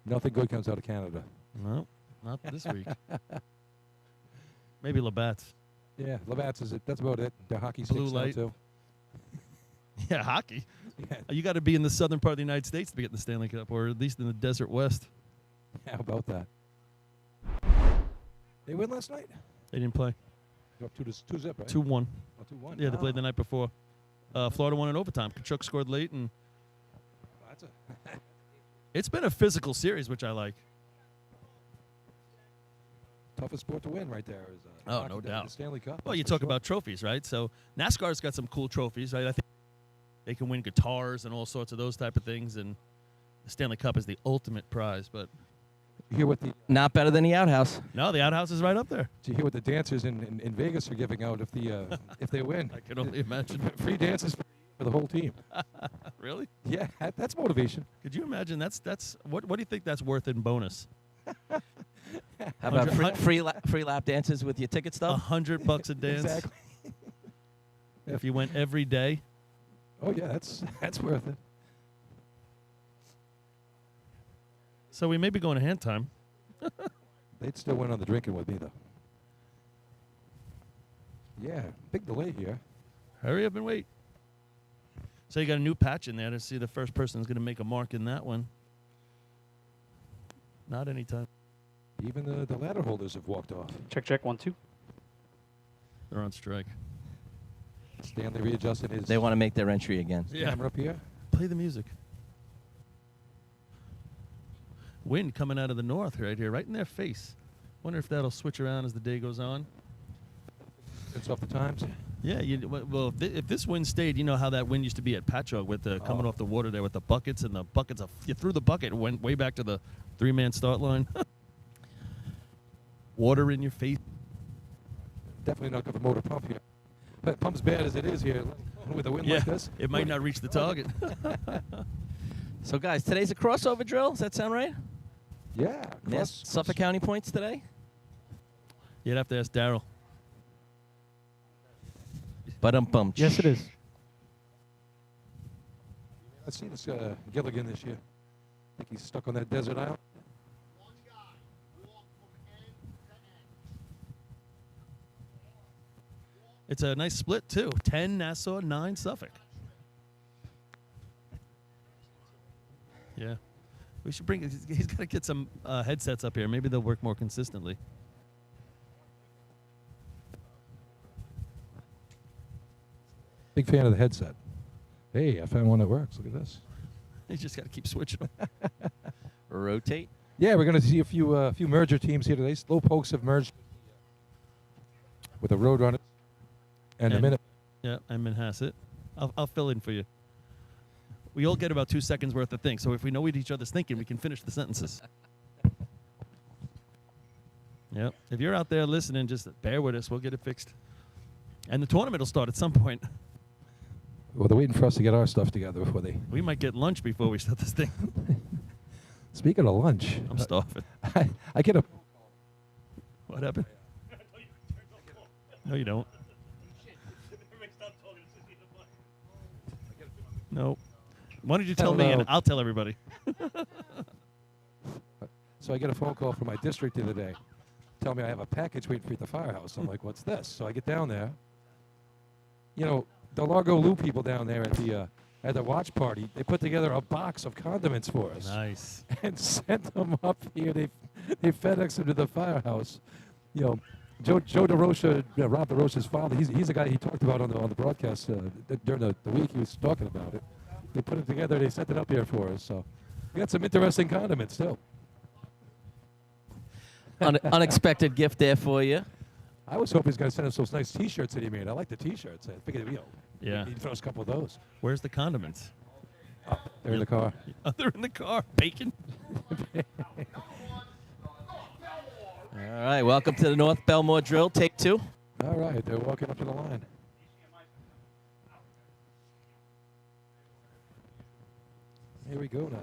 Nothing good comes out of Canada. No, not this week. Maybe Labatt's. Yeah, Labatt's is it. That's about it. The hockey Blue stinks now light. too. Yeah, hockey. Yeah. You got to be in the southern part of the United States to get the Stanley Cup, or at least in the desert west. How about that? They win last night? They didn't play. You're up 2-0, right? 2-1. Oh, 2-1. Yeah, they played the night before. Florida won in overtime. Kachuk scored late, and That's it's been a physical series, which I like. toughest sport to win right there. Is, Oh, hockey, no the doubt. Stanley Cup. Well, that's you for talk sure. about trophies, right? So NASCAR's got some cool trophies, right? I think they can win guitars and all sorts of those type of things, and the Stanley Cup is the ultimate prize. But You hear what the Not better than the outhouse. no, the outhouse is right up there. Do you hear what the dancers in Vegas are giving out if the if they win? I can only imagine. Free dances for the whole team. Really? Yeah, that's motivation. Could you imagine? That's what do you think that's worth in bonus? How about Hundred- free lap dances with your ticket stub? $100 a dance Exactly. if you went every day. Oh yeah, that's worth it. So we may be going to hand time. They'd still win on the drinking with me though. Yeah, big delay here. Hurry up and wait. So you got a new patch in there to see the first person is going to make a mark in that one. Not anytime. Even the ladder holders have walked off. Check, 1, 2. They're on strike. Stanley readjusted his They want to make their entry again. Yeah. camera up here. Play the music. Wind coming out of the north right here, right in their face. Wonder if that'll switch around as the day goes on. It's off the times. Yeah, well, if this wind stayed, you know how that wind used to be at Patchogue with the coming off the water there with the buckets and the buckets of you threw the bucket and went way back to the 3-man start line. Water in your face. Definitely not got the motor pump here. But pump's bad as it is here with a wind like this. It might not reach the target. So, guys, today's a crossover drill. Does that sound right? Yeah. Yes. Suffolk County points today? You'd have to ask Daryl. Ba-dum-bum. Yes, it is. Let's see this Gilligan this year. I think he's stuck on that desert island. It's a nice split, too. 10 Nassau, 9 Suffolk. Yeah. We should bring... He's got to get some headsets up here. Maybe they'll work more consistently. Big fan of the headset. Hey, I found one that works. Look at this. You just got to keep switching them. Rotate. Yeah, we're going to see a few merger teams here today. Slow Pokes have merged with the Roadrunners and the Minute. Yeah, and Manhasset. I'll fill in for you. We all get about 2 seconds worth of things, so if we know what each other's thinking, we can finish the sentences. Yep. If you're out there listening, just bear with us. We'll get it fixed. And the tournament will start at some point. Well, they're waiting for us to get our stuff together before they... We might get lunch before we start this thing. Speaking of lunch... I'm starving. I get a... What happened? No, you don't. No. Why don't you tell me and I'll tell everybody? So I get a phone call from my district the other day. Tell me I have a package waiting for me at the firehouse. I'm like, what's this? So I get down there. You know, the Largo Lou people down there at the watch party, they put together a box of condiments for us. Nice. And sent them up here. They FedExed them to the firehouse. You know, Joe DeRocha, Rob DeRocha's father, he's a guy he talked about on the broadcast during the week he was talking about it. They put it together. They sent it up here for us. So we got some interesting condiments still. Unexpected gift there for you. I was hoping he's going to send us those nice T-shirts that he made. I like the T-shirts. I figured, Yeah. he'd throw us a couple of those. Where's the condiments? They're in the car. Oh, they're in the car. Bacon. All right, welcome to the North Bellmore drill. Take 2. All right, they're walking up to the line. Here we go now.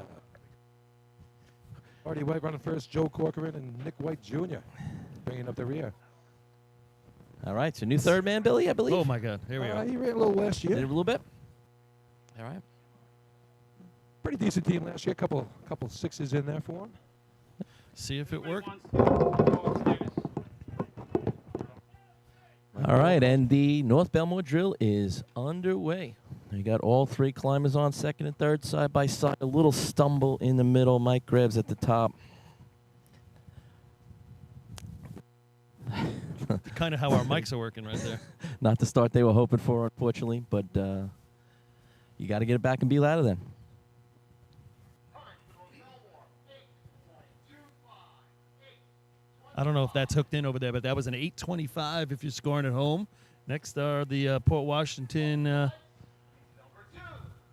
Artie White running first, Joe Corcoran and Nick White Jr. bringing up the rear. All right, so new third man, Billy, I believe. Oh, my God. Here we are. He ran a little last year. Did a little bit. All right. Pretty decent team last year. Couple sixes in there for him. See if it works. All right, and the North Bellmore drill is underway. You got all three climbers on second and third side by side. A little stumble in the middle. Mike grabs at the top. Kind of how our mics are working right there. Not the start they were hoping for, unfortunately, but you got to get it back and be louder then. I don't know if that's hooked in over there, but that was an 8:25 if you're scoring at home. Next are the Port Washington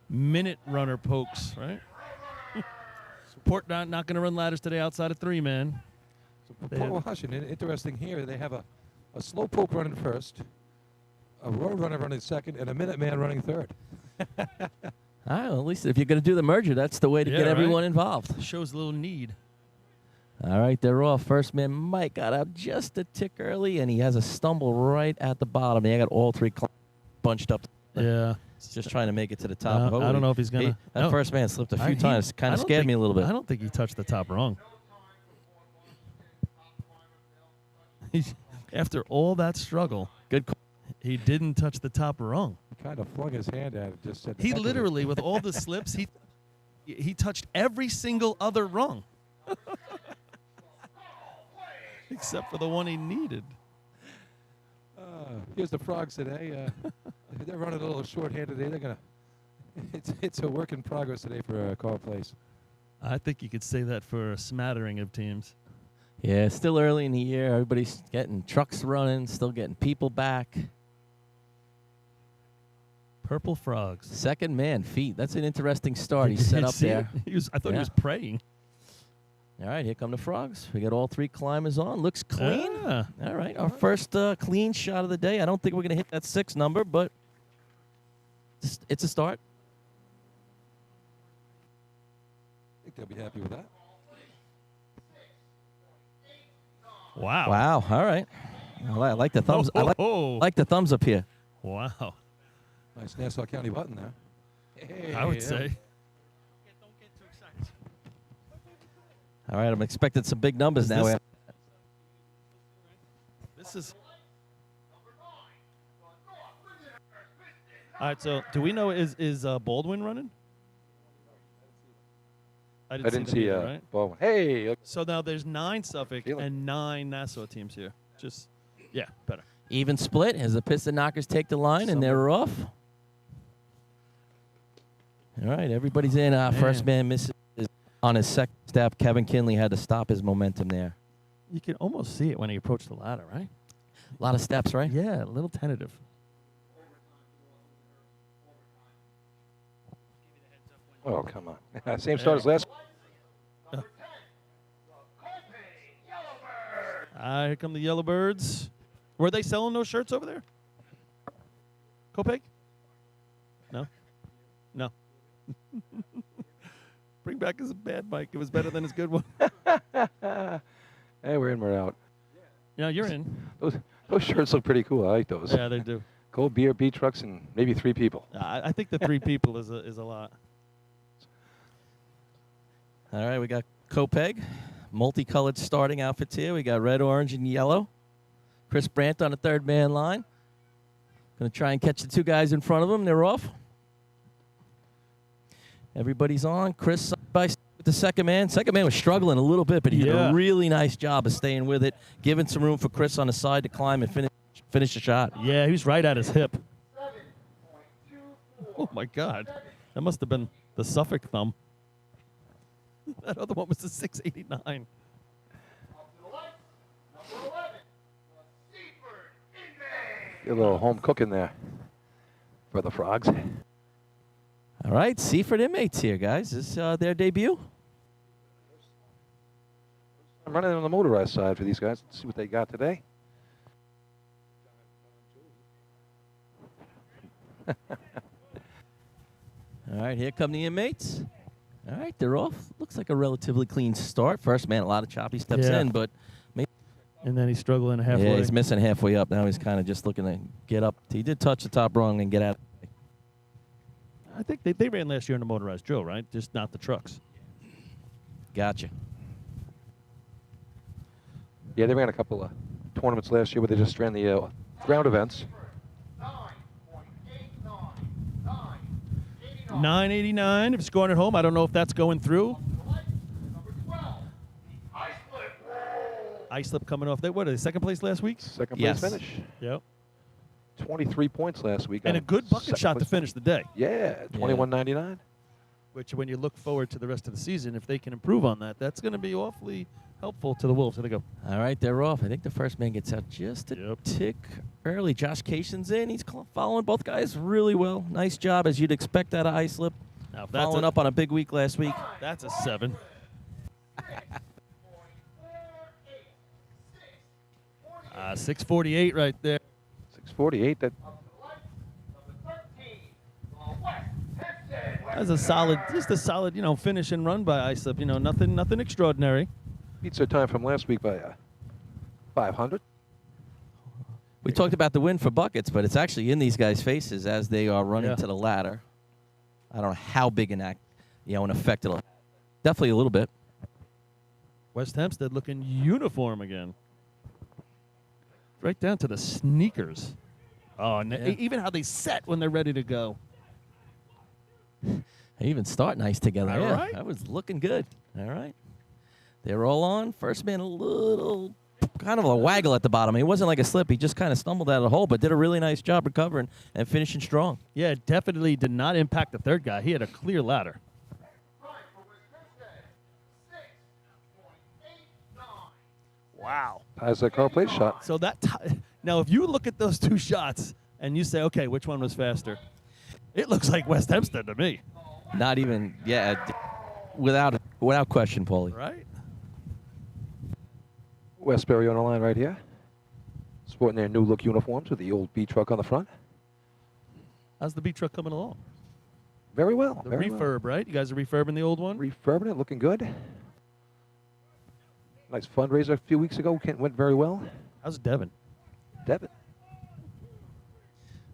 minute runner pokes, right? Port not going to run ladders today outside of 3-man. So Port Washington, interesting here, they have a slow poke running first, a road runner running second, and a minute man running third. Well, at least if you're going to do the merger, that's the way to get everyone involved. Shows a little need. All right, they're off. First man, Mike, got out just a tick early, and he has a stumble right at the bottom. They got all three bunched up. Yeah. Just trying to make it to the top. I don't know if he's going to. That first man slipped a few times. Kind of scared me a little bit. I don't think he touched the top wrong. After all that struggle, good call. He didn't touch the top rung. He kind of flung his hand at it. Just said. He literally, with all the slips, he touched every single other rung, except for the one he needed. Here's the Frogs today. They're running a little short-handed today. They're gonna. It's a work in progress today for Carl Place. I think you could say that for a smattering of teams. Yeah, still early in the year. Everybody's getting trucks running, still getting people back. Purple Frogs. Second man, feet. That's an interesting start. He's set up there. I thought he was praying. All right, here come the Frogs. We got all three climbers on. Looks clean. Ah. All right, our first clean shot of the day. I don't think we're going to hit that 6 number, but it's a start. I think they'll be happy with that. Wow. Wow. All right. I like the thumbs. I like the thumbs up here. Wow. Nice Nassau County button there. Hey, I would say. Don't get too excited. All right, I'm expecting some big numbers now. This is. All right. So, do we know is Baldwin running? I didn't see right? Baldwin. Hey. So now there's 9 Suffolk and 9 Nassau teams here. Just, yeah, better. Even split as the Piston Knockers take the line, and they're off. All right, everybody's in. First man misses on his second step. Kevin Kinley had to stop his momentum there. You can almost see it when he approached the ladder, right? A lot of steps, right? Yeah, a little tentative. Oh, come on. Same start as last. Here come the Yellowbirds. Were they selling those shirts over there? Copeg? No? No. Bring back his bad mic. It was better than his good one. Hey, we're in, we're out. Yeah, you're in. Those shirts look pretty cool. I like those. Yeah, they do. Cold beer, beat trucks, and maybe 3 people. I think the 3 people is a lot. All right, we got Copeg. Multicolored starting outfits here. We got red, orange, and yellow. Chris Brandt on the third man line. Going to try and catch the 2 guys in front of him. They're off. Everybody's on. Chris by with the second man. Second man was struggling a little bit, but he did a really nice job of staying with it, giving some room for Chris on the side to climb and finish the shot. Yeah, he was right at his hip. Oh, my God. That must have been the Suffolk thumb. That other one was the 689. Get a little home cooking there for the Frogs. All right, Seaford inmates here, guys. Is this their debut? I'm running on the motorized side for these guys. Let's see what they got today. All right, here come the inmates. All right, they're off. Looks like a relatively clean start. First man, a lot of choppy steps in, but maybe. And then he's struggling halfway. Yeah, he's missing halfway up. Now he's kind of just looking to get up. He did touch the top rung and get out. I think they ran last year in the motorized drill, right? Just not the trucks. Gotcha. Yeah, they ran a couple of tournaments last year where they just ran the ground events. 989 if scoring at home. I don't know if that's going through. Islip coming off. What are they, second place last week? Second place Yes. finish. Yep. 23 points last week. And a good bucket Second shot to place. finish the day. Yeah, 21.99. Which, when you look forward to the rest of the season, if they can improve on that, that's going to be awfully helpful to the Wolves. Here they go. All right, they're off. I think the first man gets out just a Yep. tick early. Josh Cation's in. He's following both guys really well. Nice job, as you'd expect out of Islip. Now, if that's Following a, up on a big week last week. that's a 7. 648 right there. 648. That's a solid, just a solid, finish and run by Islip. Nothing extraordinary. Beats their time from last week by 500. We talked about the win for buckets, but it's actually in these guys' faces as they are running Yeah. to the ladder. I don't know how big an effect it'll have. Definitely a little bit. West Hempstead looking uniform again. Right down to the sneakers. Oh, and Yeah. even how they set when they're ready to go. They even start nice together. All Yeah, right. that was looking good. All right. They're all on. First man a little kind of a waggle at the bottom. It wasn't like a slip. He just kind of stumbled out of the hole, but did a really nice job recovering and finishing strong. Yeah, it definitely did not impact the third guy. He had a clear ladder. Wow. Has that car plate shot. So now, if you look at those two shots and you say, okay, which one was faster? It looks like West Hempstead to me. Not even, without question, Paulie. Right? Westbury on the line right here. Sporting their new look uniforms with the old B truck on the front. How's the B truck coming along? Very well. The very refurb, right? You guys are refurbing the old one? well. Refurbing it, looking good. Nice fundraiser a few weeks ago. Went very well. How's Devin? Devin.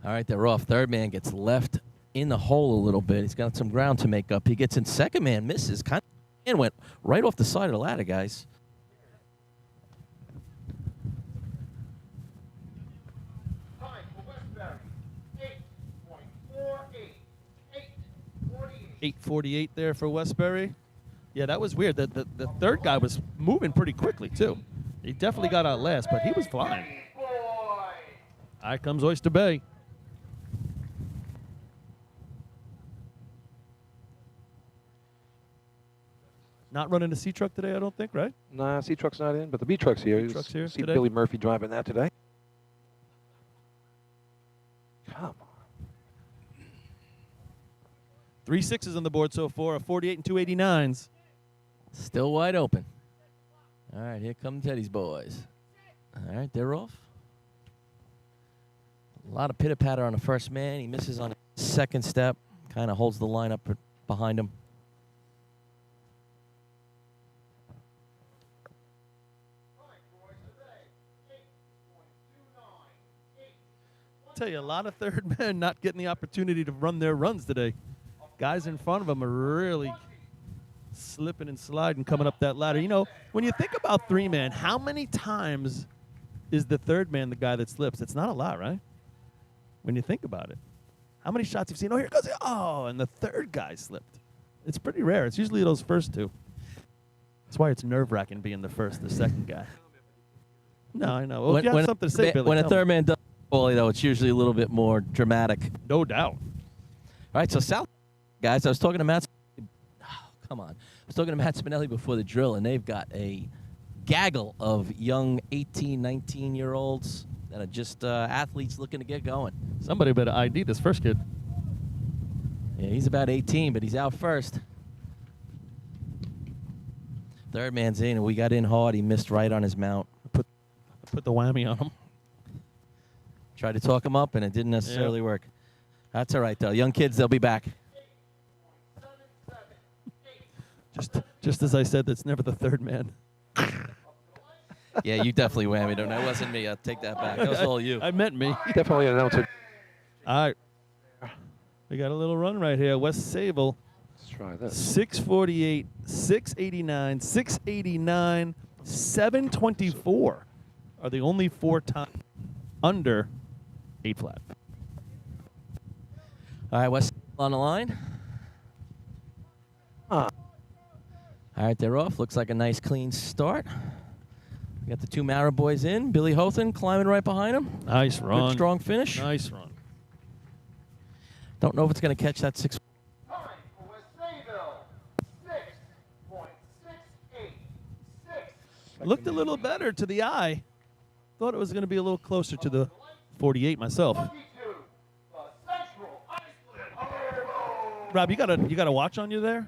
All right, they're off. Third man gets left in the hole a little bit. He's got some ground to make up. He gets in. Second man misses. And went right off the side of the ladder, guys. Time for Westbury, 8.48. 8:48 there for Westbury. Yeah, that was weird. The third guy was moving pretty quickly, too. He definitely got out last, but he was flying. All right, comes Oyster Bay. Not running the C truck today, I don't think, right? Nah, C truck's not in, but the B truck's here. B truck's here See today? Billy Murphy driving that today. Come on. 3 6s on the board so far, a 48 and 289s. Still wide open. All right, here come Teddy's boys. All right, they're off. A lot of pitter-patter on the first man. He misses on the second step. Kind of holds the line up behind him. Tell you, a lot of third men not getting the opportunity to run their runs today. Guys in front of them are really slipping and sliding coming up that ladder. You know, when you think about three-man, how many times is the third man the guy that slips? It's not a lot, right? When you think about it. How many shots you've seen? Oh, here goes it. Oh, and the third guy slipped. It's pretty rare. It's usually those first two. That's why it's nerve-wracking being the first, the second guy. No, I know. Well, if you have something to say, Billy, when a tell third me. man does Paulie, though, it's usually a little bit more dramatic. No doubt. All right, so South, guys, I was talking to Matt. Oh, come on. I was talking to Matt Spinelli before the drill, and they've got a gaggle of young 18, 19-year-olds that are just athletes looking to get going. Somebody better ID this first kid. Yeah, he's about 18, but he's out first. Third man's in, and we got in hard. He missed right on his mount. Put the whammy on him. Tried to talk him up, and it didn't necessarily work. That's all right, though. Young kids, they'll be back. Just as I said, that's never the third man. Yeah, you definitely whammied him. That wasn't me. I'll take that back. That was all you. I meant me. Definitely an announcer. All right. We got a little run right here. West Sable, Let's try this. 648, 689, 689, 724 are the only 4 times under 8 flat. All right, West on the line. All right, they're off. Looks like a nice, clean start. We got the 2 Mara boys in. Billy Hothan climbing right behind him. Nice run. Good, strong finish. Nice run. Don't know if it's going to catch that 6. Time for West Sayville. 6.686. Looked a little better to the eye. Thought it was going to be a little closer to the 48 myself. 22. The Central Iceland. Rob, you got a watch on you there?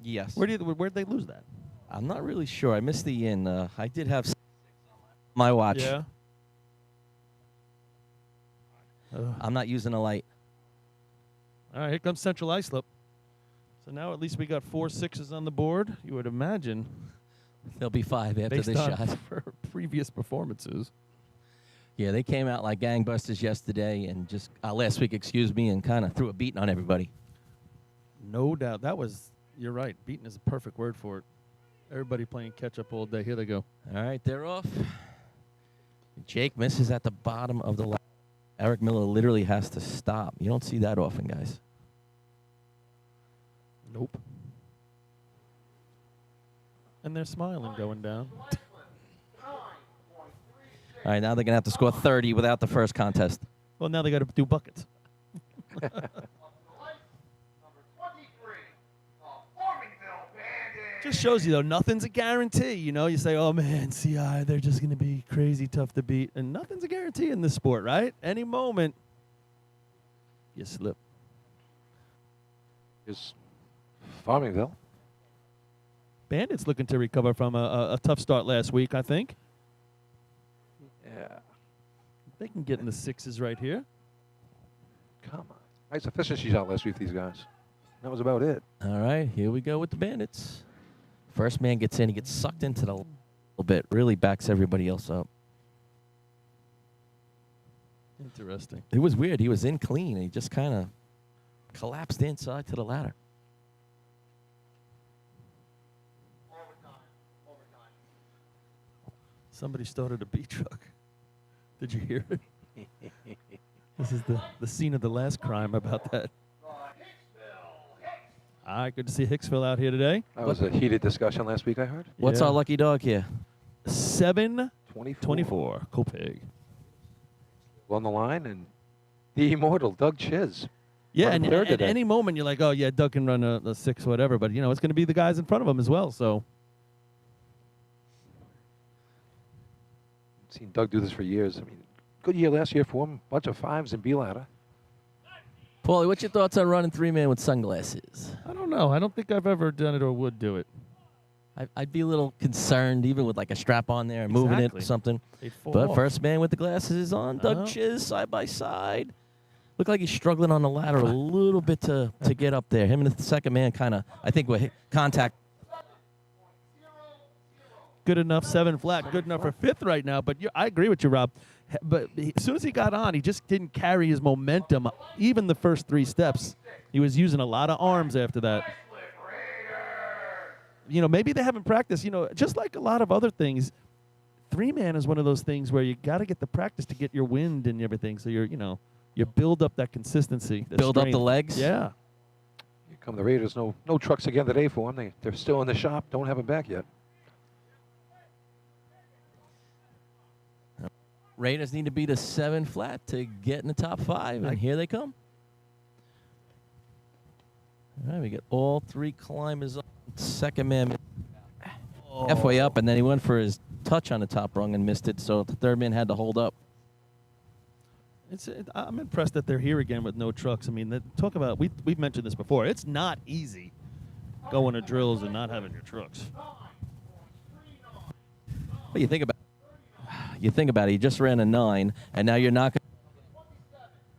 Yes. Where'd they lose that? I'm not really sure. I missed the in. I did have my watch. Yeah. I'm not using a light. All right, here comes Central Islip. So now at least we got 4 6s on the board. You would imagine, There'll be 5 after based this on shot. previous performances. Yeah, they came out like gangbusters yesterday and just last week, excuse me, and kind of threw a beating on everybody. No doubt. You're right. Beaten is a perfect word for it. Everybody playing catch up all day. Here they go. All right, they're off. Jake misses at the bottom of the ladder. Eric Miller literally has to stop. You don't see that often, guys. Nope. And they're smiling going down. All right, now they're going to have to score 30 without the first contest. Well, now they got to do buckets. Number 23. The Farmingville Bandits. Just shows you, though, nothing's a guarantee. You know, you say, oh, man, CI, they're just going to be crazy tough to beat. And nothing's a guarantee in this sport, right? Any moment, you slip. Is Farmingville. Bandits looking to recover from a tough start last week, I think. Yeah. They can get in the 6s right here. Come on. Nice efficiency shot last week, these guys. That was about it. All right, here we go with the Bandits. First man gets in. He gets sucked into the little bit. Really backs everybody else up. Interesting. It was weird. He was in clean, and he just kind of collapsed inside to the ladder. Somebody started a beat truck. Did you hear it? This is the scene of the last crime about that. All right, good to see Hicksville out here today. That was a heated discussion last week, I heard. What's Yeah. our lucky dog here? 7-24, Copeg. On the line, and the immortal Doug Chiz. Yeah, Running and third at today. any moment you're like, oh, yeah, Doug can run a 6, whatever. But, you know, it's going to be the guys in front of him as well. So Seen Doug do this for years. I mean, good year last year for him. Bunch of 5s in B ladder. Paulie, what's your thoughts on running 3-man with sunglasses? I don't know. I don't think I've ever done it or would do it. I'd be a little concerned, even with like a strap on there and moving it Exactly. or something. They'd fall But off. first man with the glasses is on. Doug Uh-huh. Chiz side by side. Looked like he's struggling on the ladder a little bit to get up there. Him and the second man kind of, I think, with contact. Good enough, 7 flat. Good enough for 5th right now. But I agree with you, Rob. But as soon as he got on, he just didn't carry his momentum. Even the first 3 steps, he was using a lot of arms after that. You know, maybe they haven't practiced. You know, just like a lot of other things, 3-man is one of those things where you got to get the practice to get your wind and everything. So you build up that consistency. Build up the strength. legs? Yeah. Here come the Raiders. No trucks again today for them. They're still in the shop. Don't have them back yet. Raiders need to beat a 7 flat to get in the top 5, and here they come. All right, we got all 3 climbers up. Second man halfway up, and then he went for his touch on the top rung and missed it, so the third man had to hold up. I'm impressed that they're here again with no trucks. I mean, talk about we've mentioned this before. It's not easy going to drills and not having your trucks. But you think about it. He just ran a 9, and now you're not.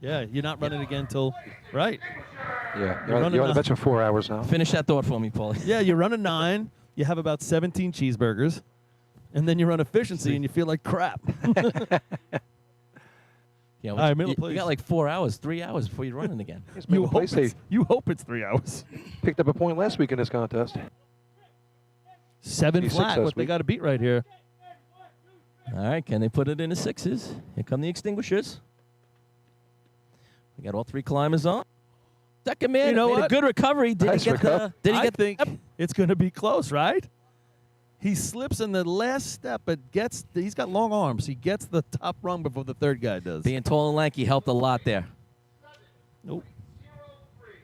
Yeah, you're not running again till right. Yeah, You're running you're on the now. bench for 4 hours now. Finish that thought for me, Paulie. Yeah, you run a 9. You have about 17 cheeseburgers, and then you run efficiency, and you feel like crap. Yeah, All right, Miller, you please. got like 4 hours, 3 hours before you're running again. Here's Miller Place. They You hope it's 3 hours. picked up a point last week in this contest. 7 56 flat, last what they week. got to beat right here. All right, can they put it into sixes? Here come the extinguishers. We got all three climbers on. Second man You know made a what? good recovery. Did Nice he get recovery. the? Did he I get the think step? it's going to be close, right? He slips in the last step, but he's got long arms. He gets the top rung before the third guy does. Being tall and lanky helped a lot there. Nope.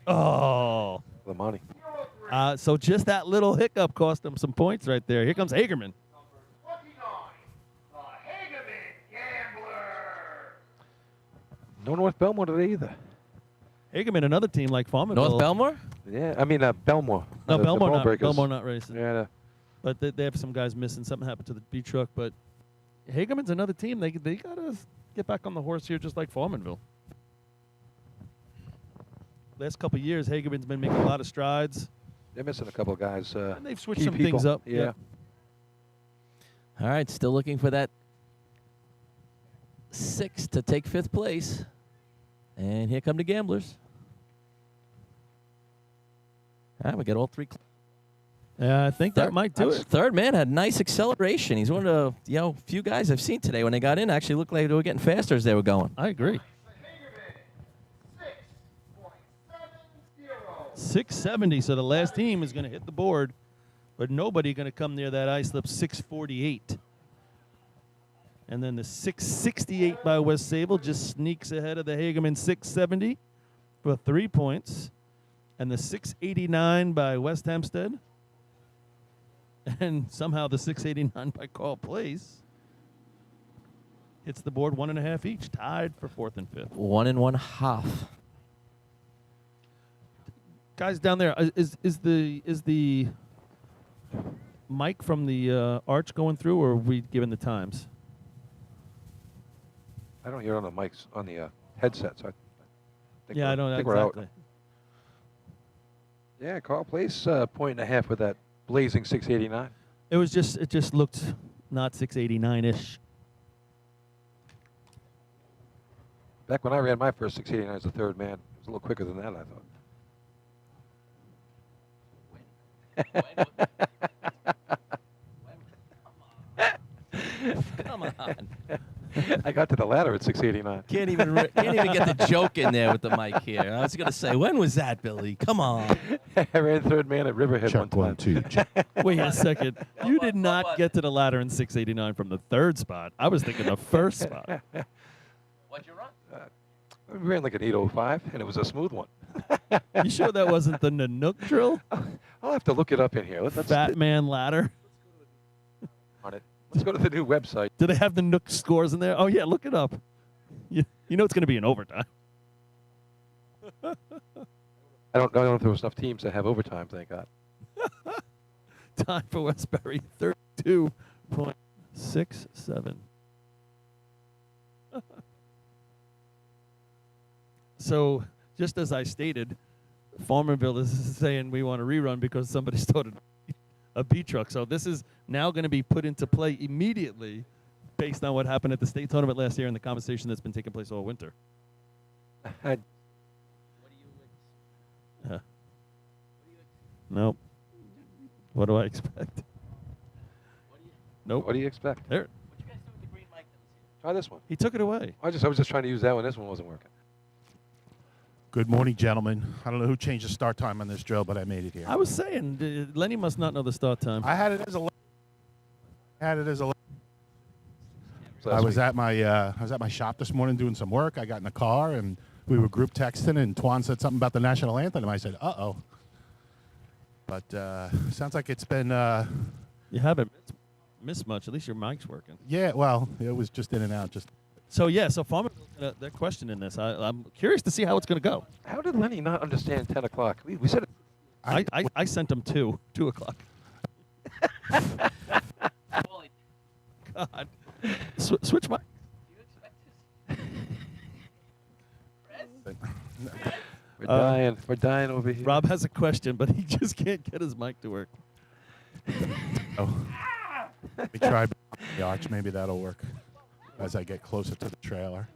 Oh. The money. So just that little hiccup cost him some points right there. Here comes Hagerman. Number 29, the Hageman Gambler. No North Bellmore today either. Hagerman, another team like Farmerville. North Bellmore? Yeah, I mean Bellmore. No, The Bellmore not, Bonebreakers. Bellmore not racing. Yeah. But they have some guys missing. Something happened to the B truck. But Hagerman's another team. They got to get back on the horse here just like Farmanville. Last couple of years, Hagerman's been making a lot of strides. They're missing a couple of guys. And they've switched key some things people. up. Yeah. All right, still looking for that 6 to take 5th place. And here come the gamblers. All right, we got all three. I think that might do it. Third man had nice acceleration. He's one of the few guys I've seen today when they got in actually looked like they were getting faster as they were going. I agree. Hagerman, 6.70. 670. So the last team is going to hit the board, but nobody going to come near that ice slip. 648. And then the 668 by West Sable just sneaks ahead of the Hagerman 670 for 3 points. And the 689 by West Hempstead. And somehow the 689 by Carl Place hits the board 1.5 each, tied for 4th and 5th. 1 1/2. Guys down there, is the mic from the arch going through, or are we giving the times? I don't hear on the mics on the headsets. I think Yeah, I we're- don't know think we're out. exactly. Yeah, Carl Place, 1.5 with that blazing 689. It just looked not 689-ish. Back when I ran my first 689 as a third man, it was a little quicker than that, I thought. Come on. I got to the ladder at 689. Can't even get the joke in there with the mic here. I was going to say, when was that, Billy? Come on. I ran third man at Riverhead one Check time. 1 2. Check. Wait a second. You did not get to the ladder in 689 from the third spot. I was thinking the first spot. What'd you run? I ran like an 805, and it was a smooth one. You sure that wasn't the Nanook drill? I'll have to look it up in here. Let's Fat man ladder. on it. Let's go to the new website. Do they have the Nook scores in there? Oh, yeah, look it up. You know it's going to be in overtime. I don't know if there was enough teams that have overtime, thank God. Time for Westbury, 32.67. So, just as I stated, Farmerville is saying we want to rerun because somebody started a B truck. So this is now going to be put into play immediately based on what happened at the state tournament last year and the conversation that's been taking place all winter. I, Nope. What do I expect? Nope. what do you expect? There. Try this one. He took it away. I was just trying to use that one. This one wasn't working. Good morning, gentlemen. I don't know who changed the start time on this drill, but I made it here. I was saying, Lenny must not know the start time. I had it as 11. So I that's was sweet. at my shop this morning doing some work. I got in the car and we were group texting, and Twan said something about the national anthem, and I said, "Uh-oh." But sounds like it's been You haven't missed much. At least your mic's working. yeah. Well, it was just in and out. Just So Farmer, they're questioning this. I'm curious to see how it's going to go. How did Lenny not understand 10 o'clock? We said it. I sent him 2 o'clock. God, switch mic. We're dying. We're dying over here. Rob has a question, but he just can't get his mic to work. oh, we tried the arch. Maybe that'll work as I get closer to the trailer.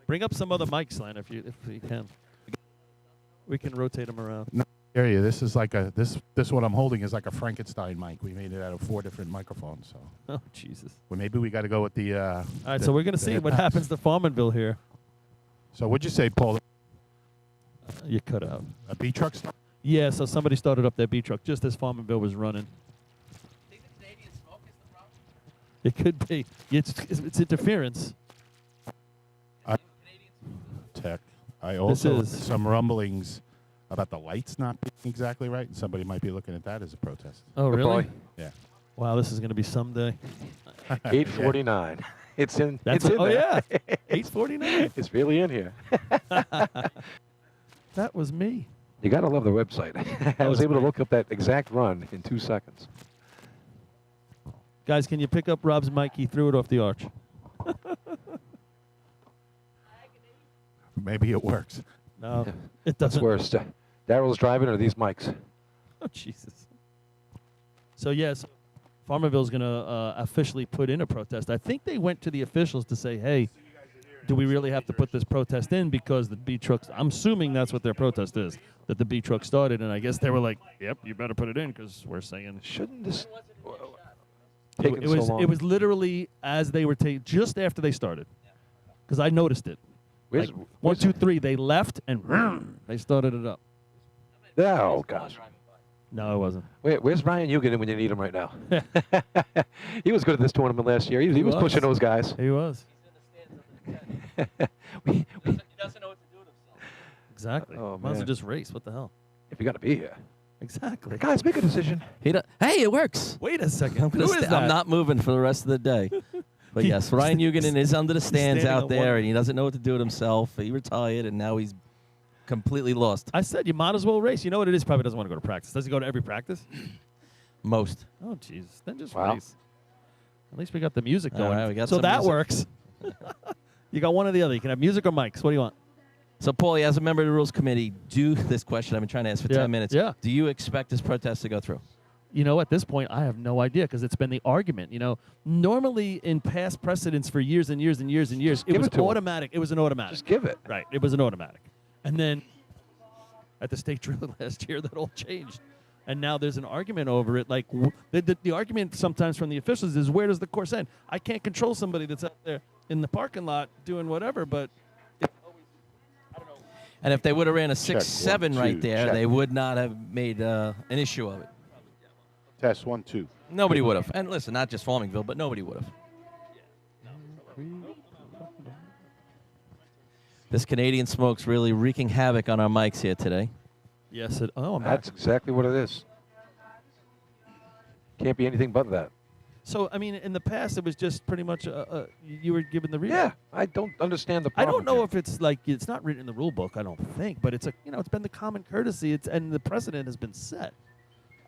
Bring up some other mics, Len, if you can. We can rotate them around. hear you. This is like a this what I'm holding is like a Frankenstein mic. We made it out of 4 different microphones. So Oh, Jesus. well, maybe we got to go with the. All right, so we're going to see what happens to Farmanville here. So what'd you say, Paul? You cut out. A B truck stop? Yeah, so somebody started up that B truck just as Farmanville was running. It could be. It's interference. Tech. I also is- some rumblings about the lights not being exactly right, and somebody might be looking at that as a protest. Oh, really? boy. Yeah. Wow, this is going to be someday. 8:49. It's in. That's it's in oh there. yeah, 8:49. It's really in here. That was me. You gotta love the website. I was able to look up that exact run in 2 seconds. Guys, can you pick up Rob's mic? He threw it off the arch. Maybe it works. No, it What's doesn't. worse, Daryl's driving or these mics? Oh, Jesus. So, yes, Farmerville's going to officially put in a protest. I think they went to the officials to say, hey, do we really have to put this protest in because the B trucks, I'm assuming that's what their protest is, that the B truck started. And I guess they were like, yep, you better put it in because we're saying. Shouldn't this It taking so was, long? it was literally as they were just after they started because I noticed it. Where's, Like, 1, 2, 3, they left and they started it up. Oh gosh. No, it wasn't. Where's Ryan Eugen when you need him right now? He was good at this tournament last year. He was was. pushing those guys. He was. We- Exactly. Oh, Might as well man. just race. What the hell? if you got to be here, Exactly. guys, make a decision. Hey, it works. Wait a second. I'm, gonna Who is that? I'm not moving for the rest of the day. But He- yes, Ryan Eugen is under the stands standing out on there, one- and he doesn't know what to do with himself. He retired, and now he's completely lost. I said you might as well race. You know what it is? Probably doesn't want to go to practice. Does he go to every practice? Most. Oh, Jesus. Then just Wow. race. At least we got the music All going. right, we got so some that music. works. You got one or the other. You can have music or mics. What do you want? So, Paulie, as a member of the Rules Committee, do this question I've been trying to ask for Yeah, 10 minutes. yeah. Do you expect this protest to go through? You know, at this point, I have no idea because it's been the argument. You know, normally in past precedents for years and years and years and years, it give was it to 'em. automatic. It was an automatic. Just give it. Right. It was an automatic. And then at the state drill last year, that all changed. And now there's an argument over it. Like the argument sometimes from the officials is, where does the course end? I can't control somebody that's out there in the parking lot doing whatever, but it's always, I don't know. And if they would have ran a Check, 6-7 1, right 2, there, check. they would not have made an issue of it. Test 1, 2. Nobody would have. And listen, not just Farmingville, but nobody would have. This Canadian smoke's really wreaking havoc on our mics here today. Yes. I'm That's back. exactly what it is. Can't be anything but that. So, I mean, in the past, it was just pretty much you were given the read. Yeah, I don't understand the I problem. don't know here. if it's like it's not written in the rule book. I don't think, but it's it's been the common courtesy. And the precedent has been set.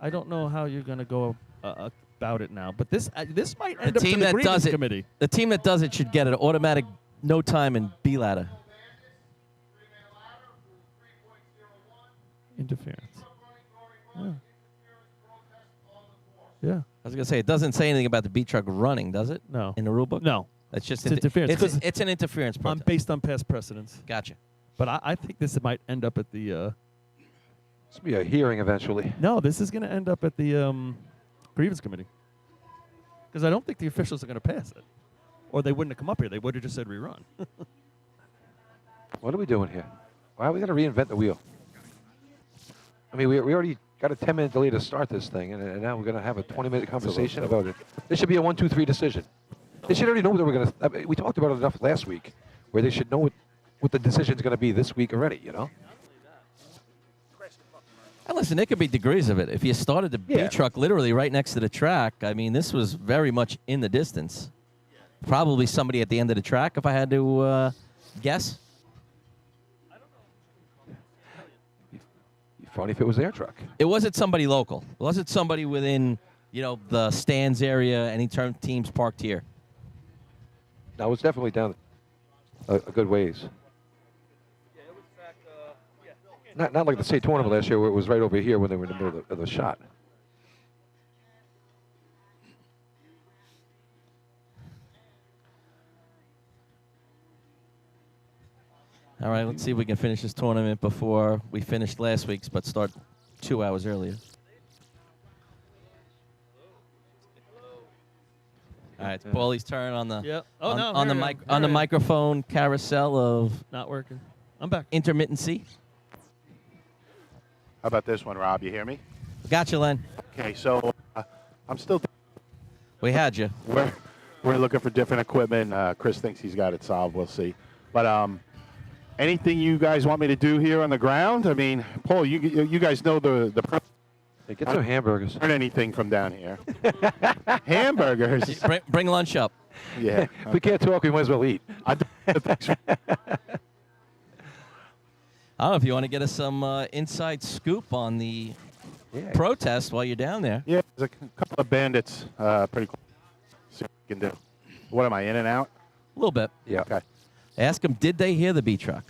I don't know how you're going to go about it now, but this might end up team to the that Grievance does it, committee. the team that does it should get an automatic no time and B ladder. Interference. Yeah. Yeah. I was gonna say it doesn't say anything about the B truck running, does it? No. In the rule book? No. That's just It's interference, It's, 'cause it's an interference I'm protest. based on past precedents, Gotcha. but I think this might end up at the. This will be a hearing eventually. No, this is going to end up at the grievance committee, because I don't think the officials are going to pass it, or they wouldn't have come up here. They would have just said rerun. What are we doing here? Why are we going to reinvent the wheel? I mean, we already got a 10-minute delay to start this thing, and now we're going to have a 20-minute conversation about it. This should be a 1-2-3 decision. They should already know what we're going to. I mean, we talked about it enough last week, where they should know what the decision's going to be this week already. You know. And listen, there could be degrees of it. If you started the Yeah. B truck literally right next to the track, I mean, this was very much in the distance. Probably somebody at the end of the track, if I had to guess. Funny if it was their truck. It wasn't somebody local. It wasn't somebody within, the stands area, any teams parked here. No, it's definitely down a good ways. Not like the state tournament last year where it was right over here when they were in the middle of the shot. All right, let's see if we can finish this tournament before we finished last week's, but start 2 hours earlier. All right, it's Paulie's turn on the Yep. Oh, on, no. on the here I mic am. on the Here I am. microphone carousel of Not working. I'm back. intermittency. How about this one, Rob? You hear me? Gotcha, Len. Okay, so I'm still. We had you. We're looking for different equipment. Chris thinks he's got it solved. We'll see. But anything you guys want me to do here on the ground? I mean, Paul, you guys know the. Hey, get some hamburgers. Learn anything from down here? Hamburgers. Bring lunch up. Yeah. If we can't talk, we might as well eat. I don't know if you want to get us some inside scoop on the protest while you're down there. Yeah, there's a couple of bandits pretty close. See what we can do. What am I, in and out? A little bit. Yeah. Okay. Ask them, did they hear the B truck?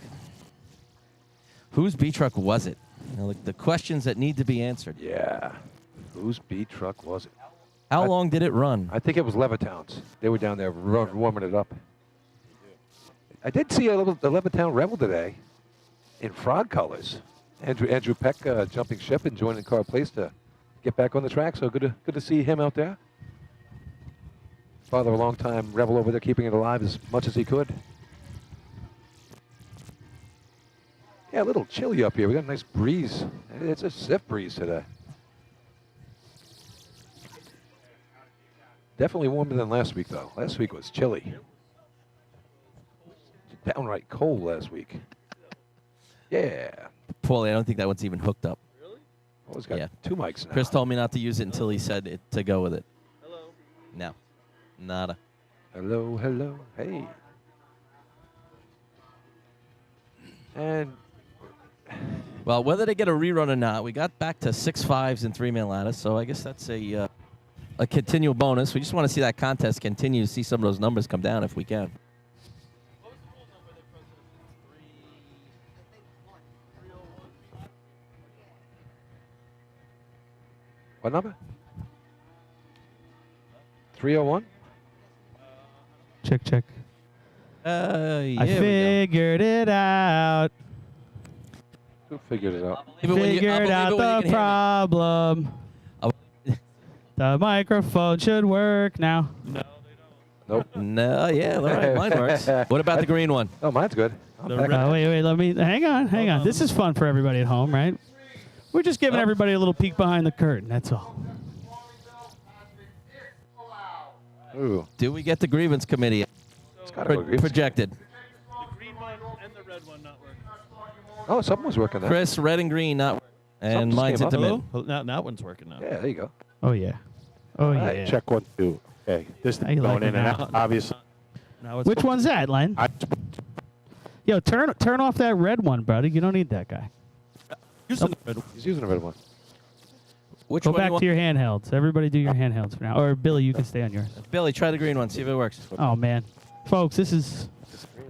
Whose B truck was it? You know, the questions that need to be answered. Yeah. Whose B truck was it? How long did it run? I think it was Levittown's. They were down there warming it up. I did see the Levittown Rebel today in frog colors. Andrew Peck jumping ship and joining Car Place to get back on the track. So good to see him out there. Father, a long-time Rebel over there, keeping it alive as much as he could. Yeah, a little chilly up here. We got a nice breeze. It's a stiff breeze today. Definitely warmer than last week, though. Last week was chilly. Downright cold last week. Yeah. Paulie, I don't think that one's even hooked up. Really? Oh, he's got two mics now. Chris told me not to use it until he said it to go with it. Hello. No. Nada. Hello, hello, hey. And well, whether they get a rerun or not, we got back to 6.5s and 3-man ladder, so I guess that's a continual bonus. We just want to see that contest continue, see some of those numbers come down if we can. What was the full number they protested? 301? what number? 301? Check. Yeah, I figured it out. Who figured it out? Figured out the problem. The microphone should work now. No, Nope. No, yeah, all right, mine works. What about the green one? Oh, mine's good. wait, let me, hang on. This is fun for everybody at home, right? We're just giving everybody a little peek behind the curtain, that's all. Ooh. Do we get the grievance committee It's gotta go grievance. projected? The green one and the red one not working. Oh, something was working there. Chris, red and green, not and Something mine's came up. intermittent. Now that one's working now. Yeah, there you go. Oh, yeah. Oh, yeah. Right, check 1, 2. Okay, this How thing's you going like in it and now? out, obviously. Now which one's that, Len? Yo, turn off that red one, buddy. You don't need that guy. He's using a red one. Which Go one back to your handhelds. Everybody do your handhelds for now. Or, Billy, you can stay on yours. Billy, try the green one, see if it works. Oh, man. Folks, this is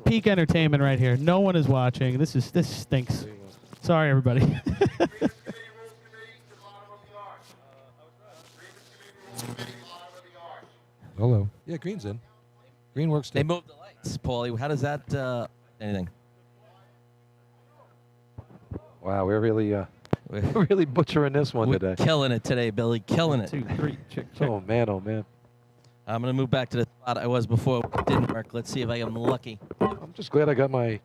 peak entertainment right here. No one is watching. This stinks. Sorry, everybody. Hello. Yeah, green's in. Green works too. They moved the lights, Paulie. How does that anything? Wow, we're really butchering this one We're today. killing it today, Billy. Killing it. 2, 3, check. Oh, man, oh, man. I'm going to move back to the spot I was before. It didn't work. Let's see if I am lucky. I'm just glad I got my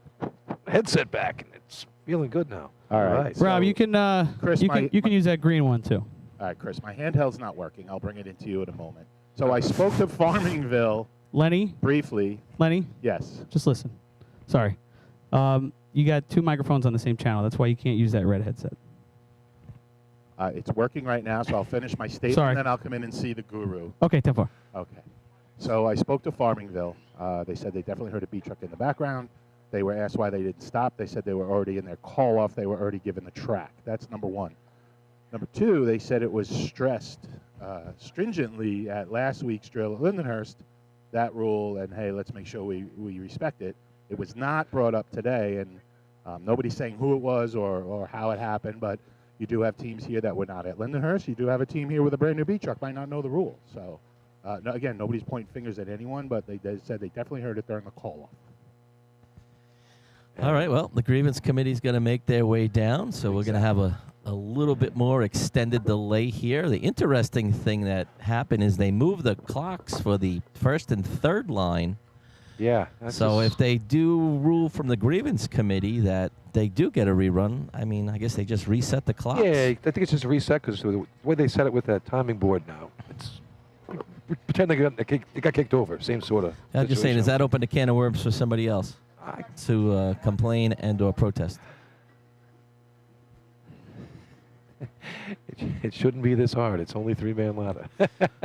headset back, and it's feeling good now. All right. Rob, you can Chris, you can use that green one too. All right, Chris, my handheld's not working. I'll bring it into you in a moment. So I spoke to Farmingville Lenny, briefly. Yes. just listen. Sorry. You got 2 microphones on the same channel. That's why you can't use that red headset. It's working right now, so I'll finish my statement, Sorry. and then I'll come in and see the guru. Okay, 10-4. Okay. So I spoke to Farmingville. They said they definitely heard a B truck in the background. They were asked why they didn't stop. They said they were already in their call-off. They were already given the track. That's number 1. Number 2, they said it was stressed stringently at last week's drill at Lindenhurst, that rule, and hey, let's make sure we respect it. It was not brought up today, and nobody's saying who it was or how it happened, but you do have teams here that were not at Lindenhurst. You do have a team here with a brand new B truck, might not know the rule. So, no, again, nobody's pointing fingers at anyone, but they said they definitely heard it during the call-off. All right, well, the grievance committee's going to make their way down, so we're going to have a a little bit more extended delay here. The interesting thing that happened is they moved the clocks for the first and third line. Yeah. So if they do rule from the grievance committee that they do get a rerun, I mean, I guess they just reset the clocks. Yeah, I think it's just a reset because the way they set it with that timing board now, it's pretend they got kicked over. Same sort of. I'm just saying, does that open a can of worms for somebody else I, to complain and or protest? it shouldn't be this hard. It's only three-man ladder.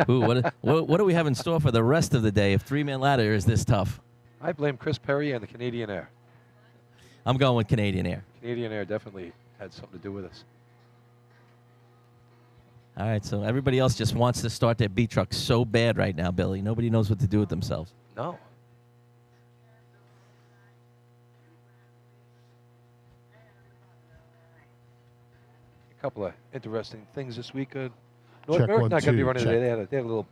Ooh, what do we have in store for the rest of the day if three-man ladder is this tough? I blame Chris Perry and the Canadian Air. I'm going with Canadian Air. Canadian Air definitely had something to do with this. All right, so everybody else just wants to start their B truck so bad right now, Billy. Nobody knows what to do with themselves. No. A couple of interesting things this week. North Check Merrick one, not going to be two, running check. today. They had a little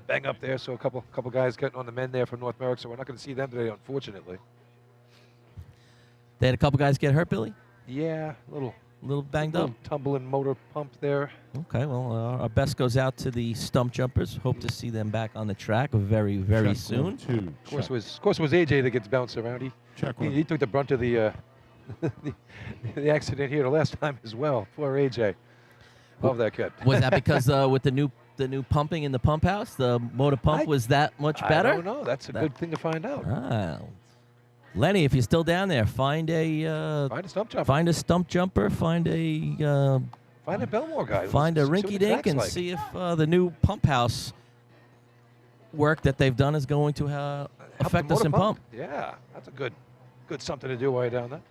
bang up there, so a couple guys getting on the men there from North Merrick, so we're not going to see them today, unfortunately. They had a couple guys get hurt, Billy? Yeah, a little banged up? tumbling motor pump there. Okay, well, our best goes out to the stump jumpers. Hope to see them back on the track very, very Check soon. 1, 2. Of course, it was AJ that gets bounced around. Check He 1. took the brunt of the the accident here the last time as well. Poor AJ. Love that kid. Was that because with the new pumping in the pump house, the motor pump was that much better? I don't know. That's a good thing to find out. Ah. Lenny, if you're still down there, find a Find a stump jumper. find a stump jumper, find a Bellmore guy. find a See what the rinky dink, track's and like. see if the new pump house work that they've done is going to Help affect the us motor in pump. Yeah, that's a good something to do while you're down there.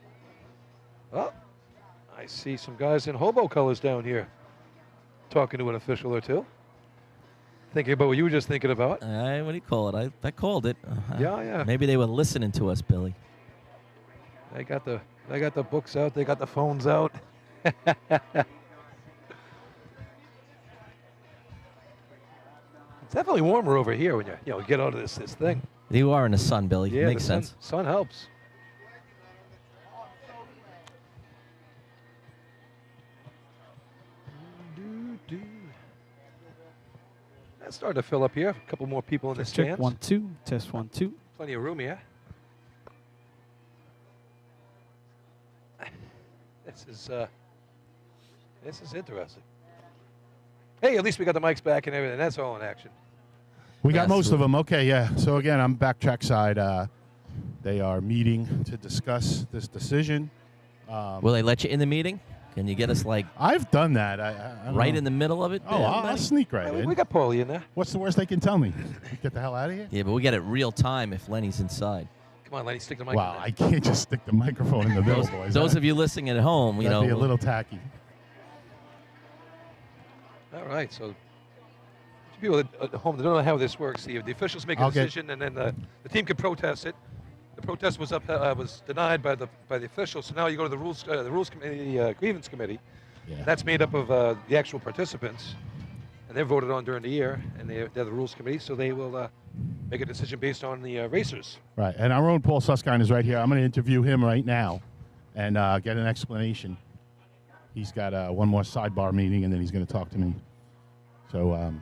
Well, I see some guys in hobo colors down here talking to an official or two. Thinking about what you were just thinking about. What do you call it? I called it. Yeah. Maybe they were listening to us, Billy. They got the books out. They got the phones out. It's definitely warmer over here when you get out of this thing. You are in the sun, Billy. Yeah, Makes the sun, sense. sun helps. That's starting to fill up here. A couple more people in the Test check stands. 1 2. Test 1 2. Plenty of room here. This is interesting. Hey, at least we got the mics back and everything. That's all in action. We got Yes. most of them. Okay, yeah. So again, I'm back trackside. They are meeting to discuss this decision. Will they let you in the meeting? Can you get us like I've done that. I don't right know. in the middle of it? Oh, I'll Lenny? sneak right Hey, in. we got Paulie in there. What's the worst they can tell me? Get the hell out of here? Yeah, but we get it real time if Lenny's inside. Come on, Lenny, stick the mic Wow, in there. I can't just stick the microphone in the middle, boys. Those of you listening at home, That'd be a little tacky. All right, so people at home that don't know how this works, the officials make a Okay. decision, and then the team can protest it. The protest was denied by the officials, so now you go to the rules committee, grievance committee. Yeah. That's made up of the actual participants, and they're voted on during the year, and they're the rules committee, so they will make a decision based on the racers. Right, and our own Paul Suskind is right here. I'm going to interview him right now and get an explanation. He's got one more sidebar meeting, and then he's going to talk to me. So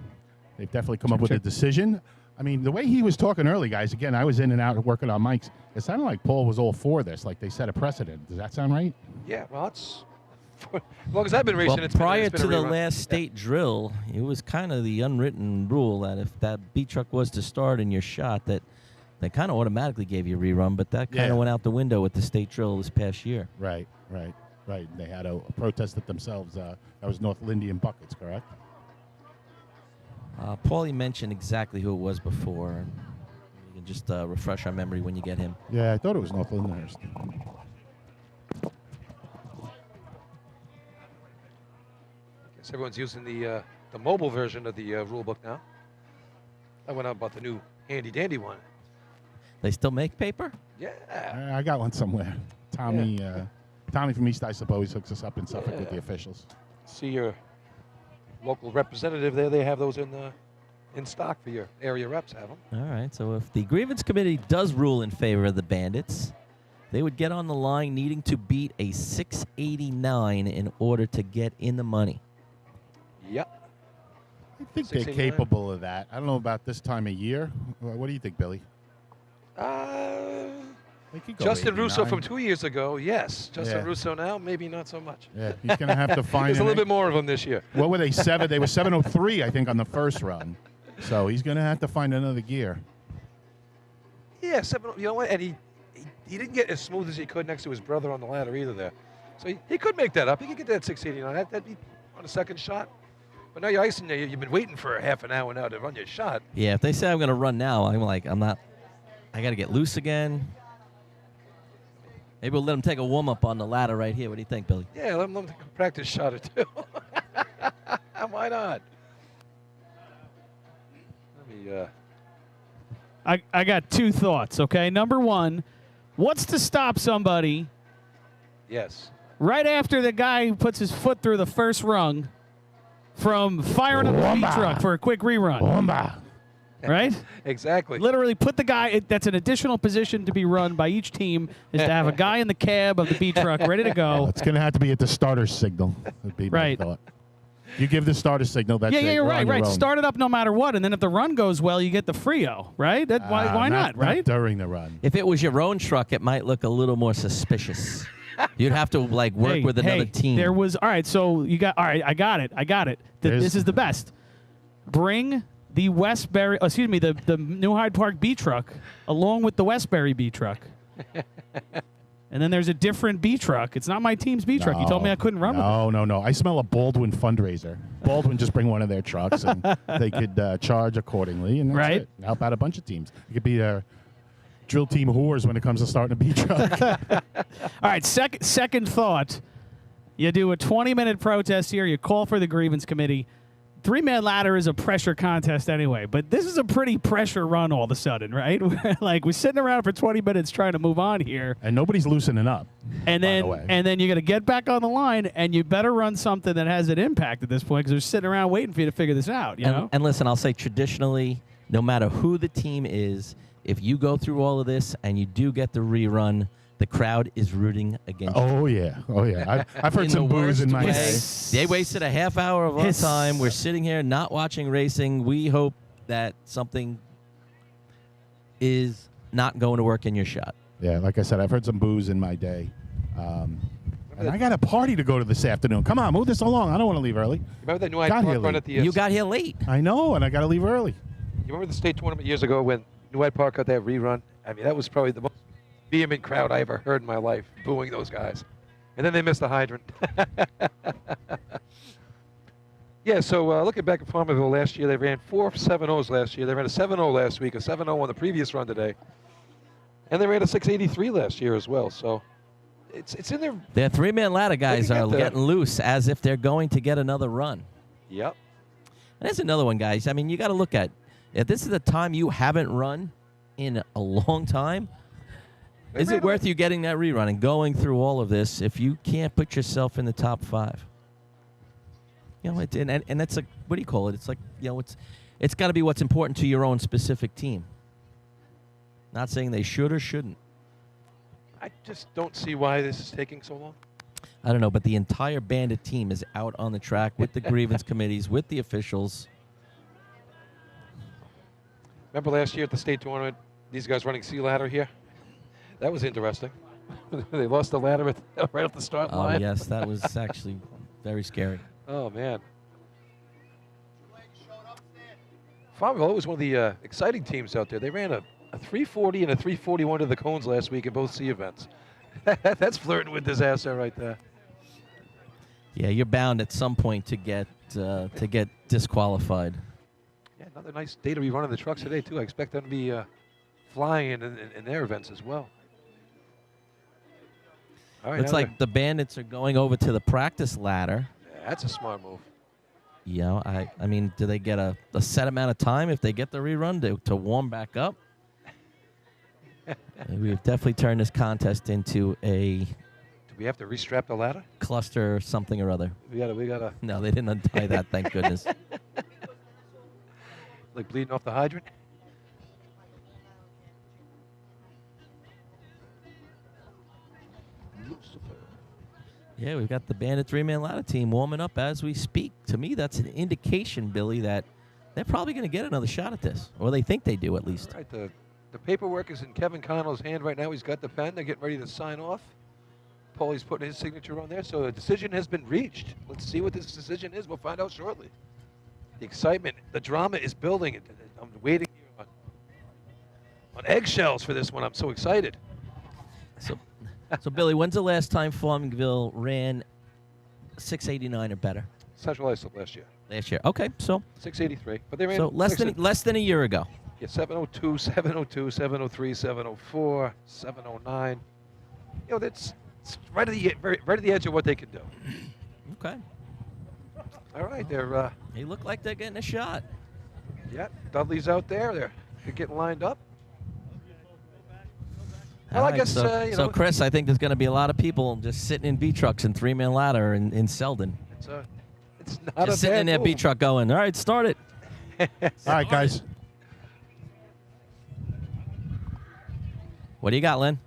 they've definitely come up with a decision. I mean, the way he was talking early, guys, again, I was in and out working on mics. It sounded like Paul was all for this, like they set a precedent. Does that sound right? Yeah, well, it's as long as I've been racing, Well, it's been prior a to the rerun. last state drill, it was kind of the unwritten rule that if that B truck was to start in your shot, that they kind of automatically gave you a rerun, but that kind Yeah. of went out the window with the state drill this past year. Right. They had a protest it themselves. That was North Lindy and Buckets, correct? Paulie mentioned exactly who it was before. You can just refresh our memory when you get him. Yeah, I thought it was North Lyndhurst. Guess everyone's using the mobile version of the rule book now. I went out and bought the new handy dandy one. They still make paper? Yeah. I got one somewhere. Tommy from East, I suppose, hooks us up in Suffolk with the officials. See your local representative there. They have those in stock for your area reps. Have them. All right, so if the grievance committee does rule in favor of the Bandits, They would get on the line needing to beat a 689 in order to get in the money. Yep. I think they're 689. capable of that. I don't know about this time of year. What do you think, Billy? They could go Justin Russo 89. from 2 years ago, yes. Justin Yeah. Russo now, maybe not so much. Yeah, he's going to have to find There's a little bit more of them this year. What were they, 7? They were 703, I think, on the first run. So he's going to have to find another gear. Yeah, 7. You know what? And he didn't get as smooth as he could next to his brother on the ladder either there. So he could make that up. He could get that 689. That'd be on a second shot. But now you're icing there. You've been waiting for a half an hour now to run your shot. Yeah, if they say I'm going to run now, I'm like, I'm not. I got to get loose again. Maybe we'll let him take a warm-up on the ladder right here. What do you think, Billy? Yeah, let him take a practice shot or two. Why not? Let me, I got 2 thoughts, okay? Number 1, what's to stop somebody yes. right after the guy who puts his foot through the first rung from firing up the beat truck for a quick rerun? Bomba. Right? Exactly. Literally put the guy, that's an additional position to be run by each team, is to have a guy in the cab of the beat truck ready to go. It's going to have to be at the starter signal, would be my Right. thought. You give the starter signal, that's Yeah, it. yeah, you're on right, your right. own. Start it up no matter what, and then if the run goes well, you get the Frio, right? Why not, right? during the run. If it was your own truck, it might look a little more suspicious. You'd have to like work with another team. There was all right. So you got all right. I got it. This is the best. Bring the Westbury, the New Hyde Park B truck along with the Westbury B truck. And then there's a different B truck. It's not my team's B truck. You told me I couldn't run with it. No. I smell a Baldwin fundraiser. Baldwin just bring one of their trucks, and they could charge accordingly, and that's Right. it. Help out a bunch of teams. It could be drill team whores when it comes to starting a B truck. All right. Second thought. You do a 20-minute protest here. You call for the grievance committee. 3-man ladder is a pressure contest anyway, but this is a pretty pressure run all of a sudden, right? Like we're sitting around for 20 minutes trying to move on here, And nobody's loosening up. and by the way. then you got to get back on the line, and you better run something that has an impact at this point because they're sitting around waiting for you to figure this out. You know? And listen, I'll say traditionally, no matter who the team is, if you go through all of this and you do get the rerun, the crowd is rooting against you. Oh yeah. I've heard In some the boos in worst my way. day. They wasted a half hour of our Hiss. time. We're sitting here not watching racing. We hope that something is not going to work in your shot. Yeah, like I said, I've heard some boos in my day. And I got a party to go to this afternoon. Come on, move this along. I don't want to leave early. You remember that New Hyde Got here Park run late. at the You got here late. I know, and I got to leave early. You remember the state tournament years ago when New Hyde Park got that rerun? I mean, that was probably the most vehement crowd I ever heard in my life, booing those guys. And then they missed the hydrant. Yeah, so looking back at Farmerville last year, they ran 4 7-0s last year. They ran a 7-0 last week, a 7-0 on the previous run today. And they ran a 683 last year as well. So it's in there. Their 3-man ladder guys They can are get there. getting loose as if they're going to get another run. Yep. And that's another one, guys. I mean, you got to look at if this is the time you haven't run in a long time. They Is ran it worth you getting that rerun and going through all of this if you can't put yourself in the top 5? You know, and that's like, what do you call it? It's like, you know, it's got to be what's important to your own specific team. Not saying they should or shouldn't. I just don't see why this is taking so long. I don't know, but the entire Bandit team is out on the track with the grievance committees, with the officials. Remember last year at the state tournament, these guys running sea ladder here? That was interesting. They lost the ladder right off the start Oh, line. yes, that was actually very scary. Oh, man. Farmville was one of the exciting teams out there. They ran a 340 and a 341 to the cones last week in both C events. That's flirting with disaster right there. Yeah, you're bound at some point to get disqualified. Yeah, another nice day to be running the trucks today, too. I expect them to be flying in their events as well. All right, Looks now like the Bandits are going over to the practice ladder. that's a smart move. You know, I mean, do they get a set amount of time if they get the rerun to warm back up? We've definitely turned this contest into a Do we have to restrap the ladder? cluster or something or other. We gotta No, they didn't untie that, thank goodness. like bleeding off the hydrant. Yeah, we've got the Bandit three-man ladder team warming up as we speak. To me, that's an indication, Billy, that they're probably going to get another shot at this, or they think they do at least. All right, the paperwork is in Kevin Connell's hand right now. He's got the pen. They're getting ready to sign off. Paulie's putting his signature on there, so a decision has been reached. Let's see what this decision is. We'll find out shortly. The excitement, the drama is building. I'm waiting here on eggshells for this one. I'm so excited. So Billy, when's the last time Farmingville ran 689 or better? Central Islip last year. Last year. Okay, so 683. But they ran so less than a year ago. Yeah, 702, 702, 703, 704, 709. You know, that's right at the edge of what they can do. Okay. All right, they're They look like they're getting a shot. yeah, Dudley's out there. They're getting lined up. All Well, I right, guess, so, you so know- Chris, I think there's going to be a lot of people just sitting in B trucks and three-man ladder in Selden. It's not Just a sitting bad in their B move. truck going, all right, start it. All right, guys. What do you got, Len?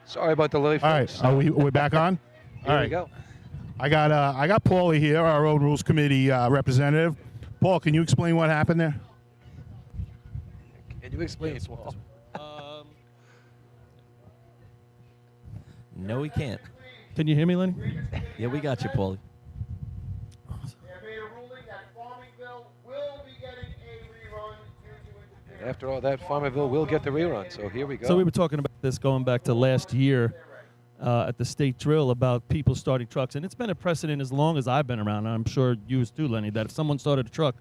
Sorry about the delay. All right, folks. we're back on. Here All we right. go. I got Paulie here, our own rules committee representative. Paul, can you explain what happened there? Can you explain, Paul? No, we can't. Can you hear me, Lenny? Yeah, we got you, Paulie. They have made a ruling that Farmingville will be getting a rerun due to interference. After all that, Farmerville will get the rerun. So here we go. So we were talking about this going back to last year at the state drill about people starting trucks, and it's been a precedent as long as I've been around. And I'm sure you too, Lenny, that if someone started a truck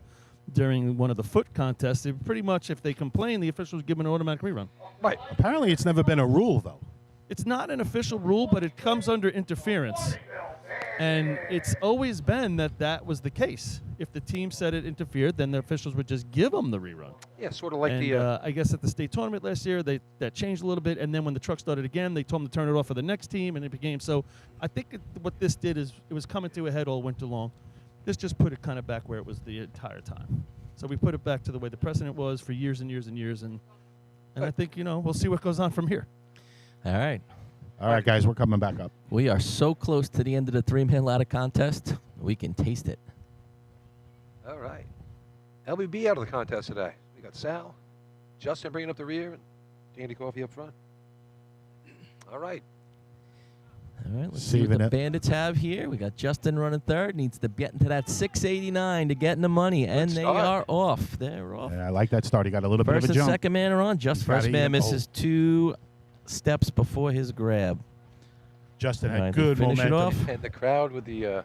during one of the foot contests, it pretty much, if they complain, the officials give them an automatic rerun. right. Apparently, it's never been a rule, though. It's not an official rule, but it comes under interference. And it's always been that was the case. If the team said it interfered, then the officials would just give them the rerun. Yeah, sort of like And the. I guess at the state tournament last year, that changed a little bit. And then when the truck started again, they told them to turn it off for the next team, and it became so. I think what this did is it was coming to a head all winter long. This just put it kind of back where it was the entire time. So we put it back to the way the precedent was for years and years and years, and I think we'll see what goes on from here. All right. All right, guys, we're coming back up. We are so close to the end of the three-man ladder contest, we can taste it. All right. LBB out of the contest today. We got Sal, Justin bringing up the rear, and Dandy Coffee up front. All right. All right, let's see what Saving the it. Bandits have here. We got Justin running third. Needs to get into that 689 to get in the money, and they start. are off. They're off. Yeah, I like that start. He got a little bit First of a and jump. second man are on. Just Gotta first man get- misses 2 steps before his grab. Justin All had right, they good finish it momentum. off. And the crowd with the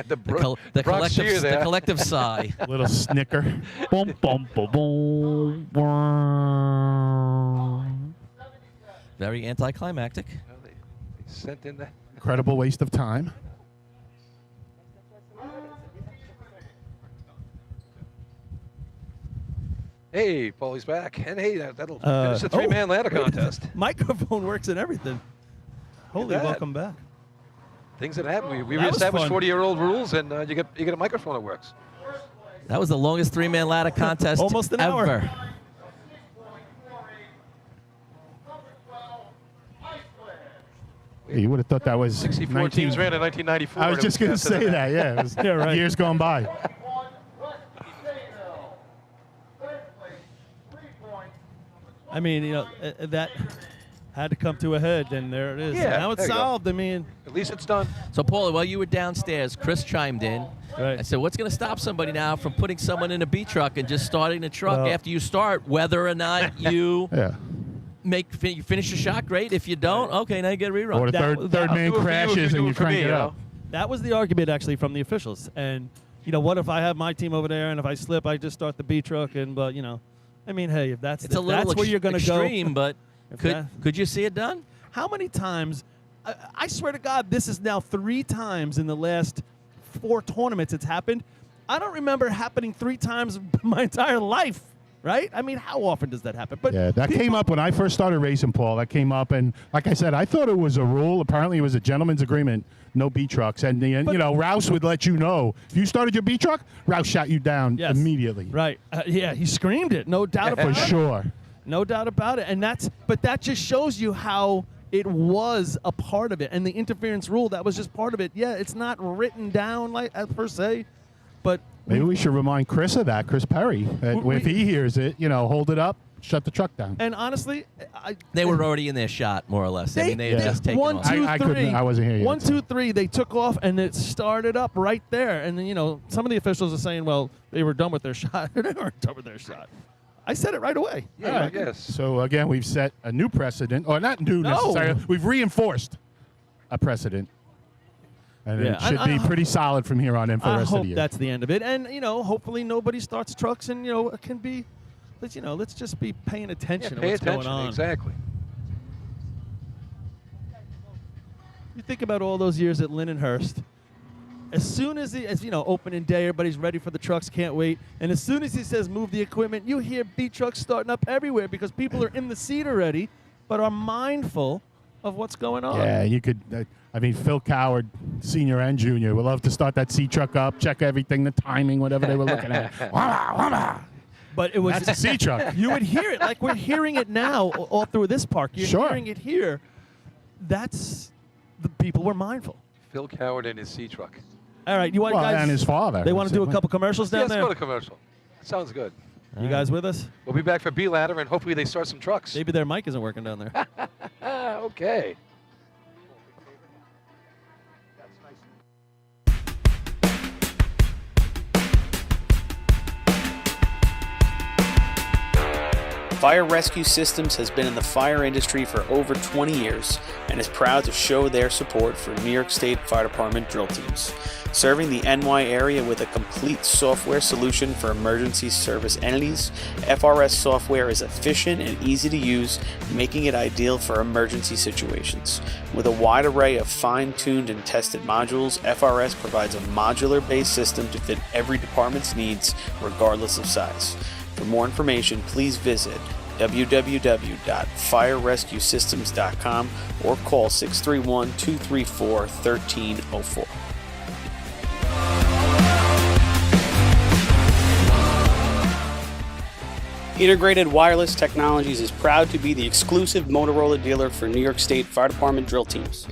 The Brock Shear collective, there. the collective sigh. Little snicker. Boom, boom, boom, boom, boom. Very anticlimactic. Well, they sent in the. Incredible waste of time. Hey, Paulie's back, and hey, that'll finish the three-man ladder contest. Microphone works and everything. Holy, that. welcome back. Things that happen. We That was reestablished fun. 40-year-old rules, and you get a microphone that works. That was the longest three-man ladder contest Almost an ever. hour. 6.48. Number 12, Iceland. You would have thought that was 64 19 teams ran in 1994. I was and it just going to after say that. Yeah, it was Yeah, right. years gone by. 1, West Sayville. Third place, 3 points. I mean, that had to come to a head, and there it is. Yeah, Now it's there you go. solved. I mean, At least it's done. So, Paulie, while you were downstairs, Chris chimed in. Right. I said, what's going to stop somebody now from putting someone in a B truck and just starting the truck Well- after you start, whether or not you Yeah. you finish the shot? Great. If you don't, okay, now you get a rerun. Or the That- third that- man Do it for you if crashes you and do you it for crank me, it you up. know? that was the argument actually from the officials. And what if I have my team over there, and if I slip, I just start the B truck, and I mean, hey, if that's It's a little where you're going to go. extreme, but If could that- could you see it done? How many times? I swear to God, this is now 3 times in the last 4 tournaments it's happened. I don't remember happening 3 times my entire life, right? I mean, how often does that happen? But Yeah, that came up when I first started racing, Paul. That came up, and like I said, I thought it was a rule. Apparently, it was a gentleman's agreement, no B trucks. And Rouse would let you know if you started your B truck, Rouse shot you down Yes. immediately. Right. Yeah, he screamed it, no doubt about For it. sure. No doubt about it. And but that just shows you how it was a part of it. And the interference rule, that was just part of it. Yeah, it's not written down like per se, but Maybe we should remind Chris of that, Chris Perry. That if he hears it, hold it up, shut the truck down. And honestly, They were already in their shot, more or less. I mean, they had just taken one, off. two, I three. couldn't. I wasn't here yet. 1, 2, 3. They took off and it started up right there. And then some of the officials are saying, well, they were done with their shot. They weren't done with their shot. I said it right away. Yeah, I guess. So again, we've set a new precedent, or not new No. necessarily. We've reinforced a precedent, and it should be pretty solid from here on in for the I rest of hope the year. that's the end of it. And hopefully nobody starts trucks. And it can be, let's just be paying attention to Pay what's attention. going on. Exactly. You think about all those years at Lindenhurst. As soon as opening day, everybody's ready for the trucks, can't wait. And as soon as he says move the equipment, you hear B trucks starting up everywhere because people are in the seat already, but are mindful of what's going on. Yeah, you could. Phil Coward, senior and junior, would love to start that C truck up, check everything, the timing, whatever they were looking at. But it was That's a C truck. You would hear it like we're hearing it now all through this park. You're Sure. hearing it here. That's the people were mindful. Phil Coward and his C truck. All right, you want Well, guys? and his father. They want to do a couple commercials down Let's there. go to commercial. Sounds good. You guys with us? We'll be back for B-Ladder, and hopefully they start some trucks. Maybe their mic isn't working down there. Okay. Fire Rescue Systems has been in the fire industry for over 20 years and is proud to show their support for New York State Fire Department drill teams. Serving the NY area with a complete software solution for emergency service entities, FRS software is efficient and easy to use, making it ideal for emergency situations. With a wide array of fine-tuned and tested modules, FRS provides a modular-based system to fit every department's needs, regardless of size. For more information, please visit www.firerescuesystems.com or call 631-234-1304. Integrated Wireless Technologies is proud to be the exclusive Motorola dealer for New York State Fire Department drill teams.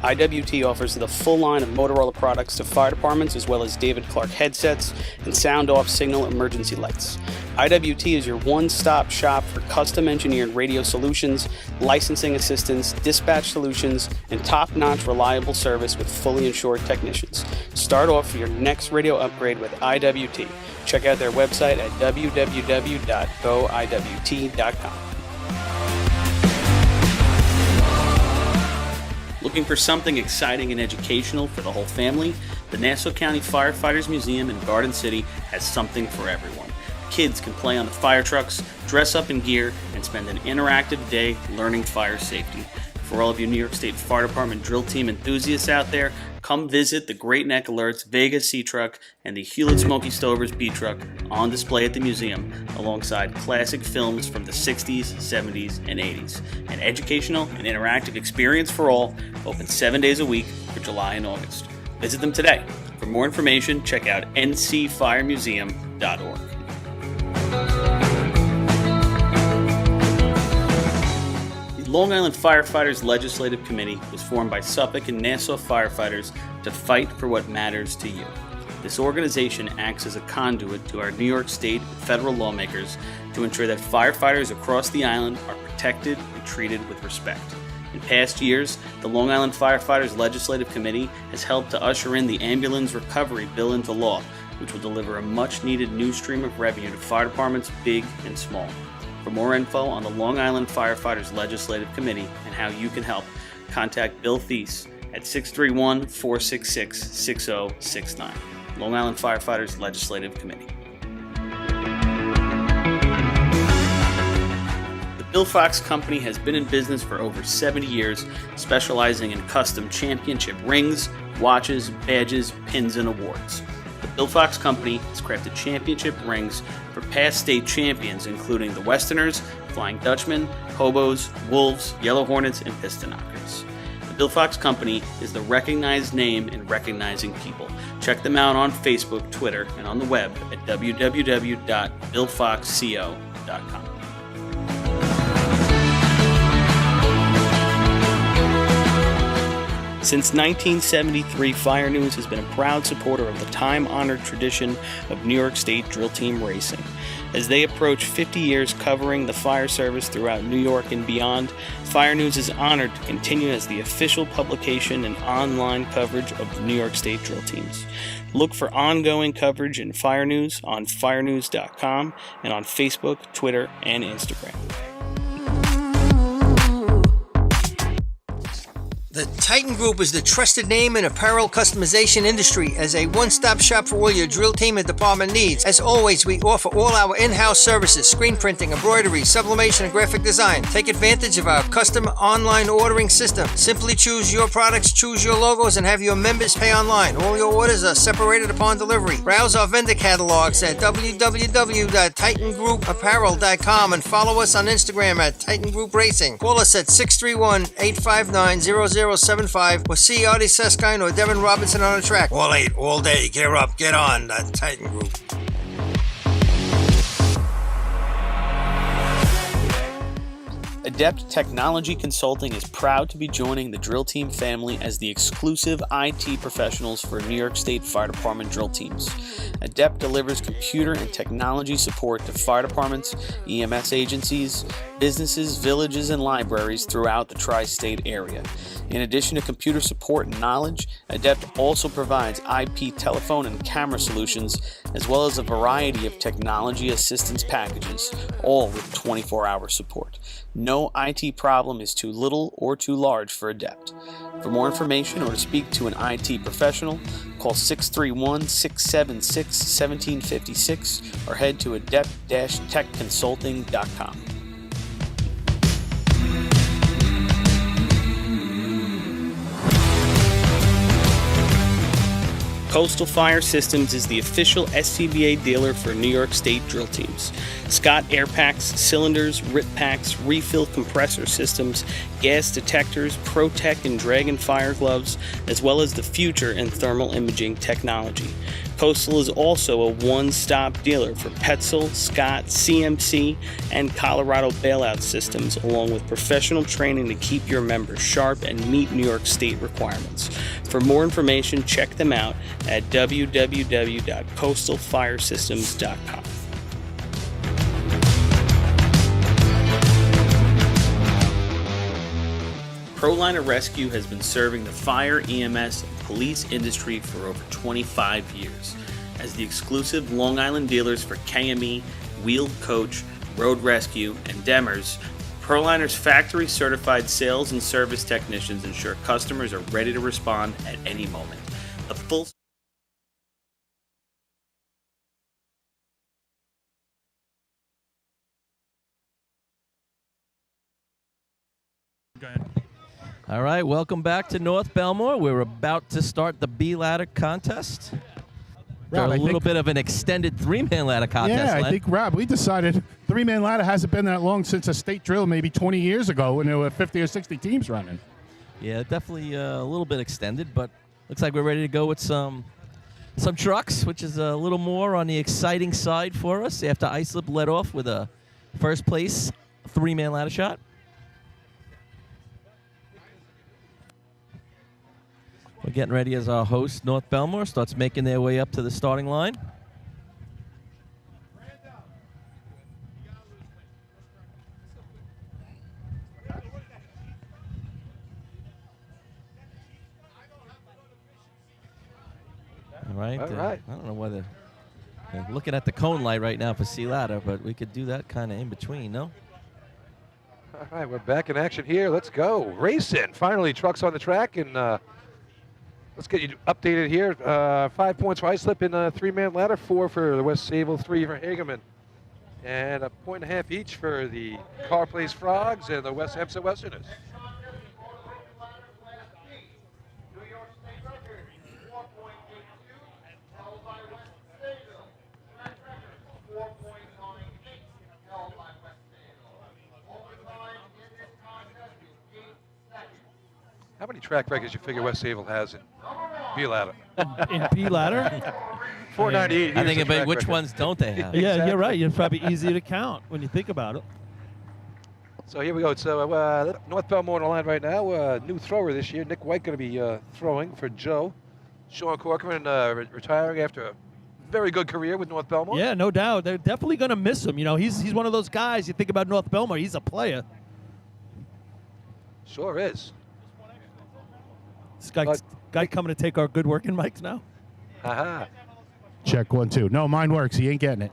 IWT offers the full line of Motorola products to fire departments, as well as David Clark headsets and sound-off signal emergency lights. IWT is your one-stop shop for custom-engineered radio solutions, licensing assistance, dispatch solutions, and top-notch reliable service with fully insured technicians. Start off your next radio upgrade with IWT. Check out their website at www.goiwt.com. Looking for something exciting and educational for the whole family? The Nassau County Firefighters Museum in Garden City has something for everyone. Kids can play on the fire trucks, dress up in gear, and spend an interactive day learning fire safety. For all of you New York State Fire Department drill team enthusiasts out there, come visit the Great Neck Alerts Vega C Truck and the Hewlett Smoky Stovers B Truck on display at the museum, alongside classic films from the 60s, 70s, and 80s. An educational and interactive experience for all, open 7 days a week for July and August. Visit them today. For more information, check out ncfiremuseum.org. The Long Island Firefighters Legislative Committee was formed by Suffolk and Nassau firefighters to fight for what matters to you. This organization acts as a conduit to our New York State and federal lawmakers to ensure that firefighters across the island are protected and treated with respect. In past years, the Long Island Firefighters Legislative Committee has helped to usher in the Ambulance Recovery Bill into law, which will deliver a much-needed new stream of revenue to fire departments big and small. For more info on the Long Island Firefighters Legislative Committee and how you can help, contact Bill Thies at 631-466-6069. Long Island Firefighters Legislative Committee. The Bill Fox Company has been in business for over 70 years, specializing in custom championship rings, watches, badges, pins, and awards. The Bill Fox Company has crafted championship rings for past state champions, including the Westerners, Flying Dutchmen, Hobos, Wolves, Yellow Hornets, and Piston Knockers. The Bill Fox Company is the recognized name in recognizing people. Check them out on Facebook, Twitter, and on the web at www.billfoxco.com. Since 1973, Fire News has been a proud supporter of the time-honored tradition of New York State Drill Team racing. As they approach 50 years covering the fire service throughout New York and beyond, Fire News is honored to continue as the official publication and online coverage of the New York State Drill Teams. Look for ongoing coverage in Fire News on firenews.com and on Facebook, Twitter, and Instagram. The Titan Group is the trusted name in apparel customization industry as a one-stop shop for all your drill team and department needs. As always, we offer all our in-house services, screen printing, embroidery, sublimation, and graphic design. Take advantage of our custom online ordering system. Simply choose your products, choose your logos, and have your members pay online. All your orders are separated upon delivery. Browse our vendor catalogs at www.titangrouapparel.com and follow us on Instagram at Titan Group Racing. Call us at 631-859-0075 or see Artie Seskine or Devin Robinson on the track. All 8, all day. Gear up, get on. The Titan Group. Adept Technology Consulting is proud to be joining the Drill Team family as the exclusive IT professionals for New York State Fire Department drill teams. Adept delivers computer and technology support to fire departments, EMS agencies, businesses, villages, and libraries throughout the tri-state area. In addition to computer support and knowledge, Adept also provides IP telephone and camera solutions, as well as a variety of technology assistance packages, all with 24-hour support. No IT problem is too little or too large for Adept. For more information or to speak to an IT professional, call 631-676-1756 or head to adept-techconsulting.com. Coastal Fire Systems is the official SCBA dealer for New York State drill teams. Scott air packs, cylinders, rip packs, refill compressor systems, gas detectors, Protec and Dragon fire gloves, as well as the future in thermal imaging technology. Coastal is also a one-stop dealer for Petzl, Scott, CMC, and Colorado bailout systems, along with professional training to keep your members sharp and meet New York State requirements. For more information, check them out at www.coastalfiresystems.com. ProLiner Rescue has been serving the fire, EMS, and police industry for over 25 years. As the exclusive Long Island dealers for KME, Wheeled Coach, Road Rescue, and Demers, ProLiner's factory-certified sales and service technicians ensure customers are ready to respond at any moment. The full Go ahead. All right, welcome back to North Bellmore. We're about to start the B-ladder contest. Rob, a little bit of an extended three-man ladder contest. Yeah, I Len. think, Rob, we decided three-man ladder hasn't been that long since a state drill maybe 20 years ago when there were 50 or 60 teams running. Yeah, definitely a little bit extended, but looks like we're ready to go with some trucks, which is a little more on the exciting side for us after Islip led off with a first-place three-man ladder shot. We're getting ready as our host, North Bellmore, starts making their way up to the starting line. All right. All right. I don't know whether they're looking at the cone light right now for C ladder, but we could do that kind of in between, no? All right, we're back in action here. Let's go. Racing. Finally, trucks on the track, and let's get you updated here. 5 points for Islip in a three-man ladder, 4 for the West Sable, 3 for Hagerman. And 1.5 points each for the Car Place Frogs and the West Hempstead Westerners. How many track records you figure West Sable has in B-ladder? In B-ladder? 498. I think about which ones don't they have? Yeah, you're right. It's probably easy to count when you think about it. So here we go. So North Bellmore on the line right now. New thrower this year. Nick White going to be throwing for Joe. Sean Corcoran retiring after a very good career with North Bellmore. Yeah, no doubt. They're definitely going to miss him. You know, he's one of those guys. You think about North Bellmore, he's a player. Sure is. This guy coming to take our good working mics now. Aha. Check 1, 2. No, mine works. He ain't getting it.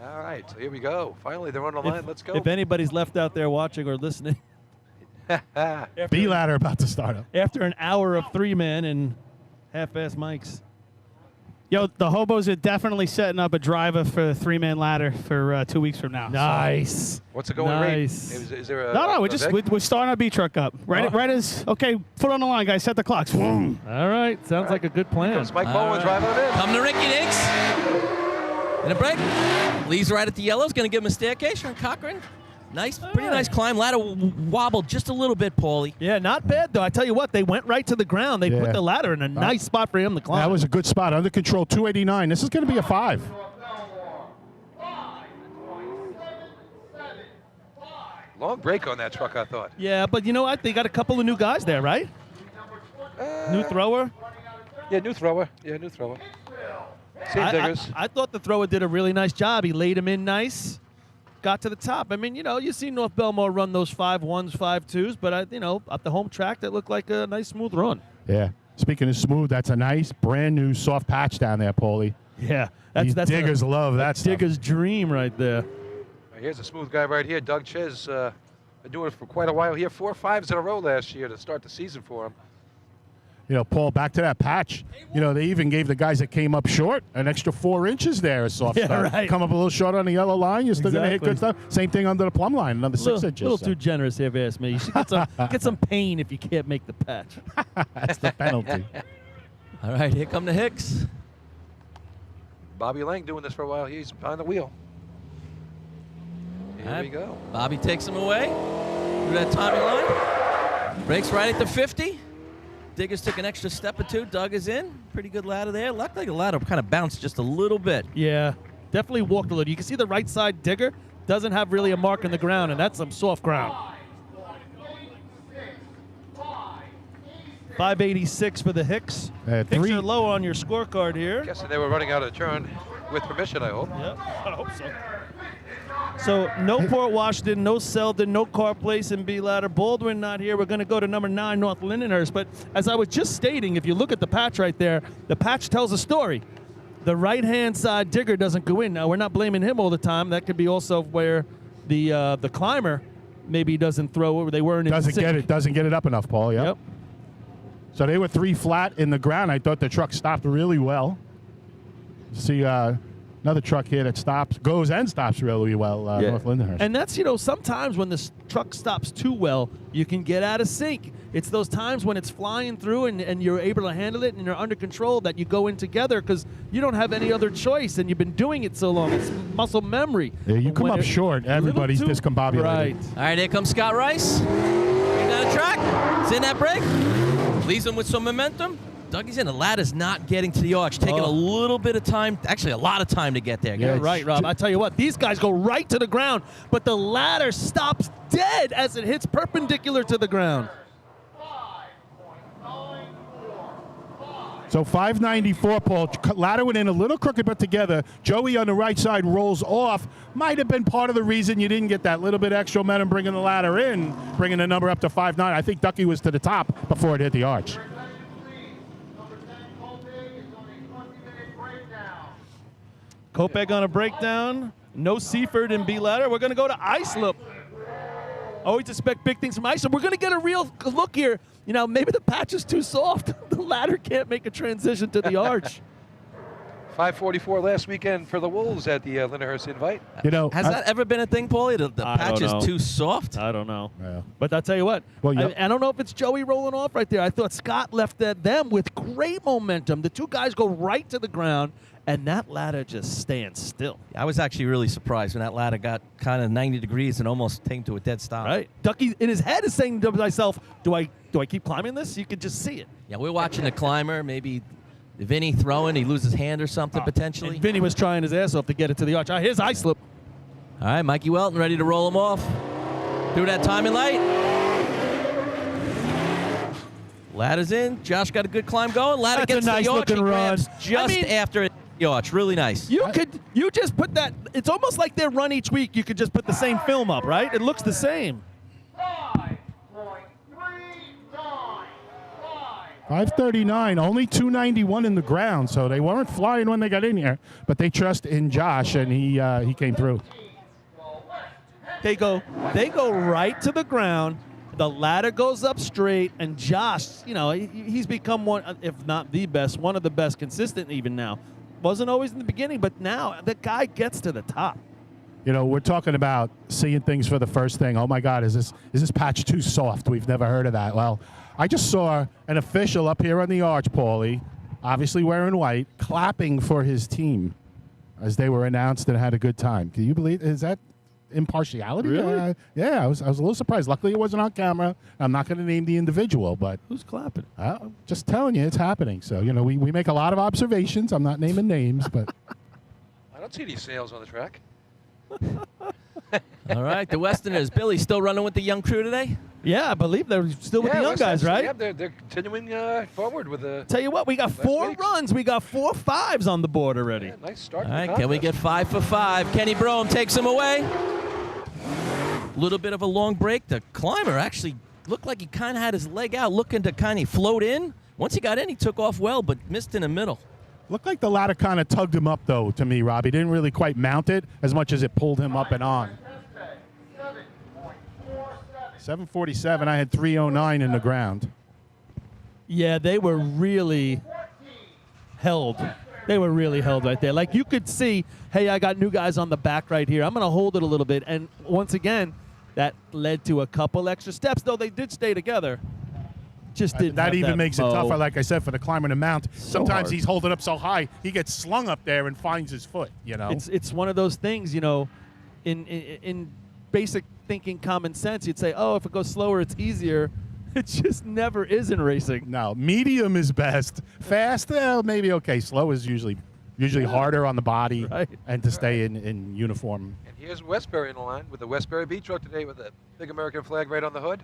All right, so here we go. Finally, they're on the line. Let's go. If anybody's left out there watching or listening. B ladder about to start up. After an hour of 3-man and half-ass mics. Yo, the hobos are definitely setting up a driver for the 3-man ladder for 2 weeks from now. Nice. What's the going Nice. rate? Is there a No, a we're starting our B truck up. Right as okay, foot on the line, guys. Set the clocks. Boom. All right. Sounds like a good plan. Mike Bowen driving it in. Come to Ricky Dix. In a break. Leaves right at the yellows. Going to give him a staircase from Cochran. Nice, pretty nice climb. Ladder wobbled just a little bit, Paulie. Yeah, not bad, though. I tell you what, they went right to the ground. They put the ladder in a nice spot for him to climb. That was a good spot. Under control, 289. This is going to be a 5. Long break on that truck, I thought. Yeah, but you know what? They got a couple of new guys there, right? New thrower. Yeah, new thrower. Same diggers. I thought the thrower did a really nice job. He laid him in nice. Got to the top. I mean, you know, you see North Bellmore run those 5-1s, 5-2s, but, at the home track, that looked like a nice, smooth run. Yeah. Speaking of smooth, that's a nice, brand new soft patch down there, Paulie. Yeah. These diggers love that stuff. Digger's dream right there. Here's a smooth guy right here, Doug Ches. Been doing it for quite a while here. 4 5s in a row last year to start the season for him. You know, Paul, back to that patch. You know, they even gave the guys that came up short an extra 4 inches there of soft stuff. Right. Come up a little short on the yellow line, you're still going to hit good stuff. Same thing under the plumb line, another 6 inches. A little too generous here, if you ask me. You should get some pain if you can't make the patch. That's the penalty. All right, here come the Hicks. Bobby Lang doing this for a while. He's behind the wheel. Here we go. Bobby takes him away through that timing line. Breaks right at the 50. Diggers took an extra step or 2. Doug is in. Pretty good ladder there. Looked like the ladder kind of bounced just a little bit. Yeah, definitely walked a little. You can see the right side digger doesn't have really a mark in the ground, and that's some soft ground. 586 for the Hicks. Hicks are low on your scorecard here. Guessing they were running out of turn with permission, I hope. Yep, I hope so. So no Port Washington, no Selden, no Car Place in B ladder. Baldwin not here. We're going to go to number 9, North Lindenhurst. But as I was just stating, if you look at the patch right there, the patch tells a story. The right-hand side digger doesn't go in. Now, we're not blaming him all the time. That could be also where the climber maybe doesn't throw. They weren't doesn't get it up enough, Paul. Yep. So they were 3 flat in the ground. I thought the truck stopped really well. See another truck here that goes and stops really well, North Lindenhurst. And that's, sometimes when the truck stops too well, you can get out of sync. It's those times when it's flying through and you're able to handle it and you're under control that you go in together because you don't have any other choice and you've been doing it so long. It's muscle memory. Yeah, you come up short, everybody's discombobulated. Right. All right, here comes Scott Rice. Getting down the track. It's in that break. Leaves him with some momentum. Dougie's in. The ladder's not getting to the arch. Taking a little bit of time, actually a lot of time to get there. Yeah, right, Rob. I tell you what, these guys go right to the ground, but the ladder stops dead as it hits perpendicular to the ground. So 594, Paul. Ladder went in a little crooked, but together. Joey on the right side rolls off. Might have been part of the reason you didn't get that little bit extra momentum bringing the ladder in, bringing the number up to 5.9. I think Ducky was to the top before it hit the arch. Kopeg on a breakdown. No Seaford in B ladder. We're going to go to Islip. Always expect big things from Islip. We're going to get a real look here. Maybe the patch is too soft. The ladder can't make a transition to the arch. 544 last weekend for the Wolves at the Lindenhurst Invite. Has that ever been a thing, Paulie? The patch is too soft? I don't know. Yeah. But I'll tell you what. Well, I don't know if it's Joey rolling off right there. I thought Scott left them with great momentum. The two guys go right to the ground, and that ladder just stands still. I was actually really surprised when that ladder got kind of 90 degrees and almost came to a dead stop. Right. Ducky in his head is saying to himself, do I keep climbing this? You could just see it. Yeah, we're watching the climber. Maybe Vinny throwing, he loses hand or something potentially. And Vinny was trying his ass off to get it to the arch. Here's Islip. All right, Mikey Welton ready to roll him off. Through that timing light. Ladder's in. Josh got a good climb going. Ladder That's a gets nice the arch. looking He run. grabs just after it. The arch. Really nice. You just put that. It's almost like their run each week. You could just put the same film up, right? It looks the same. 5:39, only 291 in the ground, so they weren't flying when they got in here, but they trust in Josh, and he came through. They go right to the ground. The ladder goes up straight, and Josh, he's become one, if not the best, one of the best consistent even now. Wasn't always in the beginning, but now the guy gets to the top. We're talking about seeing things for the first thing. Oh my God, is this patch too soft? We've never heard of that. Well, I just saw an official up here on the arch, Paulie, obviously wearing white, clapping for his team as they were announced and had a good time. Can you believe? Is that impartiality? Really? Yeah, I was a little surprised. Luckily, it wasn't on camera. I'm not going to name the individual, but Who's clapping? just telling you, it's happening. So we make a lot of observations. I'm not naming names, but I don't see any sails on the track. All right, the Westerners. Billy still running with the young crew today? Yeah, I believe they're still with the young guys, right? Yeah, they're continuing forward with the. Tell you what, we got 4 week. runs. We got 4 5s on the board already. Yeah, nice start. All right, can we get 5 for 5? Kenny Brome takes him away. A little bit of a long break. The climber actually looked like he kind of had his leg out, looking to kind of float in. Once he got in, he took off well, but missed in the middle. looked like the ladder kind of tugged him up, though, to me, Rob. He didn't really quite mount it as much as it pulled him up and on. 747, I had 309 in the ground. Yeah, they were really held. They were really held right there. Like, you could see, hey, I got new guys on the back right here. I'm going to hold it a little bit. And once again, that led to a couple extra steps, though they did stay together. Just didn't that have even makes it mo. tougher, like I said, for the climber to mount. So Sometimes hard. he's holding up so high, he gets slung up there and finds his foot, you know? It's one of those things, you know, in basic thinking, common sense, you'd say, oh, if it goes slower, it's easier. It just never is in racing. No, medium is best. Fast, maybe okay. Slow is usually harder on the body Right. and to stay in uniform. And here's Westbury in the line with the Westbury B truck today with the big American flag right on the hood.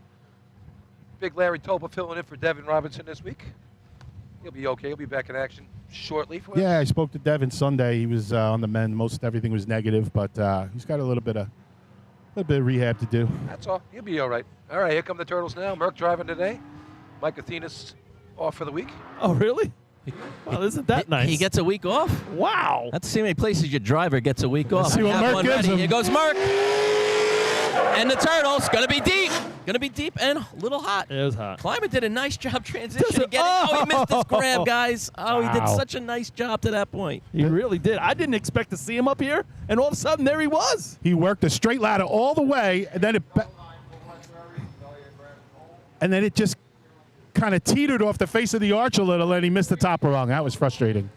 Big Larry Topa filling in for Devin Robinson this week. He'll be okay. He'll be back in action shortly. For Yeah, us. I spoke to Devin Sunday. He was on the mend. Most everything was negative, but he's got a little bit of rehab to do. That's all. He'll be all right. All right, here come the Turtles now. Merrick driving today. Mike Athena's off for the week. Oh, really? Well, isn't that nice? He gets a week off? Wow. That's the many places your driver gets a week off. see what Have Merck one gives ready. him. Here goes Merck. And the Turtles, going to be deep. Going to be deep and a little hot. It was hot. Climber did a nice job transitioning. Just- He missed his grab, guys. Oh, he did Wow. such a nice job to that point. He really did. I didn't expect to see him up here, and all of a sudden, there he was. He worked a straight ladder all the way, and then it just kind of teetered off the face of the arch a little, and he missed the top rung. That was frustrating.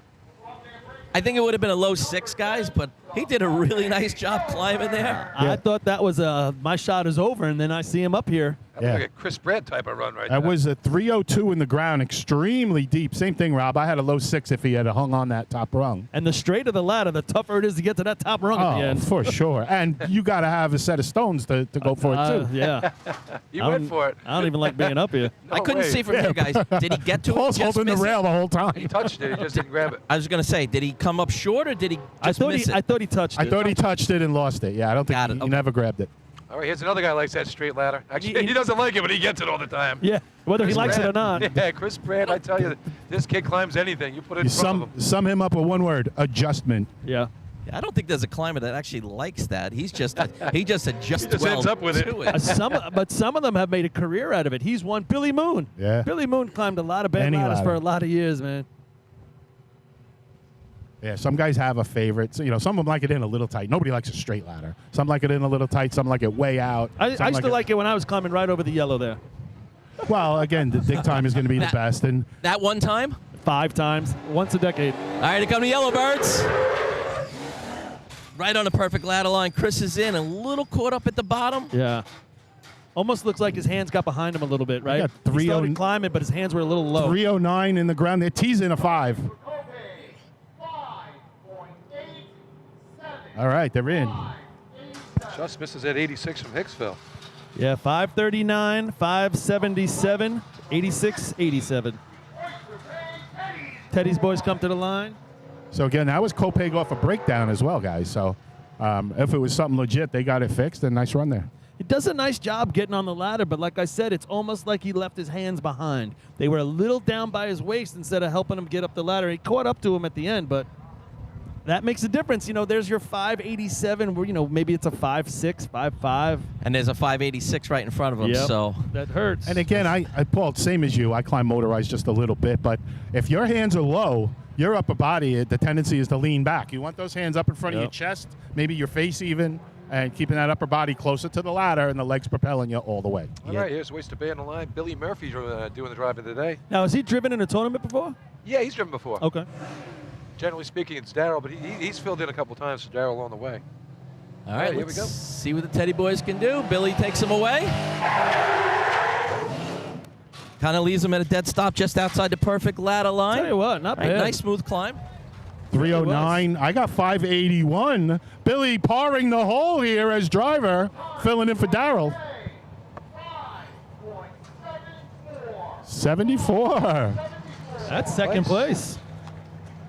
I think it would have been a low 6, guys, but he did a really nice job climbing there. I thought that was my shot is over, and then I see him up here. That was like a Chris Brad type of run right there. That was a 302 in the ground, extremely deep. Same thing, Rob. I had a low 6 if he had hung on that top rung. And the straighter the ladder, the tougher it is to get to that top rung at the Oh, end. for sure. And you got to have a set of stones to go for it, too. Yeah. You I went don't- for it. I don't even like being up here. No I couldn't way. see from here, guys. Did he get to Paul's it? Just holding the miss it? rail the whole time. He touched it. He just didn't grab it. I was going to say, did he come up short or did he I just thought miss he it? touched it. I thought he touched it and lost it. Yeah, I don't Got think it. he never grabbed it. All right, here's another guy who likes that straight ladder. Actually, he doesn't like it, but he gets it all the time. Yeah, whether he Chris likes it or Brad. not. Yeah, Chris Brad, I tell you, this kid climbs anything. You put it in You front of him. sum him up with one word, adjustment. Yeah. I don't think there's a climber that actually likes that. He just adjusts He just well ends up with it. to it. But some of them have made a career out of it. He's one. Billy Moon. Yeah. Billy Moon climbed a lot of bad Any ladders ladder. for a lot of years, man. Yeah, some guys have a favorite. So, some of them like it in a little tight. Nobody likes a straight ladder. Some like it in a little tight. Some like it way out. I Some used to like it when I was climbing right over the yellow there. Well, again, the dig time is going to be the best. And That one time? 5 times, once a decade. All right, here come the Yellowbirds. Right on the perfect ladder line. Chris is in, a little caught up at the bottom. Yeah. Almost looks like his hands got behind him a little bit, right? got He 309 started climbing, but his hands were a little low. 309 in the ground. They're teasing a 5. All right, they're in. Just misses at 86 from Hicksville. Yeah, 539, 577, 86, 87. Teddy's boys come to the line. So again, that was Kopeg off a breakdown as well, guys. So if it was something legit, they got it fixed. And nice run there. He does a nice job getting on the ladder, but like I said, it's almost like he left his hands behind. They were a little down by his waist instead of helping him get up the ladder. He caught up to him at the end, but that makes a difference. You know, there's your 587 where, you know, maybe it's a 5'6", 5'5". And there's a 586 right in front of him, Yep. so. That hurts. And again, I Paul, same as you. I climb motorized just a little bit, but if your hands are low, your upper body, the tendency is to lean back. You want those hands up in front of your chest, maybe your face even, and keeping that upper body closer to the ladder and the legs propelling you all the way. All right, here's ways to be on the line. Billy Murphy's doing the driving today. Now, has he driven in a tournament before? Yeah, he's driven before. Okay. Generally speaking, it's Darryl, but he's filled in a couple times for Darryl along the way. All right, here we let's go. see what the Teddy boys can do. Billy takes him away. Kind of leaves him at a dead stop just outside the perfect ladder line. Tell you what, not All right, bad. nice smooth climb. 309. I got 581. Billy parring the hole here as driver, filling in for Darryl. 74. That's second place.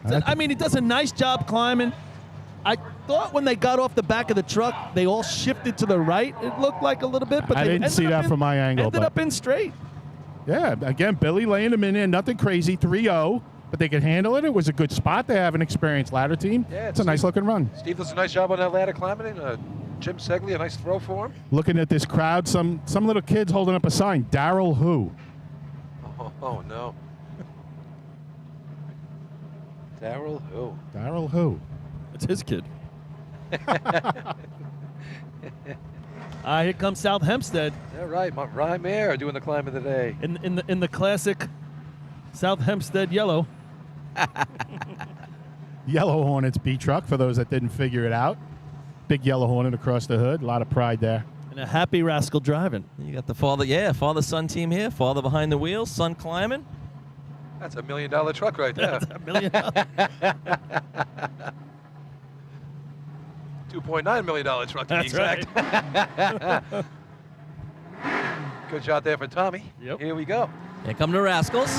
I mean, he does a nice job climbing. I thought when they got off the back of the truck, they all shifted to the right. It looked like a little bit, but I they didn't ended see up that in- from my angle, Ended but- up in straight. Yeah, again, Billy laying them in there. Nothing crazy. 3-0, but they could handle it. It was a good spot. They have an experienced ladder team. Yeah, it's a nice looking run. Steve does a nice job on that ladder climbing. Jim Segley, a nice throw for him. Looking at this crowd, some little kids holding up a sign. Darryl who? Oh no. Darryl who? Darryl who? It's his kid. Here comes South Hempstead Yeah, right. Ryan Mayer doing the climbing today. in the classic South Hempstead yellow. Yellow Hornets B truck, for those that didn't figure it out. Big yellow Hornet across the hood. A lot of pride there. And a happy rascal driving. You got the father-son team here. Father behind the wheel, son climbing. That's $1 million truck right there. That's $1 million. $2.9 million truck to be That's exact. Good shot there for Tommy. Yep. Here we go. Here come the Rascals.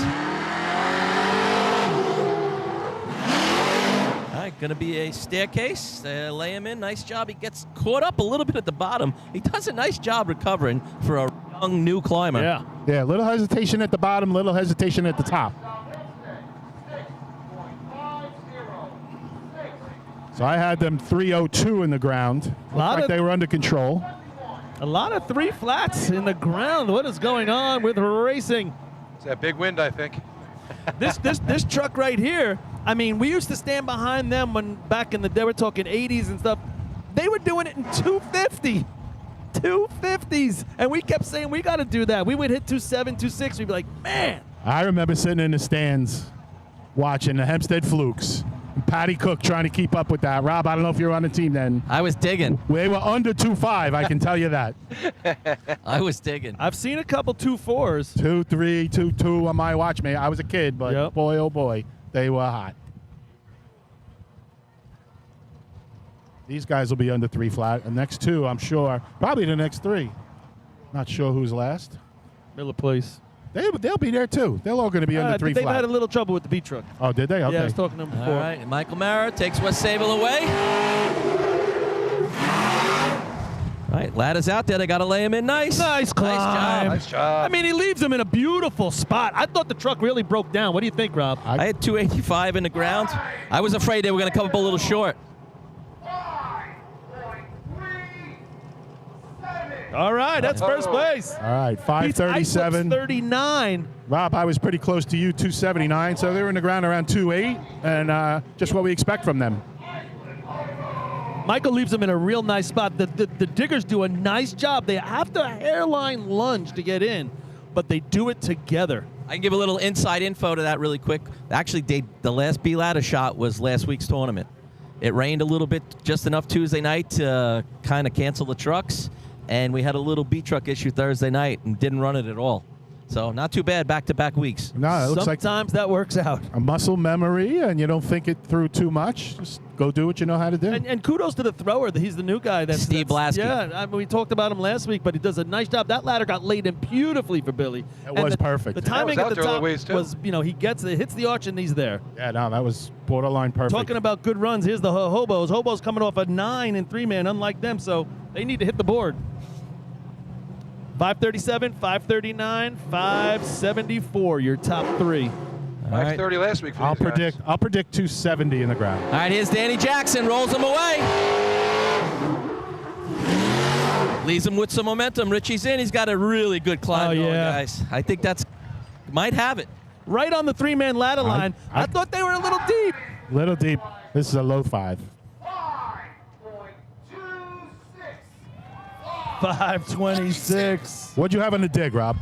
All right, going to be a staircase. Lay him in. Nice job. He gets caught up a little bit at the bottom. He does a nice job recovering for a young new climber. Yeah. Yeah, little hesitation at the bottom, little hesitation at the top. So I had them 302 in the ground. Looked like they were under control. A lot of 3 flats in the ground. What is going on with racing? It's that big wind, I think. This truck right here, I mean, we used to stand behind them when back in the day, we're talking 80s and stuff. They were doing it in 250. 250s. And we kept saying, we got to do that. We would hit 27, 26. We'd be like, man. I remember sitting in the stands watching the Hempstead Flukes. Patty Cook trying to keep up with that. Rob, I don't know if you were on the team then. I was digging. They were under 2.5, I can tell you that. I was digging. I've seen a couple 2.4s. 2.3, 2.2 on my watch, man. I was a kid, but boy, oh boy, they were hot. These guys will be under 3 flat. The next 2, I'm sure. Probably the next 3. Not sure who's last. Miller Place. They'll be there too. They're all going to be under 3 They've flat. had a little trouble with the B truck. Oh, did they? Okay. Yeah, I was talking to them before. All right, Michael Mara takes West Sable away. All right, ladder's out there. They got to lay him in nice. Nice climb. Nice job. Nice job. I mean, he leaves him in a beautiful spot. I thought the truck really broke down. What do you think, Rob? I had 285 in the ground. I was afraid they were going to come up a little short. All right, that's first place. All right, Beats 537. Iceland's 39. Rob, I was pretty close to you, 279. So they were in the ground around 2.8, and just what we expect from them. Michael leaves him in a real nice spot. The diggers do a nice job. They have to hairline lunge to get in, but they do it together. I can give a little inside info to that really quick. Actually, the last B ladder shot was last week's tournament. It rained a little bit, just enough Tuesday night to kind of cancel the trucks, and we had a little B truck issue Thursday night and didn't run it at all. So not too bad back-to-back weeks. No, it looks like Sometimes that works out. a muscle memory, and you don't think it through too much. Just go do what you know how to do. And kudos to the thrower. He's the new guy. Steve Blasky. Yeah, I mean, we talked about him last week, but he does a nice job. That ladder got laid in beautifully for Billy. It was perfect. The That timing was at out the there a top ways, too. was, he hits the arch and he's there. Yeah, no, that was borderline perfect. Talking about good runs, here's the Hobos. Hobos coming off a 9 in 3-man, unlike them, so they need to hit the board. 537, 539, 574, your top 3. 530 last week for I'll these guys. predict 270 in the ground. All right, here's Danny Jackson. Rolls him away. Leaves him with some momentum. Richie's in. He's got a really good climb going, guys. I think might have it. Right on the 3-man ladder line. I thought they were a little deep. Little deep. This is a low 5. 526. What'd you have on the dig, Rob?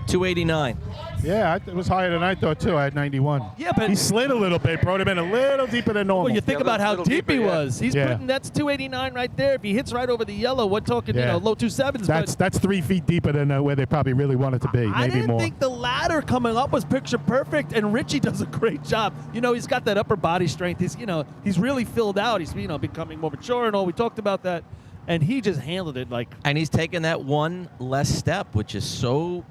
289. Yeah, it was higher than I thought, too. I had 91. Yeah, but he slid a little bit, brought him in a little deeper than normal. well, you think Yeah, about how little deep deeper, he yeah. was. He's Yeah. putting that's 289 right there. If he hits right over the yellow, we're talking Yeah. low 2.7s. That's 3 feet deeper than where they probably really wanted to be, I maybe didn't more. think the ladder coming up was picture perfect, and Richie does a great job. He's got that upper body strength. He's really filled out. He's becoming more mature and all. We talked about that, and he just handled it like. And he's taken that one less step, which is so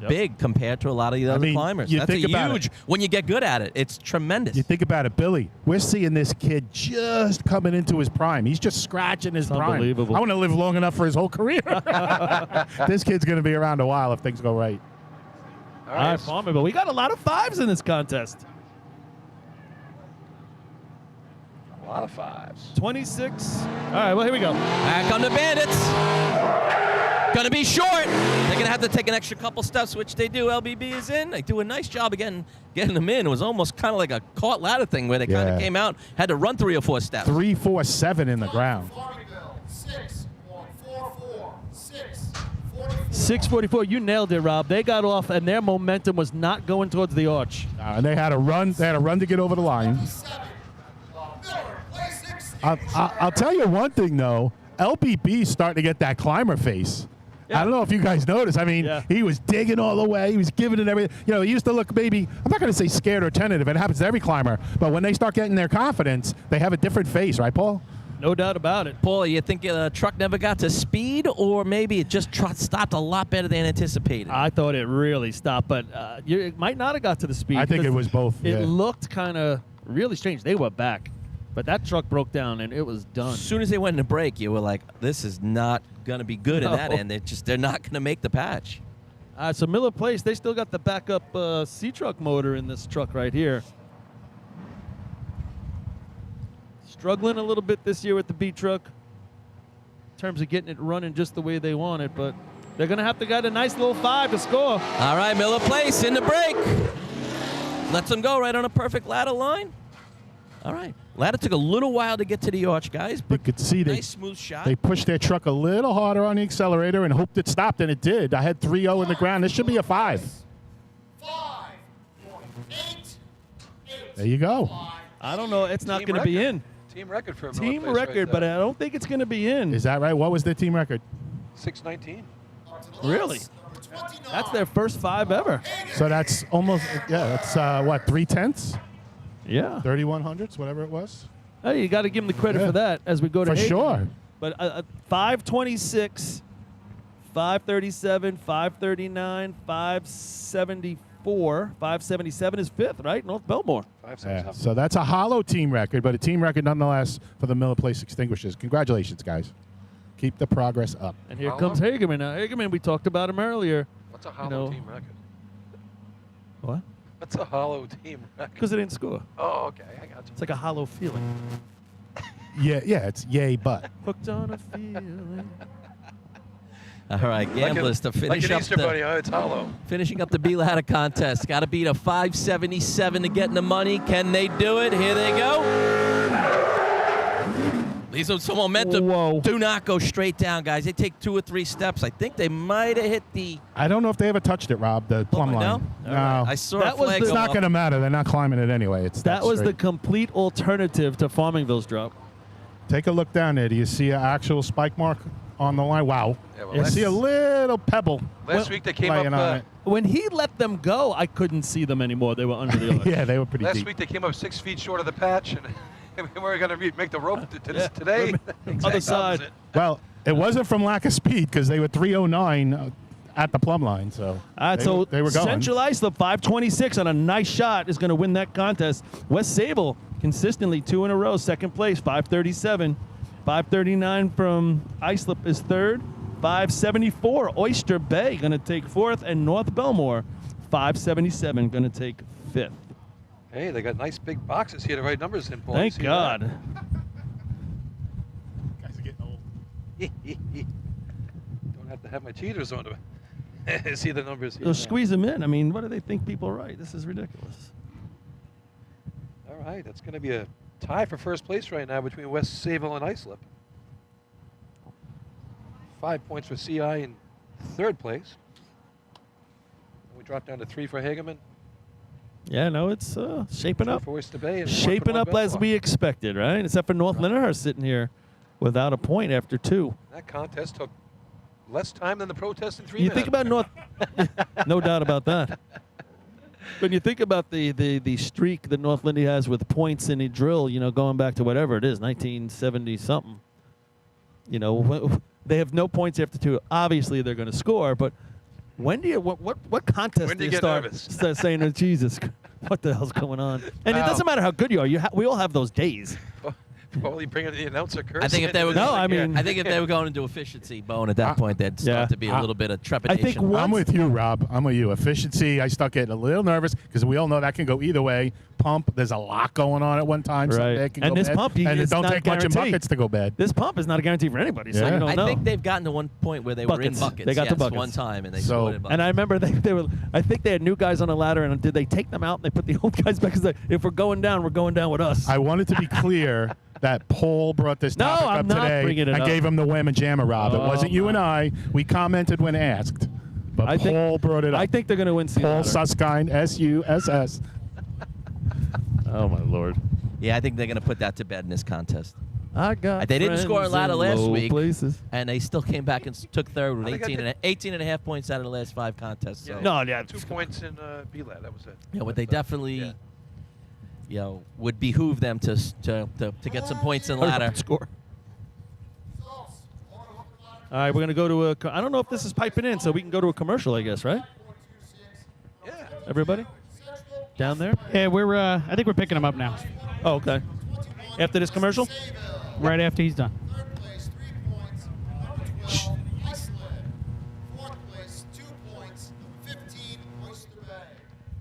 big compared to a lot of the other climbers. you That's think about huge. it. When you get good at it, it's tremendous. You think about it, Billy. We're seeing this kid just coming into his prime. He's just scratching his prime. Unbelievable. I want to live long enough for his whole career. This kid's going to be around a while if things go right. All All right, Farmerville. We got a lot of 5s in this contest. A lot of 5s. 26. All right, well, here we go. Back on the Bandits. Gonna be short. They're gonna have to take an extra couple steps, which they do. LBB is in. They do a nice job again getting them in. It was almost kind of like a caught ladder thing where they kind of came out, had to run 3 or 4 steps. 3, 4, 7 in the ground. 644. You nailed it, Rob. They got off, and their momentum was not going towards the arch. And they had a run. They had a run to get over the line. I'll tell you one thing though. LBB's starting to get that climber face. I don't know if you guys noticed. I mean, he was digging all the way. He was giving it everything. He used to look maybe, I'm not going to say scared or tentative. It happens to every climber. But when they start getting their confidence, they have a different face, right, Paul? No doubt about it. Paul, you think the truck never got to speed, or maybe it just stopped a lot better than anticipated? I thought it really stopped, but it might not have got to the speed. I think it was both. It looked kind of really strange. They were back, but that truck broke down, and it was done. As soon as they went into break, you were like, this is not going to be good in that end. They're not going to make the patch. So Miller Place, they still got the backup C-Truck motor in this truck right here. Struggling a little bit this year with the B-Truck in terms of getting it running just the way they want it, but they're going to have to get a nice little 5 to score. All right, Miller Place in the break. Lets them go right on a perfect ladder line. All right. Ladder took a little while to get to the arch, guys. You could see nice smooth shot. They pushed their truck a little harder on the accelerator and hoped it stopped, and it did. I had 3-0 in the ground. This should be a 5. There you go. I don't know. It's not Team going to be in. Team record for a Miller Team Place record, right but there. I don't think it's going to be in. Is that right? What was their team record? 619. Really? That's their first 5 ever. So that's almost, that's what, 3/10? Yeah. 3100s, whatever it was. Hey, you got to give them the credit for that as we go to For Hagen. sure. But 526, 537, 539, 574, 577 is 5th, right? North Bellmore. Yeah, so that's a hollow team record, but a team record nonetheless for the Miller Place Extinguishers. Congratulations, guys. Keep the progress up. And here comes Hagerman. Now, Hagerman, we talked about him earlier. What's a hollow team record? What? What's a hollow team record? Because it didn't score. Oh, okay. I got you. It's like a hollow feeling. Yeah, it's yay, but. Hooked on a feeling. All right, gamblers to finish like an up Easter bunny, it's hollow. Finishing up the B ladder contest. Got to beat a 577 to get in the money. Can they do it? Here they go. Leaves them some momentum. Whoa. Do not go straight down, guys. They take 2 or 3 steps. I think they might have hit the. I don't know if they ever touched it, Rob, the plumb line. No? All right. I saw That a was flag It's go not up. going to matter. They're not climbing it anyway. It's That was the straight. complete alternative to Farmingville's drop. Take a look down there. Do you see an actual spike mark on the line. Wow. Yeah, well, You see a little pebble. Last week they came laying up. on it. When he let them go, I couldn't see them anymore. They were under the arch. Yeah, they were pretty Last deep. week they came up 6 feet short of the patch, and we were going to make the rope today. Other side. Well, it wasn't from lack of speed because they were 309 at the plumb line. So, All right, they were going. Central Islip 526 on a nice shot is going to win that contest. West Sable consistently 2 in a row, second place, 537. 539 from Islip is third. 574 Oyster Bay going to take fourth, and North Bellmore 577 going to take fifth. Hey, they got nice big boxes here, the right numbers in. Paul. Thank See God. Guys are getting old. Don't have to have my cheaters on to see the numbers here. They'll squeeze them in. I mean, what do they think people write? This is ridiculous. All right, that's going to be a tie for first place right now between West Sable and Islip. 5 points for CI in third place. We drop down to 3 for Hageman. Yeah, no, it's shaping 2 up. for Oyster Bay and 1 for Shaping North up as Bellmore. we expected, right? Except for North Lindenhurst sitting here without a point after 2. That contest took less time than the protest in 3 You minutes. think about North, no doubt about that. When you think about the streak that North Lindy has with points in a drill, you know, going back to whatever it is, 1970 something. You know, they have no points after 2. Obviously, they're going to score, but when do you what contest When do you do you get start nervous? saying, "Oh, Jesus, what the hell's going on?" And it doesn't matter how good you are. We all have those days. Probably bringing the announcer curse. I think if they were No, I mean- I think if they were going into efficiency, Bone, at that point, there'd start Yeah. to be a little bit of trepidation. I think I'm with you, Rob. I'm with you. Efficiency, I start getting a little nervous because we all know that can go either way. Pump, there's a lot going on at one time. Right. Someday it can And go this bad. pump, and it it's don't not take much in guaranteed. buckets to go bad. This pump is not a guarantee for anybody, so Yeah. you don't I know. think they've gotten to one point where they were in Buckets. buckets. They got to yes, buckets. one time, and they So- scored in buckets. And I remember they were. I think they had new guys on the ladder, and did they take them out and they put the old guys back? Because if we're going down with us. I wanted to be clear that Paul brought this No, topic I'm up not today bringing it and up. gave him the wham and jammer, Rob. It Oh, wasn't you my. and I. We commented when asked. But I think- Paul brought it up. I think they're going to win. Paul Susskind, S-U-S-S. Oh my Lord! Yeah, I think they're going to put that to bed in this contest. I got. They didn't score a friends ladder in last low week, Places. and they still came back and took third with I think I 18 and a half points out of the last 5 contests. So. No, yeah. 2 points in B-Lad, that was it. Yeah, but they definitely, yeah. you know, would behoove them to get some points in ladder. Score. All right, we're going to go to a. I don't know if this is piping in, so we can go to a commercial, I guess, right? Yeah. Everybody down there. Yeah, we're. I think we're picking him up now. Oh, okay. After this commercial. Right after he's done. Third place, 3 points. Number 12, Iceland. Fourth place, 2 points. Number 15, Oyster Bay.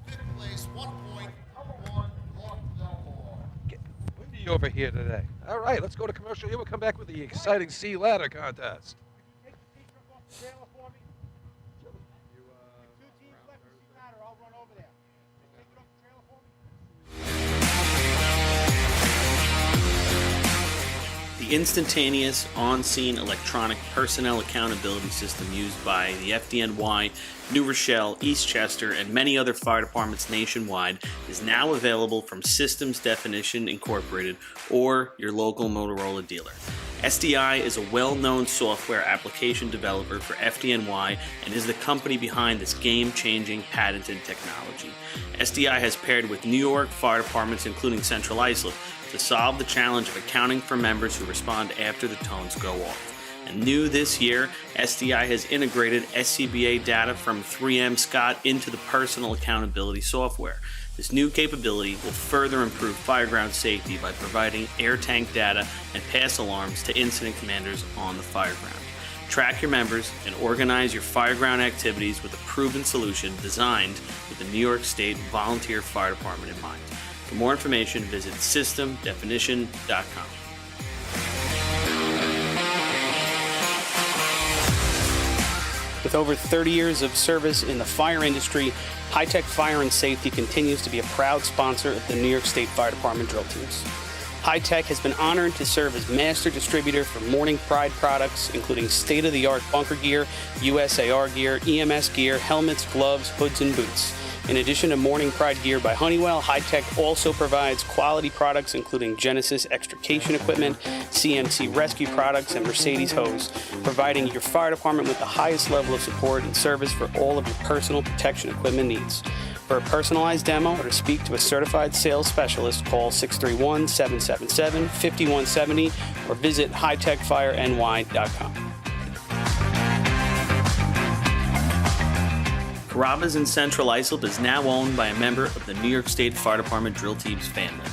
Fifth place, 1 point. Number 1, North Bellmore. Windy over here today. All right, let's go to commercial here. We'll come back with the exciting C ladder contest. The instantaneous, on-scene electronic personnel accountability system used by the FDNY, New Rochelle, Eastchester, and many other fire departments nationwide is now available from Systems Definition Incorporated or your local Motorola dealer. SDI is a well-known software application developer for FDNY and is the company behind this game-changing patented technology. SDI has paired with New York fire departments, including Central Islip, to solve the challenge of accounting for members who respond after the tones go off. And new this year, SDI has integrated SCBA data from 3M Scott into the personal accountability software. This new capability will further improve fireground safety by providing air tank data and pass alarms to incident commanders on the fireground. Track your members and organize your fireground activities with a proven solution designed with the New York State Volunteer Fire Department in mind. For more information, visit systemdefinition.com. With over 30 years of service in the fire industry, High Tech Fire and Safety continues to be a proud sponsor of the New York State Fire Department drill teams. High Tech has been honored to serve as master distributor for Morning Pride products, including state-of-the-art bunker gear, USAR gear, EMS gear, helmets, gloves, hoods, and boots. In addition to Morning Pride gear by Honeywell, High Tech also provides quality products including Genesis extrication equipment, CMC rescue products, and Mercedes hose, providing your fire department with the highest level of support and service for all of your personal protection equipment needs. For a personalized demo or to speak to a certified sales specialist, call 631-777-5170 or visit hightechfireny.com. Carrabba's in Central Islip is now owned by a member of the New York State Fire Department Drill Team's family.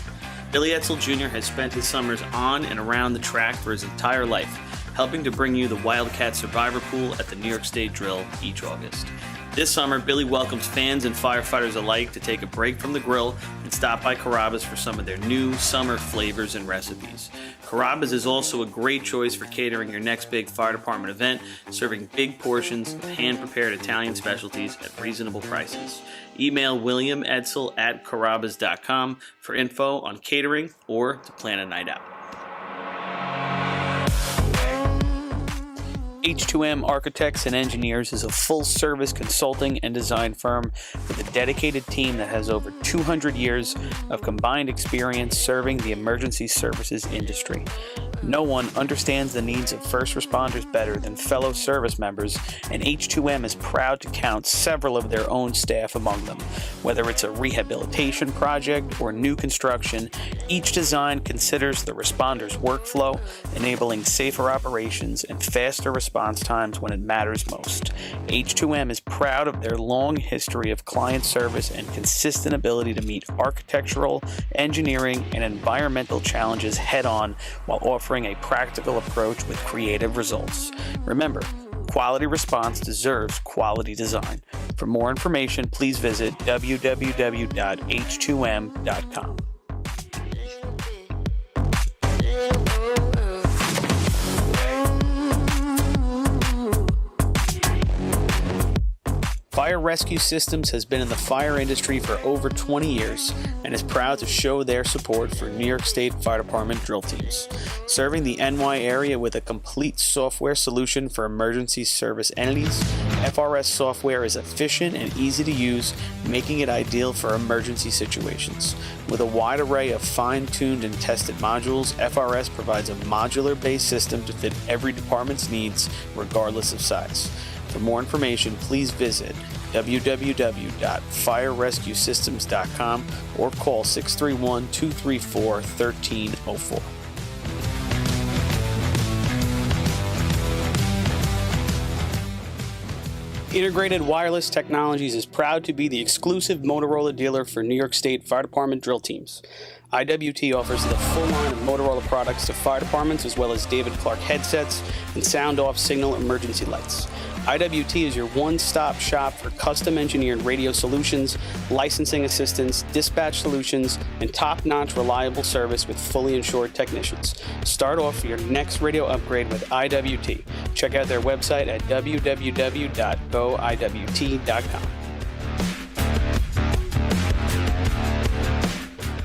Billy Etzel Jr. has spent his summers on and around the track for his entire life, helping to bring you the Wildcat Survivor Pool at the New York State Drill each August. This summer, Billy welcomes fans and firefighters alike to take a break from the grill and stop by Carrabba's for some of their new summer flavors and recipes. Carrabba's is also a great choice for catering your next big fire department event, serving big portions of hand-prepared Italian specialties at reasonable prices. Email William Edsel at carrabbas.com for info on catering or to plan a night out. H2M Architects and Engineers is a full-service consulting and design firm with a dedicated team that has over 200 years of combined experience serving the emergency services industry. No one understands the needs of first responders better than fellow service members, and H2M is proud to count several of their own staff among them. Whether it's a rehabilitation project or new construction, each design considers the responder's workflow, enabling safer operations and faster response times when it matters most. H2M is proud of their long history of client service and consistent ability to meet architectural, engineering, and environmental challenges head-on while offering a practical approach with creative results. Remember, quality response deserves quality design. For more information, please visit www.h2m.com. Fire Rescue Systems has been in the fire industry for over 20 years and is proud to show their support for New York State Fire Department drill teams. Serving the NY area with a complete software solution for emergency service entities, FRS software is efficient and easy to use, making it ideal for emergency situations. With a wide array of fine-tuned and tested modules, FRS provides a modular-based system to fit every department's needs, regardless of size. For more information, please visit www.firerescuesystems.com or call 631-234-1304. Integrated Wireless Technologies is proud to be the exclusive Motorola dealer for New York State Fire Department drill teams. IWT offers the full line of Motorola products to fire departments, as well as David Clark headsets and sound-off signal emergency lights. IWT is your one-stop shop for custom-engineered radio solutions, licensing assistance, dispatch solutions, and top-notch reliable service with fully insured technicians. Start off your next radio upgrade with IWT. Check out their website at www.goiwt.com.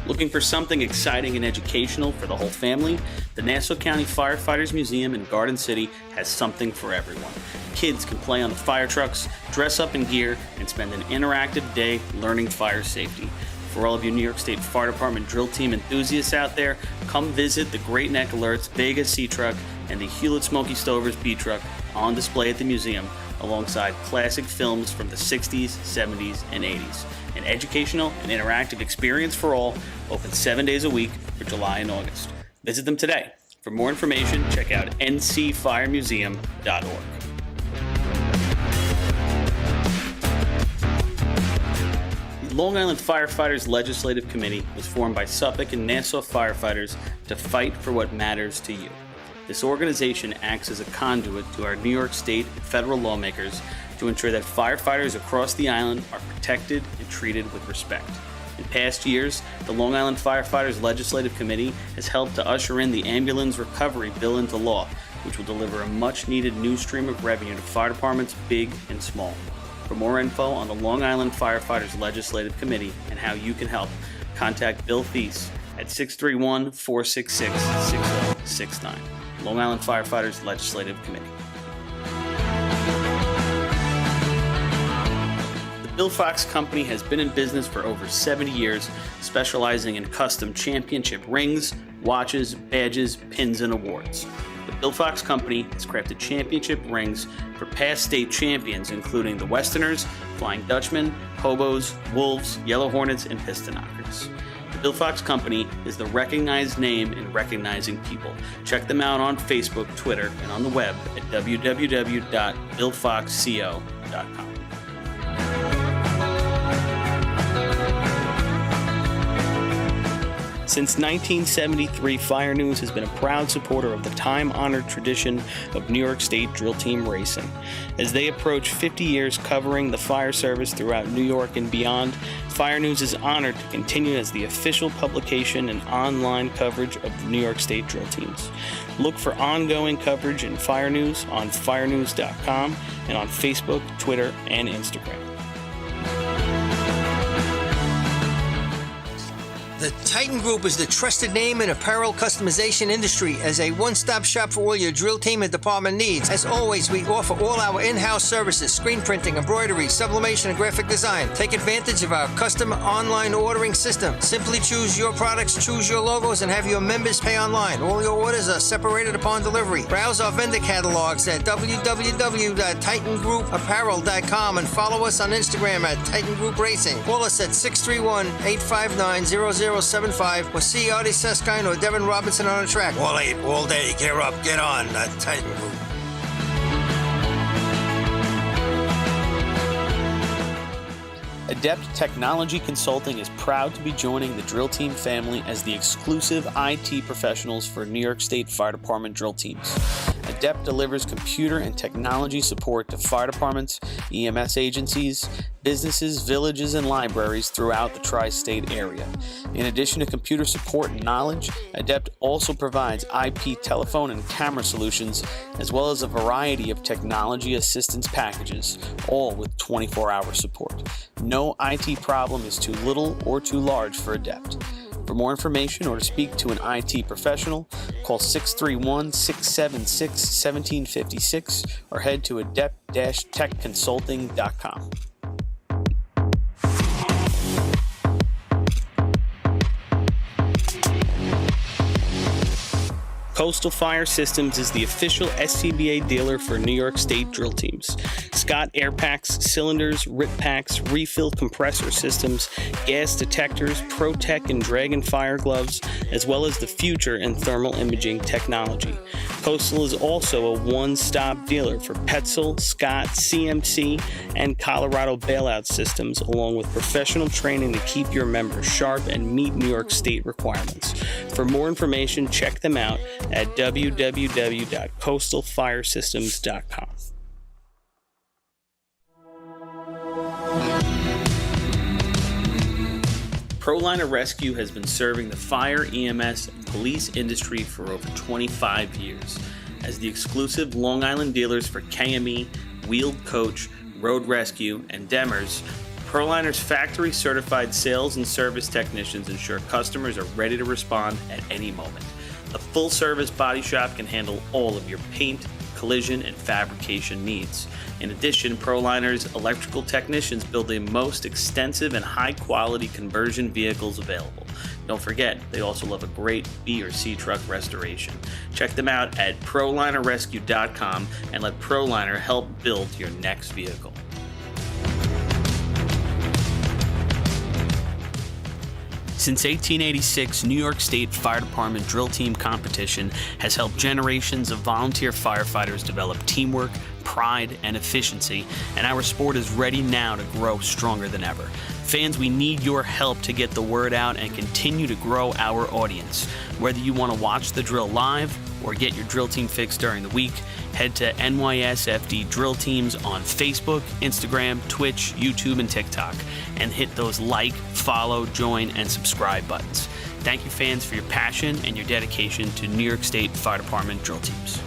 Looking for something exciting and educational for the whole family? The Nassau County Firefighters Museum in Garden City has something for everyone. Kids can play on the fire trucks, dress up in gear, and spend an interactive day learning fire safety. For all of you New York State Fire Department drill team enthusiasts out there, come visit the Great Neck Alerts Vega C Truck and the Hewlett Smoky Stovers B Truck on display at the museum, alongside classic films from the 60s, 70s, and 80s. An educational and interactive experience for all, open 7 days a week for July and August. Visit them today. For more information, check out ncfiremuseum.org. The Long Island Firefighters Legislative Committee was formed by Suffolk and Nassau firefighters to fight for what matters to you. This organization acts as a conduit to our New York State and federal lawmakers to ensure that firefighters across the island are protected and treated with respect. In past years, the Long Island Firefighters Legislative Committee has helped to usher in the Ambulance Recovery Bill into law, which will deliver a much-needed new stream of revenue to fire departments big and small. For more info on the Long Island Firefighters Legislative Committee and how you can help, contact Bill Thies at 631-466-6069. Long Island Firefighters Legislative Committee. The Bill Fox Company has been in business for over 70 years, specializing in custom championship rings, watches, badges, pins, and awards. The Bill Fox Company has crafted championship rings for past state champions, including the Westerners, Flying Dutchmen, Hobos, Wolves, Yellow Hornets, and Piston Knockers. The Bill Fox Company is the recognized name in recognizing people. Check them out on Facebook, Twitter, and on the web at www.billfoxco.com. Since 1973, Fire News has been a proud supporter of the time-honored tradition of New York State drill team racing. As they approach 50 years covering the fire service throughout New York and beyond, Fire News is honored to continue as the official publication and online coverage of the New York State drill teams. Look for ongoing coverage in Fire News on firenews.com and on Facebook, Twitter, and Instagram. The Titan Group is the trusted name in apparel customization industry as a one-stop shop for all your drill team and department needs. As always, we offer all our in-house services, screen printing, embroidery, sublimation, and graphic design. Take advantage of our custom online ordering system. Simply choose your products, choose your logos, and have your members pay online. All your orders are separated upon delivery. Browse our vendor catalogs at www.titangrouapparel.com and follow us on Instagram at Titan Group Racing. Call us at 631-859-0075 or see Artie Seskine or Devin Robinson on a track. All 8, all day. Get up, get on. That Titan Group. Adept Technology Consulting is proud to be joining the drill team family as the exclusive IT professionals for New York State Fire Department drill teams. Adept delivers computer and technology support to fire departments, EMS agencies, businesses, villages, and libraries throughout the tri-state area. In addition to computer support and knowledge, Adept also provides IP telephone and camera solutions, as well as a variety of technology assistance packages, all with 24-hour support. No IT problem is too little or too large for Adept. For more information or to speak to an IT professional, call 631-676-1756 or head to adept-techconsulting.com. Coastal Fire Systems is the official SCBA dealer for New York State drill teams. Scott air packs, cylinders, rip packs, refill compressor systems, gas detectors, ProTech and Dragon fire gloves, as well as the future in thermal imaging technology. Coastal is also a one-stop dealer for Petzl, Scott, CMC, and Colorado bailout systems, along with professional training to keep your members sharp and meet New York State requirements. For more information, check them out at www.coastalfiresystems.com. ProLiner Rescue has been serving the fire, EMS, and police industry for over 25 years. As the exclusive Long Island dealers for KME, Wheeled Coach, Road Rescue, and Demers, ProLiner's factory-certified sales and service technicians ensure customers are ready to respond at any moment. The full-service body shop can handle all of your paint, collision, and fabrication needs. In addition, ProLiner's electrical technicians build the most extensive and high-quality conversion vehicles available. Don't forget, they also love a great B or C truck restoration. Check them out at ProLinerRescue.com and let ProLiner help build your next vehicle. Since 1886, New York State Fire Department drill team competition has helped generations of volunteer firefighters develop teamwork, pride, and efficiency, and our sport is ready now to grow stronger than ever. Fans, we need your help to get the word out and continue to grow our audience. Whether you want to watch the drill live or get your drill team fix during the week, head to NYSFD Drill Teams on Facebook, Instagram, Twitch, YouTube, and TikTok, and hit those like, follow, join, and subscribe buttons. Thank you, fans, for your passion and your dedication to New York State Fire Department drill teams.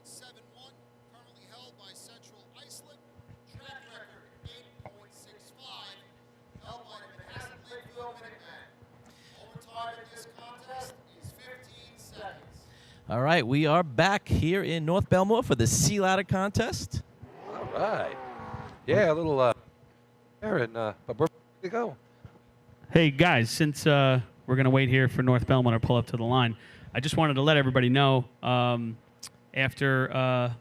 currently held by Central Iceland. Track record 8.65, held by the Manhasset Lakeville Minutemen. Overtime in this contest is 15 seconds. All right, we are back here in North Bellmore for the Sea Ladder contest. All right. Yeah, a little Aaron, but we're ready to go. Hey, guys, since we're going to wait here for North Bellmore to pull up to the line, I just wanted to let everybody know, after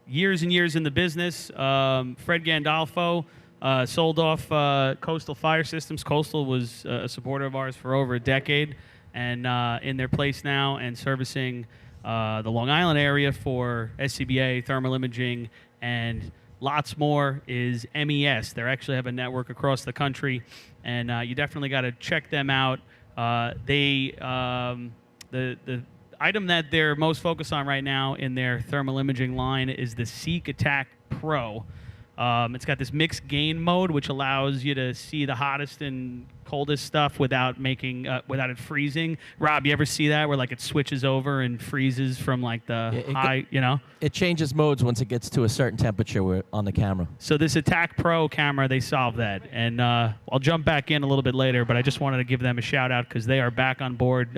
years and years in the business, Fred Gandolfo sold off Coastal Fire Systems. Coastal was a supporter of ours for over a decade, and in their place now and servicing the Long Island area for SCBA, thermal imaging, and lots more is MES. They actually have a network across the country, and you definitely got to check them out. The item that they're most focused on right now in their thermal imaging line is the Seek Attack Pro. It's got this mixed gain mode, which allows you to see the hottest and coldest stuff without making without it freezing. Rob, you ever see that where like it switches over and freezes from like the high, you know? It changes modes once it gets to a certain temperature on the camera. So this Attack Pro camera, they solved that. And I'll jump back in a little bit later, but I just wanted to give them a shout out because they are back on board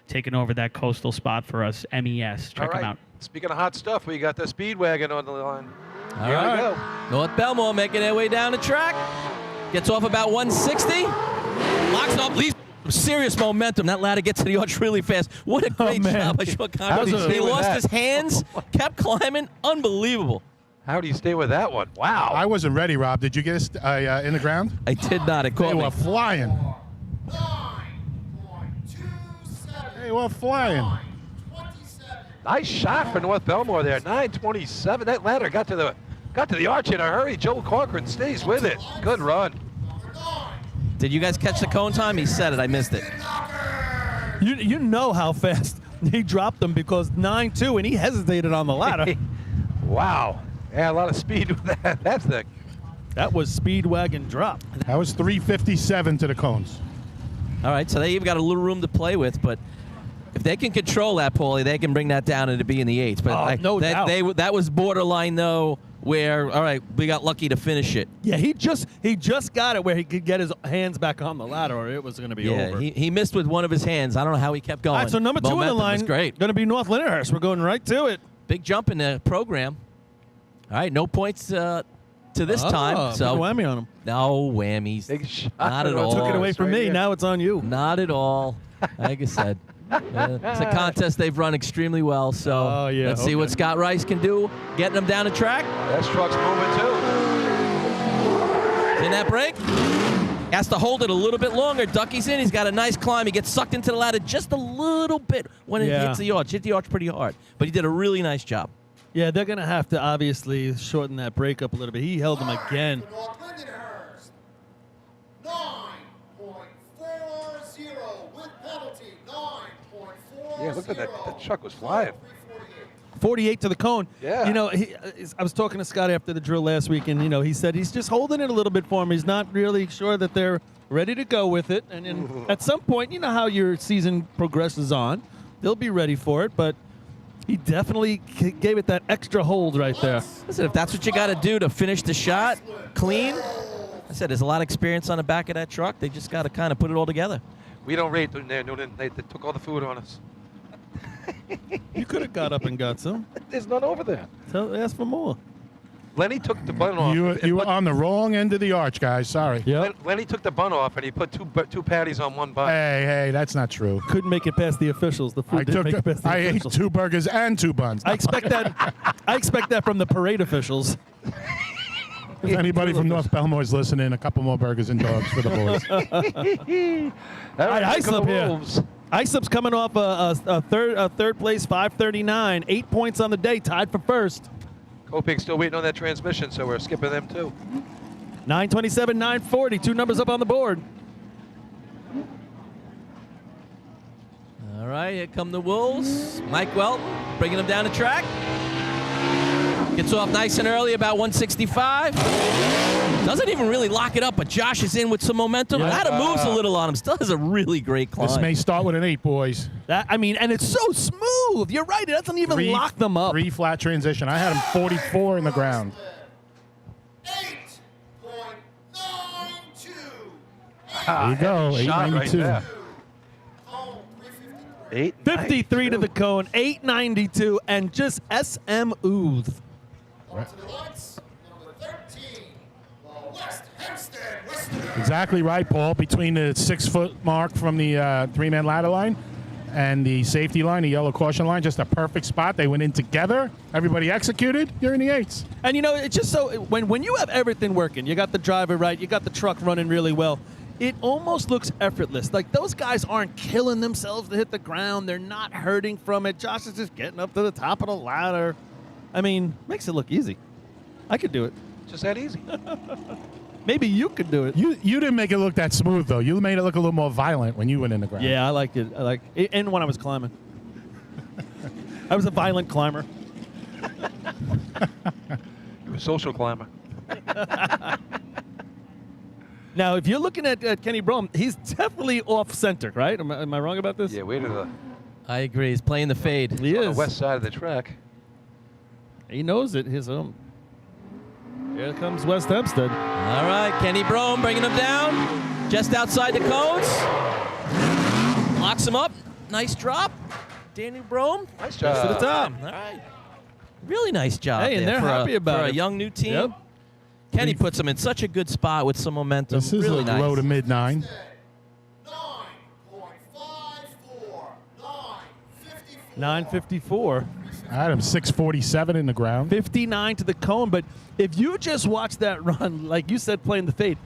taking over that coastal spot for us, MES. Check them out. Speaking of hot stuff, we got the Speedwagon on the line. All Here right. we go. North Bellmore making their way down the track. Gets off about 160. Locks up, leaves serious momentum. That ladder gets to the arch really fast. What a great job by Sean Conrad. He lost his hands, kept climbing. Unbelievable. How do you stay with that one? Wow. I wasn't ready, Rob. Did you get us in the ground? I did not. It They caught me. were flying. 9.27. They were flying. 27. Nice shot for North Bellmore there. 9:27. That ladder got to the arch in a hurry. Joe Corcoran stays with it. Good run. Did you guys catch the cone time? He said it. I missed it. You know how fast he dropped them because 9.2, and he hesitated on the ladder. Wow. Yeah, a lot of speed with that. That's the. That was Speedwagon drop. That was 357 to the cones. All right, so they've got a little room to play with, but if they can control that, Paulie, they can bring that down into being the eights. But no doubt. That was borderline, though, where, all right, we got lucky to finish it. Yeah, he just got it where he could get his hands back on the ladder, or it was going to be over. He missed with one of his hands. I don't know how he kept going. All right, so number two on the Momentum line, was great. going to be North Lyndhurst. We're going right to it. Big jump in the program. All right, no points to this time. So put a whammy on him. No whammies. Big shot. Not at all. Took it away from Right me. here. Now it's on you. Not at all. Like I said, it's a contest they've run extremely well. So Oh, yeah, let's see what okay. Scott Rice can do, getting them down the track. That truck's moving too. In that break, has to hold it a little bit longer. Ducky's in. He's got a nice climb. He gets sucked into the ladder just a little bit when it hits the arch. Hit the arch pretty hard, but he did a really nice job. Yeah, they're going to have to obviously shorten that break up a little bit. He held him again. North Lindenhurst. 9.40 with penalty. 9.40. Yeah, look at that. That truck was flying. 48 to the cone. Yeah. You know, I was talking to Scott after the drill last week, and, you know, he said he's just holding it a little bit for him. He's not really sure that they're ready to go with it. And then at some point, you know how your season progresses on, they'll be ready for it, but he definitely gave it that extra hold right there. Listen, if that's what you got to do to finish the shot clean, I said there's a lot of experience on the back of that truck. They just got to kind of put it all together. We don't rate them there, Noonan. They took all the food on us. You could have got up and got some. There's none over there. Ask for more. Lenny took the bun off. You were on the wrong end of the arch, guys. Sorry. Lenny took the bun off, and he put two patties on one bun. Hey, that's not true. Couldn't make it past the officials. The food didn't make it past the I ate officials. 2 burgers and 2 buns. I expect that from the parade officials. If anybody from North Bellmore is listening, a couple more burgers and dogs for the boys. All right, Islip here. Islip's coming off a third place, 539, 8 points on the day, tied for first. Kopig's still waiting on that transmission, so we're skipping them too. 927, 940, 2 numbers up on the board. All right, here come the Wolves. Mike Welton bringing them down the track. Gets off nice and early, about 165. Doesn't even really lock it up, but Josh is in with some momentum. Yeah. Ladder moves a little on him. Still has a really great climb. This may start with an 8, boys. And it's so smooth. You're right. It doesn't even lock them up. 3 flat transition. I had him 44 in the ground. 8.92. There you go, Shot right 892. there. 53 to the cone, 892, and just SM ooze. On to the lights, number 13, West Hempstead, Western. Exactly right, Paul. Between the 6-foot mark from the 3-man ladder line and the safety line, the yellow caution line, just a perfect spot. They went in together. Everybody executed. You're in the 8s. And it's just so when you have everything working, you got the driver right, you got the truck running really well. It almost looks effortless. Like those guys aren't killing themselves to hit the ground. They're not hurting from it. Josh is just getting up to the top of the ladder. I mean, makes it look easy. I could do it. Just that easy. Maybe you could do it. You didn't make it look that smooth, though. You made it look a little more violent when you went in the ground. Yeah, I liked it. And when I was climbing. I was a violent climber. You're a social climber. Now, if you're looking at Kenny Brom, he's definitely off-center, right? Am I wrong about this? Yeah, way to the I agree. He's playing the fade. He on is. the west side of the track. He knows it. His own. Here comes West Hempstead. All right, Kenny Brom bringing him down. Just outside the cones. Locks him up. Nice drop. Danny Brom. Nice To the job. top. All right. Really nice job Hey, and there they're for happy about for it. a young new team. Yep. Kenny puts him in such a good spot with some momentum. This is really a nice. low to mid 9. 9.54. 9.54. 954. I had him 647 in the ground. 59 to the cone. But if you just watch that run, like you said, playing the fade,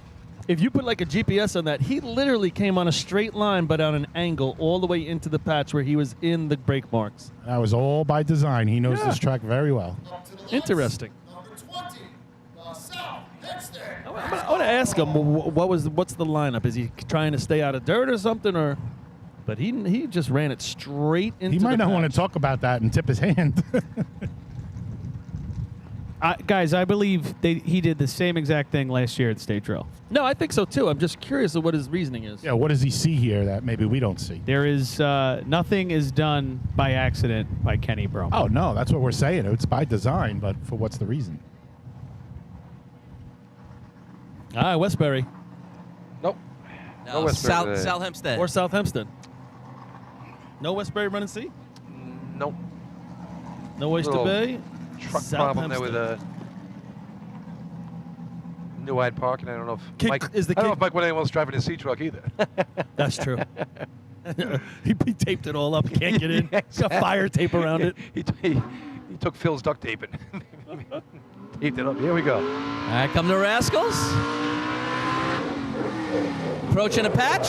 if you put like a GPS on that, he literally came on a straight line but on an angle all the way into the patch where he was in the brake marks. That was all by design. He knows Yeah. this track very well. Up to the lights, Interesting. number 20, South Hempstead. I want to ask him what's the lineup? Is he trying to stay out of dirt or something, or? But he just ran it straight into. He might the not patch. want to talk about that and tip his hand. Guys, I believe he did the same exact thing last year at State Drill. No, I think so too. I'm just curious of what his reasoning is. Yeah, what does he see here that maybe we don't see? There is nothing is done by accident by Kenny Brom. Oh, no, that's what we're saying. It's by design, but for what's the reason? All right, Westbury Nope. No, Westbury South, today. South Hempstead. or South Hempstead. No Westbury running C. Nope. No Oyster Little Bay. Truck South problem there with Hempstead. New Hyde Park, and I don't know if Kick- Mike. is the I don't know kick- if Mike went anyone's driving a C truck either. That's true. he taped it all up. Can't get in. Yeah, Got fire tape around it. he took Phil's duct tape and taped it up. Here we go. All right, come the Rascals. Approaching a patch.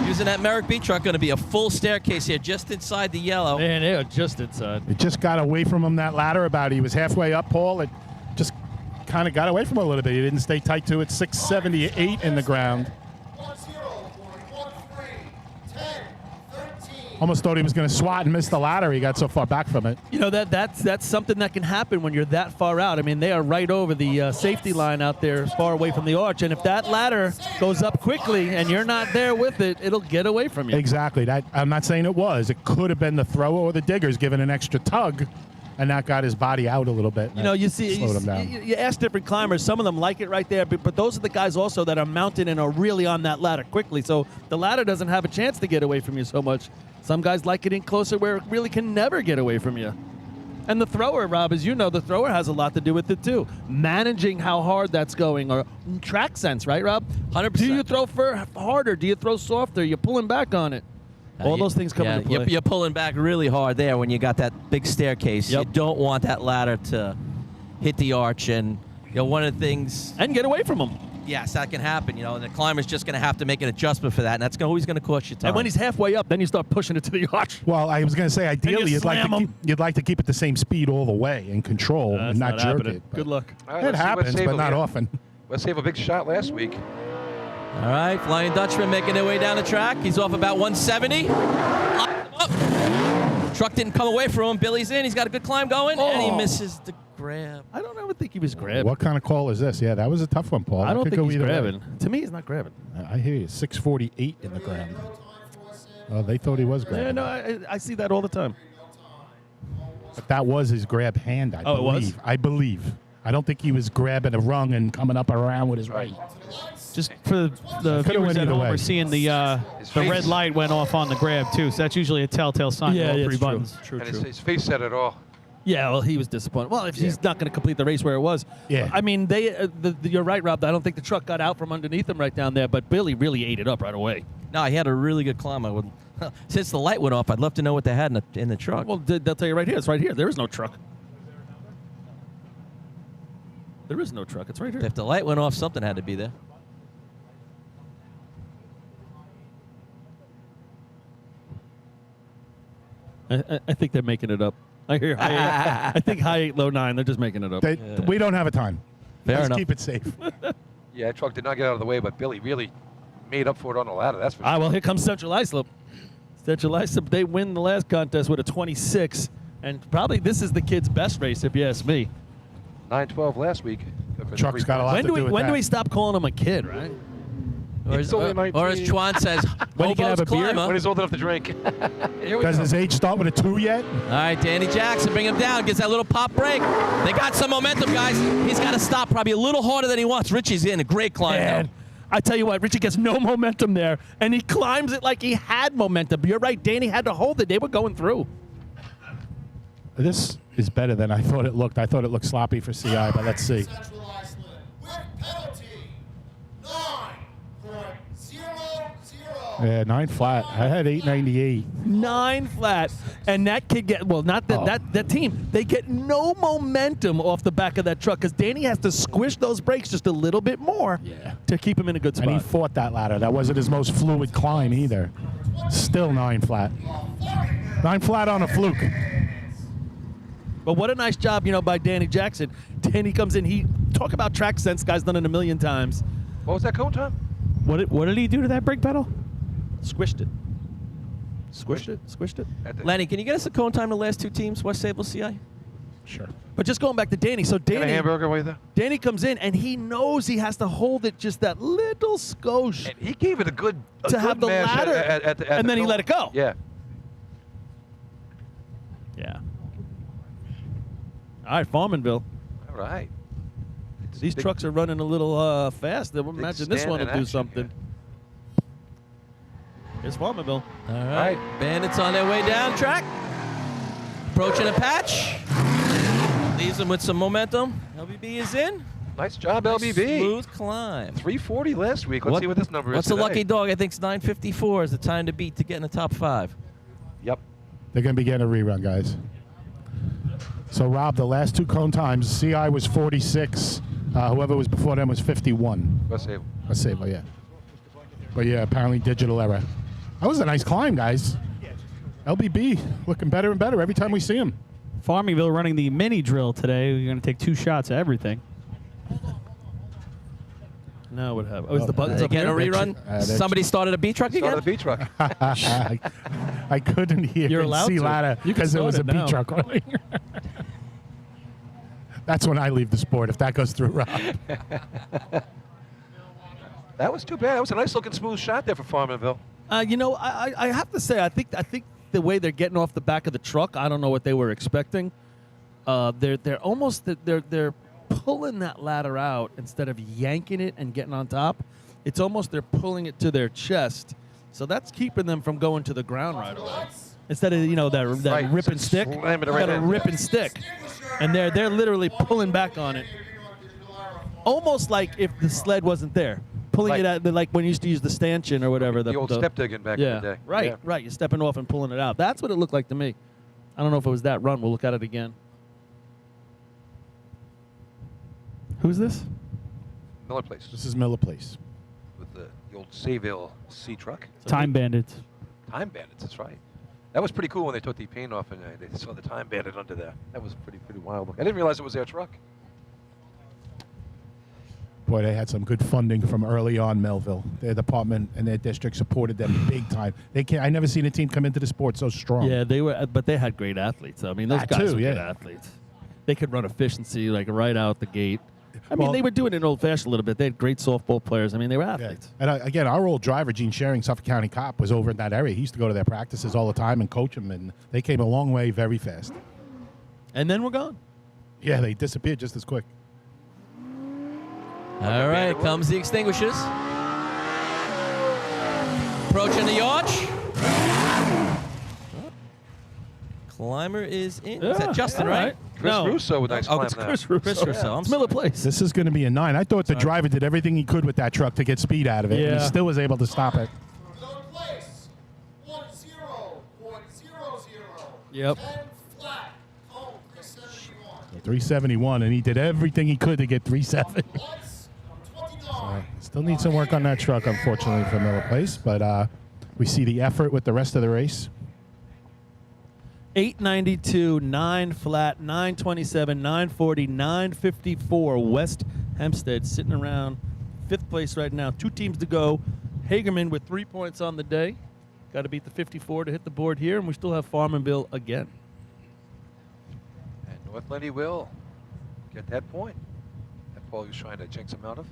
Using that Merrick B truck, going to be a full staircase here just inside the yellow. Man, they are just inside. It just got away from him, that ladder, he was halfway up, Paul. It just kind of got away from him a little bit. He didn't stay tight to it. 678 in the ground. 10, 13. Almost thought he was going to swat and miss the ladder. He got so far back from it. You know, that's something that can happen when you're that far out. I mean, they are right over the safety line out there, far away from the arch. And if that ladder goes up quickly and you're not there with it, it'll get away from you. Exactly. That I'm not saying it was. It could have been the thrower or the diggers giving an extra tug, and that got his body out a little bit. You know, you see, slowed him down. you ask different climbers. Some of them like it right there, but those are the guys also that are mounted and are really on that ladder quickly. So the ladder doesn't have a chance to get away from you so much. Some guys like it in closer where it really can never get away from you. And the thrower, Rob, as you know, the thrower has a lot to do with it too. Managing how hard that's going, or track sense, right, Rob? 100%. Do you throw harder? Do you throw softer? You're pulling back on it. All those things come into play. You're pulling back really hard there when you got that big staircase. Yep. You don't want that ladder to hit the arch. And one of the things... And get away from them. Yes, that can happen. And the climber's just going to have to make an adjustment for that, and that's always going to cost you time. And when he's halfway up, then you start pushing it to the arch. Well, I was going to say, ideally, you'd slam 'em. you'd like to keep it the same speed all the way and control That's and not jerk happening. it. but Good luck. All right, It let's see what happens, Sable but not here. often. Let's save a big shot last week. All right, Flying Dutchman making their way down the track. He's off about 170. Locked him up. Truck didn't come away from him. Billy's in. He's got a good climb going, and he misses the grab. I don't ever think he was grabbing. What kind of call is this? Yeah, that was a tough one, Paul. I That don't could think go he's either way. grabbing. To me, he's not grabbing. I hear you. 6:48 in the ground. Oh, they thought he was grabbing. Yeah, no, I see that all the time. But that was his grab hand, I Oh, it was? believe. I believe. I don't think he was grabbing a rung and coming up around with his right. Just for the Could've viewers went at either home, way. we're seeing the face. red light went off on the grab too. So that's usually a telltale sign. Yeah, of all it's three true. buttons. True, And true. his face said it all. Yeah, well, he was disappointed. Well, if he's not going to complete the race where it was. Yeah. I mean, you're right, Rob. I don't think the truck got out from underneath him right down there, but Billy really ate it up right away. No, he had a really good climb. I would, since the light went off, I'd love to know what they had in the truck. Well, they'll tell you right here. It's right here. There is no truck. There is no truck. It's right here. If the light went off, something had to be there. I think they're making it up. I hear high 8. I think high 8, low 9. They're just making it up. We don't have a time. Fair Let's enough. keep it safe. Yeah, that truck did not get out of the way, but Billy really made up for it on the ladder. That's for Ah, well, here comes Central Islip. Central Islip, they win the last contest with a 26, and probably this is the kid's best race, if you ask me. 9:12 last week. Truck's got a lot When to do we do with when that. do we stop calling him a kid, right? Or It's only 19. as Chuan says, When he can have a beer? climber. When he's old enough to drink. Here we Does go. his age start with a 2 yet? All right, Danny Jackson, bring him down. Gets that little pop break. They got some momentum, guys. He's got to stop probably a little harder than he wants. Richie's in a great climb now. And I tell you what, Richie gets no momentum there, and he climbs it like he had momentum. You're right, Danny had to hold it. They were going through. This is better than I thought it looked. I thought it looked sloppy for CI, but let's see. Central Iceland with penalty 9.00. Yeah, 9 flat. I had 898. 9 flat, and that kid get not that that team. They get no momentum off the back of that truck because Danny has to squish those brakes just a little bit more to keep him in a good spot. And he fought that ladder. That wasn't his most fluid climb either. Still 9 flat. 9 flat on a fluke. But what a nice job, by Danny Jackson. Danny comes in. He talk about track sense. Guy's done it a million times. What was that cone time? What did he do to that brake pedal? Squished it. Squished it. Lenny, can you get us a cone time to the last two teams, West Sable CI? Sure. But just going back to Danny. So Get a Danny, hamburger while you're there? Danny comes in and he knows he has to hold it just that little skosh And he gave it a good to have the mash ladder, at and the then he cone. let it go. Yeah. Yeah. All right, Farmanville. All right. These Big- trucks are running a little fast. Imagine this stand one in will do action something. Here's Farmanville. All right. Bandits on their way down track. Approaching a patch. Leaves them with some momentum. LBB is in. Nice job, LBB. Smooth climb. 340 last week. Let's see what this number What's is a today. lucky dog? I think it's 9:54 is the time to beat to get in the top 5. Yep. They're going to be getting a rerun, guys. So, Rob, the last 2 cone times, CI was 46. Whoever was before them was 51. Let's see. Let's say, but yeah. But yeah, apparently digital error. That was a nice climb, guys. LBB looking better and better every time we see him. Farmingville running the mini drill today. We're going to take 2 shots at everything. Now what happened? Oh, is the buttons They up get a here? rerun. they're- Somebody started a B truck again. Start of the B truck. I couldn't hear You're and allowed see to. ladder You can because it was a start it B now. truck running. That's when I leave the sport, if that goes through, Rob. That was too bad. That was a nice looking smooth shot there for Farmanville. I have to say, I think the way they're getting off the back of the truck, I don't know what they were expecting. They're almost they're pulling that ladder out instead of yanking it and getting on top. It's almost they're pulling it to their chest, so that's keeping them from going to the ground right away. Instead of that Right, rip and stick, slam it you right got to in. rip and stick, and they're literally pulling back on it, almost like if the sled wasn't there. Pulling Right. it out like when you used to use the stanchion or whatever. The old step digging back in the day. Right, Yeah. right. You're stepping off and pulling it out. That's what it looked like to me. I don't know if it was that run. We'll look at it again. Who's this? Miller Place This is Miller Place. with the old Sayville C truck. Time Bandits. Time Bandits, that's right. That was pretty cool when they took the paint off and they saw the Time Bandit under there. That was pretty wild. I didn't realize it was their truck. Boy, they had some good funding from early on, Melville. Their department and their district supported them big time. I never seen a team come into the sport so strong. Yeah, they were, but they had great athletes. I mean, those That guys too, were good yeah. athletes. they could run efficiency like right out the gate. I mean, Well- they were doing it old-fashioned a little bit. They had great softball players. I mean, they were athletes. And again, our old driver, Gene Sharing, Suffolk County cop, was over in that area. He used to go to their practices all the time and coach them, and they came a long way very fast. And then we're gone. Yeah, they disappeared just as quick. All right, comes the extinguishers. Approaching the arch. Climber is in. Is that Justin, all right? Chris No. Russo with nice Oh, climb it's now. Chris Russo. Chris Russo. I'm It's Miller Place. This is going to be a 9. I thought the driver did everything he could with that truck to get speed out of it, and he Yeah. still was able to stop it. Third place, 10.00. Yep. 10 flat, cone 371. 371, and he did everything he could to get 37. Lights, 29. Still need some work on that truck, unfortunately, for Miller Place, but we see the effort with the rest of the race. 892, 9 flat, 927, 940, 954. West Hempstead sitting around 5th place right now. 2 teams to go. Hagerman with 3 points on the day. Got to beat the 54 to hit the board here, and we still have Farmanville again. And North Lenny will get that point that Paul was trying to jinx him out of.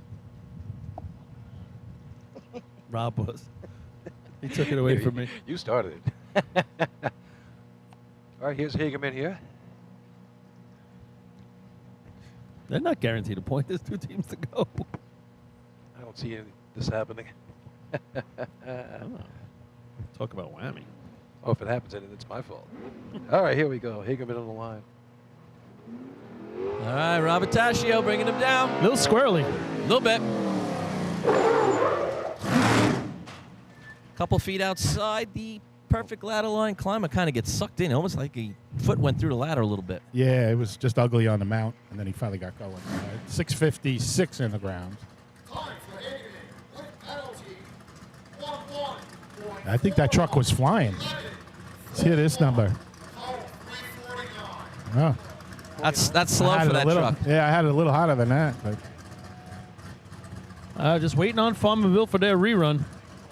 Rob was. He took it away from me. You started it. All right, here's Hagerman here. They're not guaranteed a point. There's 2 teams to go. I don't see this happening. Talk about whammy. Oh, if it happens, then it's my fault. All right, here we go. Hagerman on the line. All right, Robert Tascio bringing him down. A little squirrely. A little bit. Couple feet outside the perfect ladder line. Climber kind of gets sucked in, almost like a foot went through the ladder a little bit. Yeah, it was just ugly on the mount, and then he finally got going. 656 in the ground. Time for Hagerman with penalty. 1-1. I think that truck was flying. Let's hear this number. Cone 349. Oh, That's slow I had for it a that little, truck. Yeah, I had it a little hotter than that. But Just waiting on Farmanville for their rerun.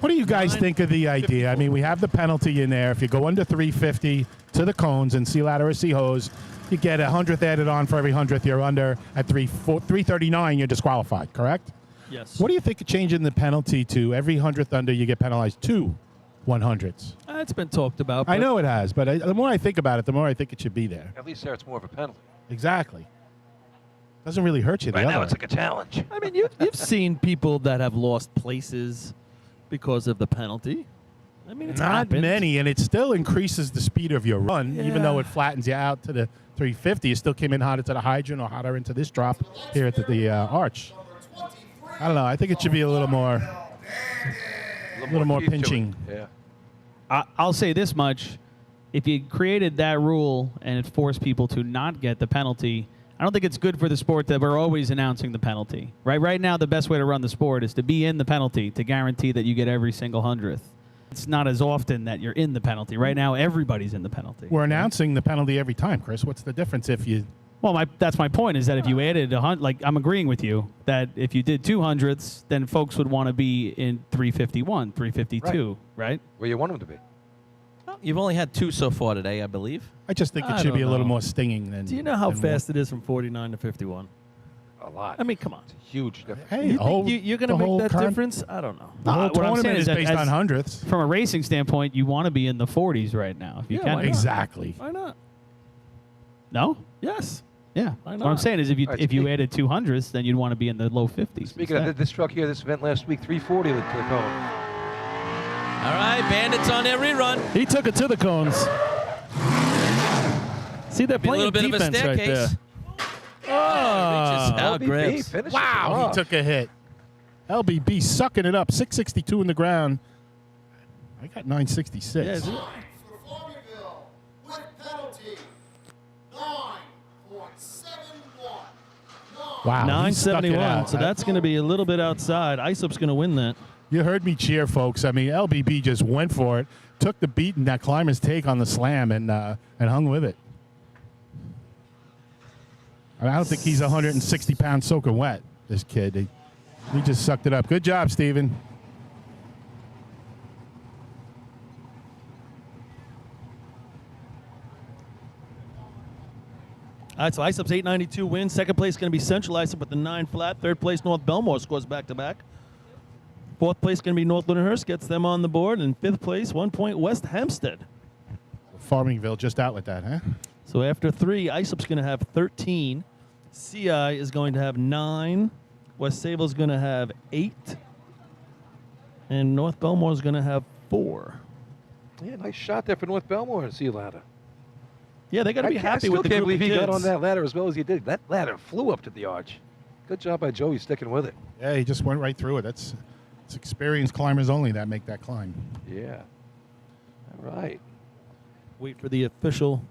what do you guys think of the idea? I mean, we have the penalty in there. If you go under 350 to the cones and sea ladder or sea hose, you get 100th added on for every 100th you're under. At 339, you're disqualified, correct? Yes. What do you think of changing the penalty to every 100th under you get penalized 2 100ths? It's been talked about. I but know it has, but the more I think about it, the more I think it should be there. At least there it's more of a penalty. Exactly. Doesn't really hurt you. The Right now other it's like a challenge. I mean, you've seen people that have lost places because of the penalty. I mean, it's Not happened. many, and it still increases the speed of your run, even though it flattens you out to the 350. You still came in hotter to the hydrant or hotter into this drop here at the arch. I don't know. I think it should be a little more teeth to it. pinching. Yeah. I'll say this much. If you created that rule and it forced people to not get the penalty, I don't think it's good for the sport that we're always announcing the penalty. Right now, the best way to run the sport is to be in the penalty to guarantee that you get every single 100th. It's not as often that you're in the penalty. Right now, everybody's in the penalty. We're announcing the penalty every time, Chris. What's the difference if you... Well, that's my point, is that if you added I'm agreeing with you, that if you did 200ths, then folks would want to be in 351, 352, right? Where you want them to be. You've only had 2 so far today, I believe. I just think I it should be a don't little know. more stinging than... Do you know how than fast it is from 49 to 51? A lot. I mean, come on. It's a huge difference. Hey, You the whole, think you're going the to whole make that con- difference? I don't know. The whole What I'm saying tournament is that based on hundredths. From a racing standpoint, you want to be in the 40s right now, if you Yeah, can. why not? Exactly. Why not? No? Yes. Yeah. Why What I'm not? saying is if you All right, if you speak- added 200ths, then you'd want to be in the low 50s. Speaking of this truck here, this event last week, 340 to the cone. All right, Bandits on their rerun. He took it to the cones. See, they're Be a playing little bit of a defense right there. staircase. Reaches out, LBB grabs. finishes it Wow, off. he took a hit. LBB sucking it up. 662 in the ground. I got 966. Yeah, is it? For Farmingville with penalty. 9.71. Wow, he stuck it 971. out. So that's going to be a little bit outside. Isop's going to win that. You heard me cheer, folks. I mean, LBB just went for it, took the beat and that climber's take on the slam, and hung with it. I don't think he's 160 pounds soaking wet, this kid. He just sucked it up. Good job, Steven. All right, so Islip's 892 wins. Second place is going to be Central Islip with the 9 flat. Third place, North Bellmore scores back-to-back. Fourth place going to be North Lunenhurst, gets them on the board. And fifth place, 1 point, West Hempstead. Farmingville just out with that, huh? So after 3, Islip's going to have 13. CI is going to have 9. West Sable is going to have 8. And North Bellmore is going to have 4. Yeah, nice shot there for North Bellmore to see ladder. Yeah, they got to be happy with the I still can't group believe of he got kids. on that ladder as well as he did. That ladder flew up to the arch. Good job by Joey sticking with it. Yeah, he just went right through it. It's experienced climbers only that make that climb. Yeah. All right. Wait for the official.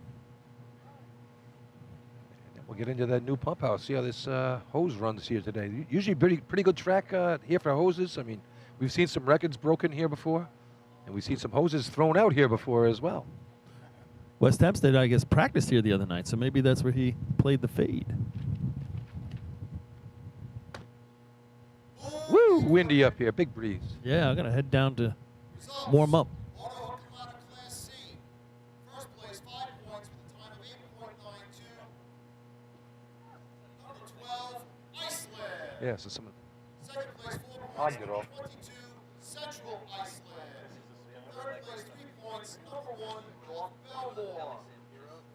And we'll get into that new pump house. See how this hose runs here today. Usually pretty good track here for hoses. I mean, we've seen some records broken here before, and we've seen some hoses thrown out here before as well. West Hempstead, I guess, practiced here the other night, so maybe that's where he played the fade. Woo! Windy up here. Big breeze. Yeah, I'm going to head down to warm up. Auto will come out of Class C. First place, 5 points with a time of 8.92. Number 12, Iceland. Yeah, so some. Second place, 4 I'll points, get off. 22, Central Iceland. Third place, 3 points, number 1, North Bellmore.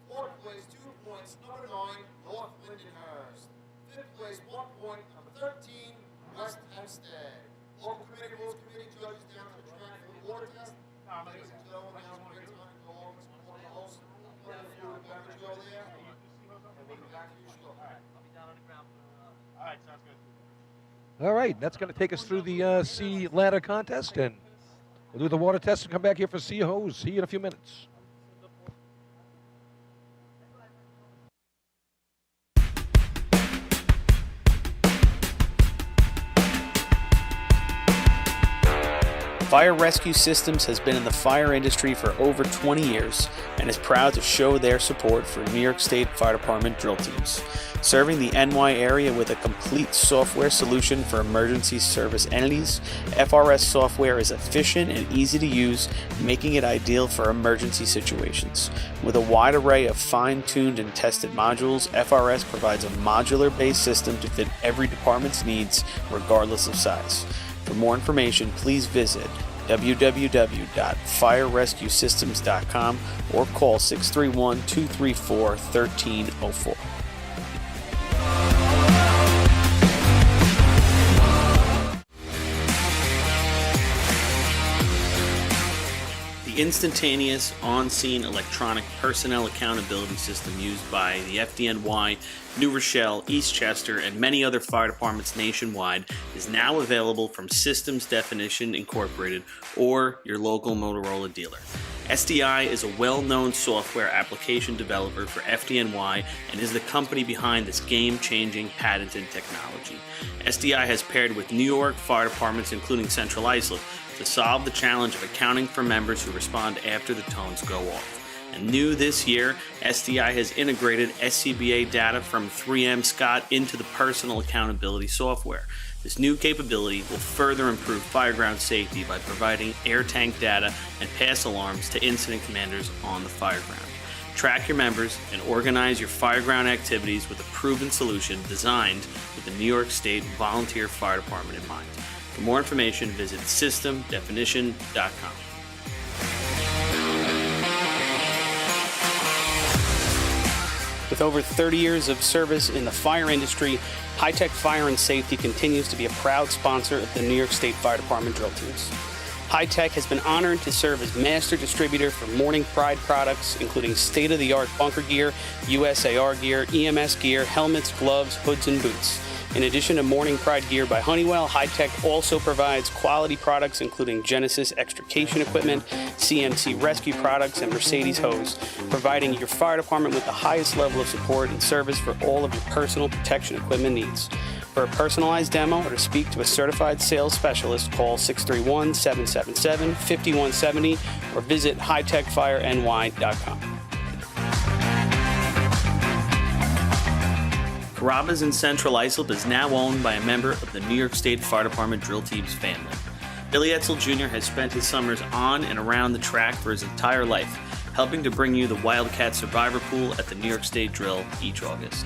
Fourth place, 2 points, number 9, North Lindenhurst. Fifth place, 1 point, number 13, West Hempstead. Local committee, rules committee, judges down to the track for the water test. Ladies and gentlemen, now's a great time to go over and support the host. Plenty of food and beverage over there. And we'll be back to you shortly. All right, that's going to take us through the C ladder contest, and we'll do the water test and come back here for C hose. See you in a few minutes. Fire Rescue Systems has been in the fire industry for over 20 years and is proud to show their support for New York State Fire Department drill teams. Serving the NY area with a complete software solution for emergency service entities, FRS software is efficient and easy to use, making it ideal for emergency situations. With a wide array of fine-tuned and tested modules, FRS provides a modular-based system to fit every department's needs, regardless of size. For more information, please visit www.firerescuesystems.com or call 631-234-1304. The instantaneous, on-scene electronic personnel accountability system used by the FDNY, New Rochelle, Eastchester, and many other fire departments nationwide is now available from Systems Definition Incorporated or your local Motorola dealer. SDI is a well-known software application developer for FDNY and is the company behind this game-changing patented technology. SDI has paired with New York fire departments, including Central Islip, to solve the challenge of accounting for members who respond after the tones go off. And new this year, SDI has integrated SCBA data from 3M Scott into the personal accountability software. This new capability will further improve fireground safety by providing air tank data and pass alarms to incident commanders on the fireground. Track your members and organize your fireground activities with a proven solution designed with the New York State Volunteer Fire Department in mind. For more information, visit systemdefinition.com. With over 30 years of service in the fire industry, High Tech Fire and Safety continues to be a proud sponsor of the New York State Fire Department drill teams. High Tech has been honored to serve as master distributor for Morning Pride products, including state-of-the-art bunker gear, USAR gear, EMS gear, helmets, gloves, hoods, and boots. In addition to Morning Pride gear by Honeywell, High Tech also provides quality products including Genesis extrication equipment, CMC rescue products, and Mercedes hose, providing your fire department with the highest level of support and service for all of your personal protection equipment needs. For a personalized demo or to speak to a certified sales specialist, call 631-777-5170 or visit hightechfireny.com. Carrabba's in Central Islip is now owned by a member of the New York State Fire Department drill team's family. Billy Etzel Jr. has spent his summers on and around the track for his entire life, helping to bring you the Wildcat Survivor Pool at the New York State Drill each August.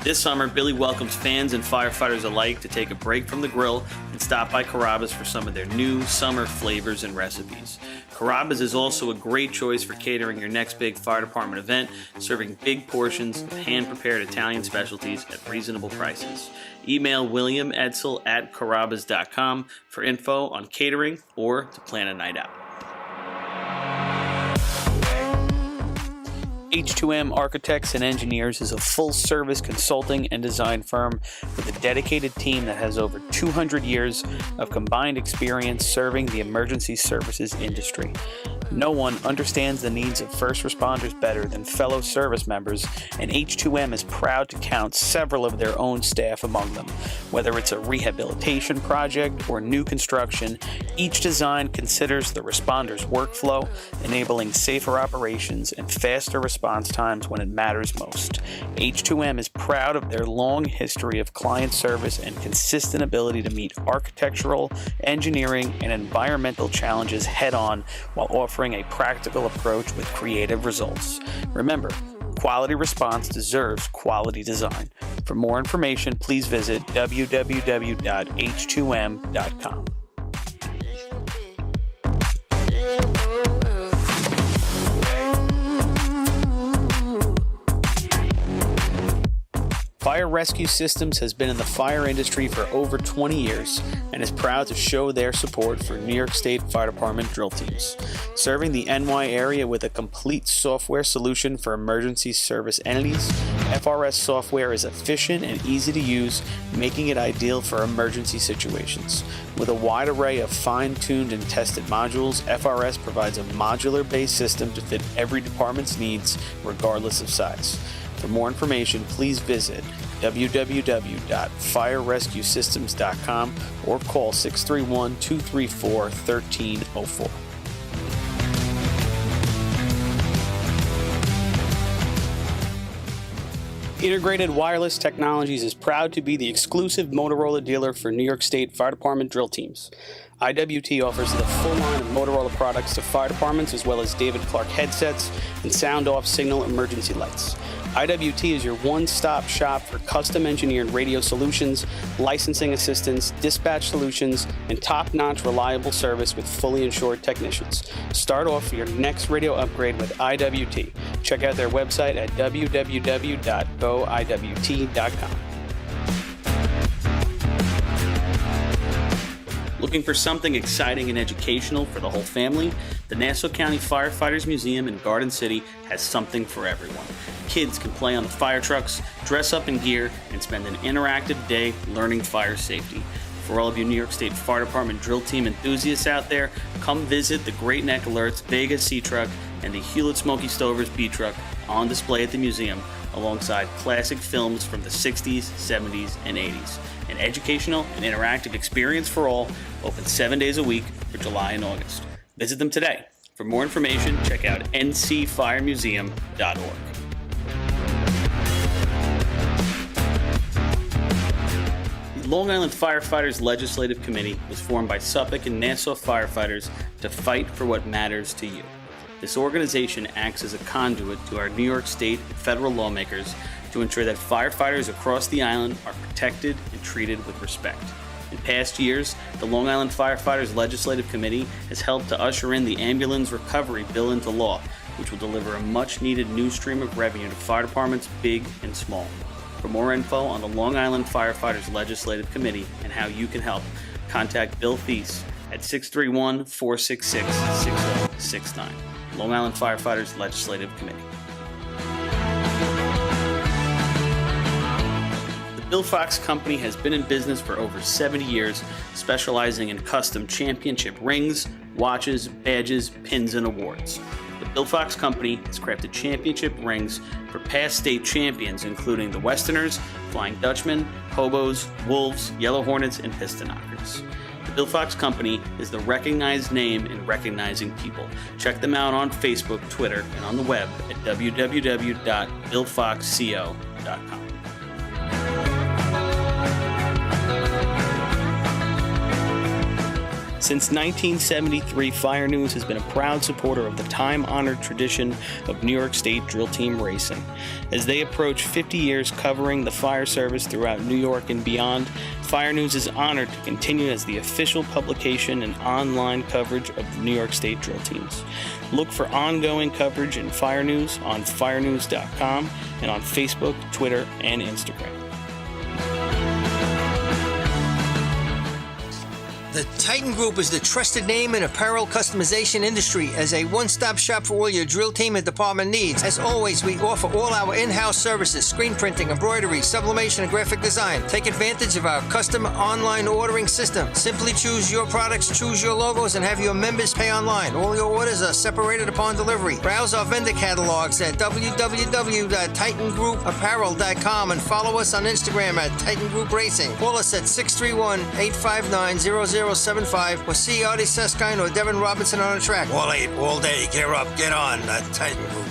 This summer, Billy welcomes fans and firefighters alike to take a break from the grill and stop by Carrabba's for some of their new summer flavors and recipes. Carrabba's is also a great choice for catering your next big fire department event, serving big portions of hand-prepared Italian specialties at reasonable prices. Email William Edsel at carrabbas.com for info on catering or to plan a night out. H2M Architects and Engineers is a full-service consulting and design firm with a dedicated team that has over 200 years of combined experience serving the emergency services industry. No one understands the needs of first responders better than fellow service members, and H2M is proud to count several of their own staff among them. Whether it's a rehabilitation project or new construction, each design considers the responder's workflow, enabling safer operations and faster response times when it matters most. H2M is proud of their long history of client service and consistent ability to meet architectural, engineering, and environmental challenges head-on while offering a practical approach with creative results. Remember, quality response deserves quality design. For more information, please visit www.h2m.com. Fire Rescue Systems has been in the fire industry for over 20 years and is proud to show their support for New York State Fire Department drill teams. Serving the NY area with a complete software solution for emergency service entities, FRS software is efficient and easy to use, making it ideal for emergency situations. With a wide array of fine-tuned and tested modules, FRS provides a modular-based system to fit every department's needs, regardless of size. For more information, please visit www.firerescuesystems.com or call 631-234-1304. Integrated Wireless Technologies is proud to be the exclusive Motorola dealer for New York State Fire Department drill teams. IWT offers the full line of Motorola products to fire departments, as well as David Clark headsets and sound-off signal emergency lights. IWT is your one-stop shop for custom-engineered radio solutions, licensing assistance, dispatch solutions, and top-notch reliable service with fully insured technicians. Start off your next radio upgrade with IWT. Check out their website at www.goiwt.com. Looking for something exciting and educational for the whole family? The Nassau County Firefighters Museum in Garden City has something for everyone. Kids can play on the fire trucks, dress up in gear, and spend an interactive day learning fire safety. For all of you New York State Fire Department drill team enthusiasts out there, come visit the Great Neck Alerts Vega C Truck and the Hewlett Smoky Stovers B Truck on display at the museum, alongside classic films from the 60s, 70s, and 80s. An educational and interactive experience for all, open 7 days a week for July and August. Visit them today. For more information, check out ncfiremuseum.org. The Long Island Firefighters Legislative Committee was formed by Suffolk and Nassau firefighters to fight for what matters to you. This organization acts as a conduit to our New York State and federal lawmakers to ensure that firefighters across the island are protected and treated with respect. In past years, the Long Island Firefighters Legislative Committee has helped to usher in the Ambulance Recovery Bill into law, which will deliver a much-needed new stream of revenue to fire departments big and small. For more info on the Long Island Firefighters Legislative Committee and how you can help, contact Bill Thies at 631-466-6069. Long Island Firefighters Legislative Committee. The Bill Fox Company has been in business for over 70 years, specializing in custom championship rings, watches, badges, pins, and awards. The Bill Fox Company has crafted championship rings for past state champions, including the Westerners, Flying Dutchmen, Hobos, Wolves, Yellow Hornets, and Piston Knockers. The Bill Fox Company is the recognized name in recognizing people. Check them out on Facebook, Twitter, and on the web at www.billfoxco.com. Since 1973, Fire News has been a proud supporter of the time-honored tradition of New York State drill team racing. As they approach 50 years covering the fire service throughout New York and beyond, Fire News is honored to continue as the official publication and online coverage of the New York State drill teams. Look for ongoing coverage in Fire News on firenews.com and on Facebook, Twitter, and Instagram. The Titan Group is the trusted name in apparel customization industry as a one-stop shop for all your drill team and department needs. As always, we offer all our in-house services, screen printing, embroidery, sublimation, and graphic design. Take advantage of our custom online ordering system. Simply choose your products, choose your logos, and have your members pay online. All your orders are separated upon delivery. Browse our vendor catalogs at www.titangrouapparel.com and follow us on Instagram at Titan Group Racing. Call us at 631-859-0075 or see Artie Seskine or Devin Robinson on a track. All 8, all day. Gear up, get on. That Titan Group.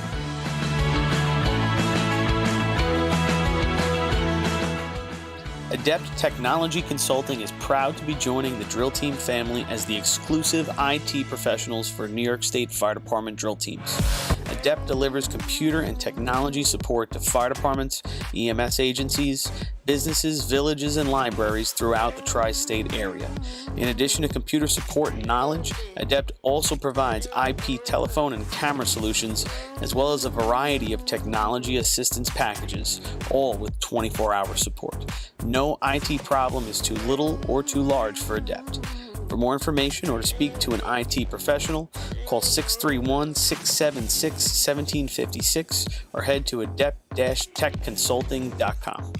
Adept Technology Consulting is proud to be joining the drill team family as the exclusive IT professionals for New York State Fire Department drill teams. Adept delivers computer and technology support to fire departments, EMS agencies, businesses, villages, and libraries throughout the tri-state area. In addition to computer support and knowledge, Adept also provides IP telephone and camera solutions, as well as a variety of technology assistance packages, all with 24-hour support. No IT problem is too little or too large for Adept. For more information or to speak to an IT professional, call 631-676-1756 or head to adept-techconsulting.com.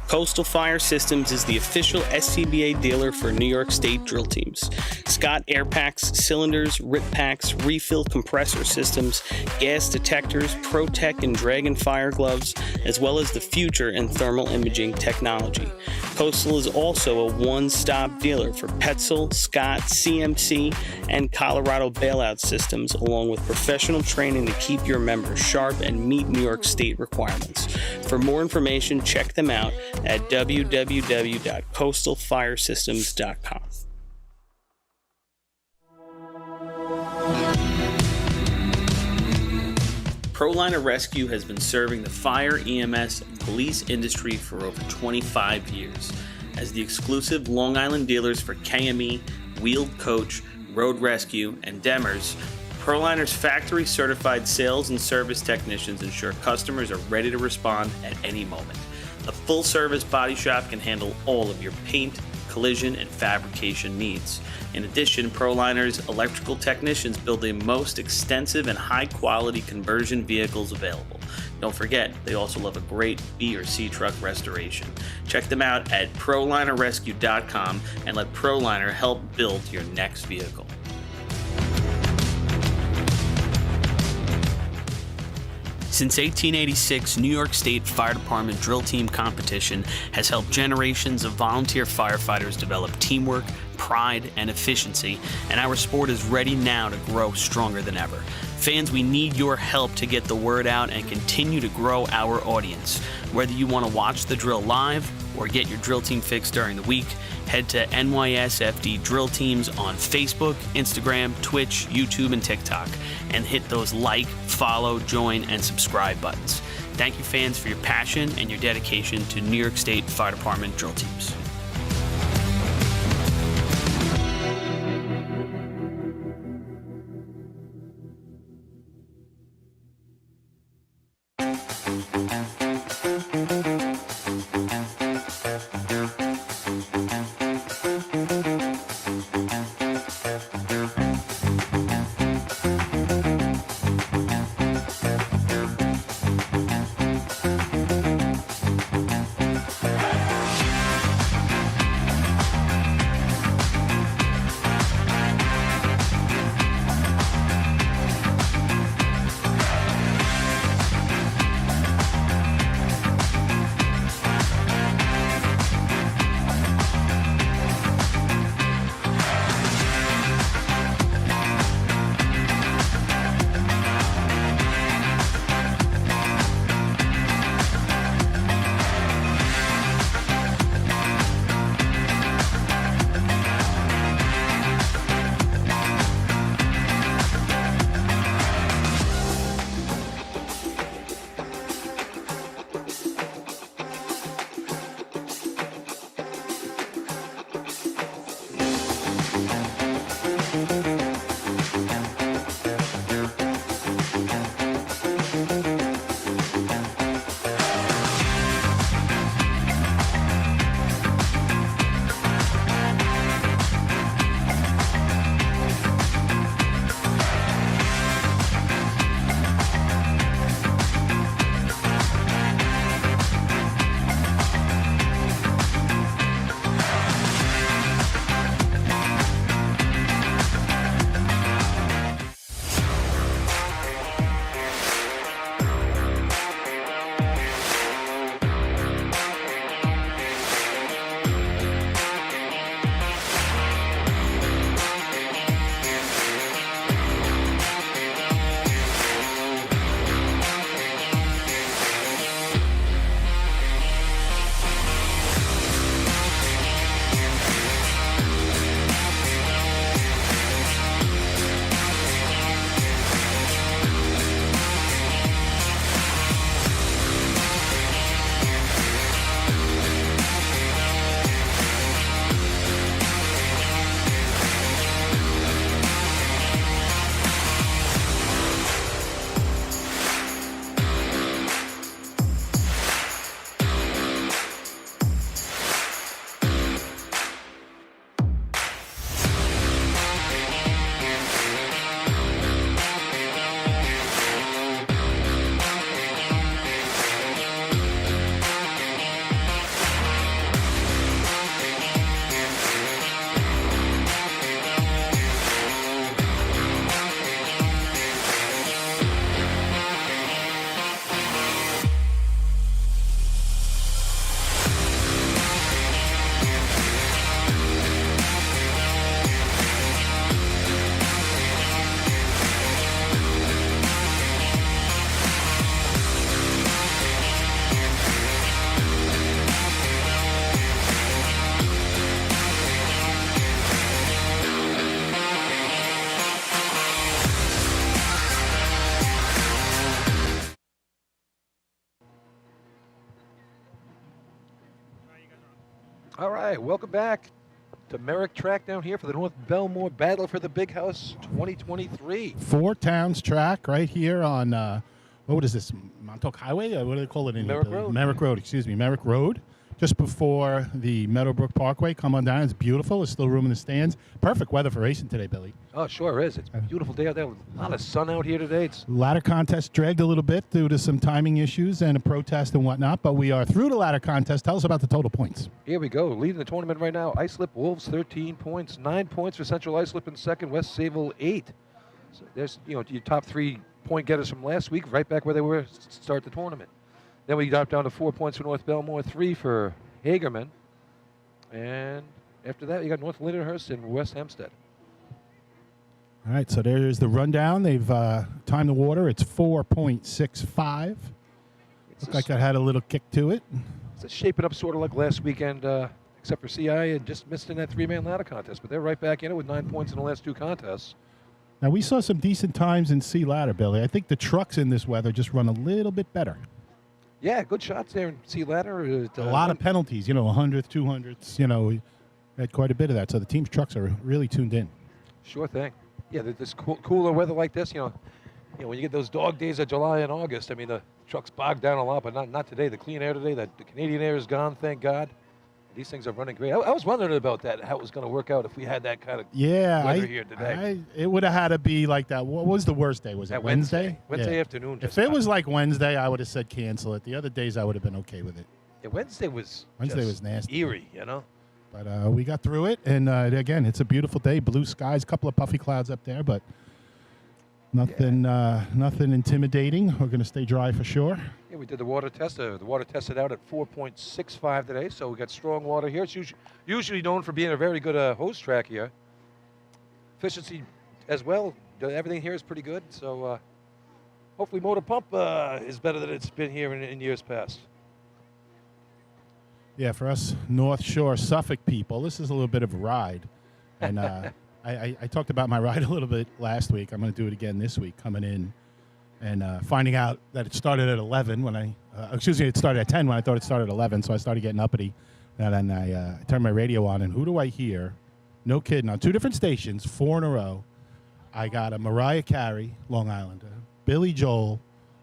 Coastal Fire Systems is the official SCBA dealer for New York State drill teams. Scott air packs, cylinders, rip packs, refill compressor systems, gas detectors, ProTech and Dragon fire gloves, as well as the future in thermal imaging technology. Coastal is also a one-stop dealer for Petzl, Scott, CMC, and Colorado bailout systems, along with professional training to keep your members sharp and meet New York State requirements. For more information, check them out at www.coastalfiresystems.com. ProLiner Rescue has been serving the fire, EMS, and police industry for over 25 years. As the exclusive Long Island dealers for KME, Wheeled Coach, Road Rescue, and Demers, ProLiner's factory-certified sales and service technicians ensure customers are ready to respond at any moment. A full-service body shop can handle all of your paint, collision, and fabrication needs. In addition, ProLiner's electrical technicians build the most extensive and high-quality conversion vehicles available. Don't forget, they also love a great B or C truck restoration. Check them out at ProLinerRescue.com and let ProLiner help build your next vehicle. Since 1886, New York State Fire Department drill team competition has helped generations of volunteer firefighters develop teamwork, pride, and efficiency, and our sport is ready now to grow stronger than ever. Fans, we need your help to get the word out and continue to grow our audience. Whether you want to watch the drill live or get your drill team fix during the week, head to NYSFD Drill Teams on Facebook, Instagram, Twitch, YouTube, and TikTok, and hit those like, follow, join, and subscribe buttons. Thank you, fans, for your passion and your dedication to New York State Fire Department drill teams. right, welcome back to Merrick Track down here for the North Bellmore Battle for the Big House 2023. Four Towns track right here on, what is this, Montauk Highway? What do they call it in Merrick here? Road. Merrick Road, excuse me, Merrick Road. Just before the Meadowbrook Parkway. Come on down. It's beautiful. There's still room in the stands. Perfect weather for racing today, Billy. Oh, sure is. It's a beautiful day out there. A lot of sun out here today. It's Ladder contest dragged a little bit due to some timing issues and a protest and whatnot, but we are through the ladder contest. Tell us about the total points. Here we go. Leading the tournament right now, Islip Wolves 13 points. 9 points for Central Islip in second. West Sayville 8. So there's your top 3 point getters from last week, right back where they were to start the tournament. Then we dropped down to 4 points for North Bellmore, 3 for Hagerman. And after that, you got North Lindenhurst and West Hempstead. All right, so there's the rundown. They've timed the water. It's 4.65. Looks like it had a little kick to it. It's shaping up sort of like last weekend, except for CI and just missed in that 3-man ladder contest. But they're right back in it with 9 points in the last 2 contests. Now, we saw some decent times in C ladder, Billy. I think the trucks in this weather just run a little bit better. Yeah, good shots there in C ladder. A lot of penalties, 100th, 200ths, we had quite a bit of that. So the team's trucks are really tuned in. Sure thing. Yeah, this cooler weather like this, when you get those dog days of July and August, I mean, the trucks bog down a lot, but not today. The clean air today, the Canadian air is gone, thank God. These things are running great. I was wondering about that, how it was going to work out if we had that kind of weather here today. It would have had to be like that. What was the worst day? Was it Wednesday? Wednesday afternoon. If it was like Wednesday, I would have said cancel it. The other days, I would have been okay with it. Yeah, Wednesday was nasty. Eerie, But we got through it, and again, it's a beautiful day. Blue skies, a couple of puffy clouds up there, but nothing intimidating. We're going to stay dry for sure. Yeah, we did the water test. The water tested out at 4.65 today, so we got strong water here. It's usually known for being a very good hose track here. Efficiency as well. Everything here is pretty good, so hopefully motor pump is better than it's been here in years past. Yeah, for us North Shore Suffolk people, this is a little bit of a ride. And I talked about my ride a little bit last week. I'm going to do it again this week, coming in and finding out that it started at 11 when it started at 10 when I thought it started at 11, so I started getting uppity. And then I turned my radio on, and who do I hear? No kidding, on 2 different stations, 4 in a row, I got a Mariah Carey, Long Islander, Billy Joel,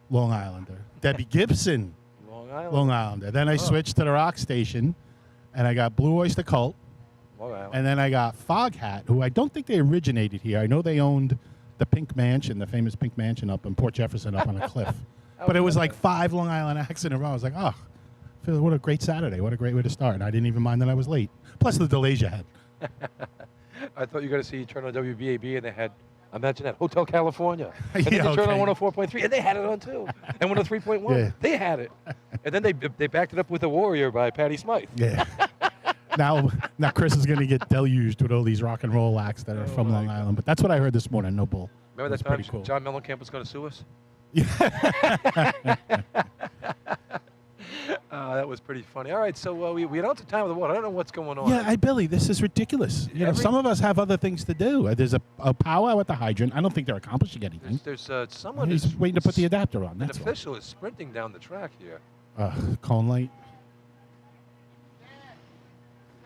Long Islander, Debbie Gibson, Long Islander. Then I switched to the rock station, and I got Blue Oyster Cult, and then I got Fog Hat, who I don't think they originated here. I know they owned the Pink Mansion, the famous Pink Mansion up in Port Jefferson up on a cliff. But it was like 5 Long Island acts in a row. I was like, what a great Saturday. What a great way to start. And I didn't even mind that I was late. Plus the delays you had. I thought you were going to see you turn on WBAB and they had, imagine that, Hotel California. And then Yeah, you turn okay. on 104.3 and they had it on too. And 103.1, Yeah. they had it. And then they backed it up with The Warrior by Patti Smythe. Yeah. Now Chris is going to get deluged with all these rock and roll acts that are from Long Island. But that's what I heard this morning. No bull. Remember It's that time pretty cool. John Mellencamp was going to sue us? That was pretty funny. All right, so we announced the time of the water. I don't know what's going on. Yeah, Billy, this is ridiculous. Some of us have other things to do. There's a powwow at the hydrant. I don't think they're accomplishing anything. There's someone He's who's waiting to put the adapter on. an That's all. official is sprinting down the track here. Cone light.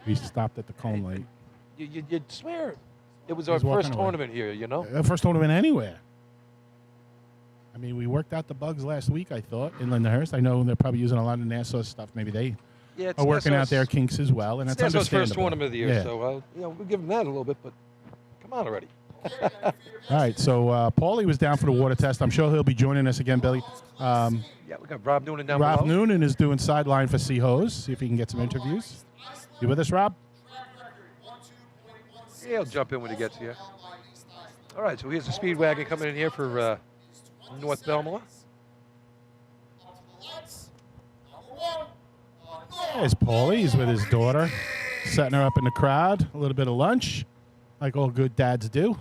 We stopped at the cone light. You'd swear it was our He's walking first away. tournament here, First tournament anywhere. I mean, we worked out the bugs last week, I thought, in Lindenhurst. I know they're probably using a lot of Nassau stuff. Maybe they Yeah, it's are working out Nassau's- their kinks as well, and It's that's Nassau's first understandable. tournament of the year, Yeah. so we'll give them that a little bit, but come on already. All right, so Paulie was down for the water test. I'm sure he'll be joining us again, Billy. Yeah, we got Rob Noonan down Rob below. Noonan is doing sideline for C-Hose. See if he can get some interviews. You with us, Rob? Yeah, he'll jump in when he gets here. All right, so here's the speed wagon coming in here for North Bellmore. There's Paulie. He's with his daughter, setting her up in the crowd. A little bit of lunch, like all good dads do.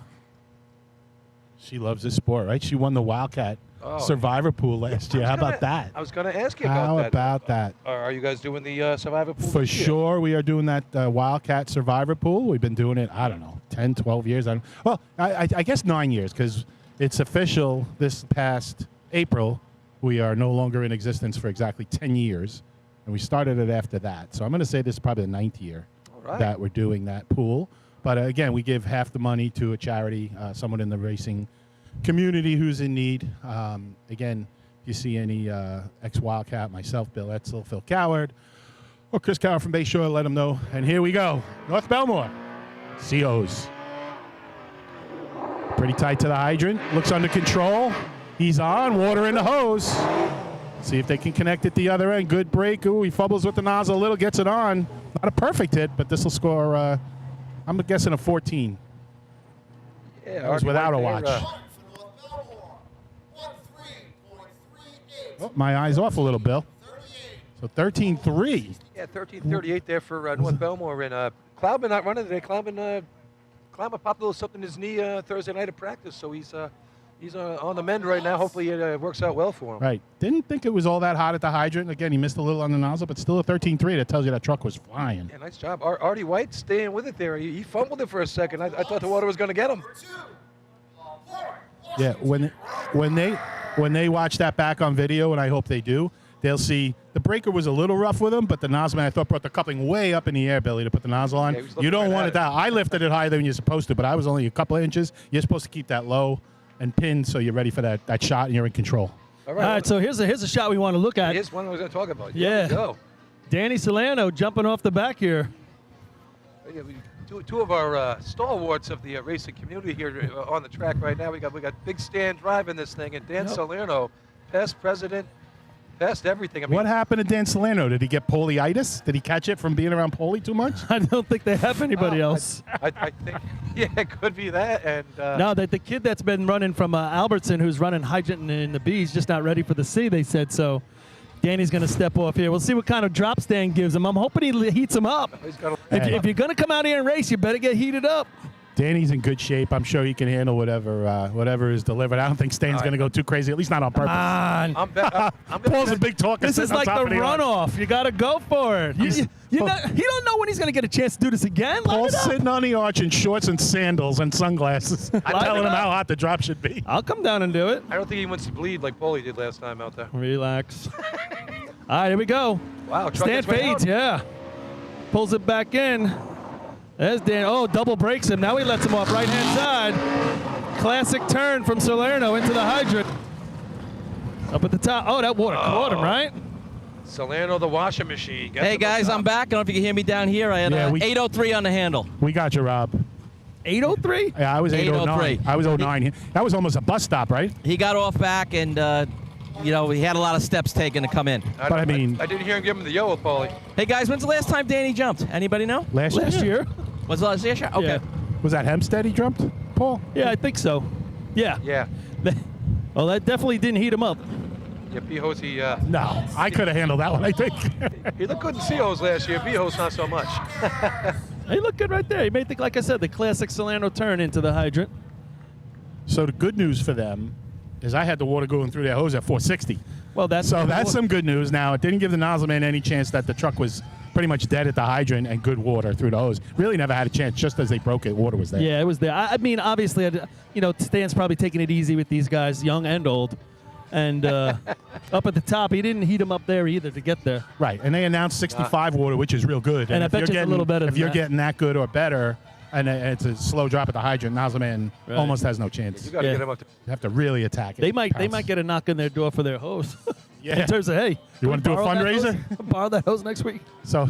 She loves this sport, right? She won the Wildcat Survivor Pool last year. How about that? I was going to ask you about How that. about that? Are you guys doing the Survivor Pool? For this year? sure, we are doing that Wildcat Survivor Pool. We've been doing it, I don't know, 10, 12 years. I guess 9 years, because it's official this past April. We are no longer in existence for exactly 10 years, and we started it after that. So I'm going to say this is probably the 9th year. right. that we're doing that pool. But again, we give half the money to a charity, someone in the racing community who's in need. Again, if you see any ex-Wildcat, myself, Bill Etzel, Phil Coward, or Chris Coward from Bayshore, let them know. And here we go. North Bellmore. COs. Pretty tight to the hydrant. Looks under control. He's on. Water in the hose. See if they can connect at the other end. Good break. Ooh, he fumbles with the nozzle a little, gets it on. Not a perfect hit, but this will score, I'm guessing, a 14. Yeah, That was without a watch. Oh, my eye's off a little, Bill. So 13-3. Yeah, 13:38 there for North Bellmore. And Cloudman not running today. Cloudman popped a little something in his knee Thursday night at practice, so he's on the mend right now. Hopefully it works out well for him. Right. Didn't think it was all that hot at the hydrant. Again, he missed a little on the nozzle, but still a 13-3. That tells you that truck was flying. Yeah, nice job. Artie White staying with it there. He fumbled it for a second. I thought the water was going to get him. Yeah, when they watch that back on video, and I hope they do, they'll see the breaker was a little rough with him, but the nozzle man, I thought, brought the coupling way up in the air, Billy, to put the nozzle on. Yeah, you don't want it down. I lifted it higher than you're supposed to, but I was only a couple of inches. You're supposed to keep that low and pinned so you're ready for that shot and you're in control. All right, so here's a shot we want to look at. Here's one I was going to talk about. Yeah. Go. Danny Salerno jumping off the back here. Yeah, two of our stalwarts of the racing community here on the track right now. We got Big Stan driving this thing, and Dan Salerno, past president, past everything. I mean, What happened to Dan Salerno? Did he get politis? Did he catch it from being around Poli too much? I don't think they have anybody else. I think, yeah, it could be that. And No, the kid that's been running from Albertson, who's running hydrant in the B, is just not ready for the C, they said. So Danny's going to step off here. We'll see what kind of drop Stan gives him. I'm hoping he heats him up. If you're going to come out here and race, you better get heated up. Danny's in good shape. I'm sure he can handle whatever is delivered. I don't think Stan's going to go too crazy, at least not on purpose. I'm Paul's a big talker. This is like the runoff. You got to go for it. He don't know when he's going to get a chance to do this again. Paul's sitting on the arch in shorts and sandals and sunglasses. I'm telling him how hot the drop should be. I'll come down and do it. I don't think he wants to bleed like Paulie did last time out there. Relax. All right, here we go. Wow, Stan fades, yeah. Pulls it back in. There's Dan. Oh, double breaks him. Now he lets him off right-hand side. Classic turn from Salerno into the hydrant. Up at the top. Oh, that water caught him, right? Salerno, the washing machine. Hey, guys, I'm back. I don't know if you can hear me down here. I had 803 on the handle. We got you, Rob. 803? Yeah, I was 809. I was 09. That was almost a bus stop, right? He got off back, and, he had a lot of steps taken to come in. I mean, I didn't hear him give him the yo, Paulie. Hey, guys, when's the last time Danny jumped? Anybody know? Last year. Was it last year? Okay. Yeah. Was that Hempstead he jumped, Paul? Yeah, I think so. Yeah. Yeah. Well, that definitely didn't heat him up. Yeah, Pijos, he... No, I could have handled that one, I think. He looked good in COs last year. Pijos, not so much. He looked good right there. He made, like I said, the classic Salerno turn into the hydrant. So the good news for them is I had the water going through their hose at 460. Well, that's some good news. Now, it didn't give the nozzle man any chance that the truck was pretty much dead at the hydrant and good water through the hose. Really never had a chance. Just as they broke it, water was there. Yeah, it was there. I mean, obviously, Stan's probably taking it easy with these guys, young and old. And up at the top, he didn't heat him up there either to get there. Right, and they announced 65 water, which is real good. And I bet you it's a little better if than you're that. getting that good or better, and it's a slow drop at the hydrant, nozzle man almost has no chance. You got to get him up. You have to really attack it. They might get a knock on their door for their hose. Yeah. In terms of, hey, You want to do a borrow that fundraiser? hose? Borrow that hose next week. So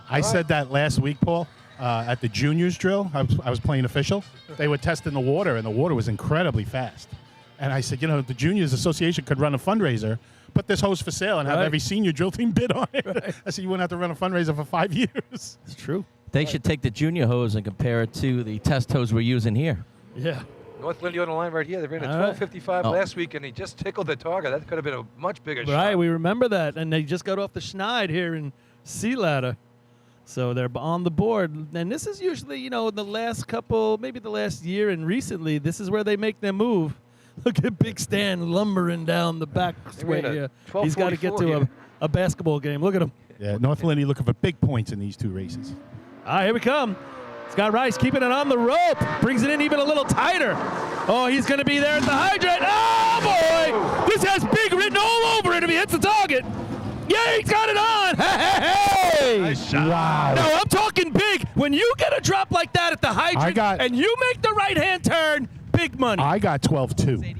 I said that last week, Paul, at the juniors drill. I was playing official. They were testing the water, and the water was incredibly fast. And I said, the juniors association could run a fundraiser, put this hose for sale, and have every senior drill team bid on it. Right. I said, you wouldn't have to run a fundraiser for 5 years. It's true. They should take the junior hose and compare it to the test hose we're using here. Yeah. North Lindy on the line right here. They ran a 12:55 last week, and he just tickled the target. That could have been a much bigger shot. Right, we remember that. And they just got off the Schneid here in Sea Ladder. So they're on the board. And this is usually, the last couple, maybe the last year and recently, this is where they make their move. Look at Big Stan lumbering down the back way here. He's got to get to a basketball game. Look at him. Yeah, North Lindy looking for big points in these two races. All right, here we come. Scott Rice keeping it on the rope. Brings it in even a little tighter. Oh, he's going to be there at the hydrant. Oh, boy. This has big written all over it if he hits the target. Yeah, he's got it on. Hey! Nice shot. Wow. No, I'm talking talking big. When you get a drop like that at the hydrant and you make the right-hand turn, big money. I got 12-2.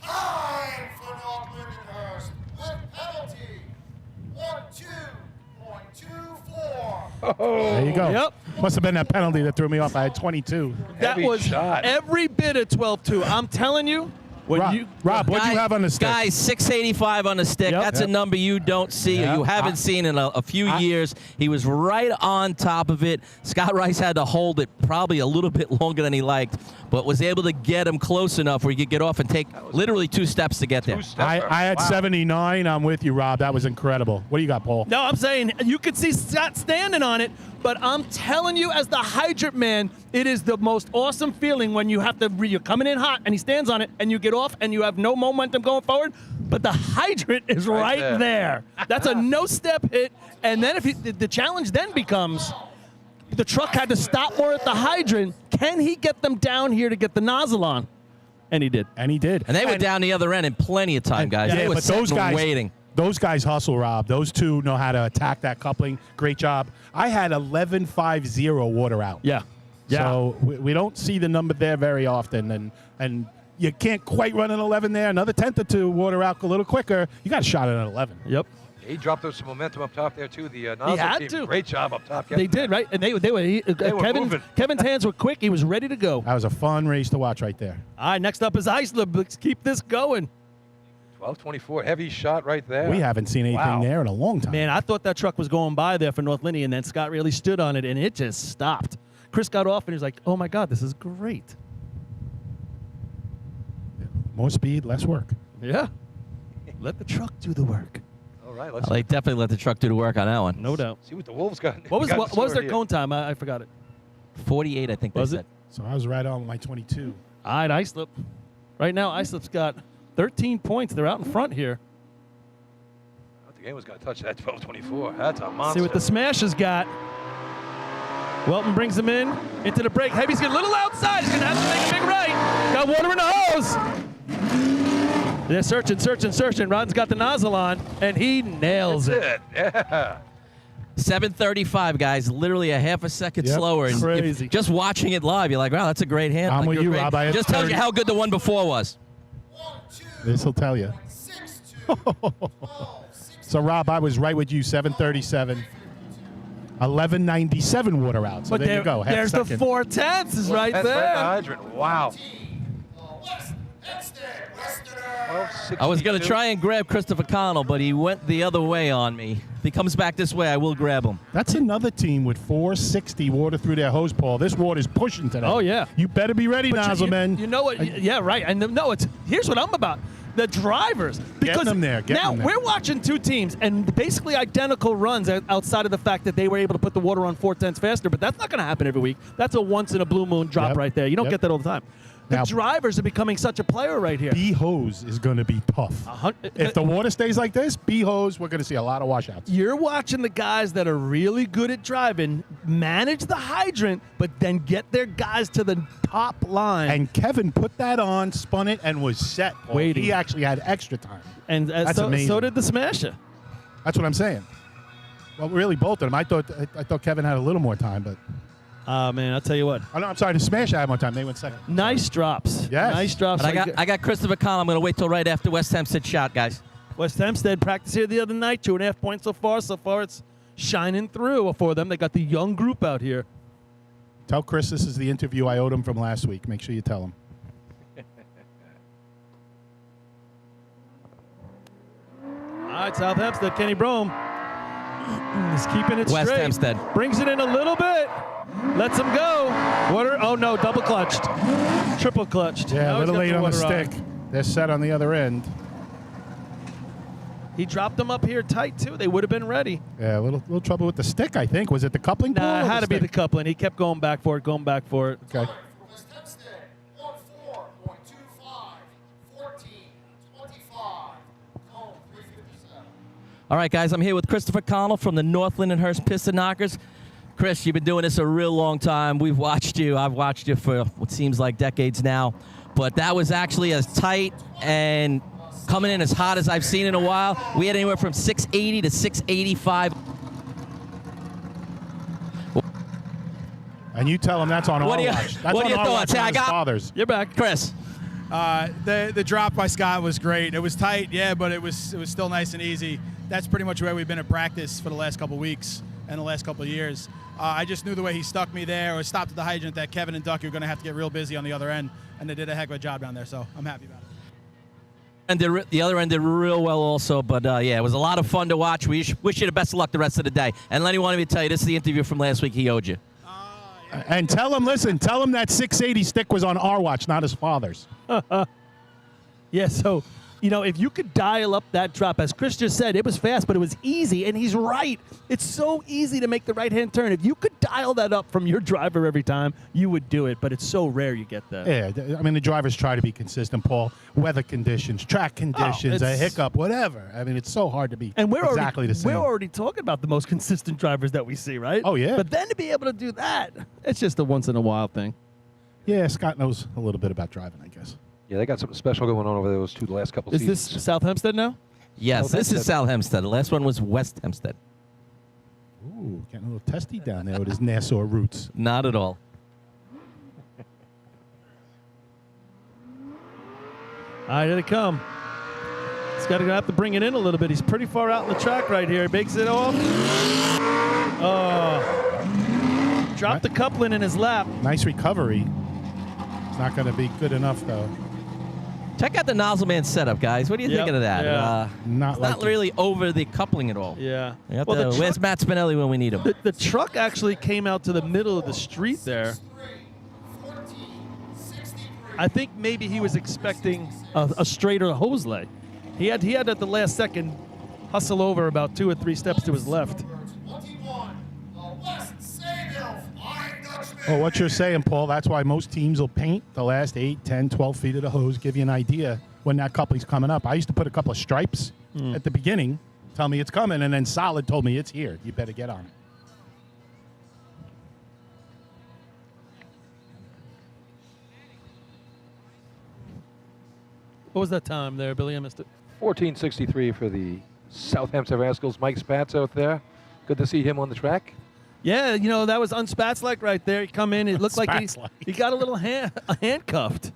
Time for Northland and Hurst with penalty 12.24. There you go. Yep. Must have been that penalty that threw me off. I had 22. That was every bit of 12-2. I'm telling you. Rob, what do you have on the stick? Guys, 685 on the stick. Yep. That's a number you don't see or you haven't seen in a few years. He was right on top of it. Scott Rice had to hold it probably a little bit longer than he liked, but was able to get him close enough where he could get off and take literally 2 steps to get there. I had 79. I'm with you, Rob. That was incredible. What do you got, Paul? No, I'm saying you could see Scott standing on it, but I'm telling you, as the hydrant man, it is the most awesome feeling when you have to, you're coming in hot and he stands on it and you get off and you have no momentum going forward, but the hydrant is right there. That's a no-step hit, and then the challenge then becomes the truck had to stop more at the hydrant. Can he get them down here to get the nozzle on? And he did. And he did. And they were down the other end in plenty of time, guys. They were but those guys waiting. Those guys hustle, Rob. Those two know how to attack that coupling. Great job. I had 11.50 water out. Yeah. So we don't see the number there very often, and you can't quite run an 11 there. Another tenth or two water out a little quicker. You got a shot at an 11. Yep. He dropped us some momentum up top there too. The He had team, to. great job up top. They did, right? And they were moving. Kevin's hands were quick. He was ready to go. That was a fun race to watch right there. All right, next up is Islip. Let's keep this going. 12.24, heavy shot right there. We haven't seen anything there in a long time. Man, I thought that truck was going by there for North Lindy, and then Scott really stood on it, and it just stopped. Chris got off, and he was like, oh, my God, this is great. More speed, less work. Yeah. Let the truck do the work. All right, let's They definitely let the truck do the work on that one. No doubt. see what the Wolves got. What was their cone time? I forgot it. 48, I think they said. So I was right on my 22. All right, Islip. Right now, Islip's got 13 points. They're out in front here. The game was going to touch that 12.24. That's a monster. See what the smash has got. Welton brings him in into the break. Heavy's getting a little outside. He's going to have to make a big right. Got water in the hose. They're searching. Rodden's got the nozzle on, and he nails it. Yeah. 7:35, guys. Literally a half a second slower. And crazy. Just watching it live, you're like, wow, that's a great hand. I'm with you, Rob. I had Just tells 30. you how good the one before was. This will tell you. So, Rob, I was right with you, 7:37. 11.97 water out. So But there you go. Half There's the second. 4/10 is right That's there. right, the hydrant. Wow. I was going to try and grab Christopher Connell, but he went the other way on me. If he comes back this way, I will grab him. That's another team with 460 water through their hose, Paul. This water's pushing today. Oh, yeah. You better be ready, But Nozzleman. you know what? Yeah, right. And no, here's what I'm about. The drivers. Because them there, getting now them there. we're watching two teams and basically identical runs outside of the fact that they were able to put the water on 4/10 faster, but that's not going to happen every week. That's a once in a blue moon drop Yep. right there. You don't Yep. get that all the time. The Now- drivers are becoming such a player right here. B-hose is going to be tough. If the water stays like this, B-hose, we're going to see a lot of washouts. You're watching the guys that are really good at driving manage the hydrant, but then get their guys to the top line. And Kevin put that on, spun it, and was set. Paul. Waiting. He actually had extra time. And That's so amazing. did the Smasher. That's what I'm saying. Well, really, both of them. I thought Kevin had a little more time, but Man, I'll tell you what. oh, no, I'm sorry. The Smash had more time. They went second. Nice drops. Yes. Nice drops. But I got Christopher Connell. I'm going to wait till right after West Hempstead shot, guys. West Hempstead practiced here the other night. 2.5 points so far. So far, it's shining through for them. They got the young group out here. Tell Chris this is the interview I owed him from last week. Make sure you tell him. All right, South Hempstead, Kenny Brome. He's keeping it West straight. Hempstead. Brings it in a little bit. Lets him go. Water. Oh, no, double clutched. Triple clutched. Yeah, Now a he's little got late on the water stick. They're set on the other end. He dropped them up here tight, too. They would have been ready. Yeah, a little trouble with the stick, I think. Was it the coupling pull? Nah, or it had to be the stick? coupling. He kept going back for it, Okay. West Hempstead, 14.25, 14.25, cone 357. All right, guys, I'm here with Christopher Connell from the Northland and Hurst Piston Knockers. Chris, you've been doing this a real long time. We've watched you. I've watched you for what seems like decades now. But that was actually as tight and coming in as hot as I've seen in a while. We had anywhere from 680 to 685. And you tell him that's on What our are you- watch. That's what are on your our thoughts? watch, Yeah, not I his got- father's. You're back, Chris. The drop by Scott was great. It was tight, yeah, but it was still nice and easy. That's pretty much where we've been at practice for the last couple of weeks and the last couple of years. I just knew the way he stuck me there or stopped at the hydrant that Kevin and Ducky were going to have to get real busy on the other end, and they did a heck of a job down there, so I'm happy about it. And the other end did real well also, but yeah, it was a lot of fun to watch. We wish you the best of luck the rest of the day. And Lenny wanted me to tell you, this is the interview from last week he owed you. And tell him that 680 stick was on our watch, not his father's. Yeah, so, if you could dial up that drop, as Chris just said, it was fast, but it was easy, and he's right. It's so easy to make the right-hand turn. If you could dial that up from your driver every time, you would do it, but it's so rare you get that. Yeah, I mean, the drivers try to be consistent, Paul. Weather conditions, track conditions, a hiccup, whatever. I mean, it's so hard to be And we're exactly the same. We're already talking about the most consistent drivers that we see, right? Oh, yeah. But then to be able to do that, it's just a once-in-a-while thing. Yeah, Scott knows a little bit about driving, I guess. Yeah, they got something special going on over those the last couple Is seasons. this South Hempstead now? Yes, South this is South Hempstead. The last one was West Hempstead. Ooh, getting a little testy down there with his Nassau roots. Not at all. All right, here they come. He's got to have to bring it in a little bit. He's pretty far out in the track right here. He bakes it off. Oh. Dropped the coupling in his lap. Nice recovery. It's not going to be good enough, though. Check out the nozzle man setup, guys. What are you thinking of that? Yeah. It's not really over the coupling at all. Yeah. Where's Matt Spinelli when we need him? The truck actually came out to the middle of the street there. I think maybe he was expecting a straighter hose lay. He had at the last second hustle over about 2 or 3 steps to his left. Well, what you're saying, Paul, that's why most teams will paint the last 8, 10, 12 feet of the hose, give you an idea when that coupling's coming up. I used to put a couple of stripes at the beginning, tell me it's coming, and then Solid told me it's here. You better get on it. What was that time there, Billy? I missed it. 14:63 for the South Hempstead Rascals. Mike Spatz out there. Good to see him on the track. Yeah, that was unspats-like right there. He come in, it looked like he got a little handcuffed.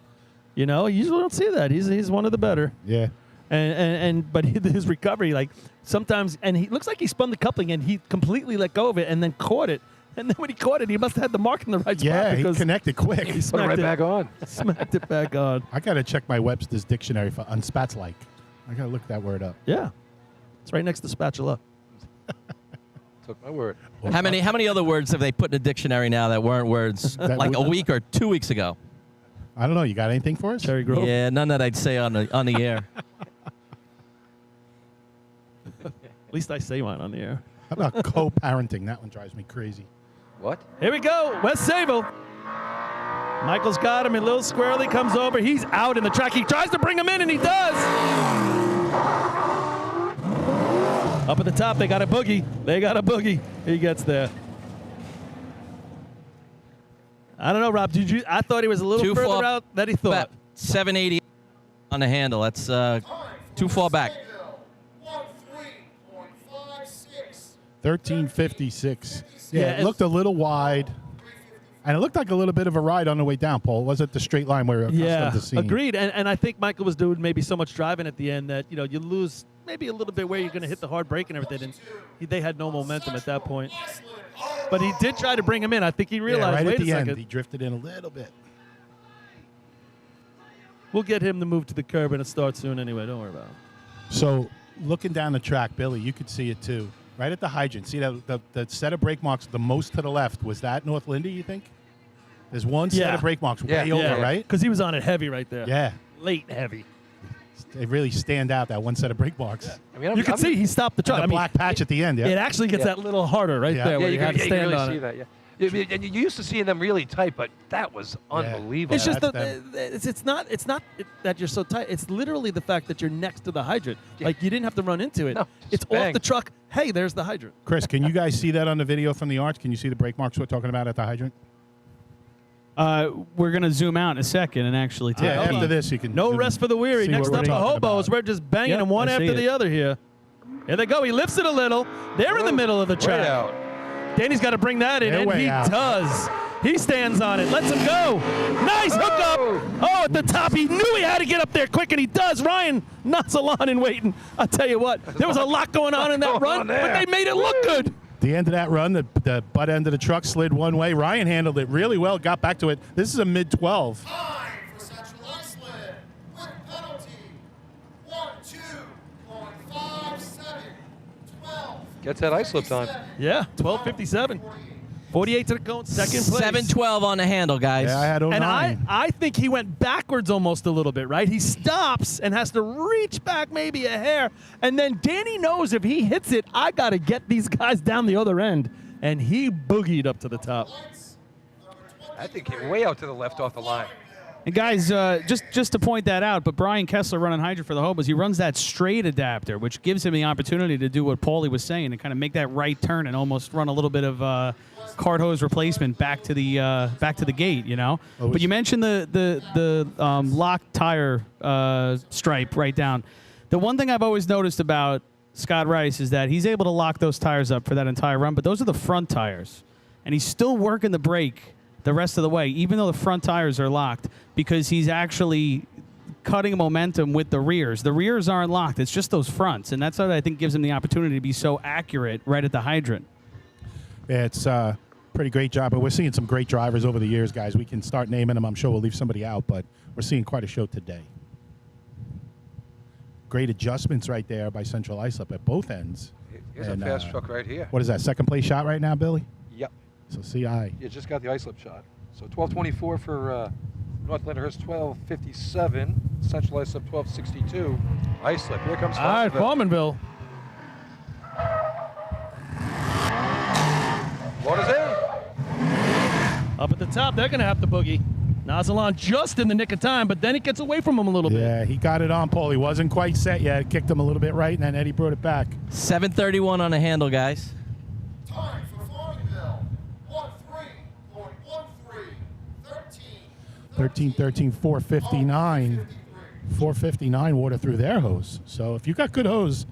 You usually don't see that. He's one of the better. Yeah. But his recovery, like sometimes, and he looks like he spun the coupling and he completely let go of it and then caught it. And then when he caught it, he must have had the mark in the right spot. Yeah, he because connected quick. He Put it right back on. Smacked it back on. I got to check my Webster's dictionary for unspats-like. I got to look that word up. Yeah. It's right next to spatula. Took my word. How many other words have they put in the dictionary now that weren't words like a week or 2 weeks ago? I don't know. You got anything for us? Cherry Grove. Yeah, none that I'd say on the air. At least I say mine on the air. How about co-parenting? That one drives me crazy. What? Here we go. West Sable. Michael's got him, and Lil Squirrely comes over. He's out in the track. He tries to bring him in, and he does. Up at the top, they got a boogie. He gets there. I don't know, Rob. I thought he was a little further out than he thought. 780 on the handle. That's too far back. 13:56. Yeah, it looked a little wide. And it looked like a little bit of a ride on the way down, Paul. It wasn't the straight line we're accustomed to seeing. Agreed. And I think Michael was doing maybe so much driving at the end that, you lose maybe a little bit where you're going to hit the hard brake and everything. And they had no momentum at that point. But he did try to bring him in. I think he realized, right wait at the a second. end, he drifted in a little bit. We'll get him to move to the curb and it starts soon anyway. Don't worry about it. So looking down the track, Billy, you could see it too. Right at the hydrant. See that the set of brake marks the most to the left. Was that North Lindy, you think? There's one set of brake marks way over, right? Because he was on it heavy right there. Yeah. Late heavy. They really stand out, that one set of brake marks. Yeah. I mean, You can see he stopped the truck. And a black patch at the end, yeah. It actually gets that little harder right there where you you can have to stand really on see it. that, yeah. And you used to seeing them really tight, but that was unbelievable. It's just it's not that you're so tight. It's literally the fact that you're next to the hydrant. Yeah. Like you didn't have to run into it. No, it's bang. off the truck. Hey, there's the hydrant. Chris, can you guys see that on the video from the arch? Can you see the brake marks we're talking about at the hydrant? We're going to zoom out in a second and actually take Yeah, a after peek. this you can No zoom rest for the weary. see Next what up, we're the talking hobos. about. We're just banging Yep, them one I after see the it. other here. Here they go. He lifts it a little. They're in the middle of the track. Right out. Danny's got to bring that in, They're and way he out. does. He stands on it. Lets him go. Nice hookup. Oh, at the top. He knew he had to get up there quick, and he does. Ryan Nassau and waiting. I'll tell you what. There was a lot going on in that run, but they made it look good. The end of that run, the butt end of the truck slid one way. Ryan handled it really well, got back to it. This is a mid-12. Time for Central Iceland with penalty. 1:2.57. 12. Gets that islip time. Yeah, 12:57. 48 to the cone, second place. 7:12 on the handle, guys. Yeah, I had 09. And I think he went backwards almost a little bit, right? He stops and has to reach back maybe a hair. And then Danny knows if he hits it, I got to get these guys down the other end. And he boogied up to the top. I think he way out to the left off the line. And guys, just to point that out, but Brian Kessler running Hydra for the Hobos, he runs that straight adapter, which gives him the opportunity to do what Paulie was saying and kind of make that right turn and almost run a little bit of cart hose replacement back to the gate, you know. But you mentioned the locked tire stripe right down. The one thing I've always noticed about Scott Rice is that he's able to lock those tires up for that entire run, but those are the front tires, and he's still working the brake the rest of the way, even though the front tires are locked, because he's actually cutting momentum with the rears. The rears aren't locked. It's just those fronts, and that's what I think gives him the opportunity to be so accurate right at the hydrant. Yeah, it's a pretty great job, but we're seeing some great drivers over the years, guys. We can start naming them. I'm sure we'll leave somebody out, but we're seeing quite a show today. Great adjustments right there by Central Islip at both ends. Here's a fast truck right here. What is that, second place shot right now, Billy? Yep. So CI. You just got the islip shot. So 12:24 for North Lyndhurst, 12:57. Central Islip, 12:62. Islip, here comes All right, Farmanville. Water's in. Up at the top, they're going to have to boogie. Nazalan just in the nick of time, but then he gets away from him a little bit. Yeah, he got it on, Paul. He wasn't quite set yet. Kicked him a little bit right, and then Eddie brought it back. 7:31 on the handle, guys. Time for Farmingville. 13.13. 13, 459. 459 water through their hose. So if you got good hose,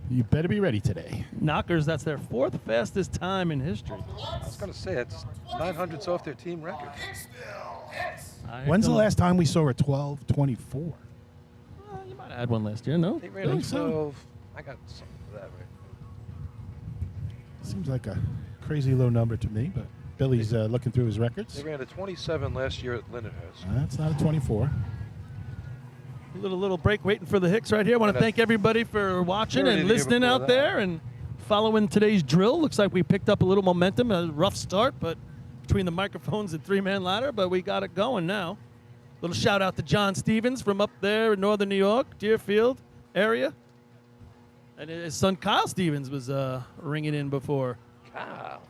you better be ready today. Knockers, that's their fourth fastest time in history. I was going to say, it's 900s off their team record. When's the last time we saw a 12:24? You might have had one last year, no? They ran a 12. I got something for that, right? Seems like a crazy low number to me, but Billy's looking through his records. They ran a 27 last year at Lyndhurst. That's not a 24. A little break waiting for the Hicks right here. I want to thank everybody for watching and listening out there and following today's drill. Looks like we picked up a little momentum, a rough start, but between the microphones and three-man ladder, but we got it going now. Little shout out to John Stevens from up there in northern New York, Deerfield area. And his son Kyle Stevens was ringing in before. Kyle.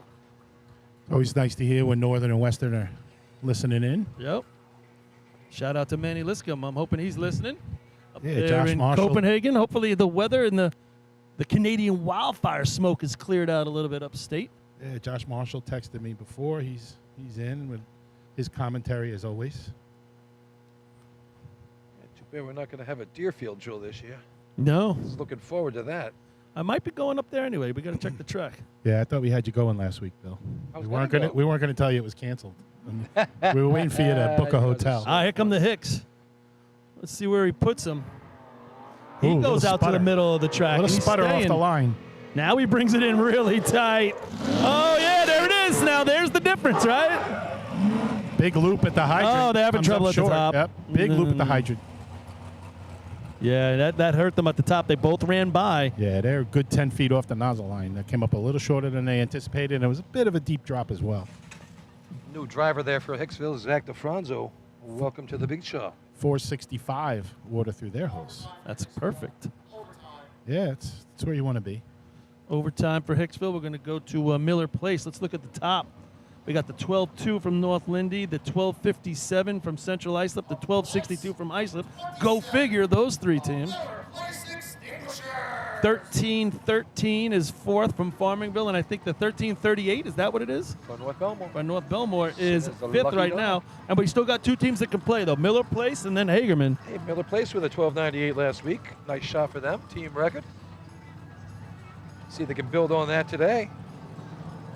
Always nice to hear when Northern and Western are listening in. Yep. Shout out to Manny Liscombe. I'm hoping he's listening. Up Yeah, there Josh in Marshall. Copenhagen. Hopefully the weather and the Canadian wildfire smoke is cleared out a little bit upstate. Yeah, Josh Marshall texted me before. He's in with his commentary as always. Too bad we're not going to have a Deerfield drill this year. No. I was looking forward to that. I might be going up there anyway. We got to check the track. Yeah, I thought we had you going last week, Bill. We weren't gonna tell you it was canceled. We were waiting for you to book a hotel. Here come the Hicks. Let's see where he puts him. He Ooh, goes out to the middle of the track. A little He's sputter off staying. the line. Now he brings it in really tight. Oh, yeah, there it is. Now there's the difference, right? Big loop at the hydrant. Oh, they're having Comes trouble up at the short. top. Yep. Big loop at the hydrant. Yeah, that hurt them at the top. They both ran by. Yeah, they're a good 10 feet off the nozzle line. That came up a little shorter than they anticipated, and it was a bit of a deep drop as well. New driver there for Hicksville, Zach DeFranzo. Welcome to the big show. 465 water through their hose. That's perfect. Yeah, it's where you want to be. Overtime for Hicksville. We're going to go to Miller Place. Let's look at the top. We got the 12-2 from North Lindy, the 12-57 from Central Islip, the 12-62 from Islip. Go figure, those three teams. 13-13 is fourth from Farmingville, and I think the 13-38, is that what it is? For North Bellmore. For North Bellmore is That's a fifth lucky right dog. now, and we still got two teams that can play, though, Miller Place and then Hagerman. Hey, Miller Place with a 12.98 last week. Nice shot for them, team record. See if they can build on that today.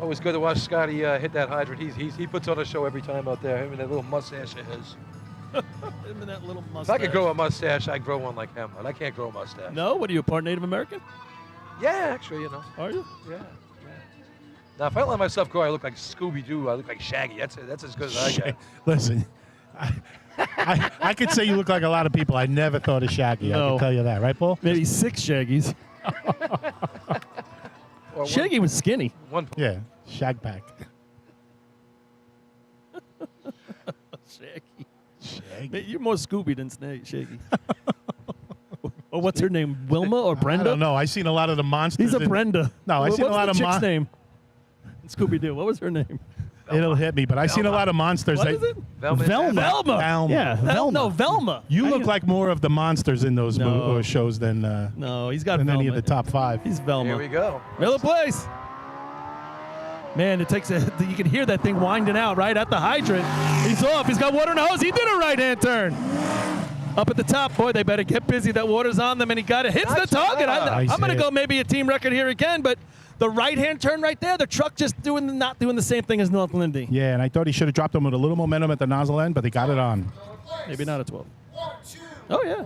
Always good to watch Scotty hit that hydrant. He puts on a show every time out there. Him and that little mustache of his. Him and that little If mustache. I could grow a mustache, I'd grow one like him, but I can't grow a mustache. No? What are you, part Native American? Yeah, actually, you know. Are you? Yeah. Now, if I let myself go, I look like Scooby-Doo. I look like Shaggy. That's as good as I get. Listen, I could say you look like a lot of people. I never thought of Shaggy. I No. can tell you that, right, Paul? Maybe 6 Shaggies. Or Shaggy was skinny. One. Yeah, Shag Pack. Shaggy. Shaggy. You're more Scooby than Shaggy. Or what's her name? Wilma or Brenda? I don't know. I seen a lot of the monsters. He's a Brenda. No, I seen a lot of What's the chick's name? Scooby Doo. What was her name? It'll hit me, but I seen a lot of monsters. What is it? Velma. Velma. Yeah, Velma. No, Velma. You look like more of the monsters in those No. shows than No, he's got than Velma. any of the top 5. He's Velma. Here we go. Miller Place. Man, it takes you can hear that thing winding out right at the hydrant. He's off. He's got water in the hose. He did a right-hand turn. Up at the top, boy, they better get busy. That water's on them, and he got it. Hits the target. I'm going to go maybe a team record here again, but the right-hand turn right there, the truck just not doing the same thing as North Lindy. Yeah, and I thought he should have dropped him with a little momentum at the nozzle end, but they got it on. Maybe not a 12. Oh, yeah.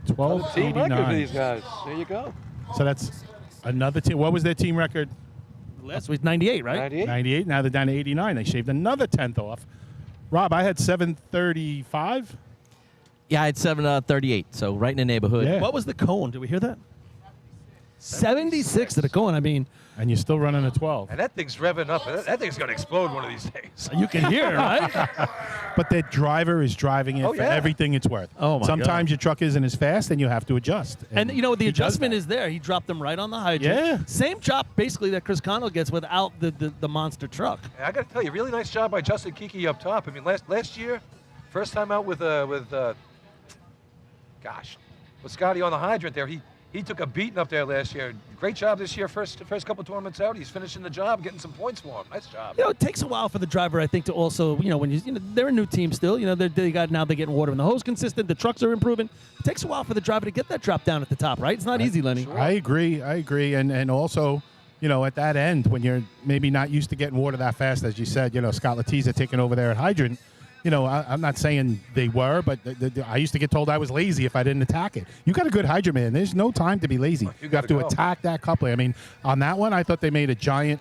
12.89. Team record for these guys. There you go. So that's another team. What was their team record? Last week, 98, right? 98. 98. Now they're down to 89. They shaved another 10th off. Rob, I had 735. Yeah, I had 738, so right in the neighborhood. Yeah. What was the cone? Did we hear that? 76 to the cone. I mean, And you're still running a 12. And that thing's revving up. That thing's going to explode one of these days. you can hear it, right? But that driver is driving it Oh, for yeah. everything it's worth. Oh, my Sometimes God. your truck isn't as fast, and you have to adjust. And you know the he does adjustment that. is there. He dropped them right on the hydrant. Yeah. Same drop basically that Chris Connell gets without the monster truck. And I got to tell you, really nice job by Justin Kiki up top. I mean, last year, first time out with Scotty on the hydrant there. He took a beating up there last year. Great job this year. First couple tournaments out, he's finishing the job, getting some points for him. Nice job. You know, it takes a while for the driver, I think, to also, when they're a new team still. They're getting water in the hose consistent. The trucks are improving. It takes a while for the driver to get that drop down at the top, right? It's not easy, Lenny. I agree. And also, at that end, when you're maybe not used to getting water that fast, as you said, Scott Latiza taking over there at hydrant. I'm not saying they were, but I used to get told I was lazy if I didn't attack it. You got a good hydrant, man. There's no time to be lazy. You have to attack that coupling. I mean, on that one, I thought they made a giant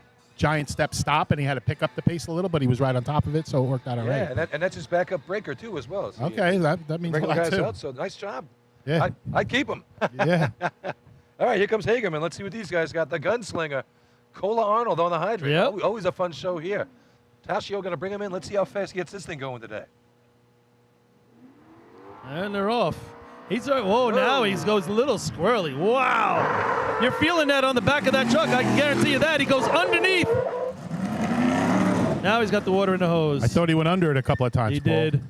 step stop, and he had to pick up the pace a little, but he was right on top of it, so it worked out all right. Yeah, and that's his backup breaker, too, as well. So Okay, that means a regular lot, guys too. out, so nice job. Yeah. I'd keep him. Yeah. All right, here comes Hagerman. Let's see what these guys got. The gunslinger, Cola Arnold on the hydrant. Yep. Always a fun show here. Tashio going to bring him in. Let's see how fast he gets this thing going today. And they're off. Now he goes a little squirrely. Wow. You're feeling that on the back of that truck. I can guarantee you that. He goes underneath. Now he's got the water in the hose. I thought he went under it a couple of times, He Paul. did.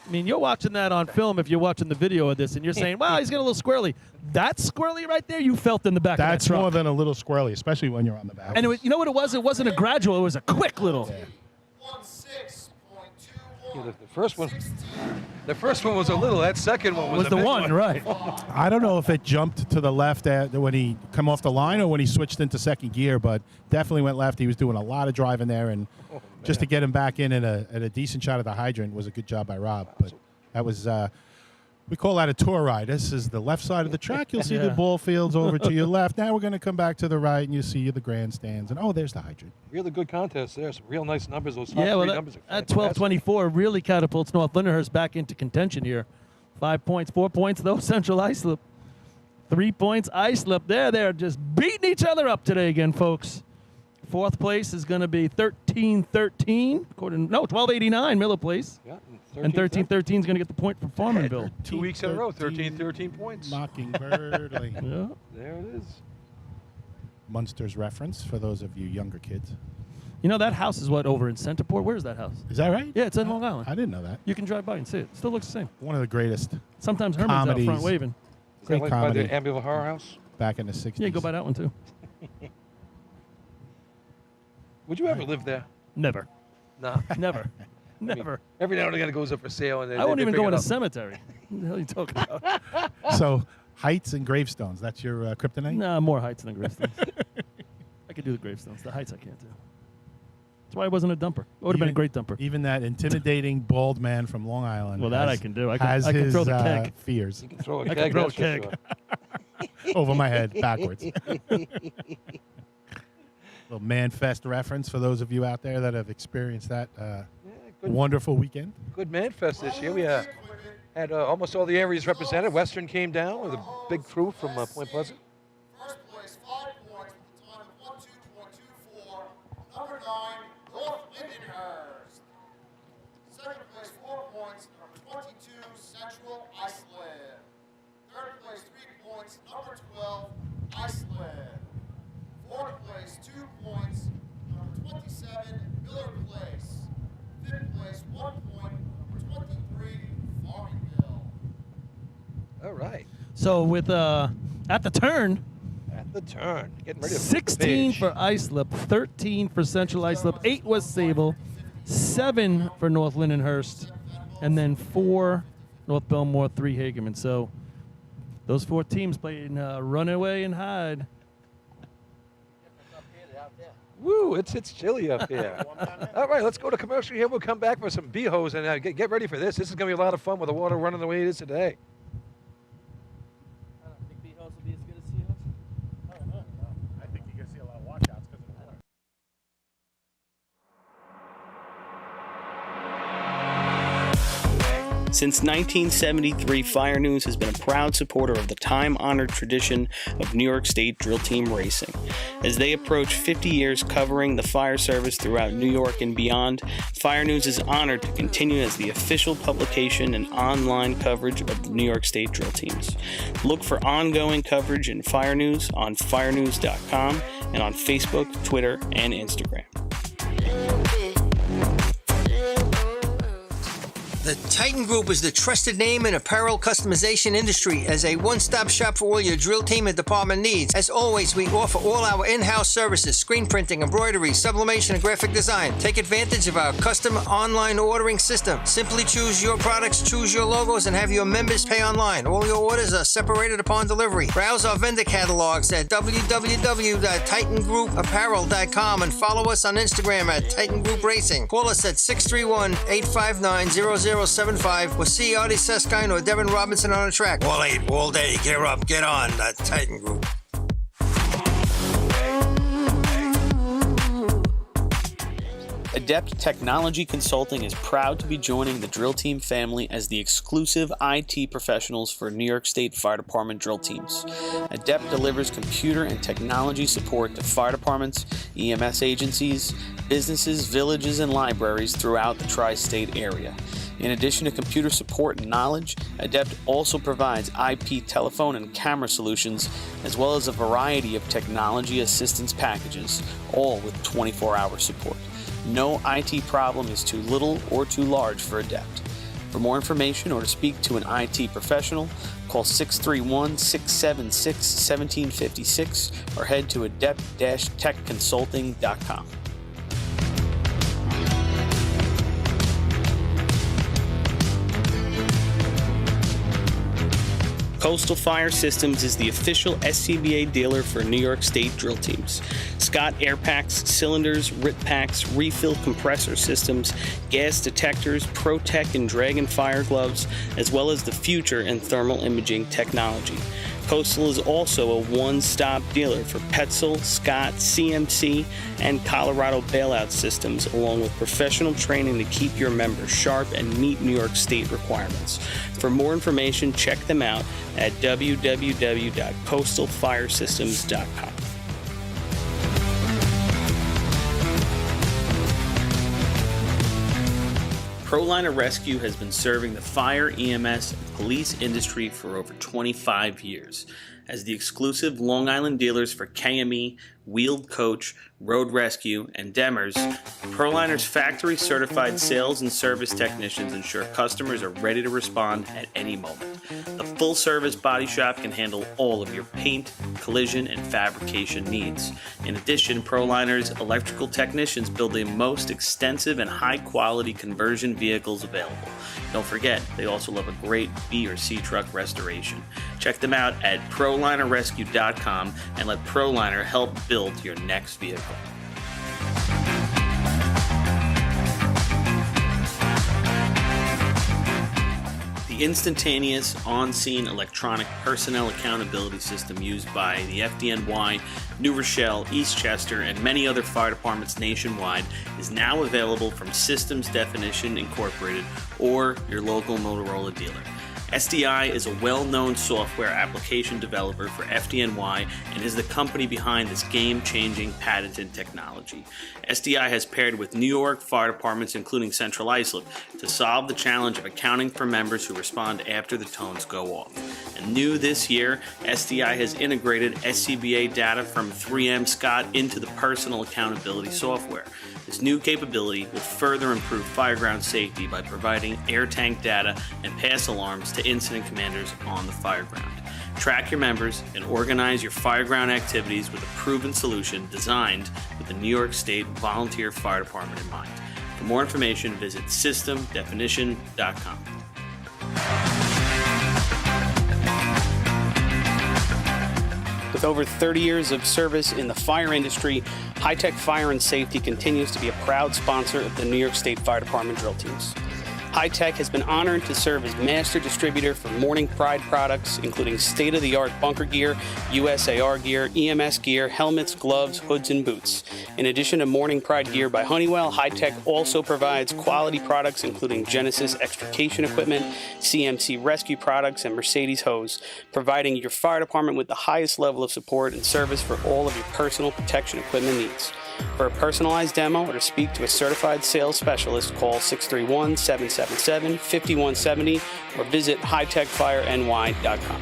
I mean, you're watching that on film if you're watching the video of this, and you're saying, wow, he's getting a little squirrely. That squirrely right there, you felt in the back of that That's truck. more than a little squirrely, especially when you're on the back. And you know what it was? It wasn't a gradual. It was a quick little. Yeah. 16.21. The first one was a little. That second one was Was the big one, right? I don't know if it jumped to the left when he come off the line or when he switched into second gear, but definitely went left. He was doing a lot of driving there, and just to get him back in at a decent shot at the hydrant was a good job by Rob. But that was we call that a tour ride. This is the left side of the track. You'll see the ball fields over to your left. Now we're going to come back to the right, and you see the grandstands. And, there's the hydrant. Really good contest there. Some real nice numbers. Those top Yeah, well, three numbers are that fantastic. 12:24 really catapults North Lindenhurst back into contention here. 5 points, 4 points, though, Central Islip. 3 points, Islip. They're just beating each other up today again, folks. Fourth place is going to be 13-13. 1289, Miller Place. Yeah, And 13-13 is going to get the point from Farmanville. 2 weeks in a row, 13 points. Mockingbird. Yeah. There it is. Munster's reference for those of you younger kids. You know, that house is over in Centerport? Where's that house? Is that right? Yeah, it's in Long Island. I didn't know that. You can drive by and see it. Still looks the same. One of the greatest Sometimes Herman's out front Comedies. waving. Is Great that like by comedy. the Amityville Horror House? back in the 60s. Yeah, go by that one too. Would you ever live there? Never. No. Never. Never. Every now and again it goes up for sale. And I won't they even bring go it in a up. cemetery. What the hell are you talking about? So Heights and gravestones. That's your kryptonite? No, more heights than gravestones. I could do the gravestones. The heights I can't do. That's why I wasn't a dumper. It would have been a great dumper. Even that intimidating bald man from Long Island. Well, that I can do. I has can his throw the keg. Fears. You can throw a I keg. can throw a that's for keg. sure. Over my head, backwards. Little Man Fest reference for those of you out there that have experienced that wonderful weekend. Good Man Fest this year. We had almost all the areas represented. Western came down with a big crew from Point Pleasant. First place, 5 points with a time of 12.24. Number 9, North Lindenhurst. Second place, 4 points, number 22, Central Iceland. Third place, 3 points, number 12, Iceland. Fourth place, 2 points, number 27, Miller Place. Fifth place, 1 point, number 23, Farmingville. All right. So with at the turn, Getting ready to 16 page. for Islip, 13 for Central Islip, 8 West Sable, 7 for North Lindenhurst, and then 4 North Bellmore, 3 Hagerman. So those 4 teams played in Runaway and Hyde. Woo, it's chilly up here. All right, let's go to commercial here. We'll come back for some B-hose and get ready for this. This is going to be a lot of fun with the water running the way it is today. I think you're going to see a lot of washouts because of the water. Since 1973, Fire News has been a proud supporter of the time-honored tradition of New York State drill team racing. As they approach 50 years covering the fire service throughout New York and beyond, Fire News is honored to continue as the official publication and online coverage of the New York State drill teams. Look for ongoing coverage in Fire News on firenews.com and on Facebook, Twitter, and Instagram. The Titan Group is the trusted name in apparel customization industry as a one-stop shop for all your drill team and department needs. As always, we offer all our in-house services, screen printing, embroidery, sublimation, and graphic design. Take advantage of our custom online ordering system. Simply choose your products, choose your logos, and have your members pay online. All your orders are separated upon delivery. Browse our vendor catalogs at www.titangrouapparel.com and follow us on Instagram at Titan Group Racing. Call us at 631-859-0075 or see Artie Seskine or Devin Robinson on a track. All 8, all day. Get up, get on. The Titan Group. Adept Technology Consulting is proud to be joining the drill team family as the exclusive IT professionals for New York State Fire Department drill teams. Adept delivers computer and technology support to fire departments, EMS agencies, businesses, villages, and libraries throughout the tri-state area. In addition to computer support and knowledge, Adept also provides IP telephone and camera solutions, as well as a variety of technology assistance packages, all with 24-hour support. No IT problem is too little or too large for Adept. For more information or to speak to an IT professional, call 631-676-1756 or head to adept-techconsulting.com. Coastal Fire Systems is the official SCBA dealer for New York State drill teams. Scott air packs, cylinders, RIP packs, refill compressor systems, gas detectors, ProTech and Dragon fire gloves, as well as the future in thermal imaging technology. Coastal is also a one-stop dealer for Petzl, Scott, CMC, and Colorado bailout systems, along with professional training to keep your members sharp and meet New York State requirements. For more information, check them out at www.coastalfiresystems.com. ProLiner Rescue has been serving the fire, EMS, and police industry for over 25 years. As the exclusive Long Island dealers for KME, Wheeled Coach, Road Rescue, and Demers, ProLiner's factory-certified sales and service technicians ensure customers are ready to respond at any moment. The full-service body shop can handle all of your paint, collision, and fabrication needs. In addition, ProLiner's electrical technicians build the most extensive and high-quality conversion vehicles available. Don't forget, they also love a great B or C truck restoration. Check them out at ProlinerRescue.com and let ProLiner help build your next vehicle. The instantaneous, on-scene electronic personnel accountability system used by the FDNY, New Rochelle, Eastchester, and many other fire departments nationwide is now available from Systems Definition Incorporated or your local Motorola dealer. SDI is a well-known software application developer for FDNY and is the company behind this game-changing patented technology. SDI has paired with New York fire departments, including Central Islip, to solve the challenge of accounting for members who respond after the tones go off. And new this year, SDI has integrated SCBA data from 3M Scott into the personal accountability software. This new capability will further improve fireground safety by providing air tank data and pass alarms to incident commanders on the fireground. Track your members and organize your fireground activities with a proven solution designed with the New York State Volunteer Fire Department in mind. For more information, visit systemdefinition.com. With over 30 years of service in the fire industry, High Tech Fire and Safety continues to be a proud sponsor of the New York State Fire Department drill teams. High Tech has been honored to serve as master distributor for Morning Pride products, including state-of-the-art bunker gear, USAR gear, EMS gear, helmets, gloves, hoods, and boots. In addition to Morning Pride gear by Honeywell, High Tech also provides quality products including Genesis extrication equipment, CMC rescue products, and Mercedes hose, providing your fire department with the highest level of support and service for all of your personal protection equipment needs. For a personalized demo or to speak to a certified sales specialist, call 631-777-5170 or visit hightechfireny.com.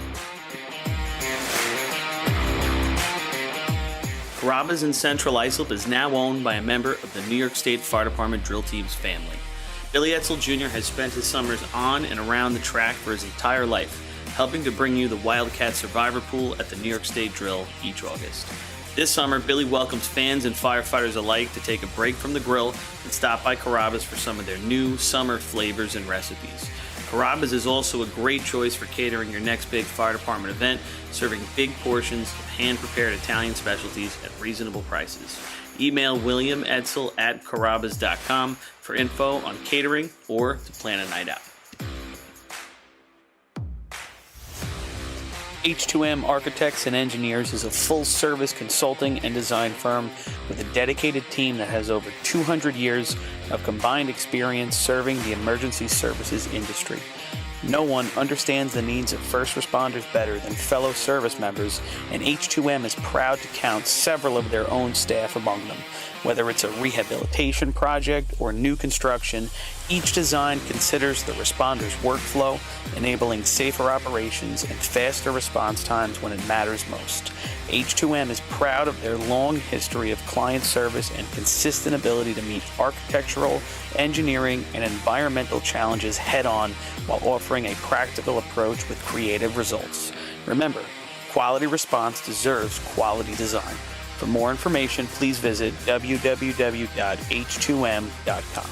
Carrabba's in Central Islip is now owned by a member of the New York State Fire Department drill team's family. Billy Etzel Jr. has spent his summers on and around the track for his entire life, helping to bring you the Wildcat Survivor Pool at the New York State Drill each August. This summer, Billy welcomes fans and firefighters alike to take a break from the grill and stop by Carrabba's for some of their new summer flavors and recipes. Carrabba's is also a great choice for catering your next big fire department event, serving big portions of hand-prepared Italian specialties at reasonable prices. Email William Etzel at carrabbas.com for info on catering or to plan a night out. H2M Architects and Engineers is a full-service consulting and design firm with a dedicated team that has over 200 years of combined experience serving the emergency services industry. No one understands the needs of first responders better than fellow service members, and H2M is proud to count several of their own staff among them. Whether it's a rehabilitation project or new construction, each design considers the responder's workflow, enabling safer operations and faster response times when it matters most. H2M is proud of their long history of client service and consistent ability to meet architectural, engineering, and environmental challenges head-on while offering a practical approach with creative results. Remember, quality response deserves quality design. For more information, please visit www.h2m.com.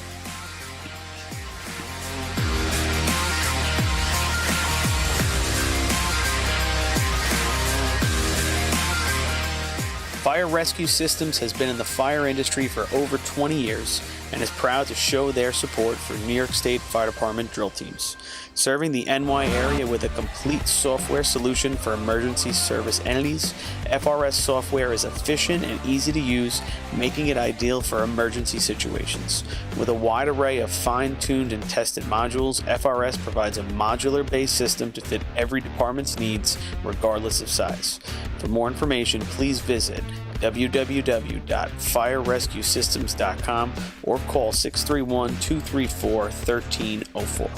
Fire Rescue Systems has been in the fire industry for over 20 years and is proud to show their support for New York State Fire Department drill teams. Serving the NY area with a complete software solution for emergency service entities, FRS software is efficient and easy to use, making it ideal for emergency situations. With a wide array of fine-tuned and tested modules, FRS provides a modular-based system to fit every department's needs, regardless of size. For more information, please visit www.firerescuesystems.com or call 631-234-1304.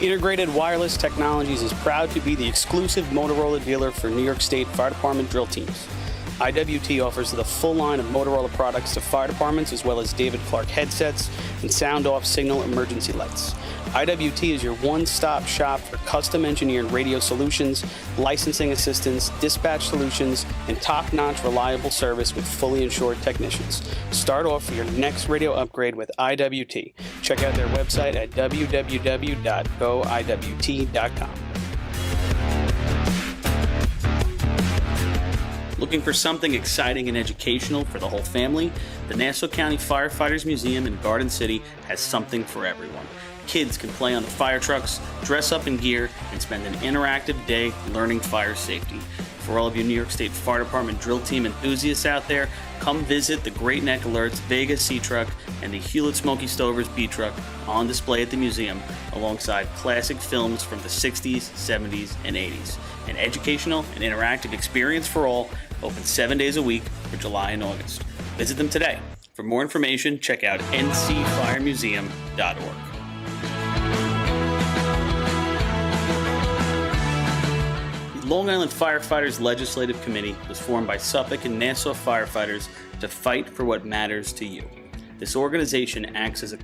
Integrated Wireless Technologies is proud to be the exclusive Motorola dealer for New York State Fire Department drill teams. IWT offers the full line of Motorola products to fire departments, as well as David Clark headsets and sound-off signal emergency lights. IWT is your one-stop shop for custom-engineered radio solutions, licensing assistance, dispatch solutions, and top-notch reliable service with fully insured technicians. Start off your next radio upgrade with IWT. Check out their website at www.goiwt.com. Looking for something exciting and educational for the whole family? The Nassau County Firefighters Museum in Garden City has something for everyone. Kids can play on the fire trucks, dress up in gear, and spend an interactive day learning fire safety. For all of you New York State Fire Department drill team enthusiasts out there, come visit the Great Neck Alerts Vega Sea Truck and the Hewlett Smoky Stovers B Truck on display at the museum, alongside classic films from the 60s, 70s, and 80s. An educational and interactive experience for all, open 7 days a week for July and August. Visit them today. For more information, check out ncfiremuseum.org. The Long Island Firefighters Legislative Committee was formed by Suffolk and Nassau firefighters to fight for what matters to you. This organization acts as a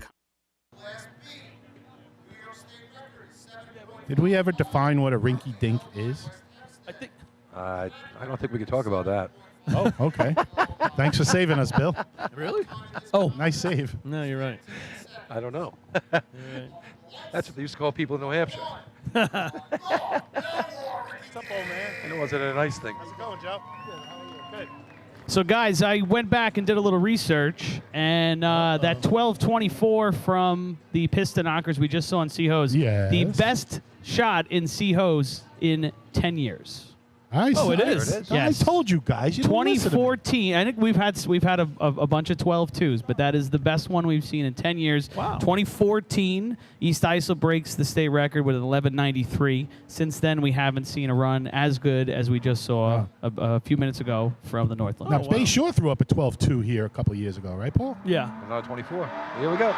Did we ever define what a rinky-dink is? I don't think we can talk about that. Oh, okay. Thanks for saving us, Bill. Really? Oh, nice save. No, you're right. I don't know. Right. That's what they used to call people in New Hampshire. What's up, old man? I know it wasn't a nice thing. How's it going, Joe? Good. How are you? Good. So, guys, I went back and did a little research, and that 12-24 from the Piston Knockers we just saw in Sea-Hose, the best shot in Sea-Hose in 10 years. Oh, it is. Yes. I told you guys. You didn't listen to me. 2014. I think we've had a bunch of 12-2s, but that is the best one we've seen in 10 years. Wow. 2014, East Isle breaks the state record with an 11.93. Since then, we haven't seen a run as good as we just saw a few minutes ago from the Northland. Now, Bay Shore threw up a 12-2 here a couple of years ago, right, Paul? Yeah. Another 24. Here we go.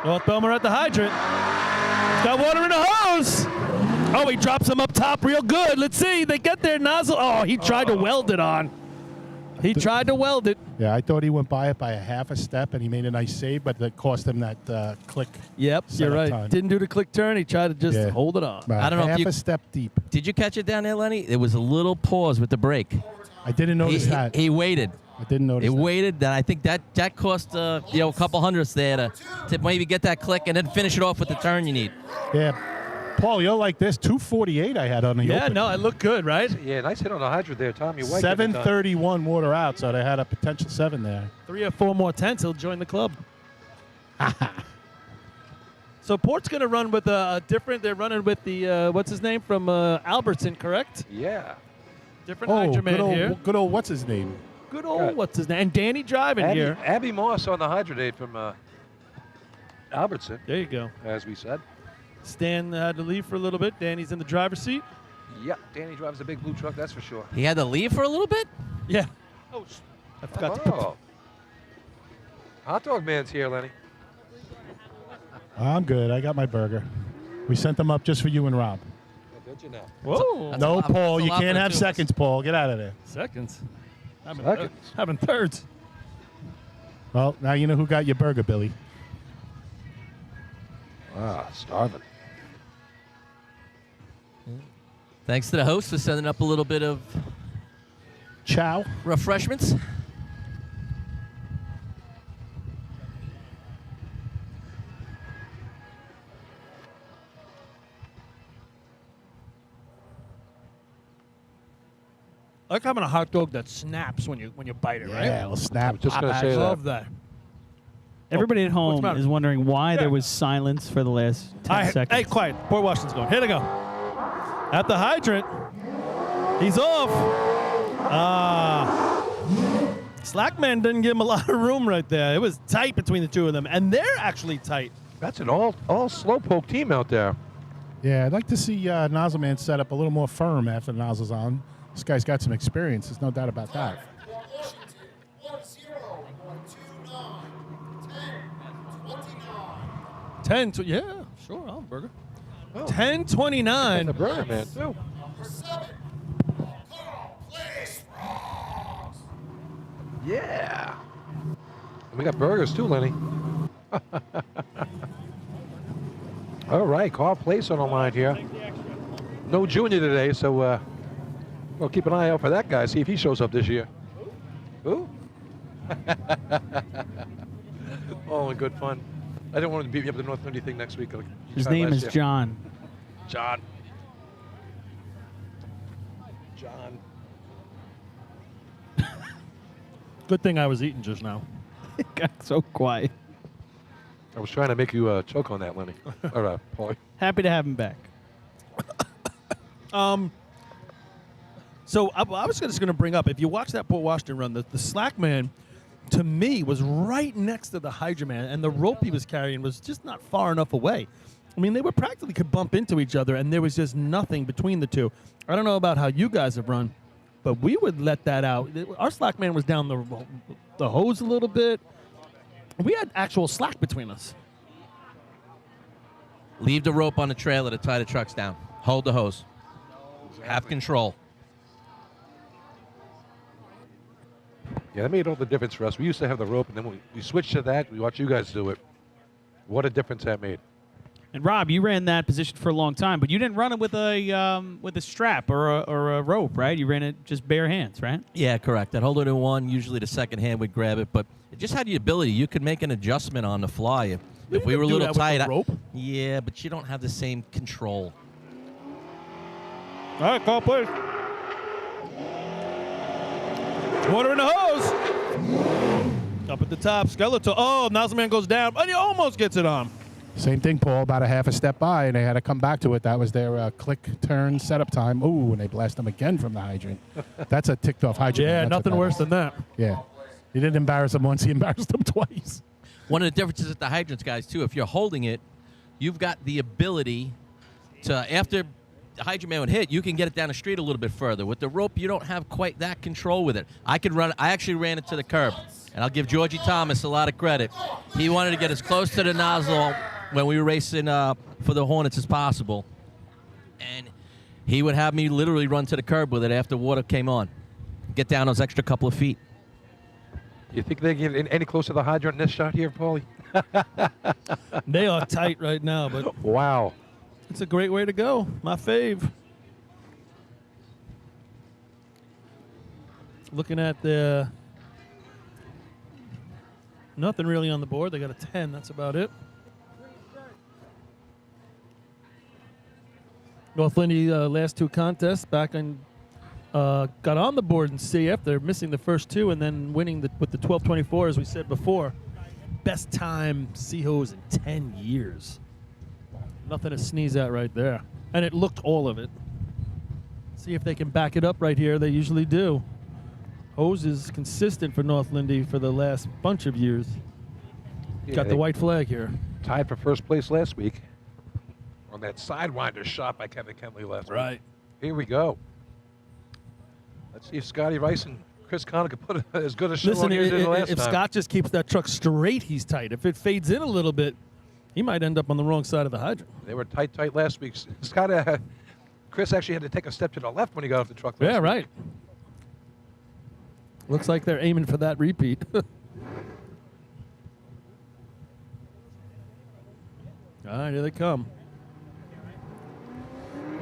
North Bellmore at the hydrant. He's got water in the hose. Oh, he drops him up top real good. Let's see. They get their nozzle. Oh, he tried to weld it on. He tried to weld it. Yeah, I thought he went by it by a half a step, and he made a nice save, but that cost him that click. Yep, you're right. time. Didn't do the click turn. He tried to just hold it on. About I don't know if half you- a step deep. Did you catch it down there, Lenny? There was a little pause with the brake. I didn't notice that. He waited. I didn't notice He that. waited. That I think that cost a couple hundredths there to maybe get that click and then finish it off with the turn you need. Yeah. Paul, you're like this. 248 I had on the Yeah, open. no, it looked good, right? Yeah, nice hit on the hydrant there, Tom. You're white. 731 water out, so they had a potential 7 there. 3 or 4 more tenths, he'll join the club. So Port's going to run with a different. They're running with the what's his name from Albertson, correct? Yeah. Different hydroman here. Good old, what's his name? Good old what's his name? And Danny driving here. Abby Moss on the hydrant from Albertson. There you go. As we said. Stan had to leave for a little bit. Danny's in the driver's seat. Yep, Danny drives a big blue truck, that's for sure. He had to leave for a little bit? Yeah. Oh, I forgot to put Oh. Hot dog man's here, Lenny. I'm good. I got my burger. We sent them up just for you and Rob. Don't you know? Whoa. No, Paul, you lot can't for have two of us. seconds, Paul. Get out of there. Seconds. Seconds. Having thirds. Well, now you know who got your burger, Billy. Ah, starving. Thanks to the host for sending up a little bit of Chow. refreshments. I like having a hot dog that snaps when you bite it, right? Yeah, it'll snap. Just going to say I that. love that. Everybody at what's home the matter? is wondering why there was silence for the last 10 seconds. Hey, quiet. Port Washington's going. Here they go. At the hydrant. He's off. Slackman didn't give him a lot of room right there. It was tight between the two of them, and they're actually tight. That's an all slowpoke team out there. Yeah, I'd like to see Nozzle Man set up a little more firm after the nozzle's on. This guy's got some experience. There's no doubt about that. Yeah, sure, I'll have a burger. 10:29. The burger man, too. Yeah. And we got burgers, too, Lenny. All right, Carl Place on the line here. No Junior today, so we'll keep an eye out for that guy, see if he shows up this year. Who? Oh, good fun. I don't want to beat me up at the North Indy thing next week. Like you His tried name last is year. John. John. Good thing I was eating just now. It got so quiet. I was trying to make you choke on that, Lenny. Or Paulie. Happy to have him back. So I was just going to bring up, if you watch that Port Washington run, the slack man, to me, was right next to the Hydra man, and the rope he was carrying was just not far enough away. I mean, they were practically could bump into each other, and there was just nothing between the two. I don't know about how you guys have run, but we would let that out. Our slack man was down the hose a little bit. We had actual slack between us. Leave the rope on the trailer to tie the trucks down. Hold the hose. Have control. Yeah, that made all the difference for us. We used to have the rope, and then we switched to that. We watched you guys do it. What a difference that made. And Rob, you ran that position for a long time, but you didn't run it with a strap or a rope, right? You ran it just bare hands, right? Yeah, correct. I'd hold it in one. Usually the second hand would grab it, but it just had the ability. You could make an adjustment on the fly. If we were a little tight. Yeah, but you don't have the same control. All right, call please. Water in the hose. Up at the top, skeletal. Oh, nozzle man goes down, but he almost gets it on. Same thing, Paul, about a half a step by, and they had to come back to it. That was their click, turn, setup time. Ooh, and they blast them again from the hydrant. That's a ticked-off hydrant. Yeah, That's nothing what worse is. than that. Yeah. He didn't embarrass him once. He embarrassed him twice. One of the differences at the hydrants, guys, too, if you're holding it, you've got the ability to, after the hydrant man would hit, you can get it down the street a little bit further. With the rope, you don't have quite that control with it. I actually ran it to the curb, and I'll give Georgie Thomas a lot of credit. He wanted to get as close to the nozzle when we were racing for the Hornets as possible, and he would have me literally run to the curb with it after water came on. Get down those extra couple of feet. You think they get any closer to the hydrant in this shot here, Paulie? They are tight right now, but wow, it's a great way to go. My fave. Looking at the nothing really on the board. They got a 10. That's about it. North Lindy last two contests back in got on the board in CF. They're missing the first two and then winning with the 12:24, as we said before. Best time C-Hose in 10 years. Nothing to sneeze at right there. And it looked all of it. See if they can back it up right here. They usually do. Hose is consistent for North Lindy for the last bunch of years. Yeah, Got the white flag here. Tied for first place last week on that sidewinder shot by Kevin Kenley last week. Right. Here we go. Let's see if Scotty Rice and Chris Conner can put as good a shot on here as they did last if time. Scott just keeps that truck straight, he's tight. If it fades in a little bit, he might end up on the wrong side of the hydrant. They were tight last week. Scott, Chris actually had to take a step to the left when he got off the truck last Yeah, week. right. Looks like they're aiming for that repeat. All right, here they come.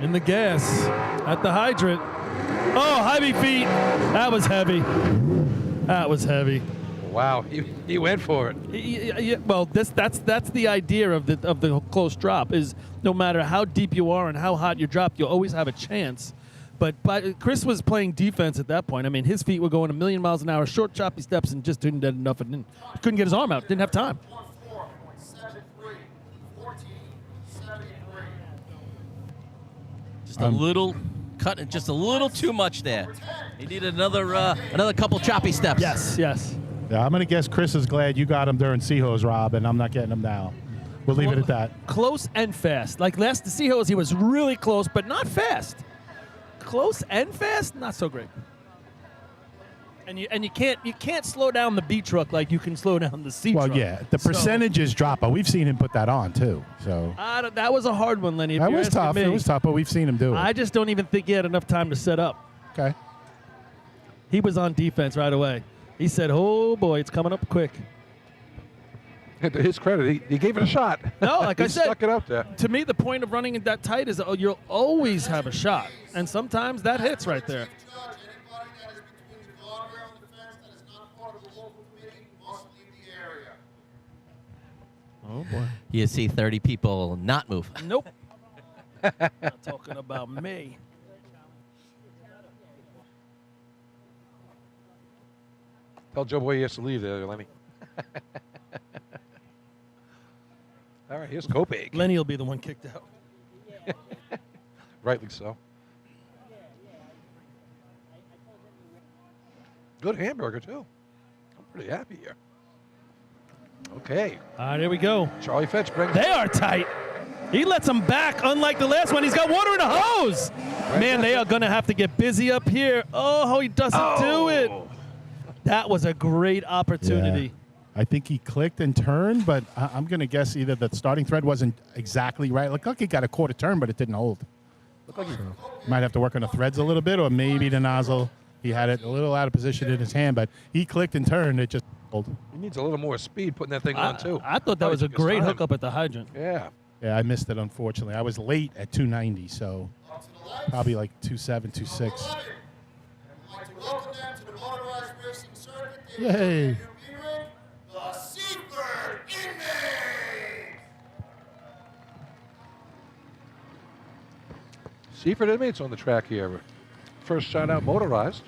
In the gas at the hydrant. Oh, heavy feet. That was heavy. That was heavy. Wow, he went for it. Well, that's the idea of the close drop is no matter how deep you are and how hot you drop, you'll always have a chance. But Chris was playing defense at that point. I mean, his feet were going a million miles an hour, short, choppy steps, and just didn't get enough. And couldn't get his arm out. Didn't have time. Just a little cut, just a little too much there. He needed another couple choppy steps. Yes. Yeah, I'm going to guess Chris is glad you got him during C-Hose, Rob, and I'm not getting him now. We'll leave it at that. Close and fast. Like the C-Hose, he was really close, but not fast. Close and fast, not so great. And you can't slow down the B truck like you can slow down the C truck. Well, yeah, the percentages drop, but we've seen him put that on too. So that was a hard one, Lenny. that was tough. It was tough, but we've seen him do it. I just don't even think he had enough time to set up. Okay. He was on defense right away. He said, "Oh boy, it's coming up quick." To his credit, he gave it a shot. No, like I said, stuck it up there. To me, the point of running it that tight is you'll always have a shot, and sometimes that hits right there. Oh, boy. You see 30 people not move. Nope. Not talking about me. Tell Joe Boy he has to leave there, Lenny. All right, here's Kopig. Lenny will be the one kicked out. Rightly so. Good hamburger, too. I'm pretty happy here. Okay. All right, here we go. Charlie Fetch brings. They are tight. He lets them back, unlike the last one. He's got water in a hose. Man, they are going to have to get busy up here. Oh, he doesn't do it. That was a great opportunity. Yeah. I think he clicked and turned, but I'm going to guess either the starting thread wasn't exactly right. Looked like he got a quarter turn, but it didn't hold. Looked like he might have to work on the threads a little bit, or maybe the nozzle, he had it a little out of position in his hand, but he clicked and turned. It just hold. He needs a little more speed putting that thing on, too. I thought that was a great hookup at the hydrant. Yeah. Yeah, I missed it, unfortunately. I was late at 290, so probably like 2.7, 2.6. I'd like to welcome them to the motorized racing circuit. Yay. The Seaford Inmates! Seaford Inmates on the track here. First shot out motorized.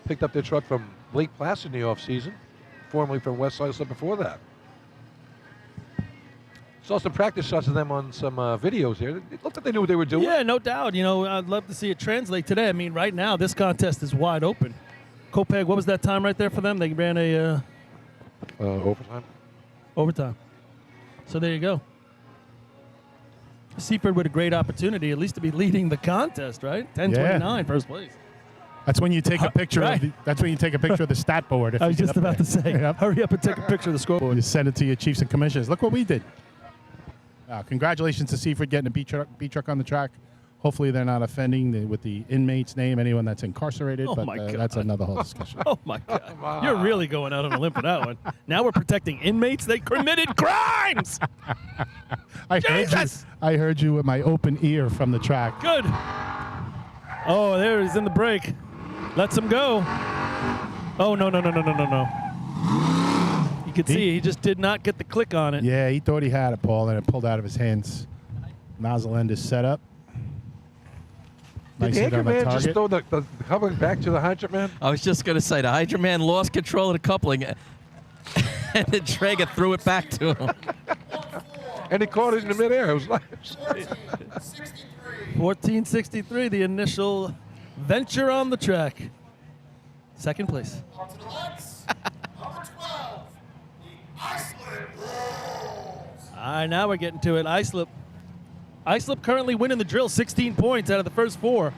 Picked up their truck from Lake Placid in the offseason, formerly from West Islip before that. Saw some practice shots of them on some videos here. It looked like they knew what they were doing. Yeah, no doubt. You know, I'd love to see it translate today. I mean, right now, this contest is wide open. Kopeg, what was that time right there for them? They ran a overtime. Overtime. So there you go. Seaford with a great opportunity, at least to be leading the contest, right? 10:29, first place. That's when you take a picture Right. of the, that's when you take a picture of the stat board. If I you was get just up about there. to say, Yep. hurry up and take a picture of the scoreboard. You send it to your chiefs and commissioners. Look what we did. Congratulations to Seaford getting a B truck on the track. Hopefully they're not offending with the inmate's name, anyone that's incarcerated, Oh but my God. that's another whole discussion. Oh, my God. You're really going out on a limb for that one. Now we're protecting inmates. They committed crimes. I heard you with my open ear from the track. Good. Oh, there he's in the break. Lets him go. Oh, no. You could see he just did not get the click on it. Yeah, he thought he had it, Paul, and it pulled out of his hands. Nozzle end is set up. Did the anchor man just throw the coupling back to the hydrant man? I was just going to say, the hydrant man lost control of the coupling, and then Traeger threw it back to him. And he caught it in the midair. It was like 1463, the initial venture on the track. Second place. Up to the lights. Number 12, the Iceland Wolves. All right, now we're getting to it. Islip currently winning the drill, 16 points out of the first 4.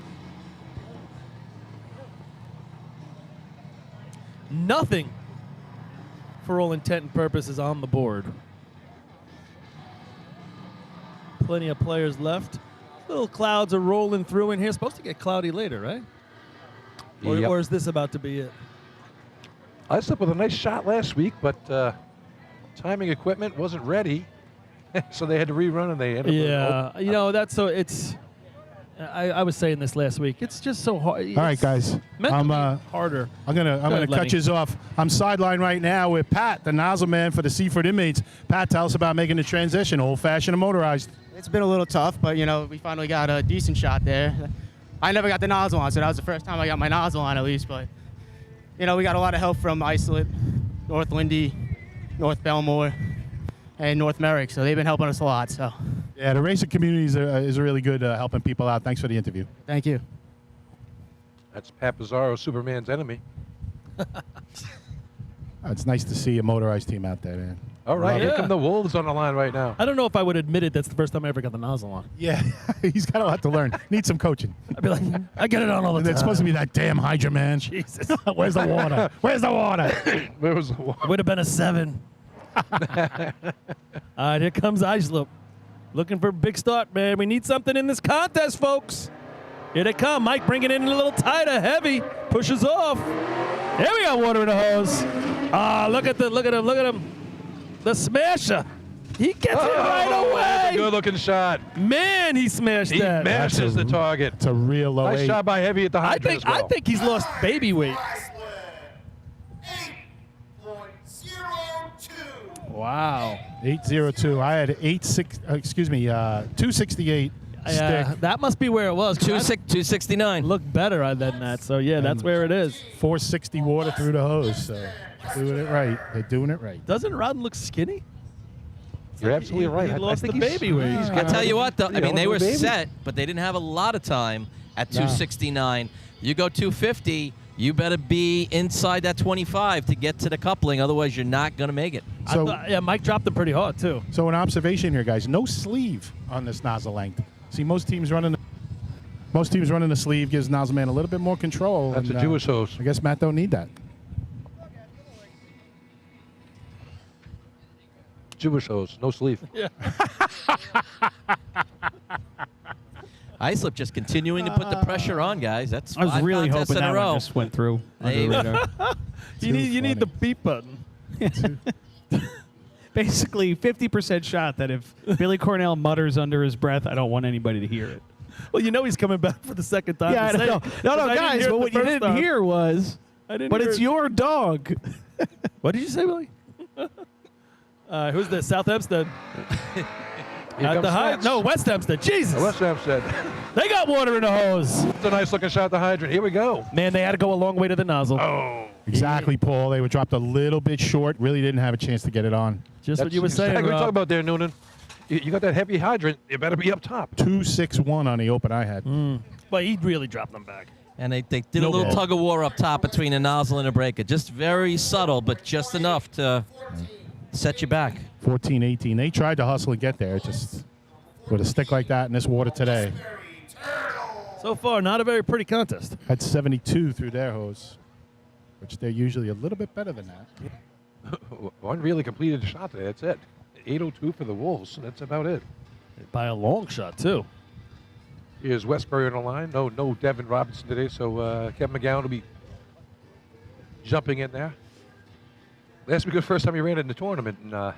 Nothing, for all intent and purposes, on the board. Plenty of players left. Little clouds are rolling through in here. Supposed to get cloudy later, right? Or is this about to be it? I slept with a nice shot last week, but timing equipment wasn't ready. So they had to rerun, and they ended up. Yeah, you know, that's so it's. I was saying this last week. It's just so hard. All right, guys. I'm harder. I'm gonna cut you off. I'm sidelined right now with Pat, the nozzle man for the Seaford Inmates. Pat, tell us about making the transition, old-fashioned and motorized. It's been a little tough, but, you know, we finally got a decent shot there. I never got the nozzle on, so that was the first time I got my nozzle on, at least. But, you know, we got a lot of help from Islip, North Lindy, North Bellmore, and North Merrick, so they've been helping us a lot. So. Yeah, the racing community is really good helping people out. Thanks for the interview. Thank you. That's Pat Pizarro, Superman's enemy. It's nice to see a motorized team out there, man. All right, here come the Wolves on the line right now. I don't know if I would admit it. That's the first time I ever got the nozzle on. Yeah, he's got a lot to learn. Need some coaching. I'd be like, I get it on all the time. It's supposed to be that damn Hydra, man. Jesus. Where's the water? Where's the water? Where was the water? Would have been a 7. All right, here comes Islip. Looking for a big start, man. We need something in this contest, folks. Here they come. Mike bringing it in a little tighter, heavy. Pushes off. There we got water in the hose. Look at him. The smasher. He gets it right away. Good-looking shot. Man, he smashed that. He mashes the target. It's a real low Nice shot by Heavy at the hydrant as well. I think he's lost baby weight. Wow. 802. I had 268 stick. That must be where it was. 269. Looked better than that. So, yeah, that's where it is. 460 water through the hose. So doing it right. They're doing it right. Doesn't Rodden look skinny? You're absolutely right. He lost the think he's- baby weight. he's I tell you what, though, I mean, they were baby. set, but they didn't have a lot of time at No. 269. You go 250, you better be inside that 25 to get to the coupling. Otherwise, you're not going to make it. So, Mike dropped him pretty hard, too. So an observation here, guys. No sleeve on this nozzle length. See, most teams running the sleeve gives nozzle man a little bit more control. That's and, a Jewish hose. I guess Matt don't need that. Jewish hose, no sleeve. Yeah. Islip just continuing to put the pressure on, guys. That's I was 5 really contests hoping in a that row. one just went through. Hey. Under the radar. You need the beep button. Basically, 50% shot that if Billy Cornell mutters under his breath, I don't want anybody to hear it. Well, you know he's coming back for the second time. Yeah, I to say know. it, No, 'cause I didn't guys, hear it but the what you first didn't time. hear was, I didn't but hear it's it. your dog. What did you say, Billy? Who's this? South Hempstead. Here At comes the high, Snacks. no, West Hempstead. Jesus. West Hempstead. They got water in the hose. It's a nice looking shot at the hydrant. Here we go. Man, they had to go a long way to the nozzle. Oh. Exactly, Paul. They were dropped a little bit short. Really didn't have a chance to get it on. Just what you were saying, Exactly what Rob. you're talking about there, Noonan. You got that heavy hydrant. You better be up top. 261 on the open I had. But he really dropped them back. And they did a little tug of war up top between a nozzle and a breaker. Just very subtle, but just enough to set you back. 14-18. They tried to hustle and get there. Just with a stick like that in this water today. So far, not a very pretty contest. Had 72 through their hose, which they're usually a little bit better than that. One really completed shot today. That's it. 802 for the Wolves. That's about it. By a long shot, too. Here's Westbury on the line. No Devin Robinson today, so Kevin McGowan will be jumping in there. Last week was the first time he ran in the tournament, and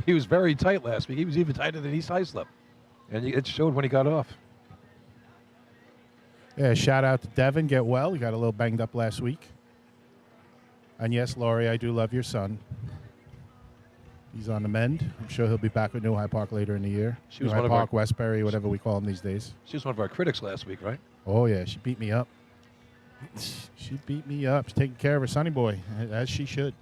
he was very tight last week. He was even tighter than East Islip, and it showed when he got off. Yeah, shout out to Devin. Get well. He got a little banged up last week. And yes, Laurie, I do love your son. He's on the mend. I'm sure he'll be back with New High Park later in the year. She was New High one of our- Park, Westbury, whatever we call them these days. She was one of our critics last week, right? Oh, yeah, she beat me up. She beat me up. She's taking care of her sonny boy, as she should.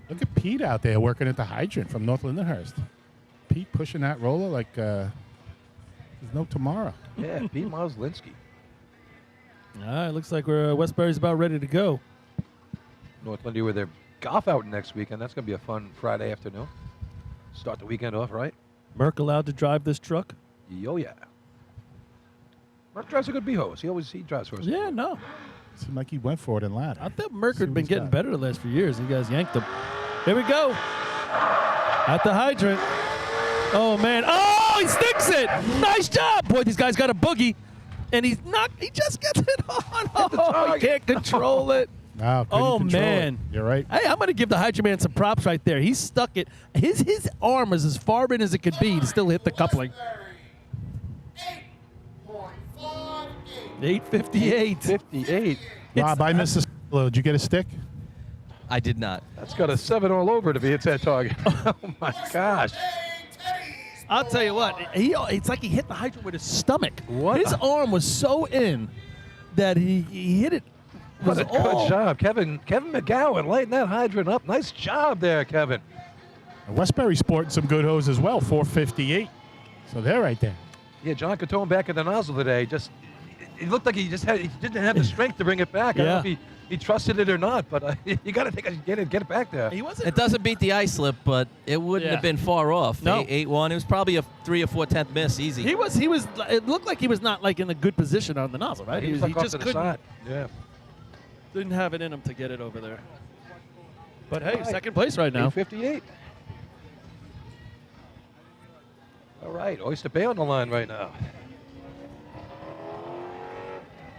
Look at Pete out there working at the hydrant from North Lindenhurst. Pete pushing that roller like there's no tomorrow. Yeah, Pete Moslinski. All right, looks like Westbury's about ready to go. North Lindy with their golf out next weekend. That's going to be a fun Friday afternoon. Start the weekend off, right? Merck allowed to drive this truck? Oh, yeah. Mark drives a good B-hose. He drives for us. Yeah, no. Seemed like he went for it in ladder. I thought Merck See had what been he's getting got. better the last few years. You guys yanked him. Here we go. At the hydrant. Oh, man. Oh, he sticks it. Nice job. Boy, these guys got a boogie. And he just gets it on. Oh, he can't control it. No, couldn't Oh, control man. it. You're right. Hey, I'm going to give the hydrant man some props right there. He stuck it. His arm was as far in as it could be to still hit the coupling. 858. 58. Rob, I missed the Did you get a stick? I did not. That's got a 7 all over to be hits that target. Oh, my gosh. I'll tell you what, it's like he hit the hydrant with his stomach. What? His arm was so in that he hit it. What a good job. Kevin McGowan lighting that hydrant up. Nice job there, Kevin. Westbury sporting some good hose as well, 458. So they're right there. Yeah, John Catone back in the nozzle today. It looked like he didn't have the strength to bring it back. I don't know if he trusted it or not, but you got to get it back there. He wasn't. It doesn't beat the ice slip, but it wouldn't have been far off. No. 8-1. It was probably a 3 or 4/10 miss, easy. He was. It looked like he was not like in a good position on the nozzle, right? He was like off just to the couldn't. side. Yeah. Didn't have it in him to get it over there. But hey, second place right now. 858. All right, Oyster Bay on the line right now.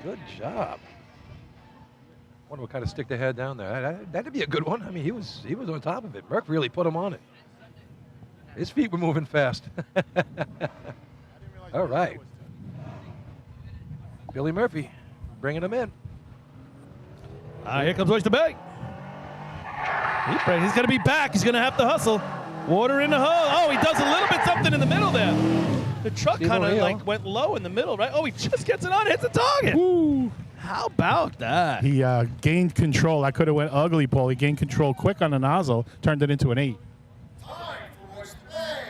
Good job. Wonder what kind of stick they had down there. That'd be a good one. I mean, he was on top of it. Merck really put him on it. His feet were moving fast. All right. Billy Murphy bringing him in. Here comes Oyster Bay. He's going to be back. He's going to have to hustle. Water in the hole. Oh, he does a little bit something in the middle there. The truck kind of like went low in the middle, right? Oh, he just gets it on, hits the target. Woo. How about that? He gained control. I could have went ugly, Paul. He gained control quick on the nozzle, turned it into an 8. Time for Oyster Bay.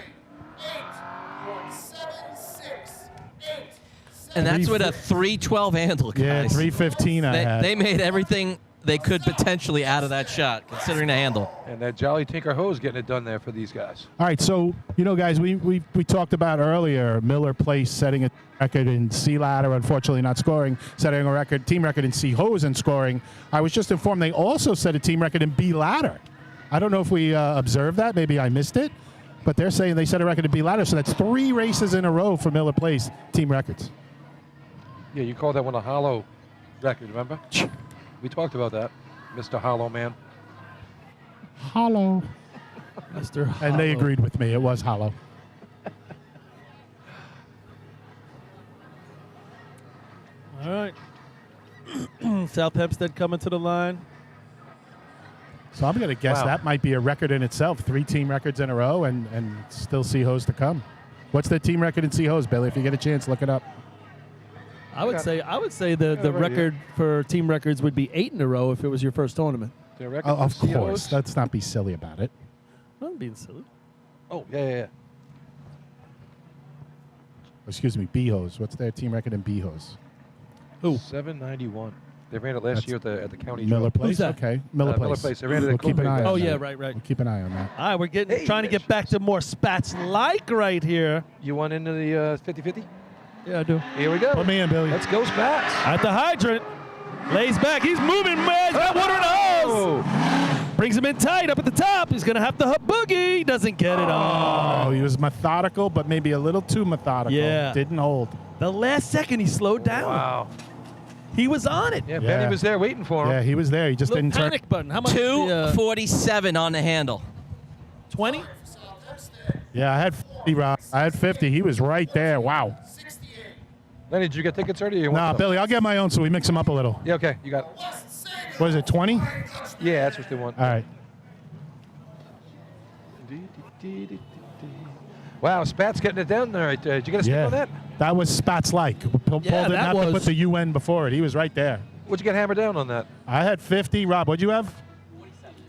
8.76. 8. And that's with a 312 handle, guys. Yeah, 315 I had. They made everything they could potentially out of that shot, considering the handle. And that Jolly Tinker hose getting it done there for these guys. All right, so, guys, we talked about earlier Miller Place setting a record in C ladder, unfortunately not scoring, setting a team record in C hose and scoring. I was just informed they also set a team record in B ladder. I don't know if we observed that. Maybe I missed it. But they're saying they set a record in B ladder, so that's 3 races in a row for Miller Place team records. Yeah, you called that one a hollow record, remember? We talked about that, Mr. Hollow Man. Hollow. Mr. Hollow. And they agreed with me. It was hollow. All right. South Hempstead coming to the line. So I'm going to guess that might be a record in itself. 3 team records in a row and still C hose to come. What's the team record in C hose, Billy? If you get a chance, look it up. I would say the record for team records would be 8 in a row if it was your first tournament. Of course. Let's not be silly about it. I'm being silly. Oh, yeah. Excuse me, B hose. What's their team record in B hose? Who? 791. They ran it last year at the county. Miller Drill. Place. Okay, Miller Place. Miller Place. They ran it at keep an eye on Oh, that. yeah, right. We'll keep an eye on that. All right, we're trying to get back to more spats like right here. You want into the 50-50? Yeah, I do. Here we go. Put me in, Billy. Let's go, Spats. At the hydrant. Lays back. He's moving, man. He's got water in the hose. Brings him in tight up at the top. He's going to have to boogie. Doesn't get it on. Oh, he was methodical, but maybe a little too methodical. Yeah. Didn't hold. The last second he slowed down. Wow. He was on it. Yeah, Benny was there waiting for him. Yeah, he was there. He just Little didn't turn. panic button. How much? 247 on the handle. 20? Yeah, I had 50, Rob. I had 50. He was right there. Wow. Lenny, did you get tickets already? Nah, Billy, I'll get my own so we mix them up a little. Yeah, okay. You got it. What is it, 20? Yeah, that's what they want. All right. Wow, Spat's getting it down there right there. Did you get a stick on that? That was Spats like. Paul didn't have to put the UN before it. He was right there. What'd you get hammered down on that? I had 50. Rob, what'd you have?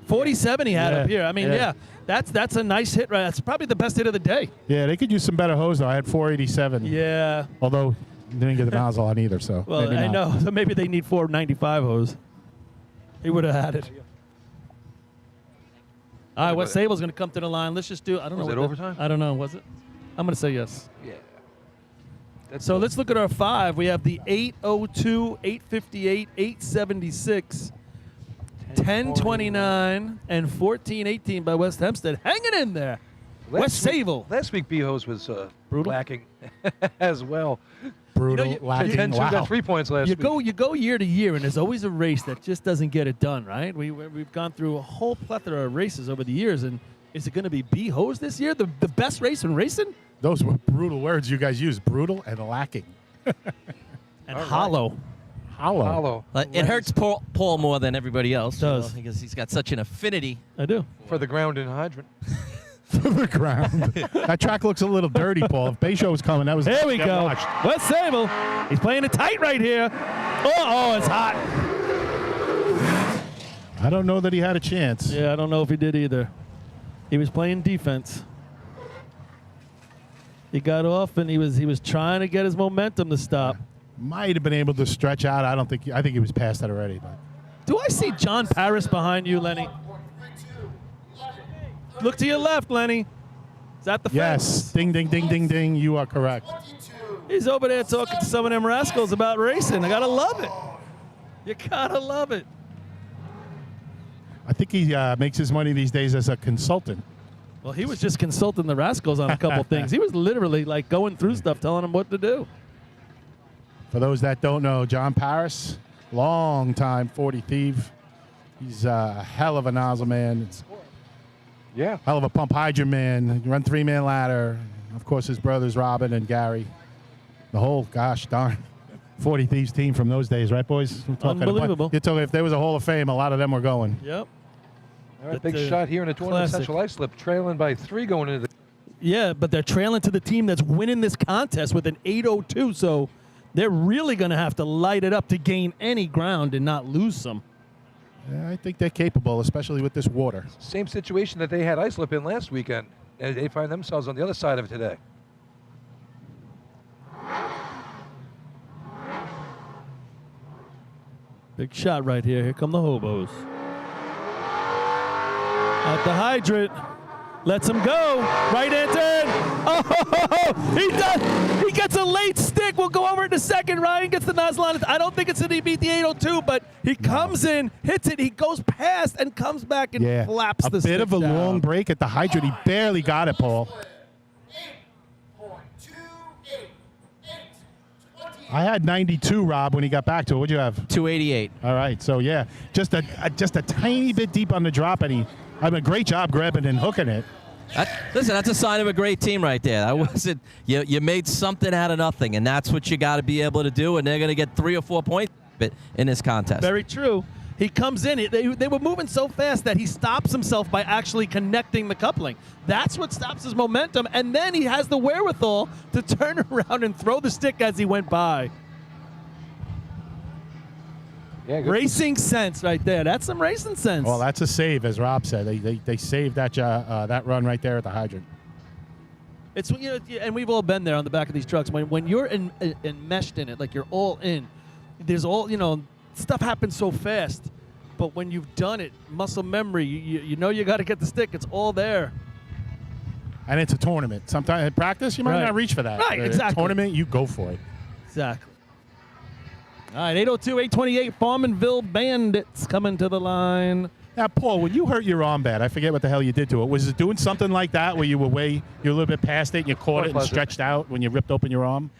47 he had Yeah. up here. I mean, yeah, that's a nice hit, right? That's probably the best hit of the day. Yeah, they could use some better hose, though. I had 487. Yeah. Although, didn't get the nozzle on either, so. Well, maybe I not. know. So maybe they need 495 hose. He would have had it. All right, what Sable's going to come to the line. Let's just do I don't know. Was it overtime? I don't know. Was it? I'm going to say yes. Yeah. So let's look at our 5. We have the 802, 858, 876, 1029, and 1418 by West Hempstead. Hanging in there. West Sable. Last week, B-Hose was brutal lacking as well. Brutal, lacking. 10-2 got 3 points last week. You go year to year, and there's always a race that just doesn't get it done, right? We've gone through a whole plethora of races over the years, and is it going to be B-Hose this year? The best race in racing? Those were brutal words you guys used. Brutal and lacking. And hollow. Hollow. It hurts Paul more than everybody else. It does. Because he's got such an affinity. I do. For the ground and hydrant. For the ground. That track looks a little dirty, Paul. If Bayshore was coming, that was. Here we get go. washed. West Sable. He's playing it tight right here. Oh, it's hot. I don't know that he had a chance. Yeah, I don't know if he did either. He was playing defense. He got off, and he was trying to get his momentum to stop. Might have been able to stretch out. I think he was past that already. But. Do I see John Paris behind you, Lenny? Look to your left, Lenny. Is that the fence? Yes. Ding, ding, ding, ding, ding. You are correct. He's over there talking to some of them rascals about racing. I gotta love it. You gotta love it. I think he makes his money these days as a consultant. Well, he was just consulting the rascals on a couple things. He was literally like going through stuff, telling them what to do. For those that don't know, John Paris, long time 40 thief. He's a hell of a nozzle man. Yeah. Hell of a pump hydrant man. Run 3-man ladder. Of course, his brothers Robin and Gary. The whole, gosh darn, 40 Thieves team from those days, right, boys? Unbelievable. You're talking if there was a Hall of Fame, a lot of them were going. Yep. All right, big shot here in the tournament. classic. Central Islip trailing by 3 going into the. Yeah, but they're trailing to the team that's winning this contest with an 8:02, so they're really going to have to light it up to gain any ground and not lose some. Yeah, I think they're capable, especially with this water. Same situation that they had Islip in last weekend. And they find themselves on the other side of it today. Big shot right here. Here come the hobos. At the hydrant. Lets him go. Right hand turn. Oh, he does. He gets a late stick. We'll go over it in a second. Ryan gets the nozzle on it. I don't think it's that he beat the 802, but he comes in, hits it. He goes past and comes back and flaps the stick A bit of a down. long break at the hydrant. He barely got it, Paul. I had 92, Rob, when he got back to it. What'd you have? 288. All right, so yeah, just a tiny bit deep on the drop, and a great job grabbing and hooking it. Listen, that's a sign of a great team right there. That wasn't you made something out of nothing, and that's what you got to be able to do. And they're going to get 3 or 4 points in this contest. Very true. He comes in. They were moving so fast that he stops himself by actually connecting the coupling. That's what stops his momentum, and then he has the wherewithal to turn around and throw the stick as he went by. Yeah, racing sense right there. That's some racing sense. Well, that's a save, as Rob said. They saved that run right there at the hydrant. It's and we've all been there on the back of these trucks. When you're enmeshed in it, like you're all in. There's all stuff happens so fast, but when you've done it, muscle memory, you know you got to get the stick. It's all there. And it's a tournament. Sometimes at practice, you might not reach for that. Right, But exactly. At tournament, you go for it. Exactly. All right, 802, 828, Farmanville Bandits coming to the line. Now, Paul, when you hurt your arm bad, I forget what the hell you did to it. Was it doing something like that where you were a little bit past it and you caught it and stretched out when you ripped open your arm?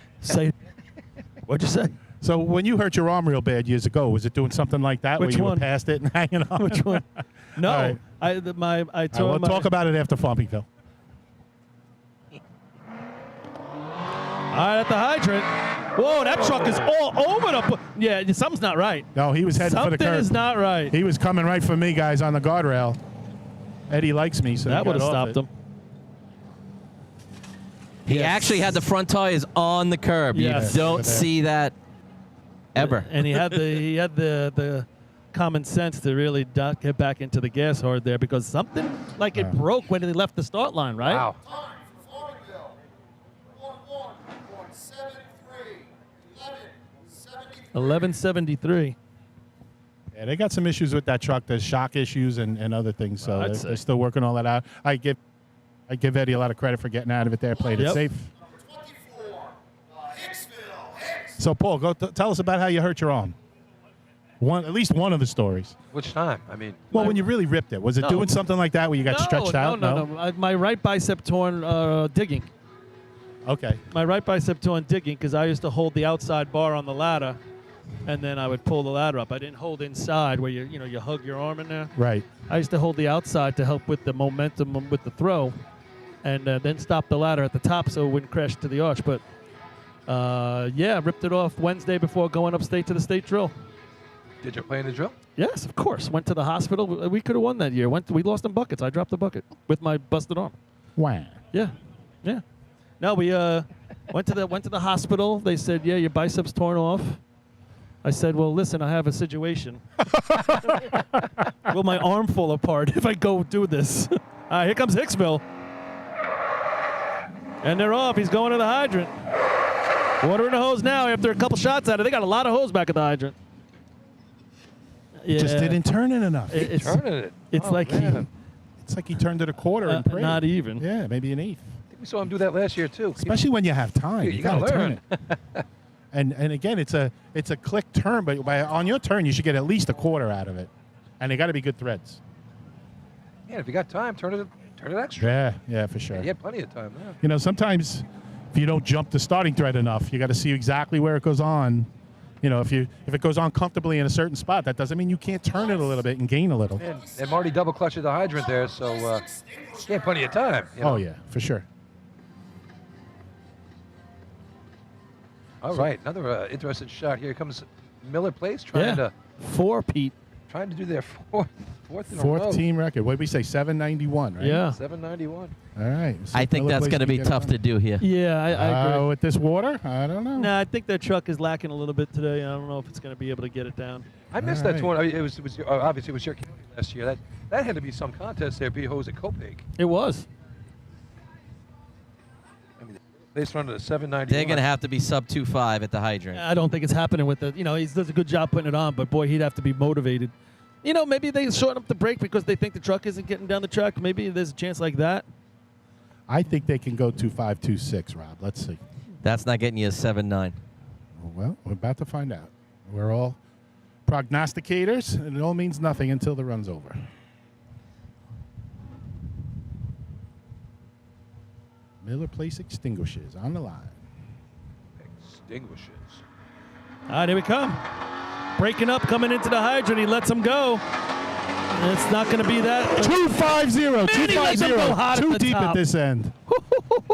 What'd you say? So when you hurt your arm real bad years ago, was it doing something like that Which where you one? were past it and hanging on? Which one? No. All right. I tore We'll talk about it after Farmingville. All right, at the hydrant. Whoa, that truck is all over the. Yeah, something's not right. No, he was heading for the curb. Something is not right. He was coming right for me, guys, on the guardrail. Eddie likes me, so that would have stopped him. He actually had the front tires on the curb. Yes. You don't see that ever. And he had the common sense to really get back into the gas hard there because something like it broke when he left the start line, right? Wow. 1173. Yeah, they got some issues with that truck. There's shock issues and other things, so they're still working all that out. I give Eddie a lot of credit for getting out of it there, played it safe. So, Paul, go tell us about how you hurt your arm. At least one of the stories. Which time? I mean. Well, when you really ripped it, was it doing something like that where you got stretched out? No. My right bicep torn digging. Okay. My right bicep torn digging because I used to hold the outside bar on the ladder, and then I would pull the ladder up. I didn't hold inside where you hug your arm in there. Right. I used to hold the outside to help with the momentum with the throw, and then stop the ladder at the top so it wouldn't crash to the arch. But ripped it off Wednesday before going upstate to the state drill. Did you play in the drill? Yes, of course. Went to the hospital. We could have won that year. We lost in buckets. I dropped the bucket with my busted arm. Wow. Yeah. No, we went to the hospital. They said, "Yeah, your bicep's torn off." I said, "Well, listen, I have a situation. Will my arm fall apart if I go do this?" All right, here comes Hicksville, and they're off. He's going to the hydrant. Water in the hose now after a couple shots at it. They got a lot of hose back at the hydrant. Yeah. Just didn't turn it enough. It's like he turned it a quarter and prayed. Not even. Yeah, maybe an eighth. I think we saw him do that last year too. Especially when you have time. You gotta gotta learn. turn it. And again, it's a click turn, but on your turn, you should get at least a quarter out of it. And they got to be good threads. Yeah, if you got time, turn it extra. Yeah, for sure. Yeah, you had plenty of time now. You know, sometimes if you don't jump the starting thread enough, you got to see exactly where it goes on. You know, if it goes on comfortably in a certain spot, that doesn't mean you can't turn it a little bit and gain a little. And Marty double clutched the hydrant there, so he had plenty of time. You know? Oh, yeah, for sure. All right, another interesting shot here. Comes Miller Place trying to 4 Pete. trying to do their fourth in a row. Fourth team record. What did we say? 791, right? Yeah. 791. All right. I think that's going to be tough to do here. Yeah, I agree. With this water? I don't know. No, I think their truck is lacking a little bit today. I don't know if it's going to be able to get it down. I missed that tournament. I mean, it was obviously it was your county last year. That had to be some contest there. Hose at Copeg. It was. I mean, they started at 791. They're going to have to be sub 2.5 at the hydrant. I don't think it's happening with the. He does a good job putting it on, but boy, he'd have to be motivated. Maybe they shorten up the break because they think the truck isn't getting down the track. Maybe there's a chance like that. I think they can go 2.5, 2.6, Rob. Let's see. That's not getting you a 7.9. Well, we're about to find out. We're all prognosticators, and it all means nothing until the run's over. Miller Place extinguishers on the line. Extinguishes. All right, here we come. Breaking up, coming into the hydrant. He lets him go. And it's not going to be that. 250. Man, he lets them go hot at Too the deep top. at this end.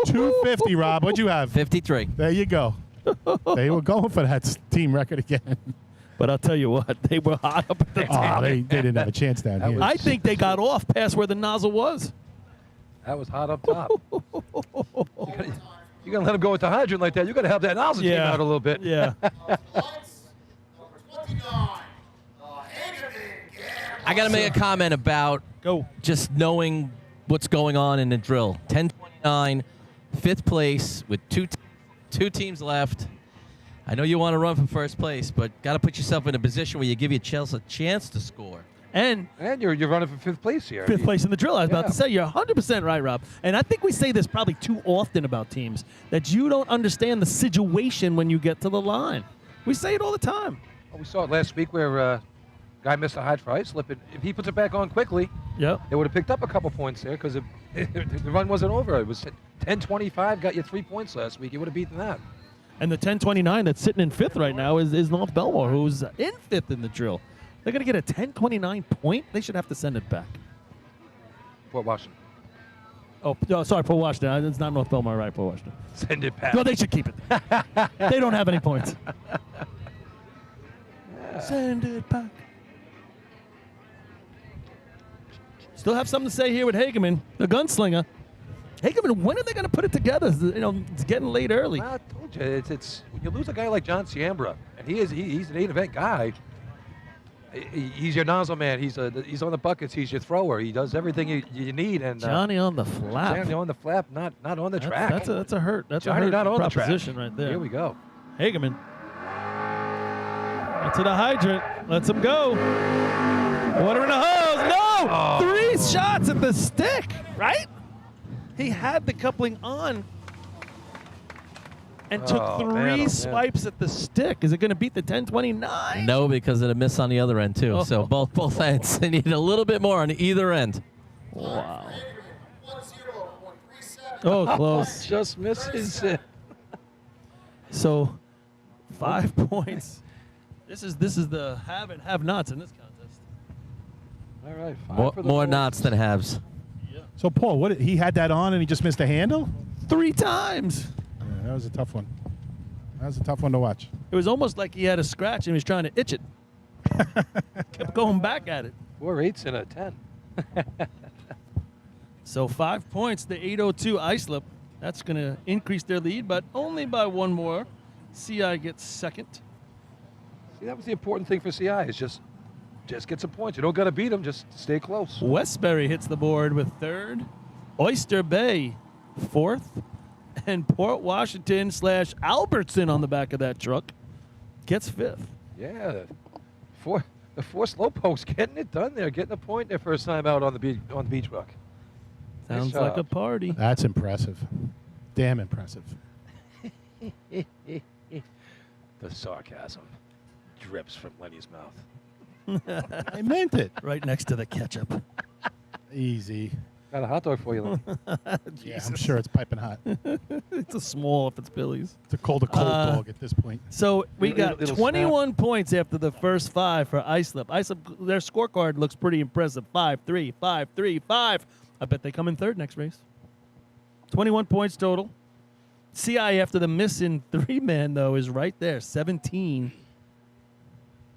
250, Rob. What'd you have? 53. There you go. They were going for that team record again. But I'll tell you what, they were hot up at the top. Oh, they didn't have a chance down here. I think they got off past where the nozzle was. That was hot up top. You're going to let him go with the hydrant like that. You're going to help that nozzle came out a little bit. Yeah. I got to make a comment about just knowing what's going on in the drill. 1029, fifth place with two teams left. I know you want to run for first place, but got to put yourself in a position where you give your a chance to score. And you're running for fifth place here. Fifth place in the drill. I was about to say, you're 100% right, Rob. And I think we say this probably too often about teams, that you don't understand the situation when you get to the line. We say it all the time. Well, we saw it last week where guy missed a hide for ice slip. If he puts it back on quickly, they would have picked up a couple points there because the run wasn't over. It was 10:25, got you 3 points last week. You would have beaten that. And the 10:29 that's sitting in fifth right now is North Bellmore, who's in fifth in the drill. They're going to get a 10:29 point. They should have to send it back. Fort Washington. Oh, no, sorry, Port Washington. It's not North Bellmore, right? Port Washington. Send it back. No, they should keep it. They don't have any points. Send it back. Still have something to say here with Hageman, the gunslinger. Hageman, when are they going to put it together? It's getting late early. Well, I told you, it's when you lose a guy like John Ciambra, and he's an 8-event guy. He's your nozzle man. He's on the buckets. He's your thrower. He does everything you need. And Johnny on the flap. Johnny on the flap, not on the track. That's a hurt. That's Johnny a hurt not on proposition the track. right there. Here we go. Hageman. To the hydrant. Lets him go. Water in the hose. No! Oh. 3 shots at the stick, right? He had the coupling on and took 3 swipes at the stick. Is it going to beat the 10:29? No, because of the miss on the other end, too. So both ends. They need a little bit more on either end. Wow. Oh, close. Just misses it. So 5 points. This is the have and have-nots in this contest. All right. More knots than halves. So, Paul, he had that on and he just missed a handle? 3 times. Yeah, that was a tough one. That was a tough one to watch. It was almost like he had a scratch and he was trying to itch it. Kept going back at it. 4 8s and a 10. So 5 points, the 802 Islip. That's going to increase their lead, but only by 1 more. CI gets second. See, that was the important thing for CI is just get some points. You don't got to beat them. Just stay close. Westbury hits the board with third. Oyster Bay, fourth. And Port Washington / Albertson on the back of that truck gets fifth. Yeah, the four slowpokes getting it done there, getting a point their first time out on the beach truck. Sounds like a party. That's impressive. Damn impressive. The sarcasm drips from Lenny's mouth. I meant it. Right next to the ketchup. Easy. Got a hot dog for you, Lenny. Yeah, I'm sure it's piping hot. It's a small if it's Billy's. It's a cold dog at this point. So we got It'll 21 points after the first 5 for Islip. Islip, their scorecard looks pretty impressive. 5-3, 5-3, 5. I bet they come in third next race. 21 points total. CI after the miss in 3-man, though, is right there, 17.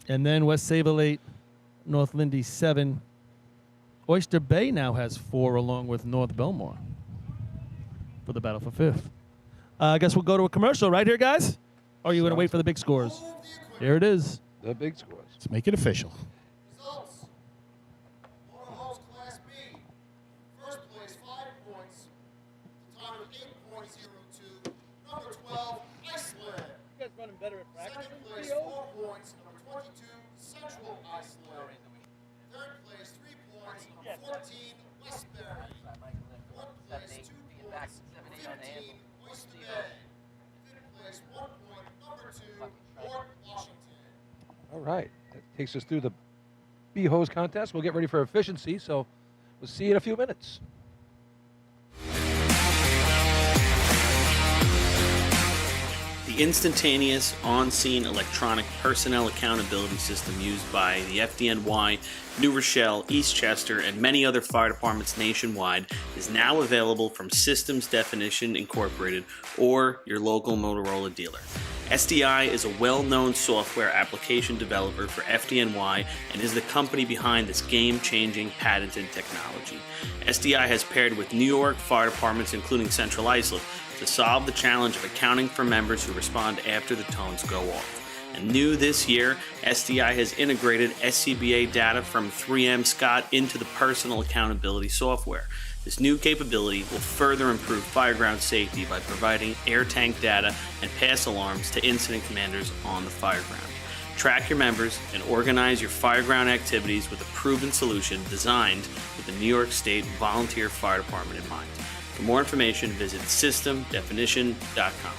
And then West Save-A-Late, North Lindy 7. Oyster Bay now has 4, along with North Bellmore for the battle for 5th. I guess we'll go to a commercial right here, guys? Or are you going to wait for the big scores? Here it is. The big scores. Let's make it official. Results. Motor Hose Class B. First place, 5 points. The time of 8.02. Number 12, Iceland. You guys running better at practice? Second place, 4 points. Number 22, Central Iceland. Third place, 3 points. Number 14, Westbury. Fourth place, 2 points. 15, Oyster Bay. Fifth place, 1 point. Number 2, Port Washington. All right. That takes us through the bee hose contest. We'll get ready for efficiency, so we'll see you in a few minutes. The instantaneous, on-scene electronic personnel accountability system used by the FDNY, New Rochelle, Eastchester, and many other fire departments nationwide is now available from Systems Definition Incorporated or your local Motorola dealer. SDI is a well-known software application developer for FDNY and is the company behind this game-changing patented technology. SDI has paired with New York fire departments, including Central Islip, to solve the challenge of accounting for members who respond after the tones go off. And new this year, SDI has integrated SCBA data from 3M Scott into the personal accountability software. This new capability will further improve fireground safety by providing air tank data and pass alarms to incident commanders on the fireground. Track your members and organize your fireground activities with a proven solution designed with the New York State Volunteer Fire Department in mind. For more information, visit systemdefinition.com.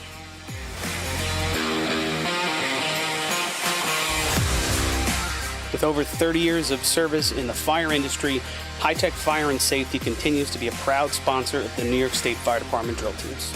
With over 30 years of service in the fire industry, High Tech Fire and Safety continues to be a proud sponsor of the New York State Fire Department drill teams.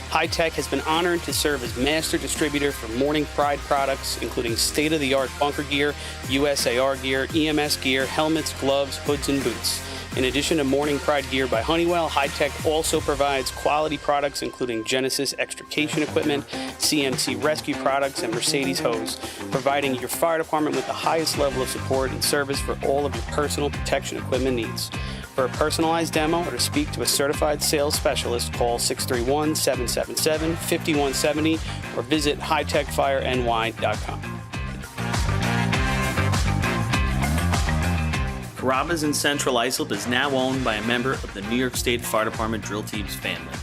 High Tech has been honored to serve as master distributor for Morning Pride products, including state-of-the-art bunker gear, USAR gear, EMS gear, helmets, gloves, hoods, and boots. In addition to Morning Pride gear by Honeywell, High Tech also provides quality products including Genesis extrication equipment, CMC rescue products, and Mercedes hose, providing your fire department with the highest level of support and service for all of your personal protection equipment needs. For a personalized demo or to speak to a certified sales specialist, call 631-777-5170 or visit hightechfireny.com. Carrabba's in Central Islip is now owned by a member of the New York State Fire Department drill team's family.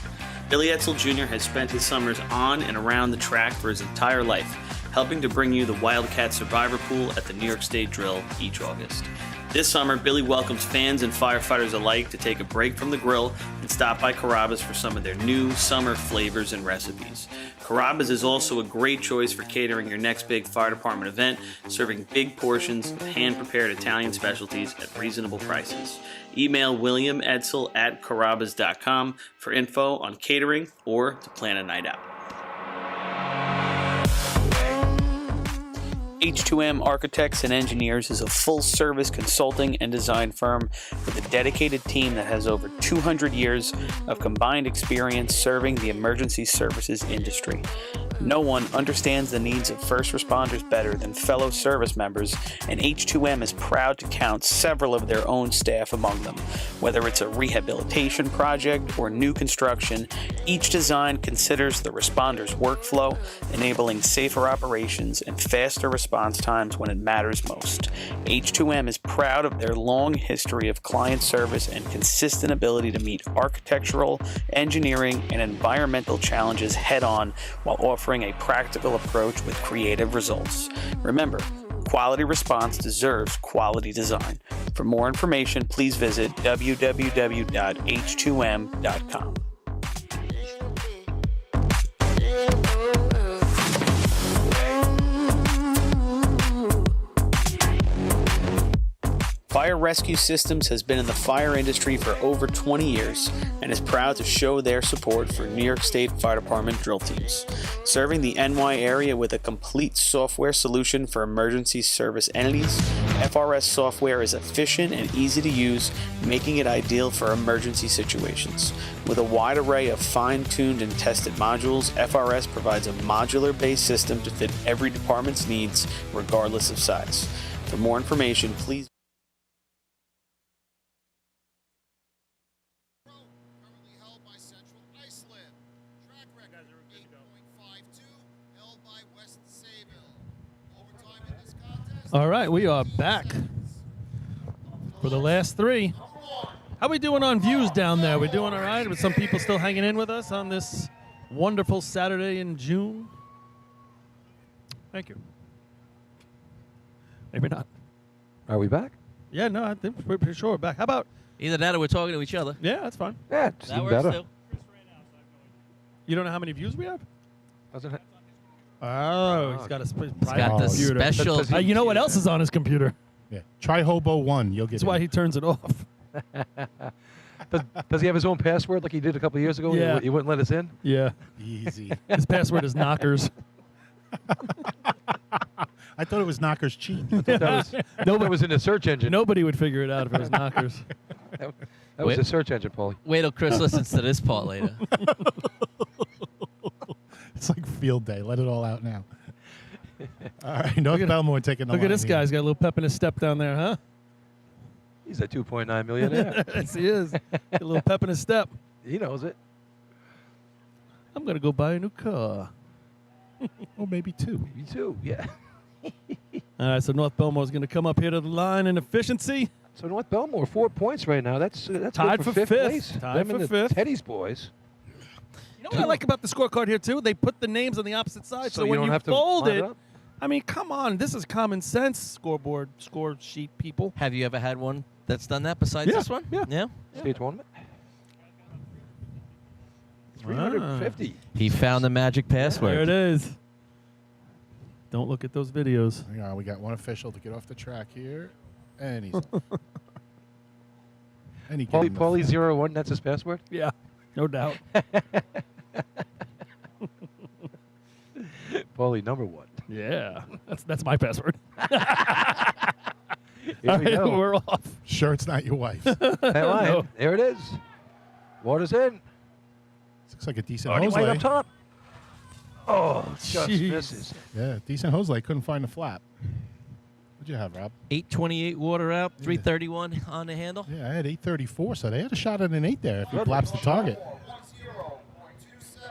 Billy Etzel Jr. has spent his summers on and around the track for his entire life, helping to bring you the Wildcat Survivor Pool at the New York State Drill each August. This summer, Billy welcomes fans and firefighters alike to take a break from the grill and stop by Carrabba's for some of their new summer flavors and recipes. Carrabba's is also a great choice for catering your next big fire department event, serving big portions of hand-prepared Italian specialties at reasonable prices. Email William Edsel at carrabbas.com for info on catering or to plan a night out. H2M Architects and Engineers is a full-service consulting and design firm with a dedicated team that has over 200 years of combined experience serving the emergency services industry. No one understands the needs of first responders better than fellow service members, and H2M is proud to count several of their own staff among them. Whether it's a rehabilitation project or new construction, each design considers the responder's workflow, enabling safer operations and faster response times when it matters most. H2M is proud of their long history of client service and consistent ability to meet architectural, engineering, and environmental challenges head-on while offering a practical approach with creative results. Remember, quality response deserves quality design. For more information, please visit www.h2m.com. Fire Rescue Systems has been in the fire industry for over 20 years and is proud to show their support for New York State Fire Department drill teams. Serving the NY area with a complete software solution for emergency service entities, FRS software is efficient and easy to use, making it ideal for emergency situations. With a wide array of fine-tuned and tested modules, FRS provides a modular-based system to fit every department's needs, regardless of size. For more information, please All right, we are back for the last three. How we doing on views down there? We doing all right? With some people still hanging in with us on this wonderful Saturday in June? Thank you. Maybe not. Are we back? Yeah, no, I think we're pretty sure we're back. How about? Either that or we're talking to each other. Yeah, that's fine. Yeah, it's That even works better. too. You don't know how many views we have? Doesn't it? Oh, he's got a private got the computer. special- Does he- You know what else is on his computer? Yeah. Try Hobo 1. You'll get That's it. why he turns it off. Does he have his own password like he did a couple of years ago? Yeah. He wouldn't let us in? Yeah. Easy. His password is knockers. I thought it was Knockers Cheat. That was in the search engine. Nobody would figure it out if it was knockers. That was Wait. the search engine, Paulie. Wait till Chris listens to this part later. It's like field day. Let it all out now. All right, North Bellmore taking the Look at line this here. guy. He's got a little pep in his step down there, huh? He's a 2.9 millionaire. Yes, he is. A little pep in his step. He knows it. I'm going to go buy a new car. Or maybe 2. Me too, yeah. All right, so North Bellmore is going to come up here to the line in efficiency. So North Bellmore, 4 points right now. That's Tied good for fifth fifth. place. Tied Them for and the fifth. Teddy's boys. You know what I like about the scorecard here, too? They put the names on the opposite side, so you when don't you have to fold line it, up? I mean, come on. This is common sense score sheet, people. Have you ever had one that's done that besides Yeah, this one? yeah. State tournament. 350. He found the magic password. There it is. Don't look at those videos. Hang on, we got one official to get off the track here. And he's and he gave him the Paulie 01, that's his password? Yeah, no doubt. Paulie number 1. Yeah, that's my password. Here All we right, go. we're off. Sure, it's not your wife. That line. No. There it is. Water's in. Looks like a decent Already hose right up lay. top. Oh, just Jeez. misses. Yeah, decent hose lay. Couldn't find the flap. What'd you have, Rob? 828 water out, 331 on the handle. Yeah, I had 834, so they had a shot at an 8 there if he Good. flaps the target. 1-0, 0.27,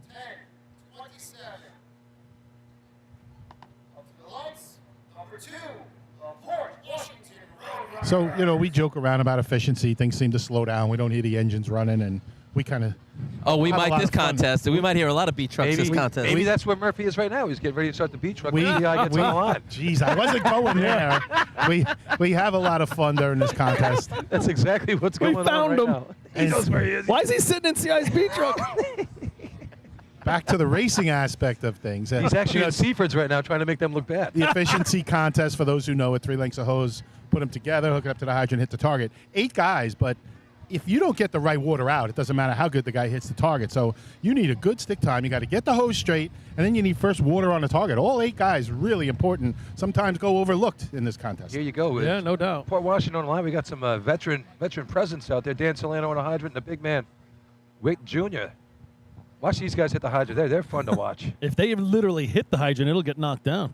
10, 27. Up to the lights, number 2, the Port Washington Road. So, you know, we joke around about efficiency. Things seem to slow down. We don't hear the engines running, and we kind of... Oh, we Have a might lot this of fun. contest. We might hear a lot of beat trucks this contest. Maybe that's where Murphy is right now. He's getting ready to start the beat truck. We, Maybe I get on the line. Jeez, I wasn't going there. We have a lot of fun during this contest. That's exactly what's We going on found right him. now. He knows where he is. Why is he sitting in CI's beat truck? Back to the racing aspect of things. He's actually in Seafords right now trying to make them look bad. The efficiency contest, for those who know it, 3 lengths of hose, put them together, hook it up to the hydrant, hit the target. 8 guys, but if you don't get the right water out, it doesn't matter how good the guy hits the target. So you need a good stick time. You got to get the hose straight, and then you need first water on the target. All 8 guys, really important. Sometimes go overlooked in this contest. Here you go. Yeah, no doubt. Port Washington on the line. We got some veteran presence out there. Dan Solano on the hydrant, and the big man, Wick Jr. Watch these guys hit the hydrant. They're fun to watch. If they literally hit the hydrant, it'll get knocked down.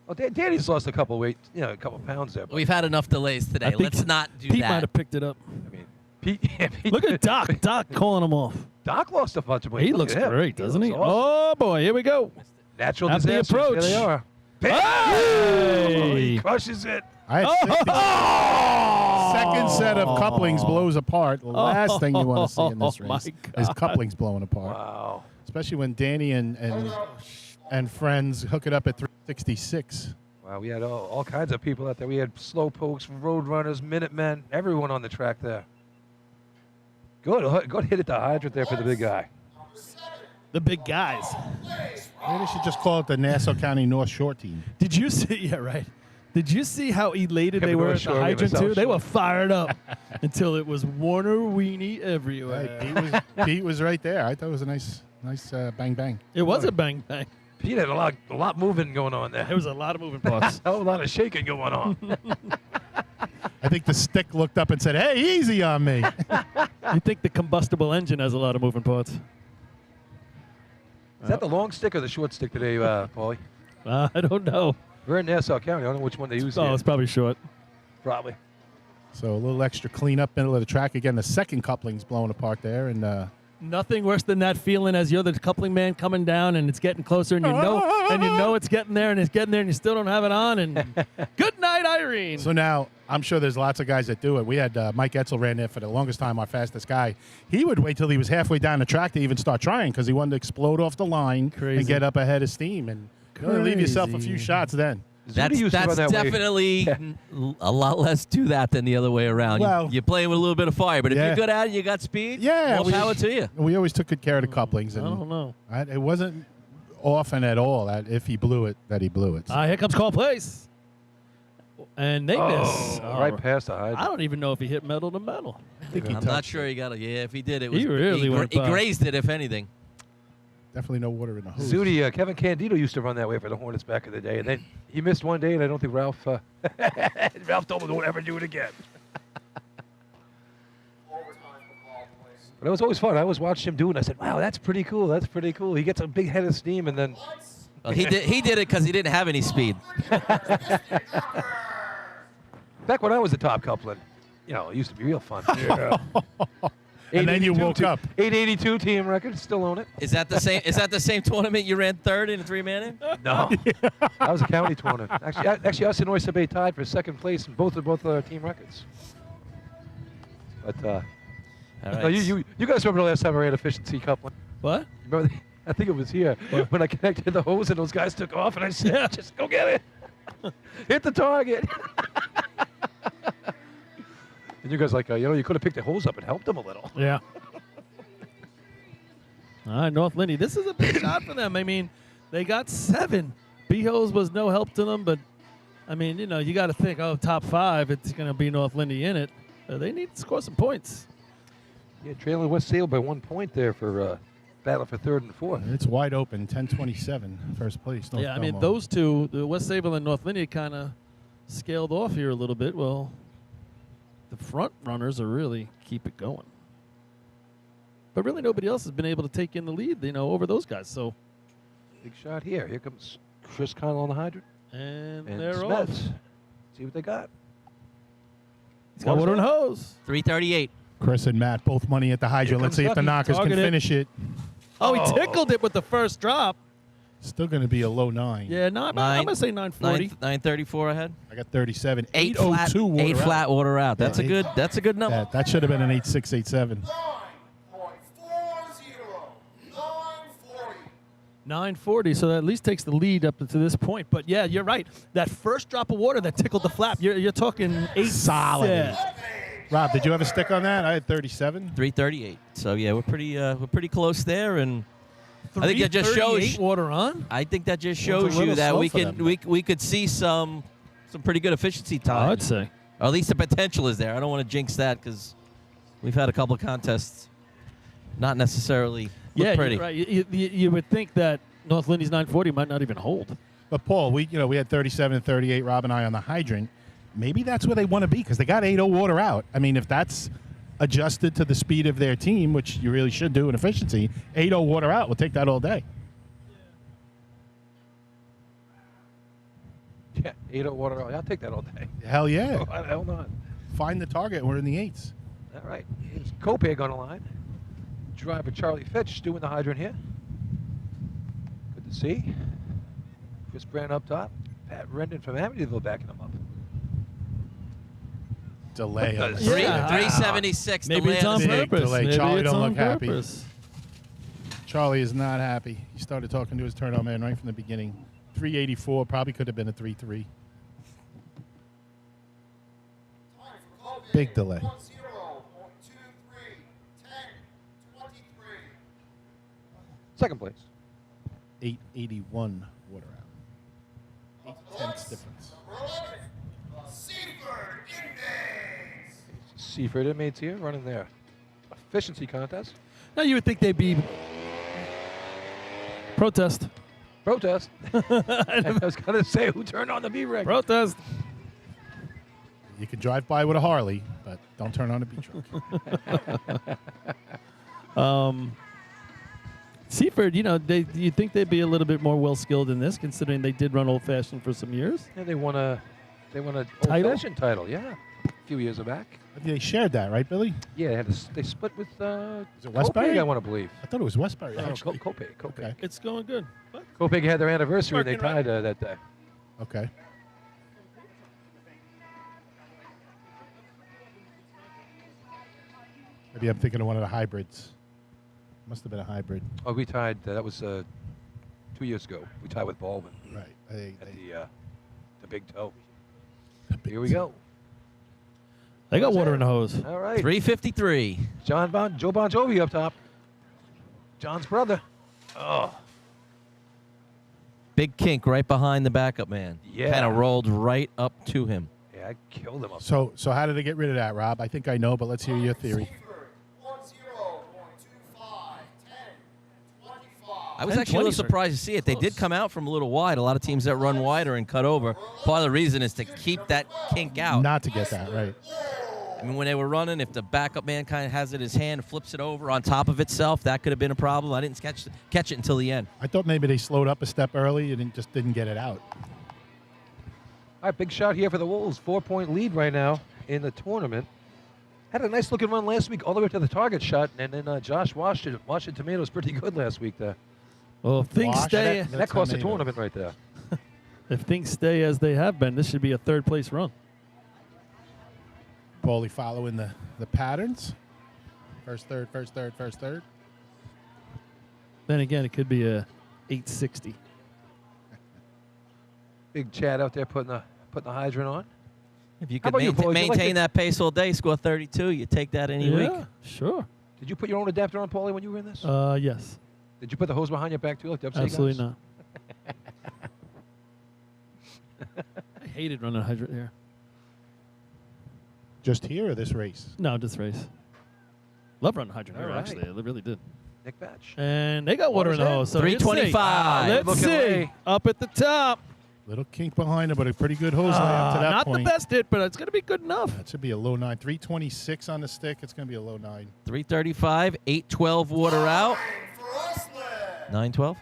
Well, Danny's lost a couple weight, a couple pounds there. But We've had enough delays I today. think Let's not do Pete might that. have picked it up. I mean, Pete, Look at Doc. Doc calling him off. Doc lost a bunch of weight. He Look looks at him. great, doesn't he? looks awesome. Oh, boy. Here we go. Natural At the disasters. approach. There they are. Hey! He crushes it. I had 60 second set of couplings blows apart. The last thing you want to see in this Oh, my race is God. couplings blowing apart. Wow. Especially when Danny and friends hook it up at 366. Wow, we had all kinds of people out there. We had slow pokes, road runners, Minutemen, everyone on the track there. Good hit at the hydrant there for the big guy. The big guys. Maybe they should just call it the Nassau County North Shore Team. Did you see? Yeah, right. Did you see how elated Yeah, they but were North at the Shore, yeah, hydrant, South too? They Shore. were fired up until it was Warner Weenie everywhere. Pete was right there. I thought it was a nice bang bang. It was a bang bang. Pete had a lot moving going on there. There was a lot of moving parts. A lot of shaking going on. I think the stick looked up and said, "Hey, easy on me." You think the combustible engine has a lot of moving parts? Is that the long stick or the short stick today, Paulie? I don't know. We're in Nassau County. I don't know which one they use Oh, here. it's probably short. Probably. So a little extra cleanup middle of the track. Again, the second coupling's blowing apart there, and Nothing worse than that feeling as you're the coupling man coming down and it's getting closer and you know it's getting there and you still don't have it on and good night, Irene. So now I'm sure there's lots of guys that do it. We had Mike Etzel ran there for the longest time, our fastest guy. He would wait till he was halfway down the track to even start trying because he wanted to explode off the line and get up ahead of steam and leave yourself a few shots then. That's definitely a lot less to that than the other way around. Well, you're playing with a little bit of fire, but if you're good at it, you got speed, more power to you. We always took good care of the couplings. And I don't know. It wasn't often at all that if he blew it, that he blew it. Here comes call place. And they miss. Right past the hydrant. I don't even know if he hit metal to metal. I'm not sure he got it. Yeah, if he did, it was he really he grazed it, if anything. Definitely no water in the hose. Zudi, Kevin Candido used to run that way for the Hornets back in the day, and then he missed one day, and I don't think Ralph told him don't ever do it again. But it was always fun. I always watched him do it, and I said, wow, that's pretty cool. That's pretty cool. He gets a big head of steam, and then... Well, he did it because he didn't have any speed. Back when I was a top coupling, it used to be real fun. Yeah. And then you woke up. 882 team record, still own it. Is that the same? Is that the same tournament you ran third in a 3-man? No, that was a county tournament. Actually, us and Oyster Bay tied for second place in both our team records. But all right. no, you guys remember the last time I ran efficiency coupling? What? Remember? I think it was here when I connected the hose and those guys took off, and I said, "Just go get it, hit the target." And you guys like, you could have picked the hose up and helped them a little. Yeah. All right, North Lindy. This is a big shot for them. I mean, they got 7. B-hose was no help to them, but, I mean, you got to think, top 5, it's going to be North Lindy in it. They need to score some points. Yeah, trailing West Sale by 1 point there for battle for 3rd and 4th. It's wide open, 10-27, first place. North I mean, Bellmore. those two, the West Sable and North Lindy, kind of scaled off here a little bit. Well, the front runners are really keep it going. But really nobody else has been able to take in the lead, over those guys. So big shot here. Here comes Chris Connell on the hydrant. And And they're Smets. off. See what they got. He's got water and hose. 338. Chris and Matt, both money at the hydrant. Let's see if the Kentucky. knockers can Target it. finish it. Oh, he tickled it with the first drop. Still going to be a low 9. Yeah, I'm going to say 940. 934 ahead. I got 37. 8 flat, 802 water 8 out. flat water out. That's a good number. Yeah, that should have been an 8687. 940, so that at least takes the lead up to this point. But yeah, you're right. That first drop of water that tickled the flap, you're talking 8 Solid. Yeah. Rob, did you have a stick on that? I had 37. 338. So yeah, we're pretty close there, and I think that just shows water on. I think that just Well, it's a shows you little that slow we for can them. we could see some pretty good efficiency time. I'd say. Or at least the potential is there. I don't want to jinx that because we've had a couple of contests not necessarily look pretty. You're right. You would think that North Lindy's 940 might not even hold. But Paul, we had 37 and 38, Rob and I on the hydrant. Maybe that's where they want to be because they got 8-0 water out. I mean, if that's adjusted to the speed of their team, which you really should do in efficiency, 8-0 water out, we'll take that all day. Yeah, 8-0 water. I'll take that all day. Hell yeah. Oh, hell not. Find the target. We're in the 8s. All right. Here's Kopeg on the line. Driver Charlie Fitch doing the hydrant here. Good to see. Chris Brand up top. Pat Rendon from Amityville backing him up. Delay. What on the- the- 376. Maybe it's on Big purpose. delay. Maybe Charlie it's don't on look happy. purpose. Charlie is not happy. He started talking to his turnout man right from the beginning. 384 probably could have been a 3-3. Big delay. 10-23. Second place. 881 water out. 8/10 difference. Seaford inmates here running their efficiency contest. Now you would think they'd be protest. Protest. I was going to say who turned on the B-Reg. Protest. You can drive by with a Harley, but don't turn on a beach truck. Seaford, you think they'd be a little bit more well-skilled in this, considering they did run old-fashioned for some years. Yeah, they won a Title? old-fashioned title, yeah. few years back. They shared that, right, Billy? Yeah, they split with Is it Westbury? Copeg, I want to believe. I thought it was Westbury, No, actually. Copeg. Okay. It's going good. But Copeg had their anniversary and they Working right. tied that day. Okay. Maybe I'm thinking of one of the hybrids. Must have been a hybrid. Oh, we tied. That was 2 years ago. We tied with Baldwin. Right. At the big toe. Here we go. they got water in the hose. All right. 353. Joe Bon Jovi up top. John's brother. Oh. Big kink right behind the backup man. Yeah. Kind of rolled right up to him. Yeah, I killed him up. So how did they get rid of that, Rob? I think I know, but let's hear your theory. I was actually a little surprised to see it. They did come out from a little wide. A lot of teams that run wider and cut over. Part of the reason is to keep that kink out. Not to get that, right. I mean, when they were running, if the backup man kind of has it in his hand, flips it over on top of itself, that could have been a problem. I didn't catch it until the end. I thought maybe they slowed up a step early and just didn't get it out. All right, big shot here for the Wolves. 4-point lead right now in the tournament. Had a nice looking run last week all the way to the target shot, and then Josh Washington Tomatoes pretty good last week there. Well, if things stay, That cost a tournament right there. if things stay as they have been, this should be a third place run. Paulie following the patterns. First, third. Then again, it could be a 860. Big Chad out there putting the hydrant on. If you How could about you, Paul? Would you like maintain to- that pace all day, score 32, you take that any week. Sure. Did you put your own adapter on, Paulie, when you were in this? Yes. Did you put the hose behind your back too, like the upstate Absolutely guys? not. I hated running a hydrant here. Just here or this race? No, just race. Love running hydrant here, All right. actually. I really did. Nick Batch. And they got water in the Water's hose. So 325. Let's Looking see. away. Up at the top. Little kink behind it, but a pretty good hose lay up to that Not point. the best hit, but it's going to be good enough. That should be a low 9. 326 on the stick. It's going to be a low 9. 335, 812 water out. 912.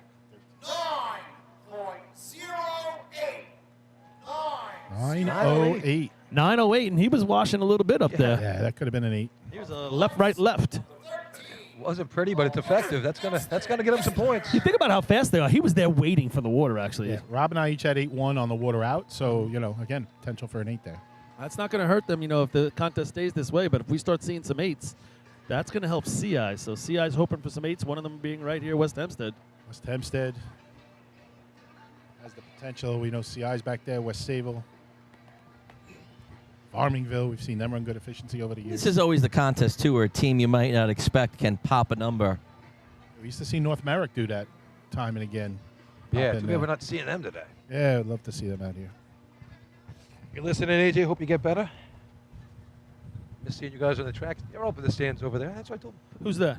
908. 908, and he was washing a little bit up there. Yeah, that could have been an 8. Here's a left, right, left. Wasn't pretty, but it's effective. That's gonna get him some points. You think about how fast they are. He was there waiting for the water, actually. Yeah, Rob and I each had 8-1 on the water out, so, again, potential for an 8 there. That's not going to hurt them, if the contest stays this way. But if we start seeing some 8s, that's going to help CI. So CI's hoping for some 8s, one of them being right here, West Hempstead. West Hempstead has the potential. We know CI's back there, West Sable. Farmingville, we've seen them run good efficiency over the years. This is always the contest, too, where a team you might not expect can pop a number. We used to see North Merrick do that time and again. Yeah, Pop in too there. bad we're not seeing them today. Yeah, I'd love to see them out here. You're listening, AJ. Hope you get better. Miss seeing you guys on the track. You're open the stands over there. That's what I told Who's that?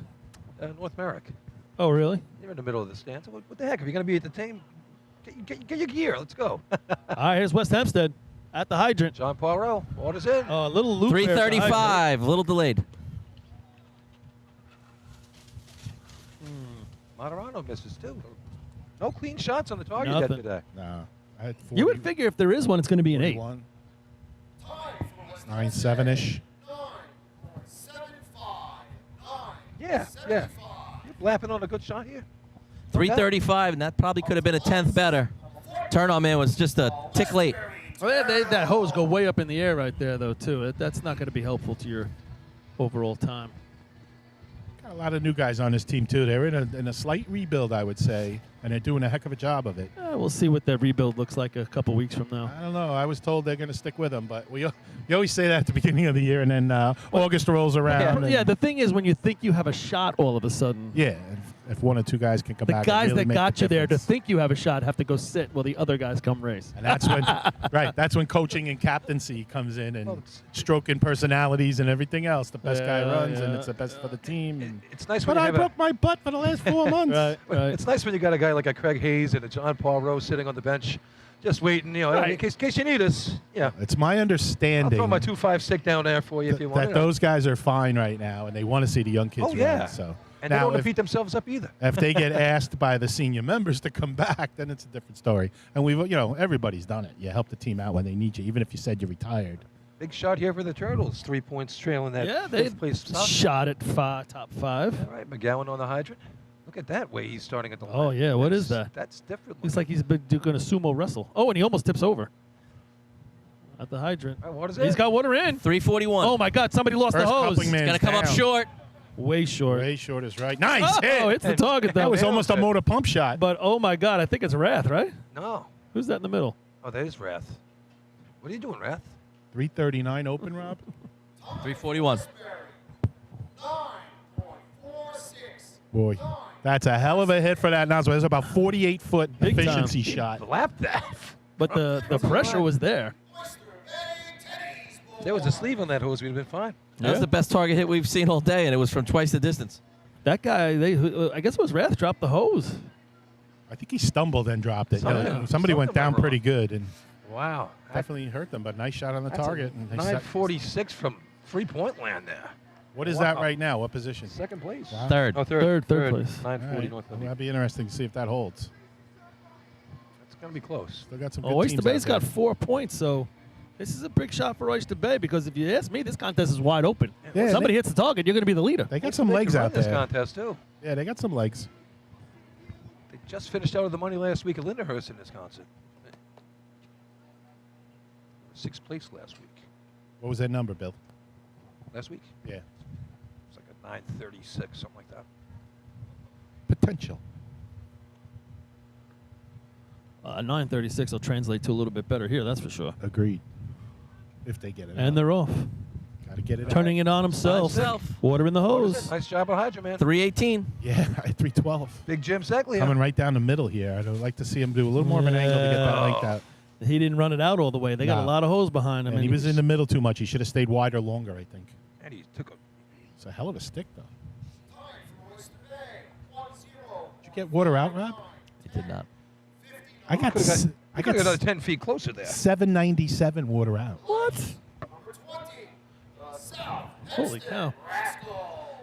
North Merrick. Oh, really? You're in the middle of the stands. What the heck? If you're going to be at the team, get your gear. Let's go. All right, here's West Hempstead at the hydrant. John Poirot. Orders in. A little loop there at the hydrant. 335, a little delayed. Moderano misses, too. No clean shots on the target Nothing. yet today. No. I had 40, You would figure if there is one, it's going to be an 8. 41. 9-7-ish. Yeah. You're blapping on a good shot here. 335, and that probably could have been a 10th better. Turn on man was just a tick late. Well, that hose go way up in the air right there, though, too. That's not going to be helpful to your overall time. Got a lot of new guys on this team, too. They're in a slight rebuild, I would say, and they're doing a heck of a job of it. We'll see what that rebuild looks like a couple weeks from now. I don't know. I was told they're going to stick with them, but you always say that at the beginning of the year, and then August rolls around. Yeah, the thing is, when you think you have a shot all of a sudden, Yeah, if one or two guys can come the back. guys and really that make got the you there to difference. think you have a shot have to go sit while the other guys come race. And that's when, that's when coaching and captaincy comes in and stroking personalities and everything else. The best guy runs, and it's the best for the team. And It's nice when but you I have broke my butt for the last 4 months. Right. It's nice when you got a guy like a Craig Hayes and a John Poirot sitting on the bench, just waiting, in case you need us. Yeah. It's my I'll understanding throw my 2.5 stick down there for you if you want. that those guys are fine right now, and they want to see the young kids Oh, yeah. run. So And they now, don't want to if, beat themselves up either. if they get asked by the senior members to come back, then it's a different story. And everybody's done it. You help the team out when they need you, even if you said you're retired. Big shot here for the Turtles. 3 points trailing that Yeah, they fifth place spot. shot at top 5. All right, McGowan on the hydrant. Look at that way he's starting at the line. Oh, yeah, what is that? That's different. Looks like he's going to sumo wrestle. Oh, and he almost tips over at the hydrant. What is He's it? got water in. 341. Oh, my God, somebody lost the First hose. coupling It's man's going to come up down. short. Way short. Way short is right. Nice Oh, hit. it's the target, though. That was almost a motor pump shot. But, oh, my God, I think it's Wrath, right? No. Who's that in the middle? Oh, that is Wrath. What are you doing, Wrath? 339 open, Rob. 341. 9.46. Boy, that's a hell of a hit for that nozzle. It was about 48-foot Big time. efficiency shot. Slapped that. But the pressure was there. There was a sleeve on that hose. We'd have been fine. That was the best target hit we've seen all day, and it was from twice the distance. That guy, I guess it was Wrath, dropped the hose. I think he stumbled and dropped it. Somebody went Something down went pretty good and Wow. definitely hurt them, but nice shot on the That's target. a And they 946 from 3-point land there. What is that right now? What position? Second place. Wow. Third. Oh, third place. All 940 right. North Well, Liberty. that'd be interesting to see if that holds. It's going to be close. Still got some good Oyster teams Bay's out there. got 4 points, so this is a big shot for Oyster Bay because if you ask me, this contest is wide open. Yeah, Somebody they- hits the target, you're going to be the leader. They got some They legs can run out this there. contest, too. Yeah, they got some legs. They just finished out of the money last week at Lindenhurst in Wisconsin. 6th place last week. What was that number, Bill? Last week? Yeah. It's like a 936, something like that. Potential. 936 will translate to a little bit better here, that's for sure. Agreed. If they get it. And they're off. Got to get it. Turning it on himself. Water in the hose. Nice job on Hydra, man. 318. Yeah, 312. Big Jim Seckley. Coming right down the middle here. I'd like to see him do a little more of an angle to get that length out. He didn't run it out all the way. They got a No. lot of hose behind him. And he was in the middle too much. He should have stayed wider longer, I think. And he took a... It's a hell of a stick, though. Time for Oyster Bay. 1-0. Did you get water out, Rob? He did not. I got I got another 10 feet closer there. 797 water out. What? Number 20. South. Holy cow.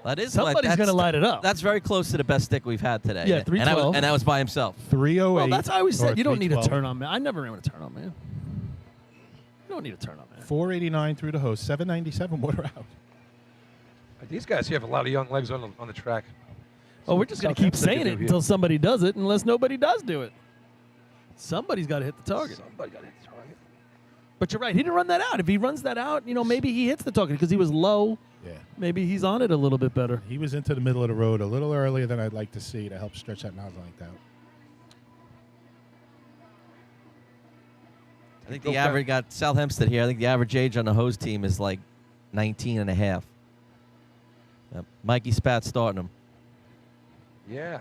That is Somebody's going to light it up. That's very close to the best stick we've had today. Yeah, and 312. that was by himself. 308. Well, that's I always or said. You don't need a 312. turn on man. I never ran with a turn on man. You don't need a turn on man. 489 through the hose. 797 water out. These guys here have a lot of young legs on the track. Oh, we're just going to keep Southampton saying could it do here. until somebody does it, unless nobody does do it. Somebody's got to hit the target. Somebody got to hit the target. But you're right. He didn't run that out. If he runs that out, maybe he hits the target because he was low. Yeah. Maybe he's on it a little bit better. He was into the middle of the road a little earlier than I'd like to see to help stretch that nozzle length out. I think the average got South Hempstead here. I think the average age on the hose team is like 19 and a half. Mikey Spat starting him. Yeah.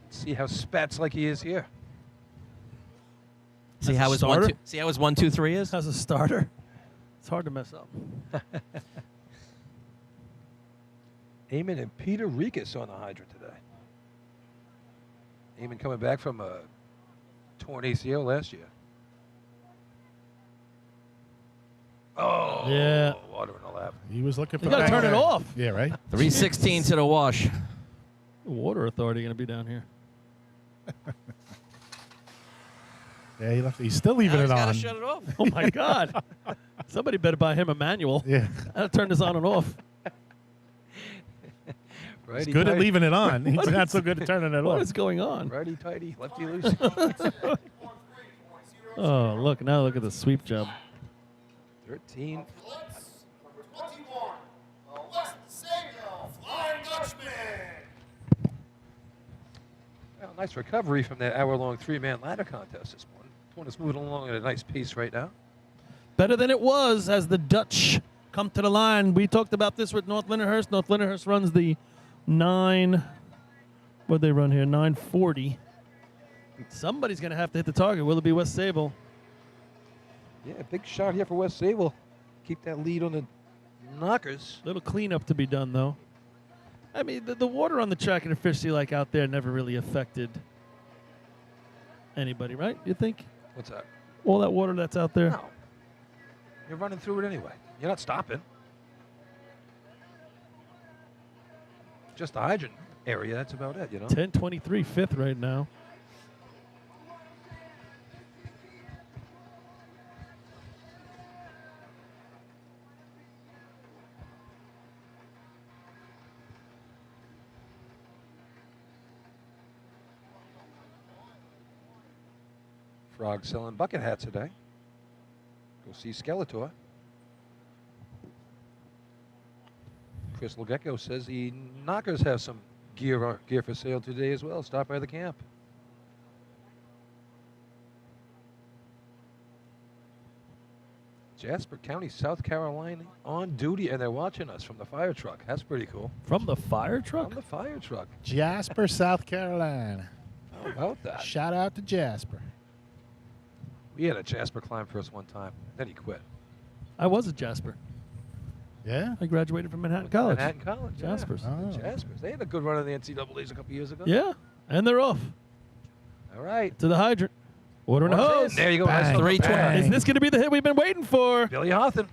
See how Spats like he is here. See As how a his starter? 1, 2, see how his 1, 2, 3 is? As a starter, it's hard to mess up. Eamon and Peter Rikas on the hydrant today. Eamon coming back from a torn ACL last year. Oh, Yeah. water in the lap. He was looking for You got to that turn it guy. off. Yeah, right? 316 to the wash. The water authority going to be down here. Yeah, he left. He's still leaving Now it he's gotta on. shut it off. Oh, my God. Somebody better buy him a manual. Yeah. I got to turn this on and off. He's good at leaving it on. He's What not is- so good at turning it What off. is going on? Righty tighty, lefty loose. Oh, look. Now look at the sweep job. 13. Blitz. Number 21. West Samuel. Flying Dutchman. Well, nice recovery from that hour-long three-man ladder contest this morning. This one is moving along at a nice pace right now. Better than it was as the Dutch come to the line. We talked about this with North Lindenhurst. North Lindenhurst runs the 9. What'd they run here? 940. Somebody's going to have to hit the target. Will it be West Sable? Yeah, big shot here for West Sable. Keep that lead on the knockers. Little cleanup to be done, though. I mean, the water on the track and efficiency like out there never really affected anybody, right? You think? What's that? All that water that's out there? No. You're running through it anyway. You're not stopping. Just the hydrant area, that's about it, 10:23, fifth right now. Frog selling bucket hats today. Go see Skeletor. Chris Legecko says the Knockers have some gear for sale today as well. Stop by the camp. Jasper County, South Carolina on duty, and they're watching us from the fire truck. That's pretty cool. From the fire truck? From the fire truck. Jasper, South Carolina. How about that? Shout out to Jasper. We had a Jasper climb for us one time. Then he quit. I was at Jasper. Yeah? I graduated from Manhattan College. Manhattan College. Yeah. Jaspers. Oh. Jaspers. They had a good run in the NCAAs a couple years ago. Yeah, and they're off. All right. To the hydrant. Water in the Watch hose. it. There you go. Bang. Nice 320. Is this going to be the hit we've been waiting for? Billy Hawthorne.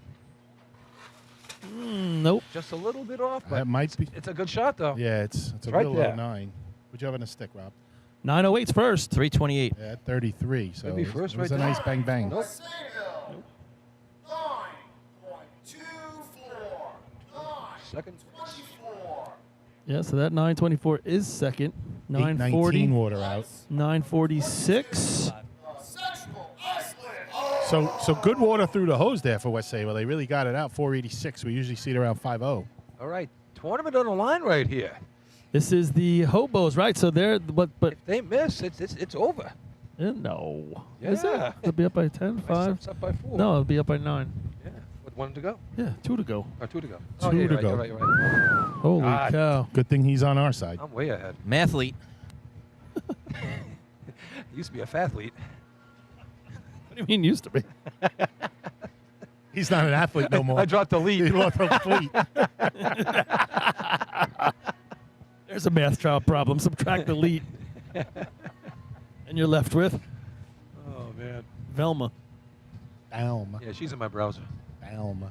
Nope. Just a little bit off, but That might be. it's a good shot, though. Yeah, it's a right real there. low 9. What'd you have on a stick, Rob? 908's first. 328. Yeah, 33. So Could be it first was right a there. nice bang bang. Nope. Sayville, 9.24. Second. 9.24. Yeah, so that 924 is second. 940. 819 water out. 946. Central Iceland. So good water through the hose there for West Sable. They really got it out. 486. We usually see it around 50. All right. Tournament on the line right here. This is the Hobos, right? So they're but If they miss, it's over. no. Is it? Yeah. It'll be up by 10, 5. It's up by 4. No, it'll be up by 9. Yeah. With 1 to go. Yeah, 2 to go. Or 2 to go. Two you're to right, go. You're right. You're right. Holy God. cow. Good thing he's on our side. I'm way ahead. Mathlete. Used to be a fathlete. What do you mean used to be? He's not an athlete no more. I dropped the lead. He lost the fleet. There's a math child problem. Subtract the lead. And you're left with Oh, man. Velma. Balm. Yeah, she's in my browser. Balm.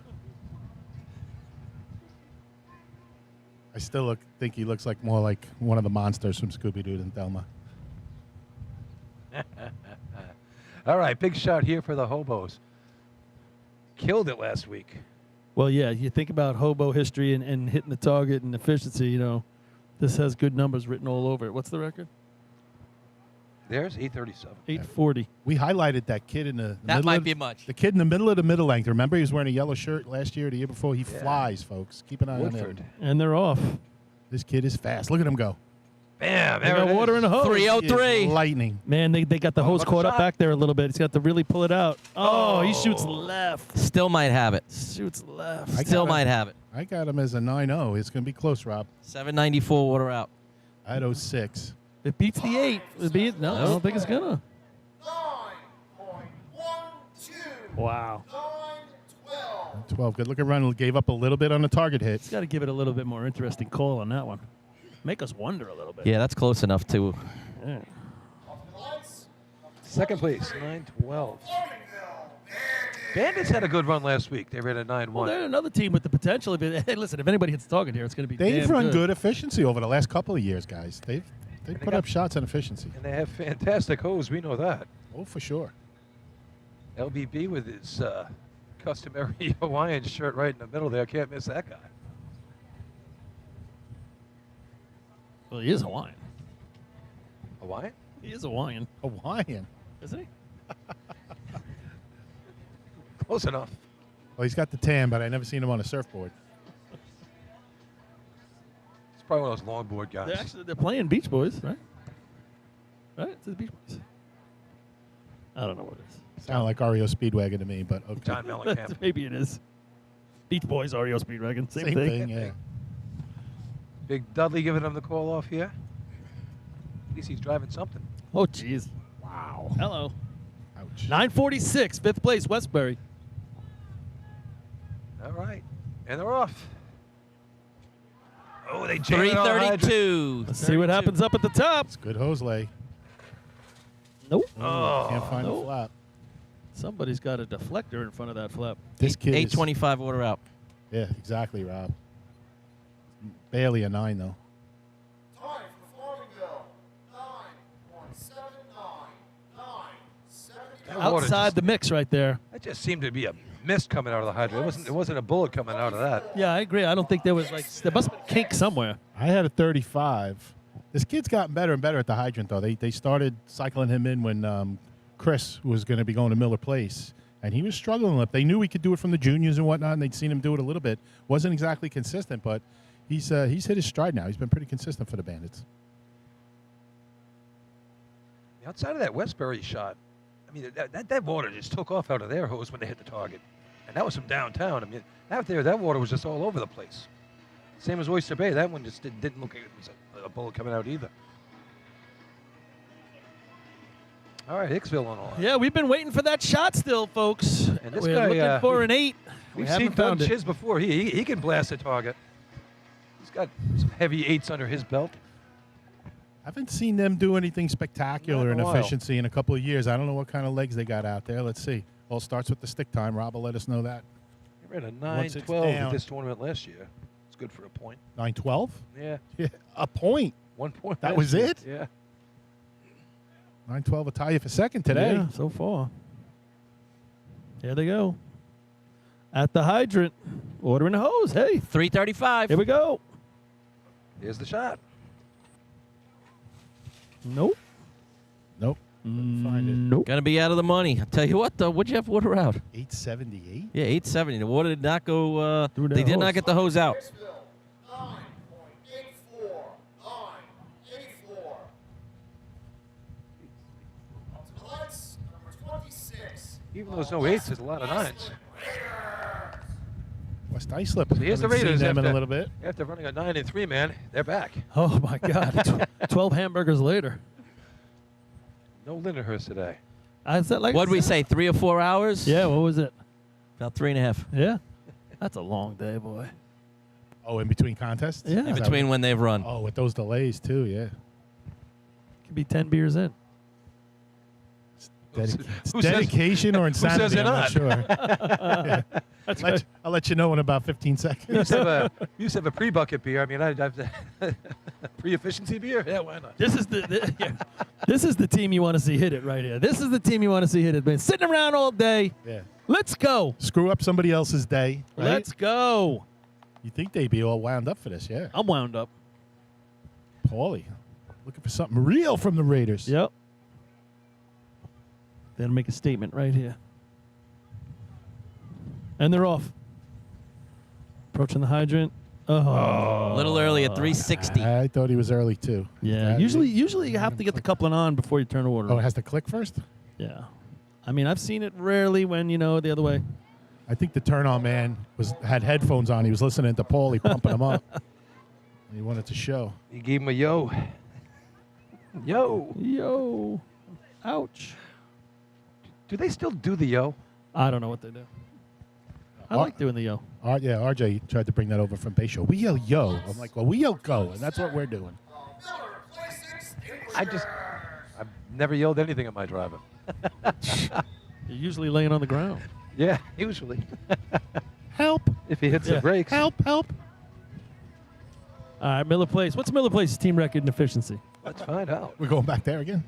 I still think he looks like more like one of the monsters from Scooby-Doo than Thelma. All right, big shot here for the Hobos. Killed it last week. Well, yeah, you think about hobo history and hitting the target and efficiency, you know, this has good numbers written all over it. What's the record? There's 837. 840. We highlighted that kid in the That middle might of, be much. The kid in the middle of the middle length. Remember, he was wearing a yellow shirt last year or the year before. He flies, folks. Keep an eye Woodford. on him. And they're off. This kid is fast. Look at him go. Bam. They There got it water is. in the hose. 303. Lightning. Man, they got the hose what a caught up shot. back there a little bit. He's got to really pull it out. Oh, he shoots left. Still might have it. Shoots left. I Still got him. might have it. I got him as a 9-0. It's going to be close, Rob. 794 water out. I had 06. It beats the 8. It beat, no, I don't think it's going to. 9.12. Wow. 9.12. 12. Good looking run. Gave up a little bit on the target hit. He's got to give it a little bit more interesting call on that one. Make us wonder a little bit. Yeah, that's close enough to. Yeah. Second place, 912. Bandits had a good run last week. They ran a 9-1. Well, they're another team with the potential. Hey, listen, if anybody hits target here, it's going to be They've damn run good efficiency over the last couple of years, guys. They they put got- up shots on efficiency. And they have fantastic hose. We know that. Oh, for sure. LBB with his customary Hawaiian shirt right in the middle there. Can't miss that guy. Well, he is Hawaiian. Hawaiian? He is Hawaiian, Hawaiian. isn't he? Close enough. Well, he's got the tan, but I never seen him on a surfboard. It's probably one of those longboard guys. They're playing Beach Boys, right? Right? It's the Beach Boys. I don't know what it is. Sound like REO Speedwagon to me, but okay. John Mellencamp. Maybe it is. Beach Boys, REO Speedwagon, same thing. yeah. Big Dudley giving him the call off here. At least he's driving something. Oh, jeez. Wow. Hello. Ouch. 946, fifth place, Westbury. All right. And they're off. Oh, they jammed it on the hydrant. 332. Let's see what happens up at the top. It's good hose lay. Nope. Oh. Can't find Nope. a flap. Somebody's got a deflector in front of that flap. This kid is, 825 water out. yeah, exactly, Rob. Barely a 9, though. Time for Farmingville. 9.79. 9.79. That water Outside just- the mix right there. That just seemed to be a mist coming out of the hydrant. It wasn't a bullet coming out of that. Yeah, I agree. I don't think there was there must have been kink somewhere. I had a 35. This kid's gotten better and better at the hydrant, though. They started cycling him in when Chris was going to be going to Miller Place, and he was struggling up. They knew he could do it from the juniors and whatnot, and they'd seen him do it a little bit. Wasn't exactly consistent, but he's hit his stride now. He's been pretty consistent for the Bandits. Outside of that Westbury shot, I mean, that water just took off out of their hose when they hit the target. And that was from downtown. I mean, out there, that water was just all over the place. Same as Oyster Bay. That one just didn't look like it was a bullet coming out either. All right, Hicksville on all. Yeah, we've been waiting for that shot still, folks. And this We're guy, looking for an 8. We've haven't seen Doug found it. Chiz before. He can blast a target. He's got some heavy 8s under his belt. Haven't seen them do anything spectacular Not in in a while. efficiency in a couple of years. I don't know what kind of legs they got out there. Let's see. All starts with the stick time. Rob will let us know that. He ran a Once it's 9-12 down. at this tournament last year. It's good for a point. 9-12? Yeah. Yeah, a point. 1 point. That last was year. it? Yeah. 9-12 will tie you for second today. Yeah, so far. Here they go. At the hydrant. Ordering a hose. Hey. 335. Here we go. Here's the shot. Nope. Nope. Couldn't find it. Nope. Gonna be out of the money. I'll tell you what, though. What'd you have water out? 878? Yeah, 870. The water did not go. Through that They did not hose. get the hose out. 9.84. 9.84. To the lights, number 26. Even though there's no 8s, there's a lot of 9s. West Islip. So here's the Haven't seen Raiders them in after, a little bit. after running a 9-3 man. They're back. Oh, my God. 12 hamburgers later. No Lindenhurst today. Is that like What'd we say? 3 or 4 hours? Yeah, what was it? About 3.5. Yeah. That's a long day, boy. Oh, in between contests? Yeah. In Is that between when they've run. Oh, with those delays, too, yeah. Could be 10 beers in. It's Who says- dedication or says insanity, they're I'm not not? sure. Yeah. I'll let you know in about 15 We seconds. used to have a pre-bucket beer. I mean, I've pre-efficiency beer. Yeah, why not? This is this is the team you want to see hit it right here. This is the team you want to see hit it. Been sitting around all day. Yeah. Let's go. Screw up somebody else's day, right? Let's go. You think they'd be all wound up for this, yeah. I'm wound up. Paulie, looking for something real from the Raiders. Yep. They'll make a statement right here. And they're off. Approaching the hydrant. Oh. A little early at 360. I thought he was early, too. Yeah. Usually you have to get the coupling on before you turn the water Oh, on. it has to click first? Yeah. I mean, I've seen it rarely when, the other way. I think the turn-on man had headphones on. He was listening to Paulie pumping him up. He wanted to show. He gave him a yo. Yo. Yo. Ouch. Do they still do the yo? I don't know what they do. I like doing the yo. Yeah, RJ tried to bring that over from Bay Show. We yell yo. I'm like, well, we yell go, and that's what we're doing. I've never yelled anything at my driver. You're usually laying on the ground. Yeah, usually. Help. If he hits the brakes. Help. All right, Miller Place. What's Miller Place's team record in efficiency? Let's find out. We're going back there again.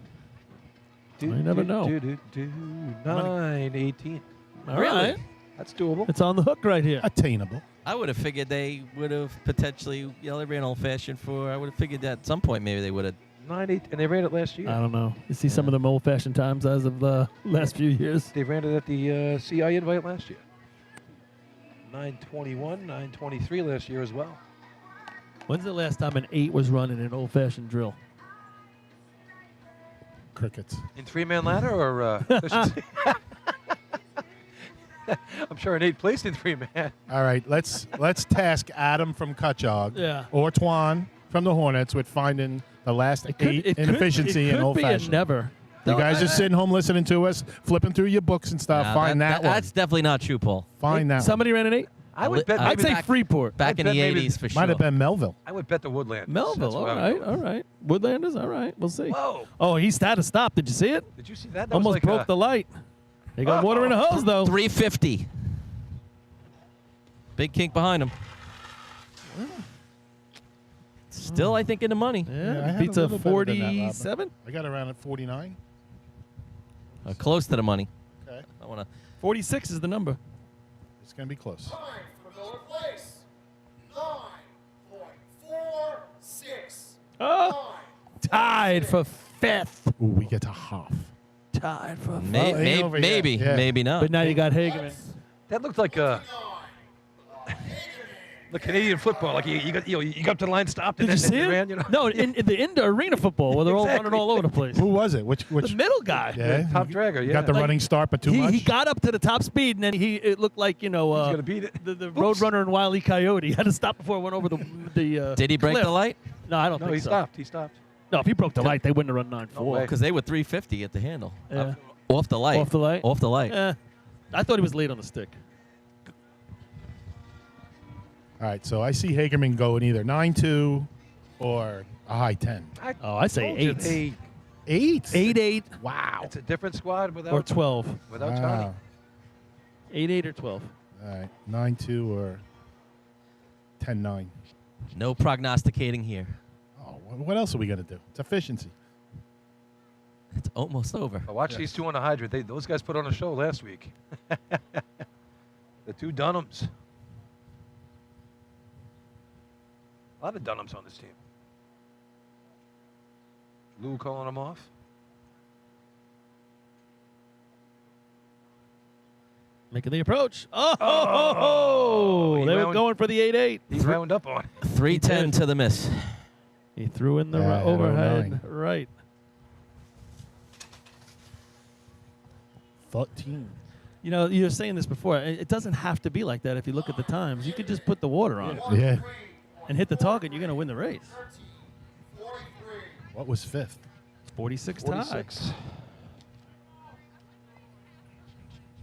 You never know. 9-18. All right. That's doable. It's on the hook right here. Attainable. I would have figured they would have potentially, they ran old-fashioned for, I would have figured that at some point maybe they would have. 9-8, and they ran it last year. I don't know. You see some of them old-fashioned times as of the last few years. They ran it at the CI invite last year. 9:21, 9:23 last year as well. When's the last time an 8 was running an old-fashioned drill? Crickets. In 3-man ladder or efficiency? I'm sure an 8 placed in 3-man. All right, let's task Adam from Cutjog Yeah. or Twan from the Hornets with finding the last 8 in efficiency and old-fashioned. Never. You guys are sitting home listening to us, flipping through your books and stuff. Nah, Find that one. That's definitely not true, Paul. Find that one. Somebody ran an 8? I would bet. I'd maybe say Freeport. Back in the bet maybe 80s for sure. Might have been Melville. I would bet the Woodland. Melville. All right. Woodlanders. All right. We'll see. Whoa. Oh, he's had to stop. Did you see it? Did you see that? That Almost was like broke the light. They got water in the hose, though. 350. Big kink behind him. Still, I think, in the money. I Yeah. had Beats a a little better than that, Robin. 47? I got around at 49. Close to the money. Okay. I want to. 46 is the number. It's going to be close. Time for Miller Place. 9.46. Oh, tied for 5th. Ooh, we get to half. tied for Maybe not. But now you got Hagerman. That looked like the Canadian football. Like you got up to the line, stopped, and Did you then see him? ran. No, in the indoor arena football where they're all running all over the place. Who was it? Which The middle guy. Yeah, top dragger. Yeah, got the running start, but too much. He got up to the top speed, and then it looked like He's gonna beat it. the Roadrunner and Wile E. Coyote. He had to stop before it went over the Did he break cliff. the light? No, I don't think he so. stopped. He stopped. No, if he broke the light, they wouldn't have run 9.4. Because they were 350 at the handle. Yeah. Off the light. Off the light? Off the light. I thought he was late on the stick. All right, so I see Hagerman going either 9-2 or a high 10. I say Told you 8. they- 8? 8-8 Wow. It's a different squad without or 12. Without Wow. Johnny. 8-8 or 12. All right, 9-2 or 10-9. No prognosticating here. Oh, what else are we going to do? It's efficiency. It's almost over. But watch these two on the hydrant. Those guys put on a show last week. The two Dunhams. A lot of Dunhams on this team. Lou calling them off. Making the approach. Oh, they were going for the 8-8. He's wound up on. 310 to the miss. He threw in the Yeah, overhead 9. right. 13. You know, you were saying this before. It doesn't have to be like that if you look at the times. You could just put the water on it Yeah. and hit the target. You're going to win the race. What was fifth? 46 tie. 46.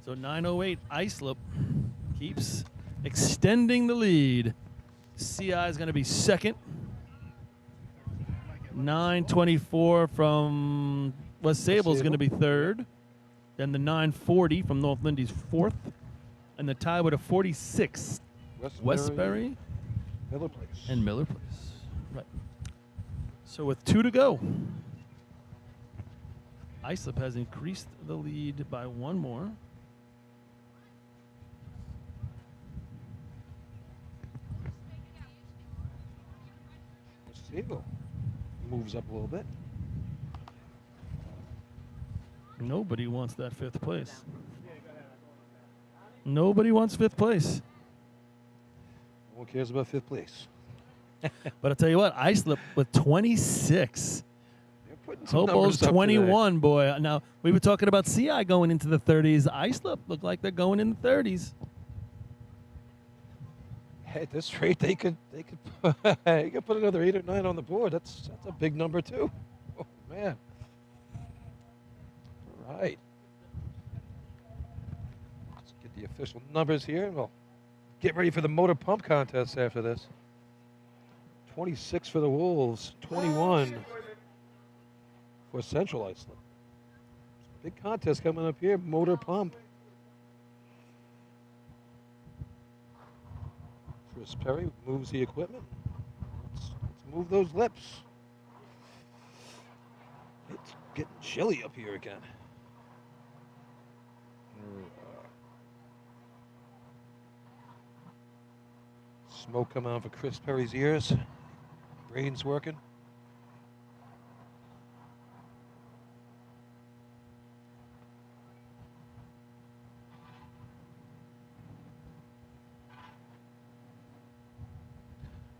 So 9:08 Islip keeps extending the lead. CI is going to be second. 9:24 from West Sable is going to be third. Then the 9:40 from North Lindy's fourth. And the tie with a 46. Westbury Miller Place. and Miller Place. Right. So with 2 to go, Islip has increased the lead by 1 more. Sable moves up a little bit. Nobody wants that 5th place. Nobody wants 5th place. No one cares about 5th place. But I'll tell you what, Islip with 26. They're putting some Hobo's numbers up 21, boy. Now, we were talking about CI going into the 30s. Islip look like they're going in the 30s. Hey, at this rate, they could you could put another 8 or 9 on the board. That's a big number too. Oh man. All right. Let's get the official numbers here, and we'll get ready for the motor pump contest after this. 26 for the Wolves, 21 for Central Islip. Big contest coming up here, motor pump. Chris Perry moves the equipment. Let's move those lips. It's getting chilly up here again. Smoke coming out for Chris Perry's ears. Brain's working.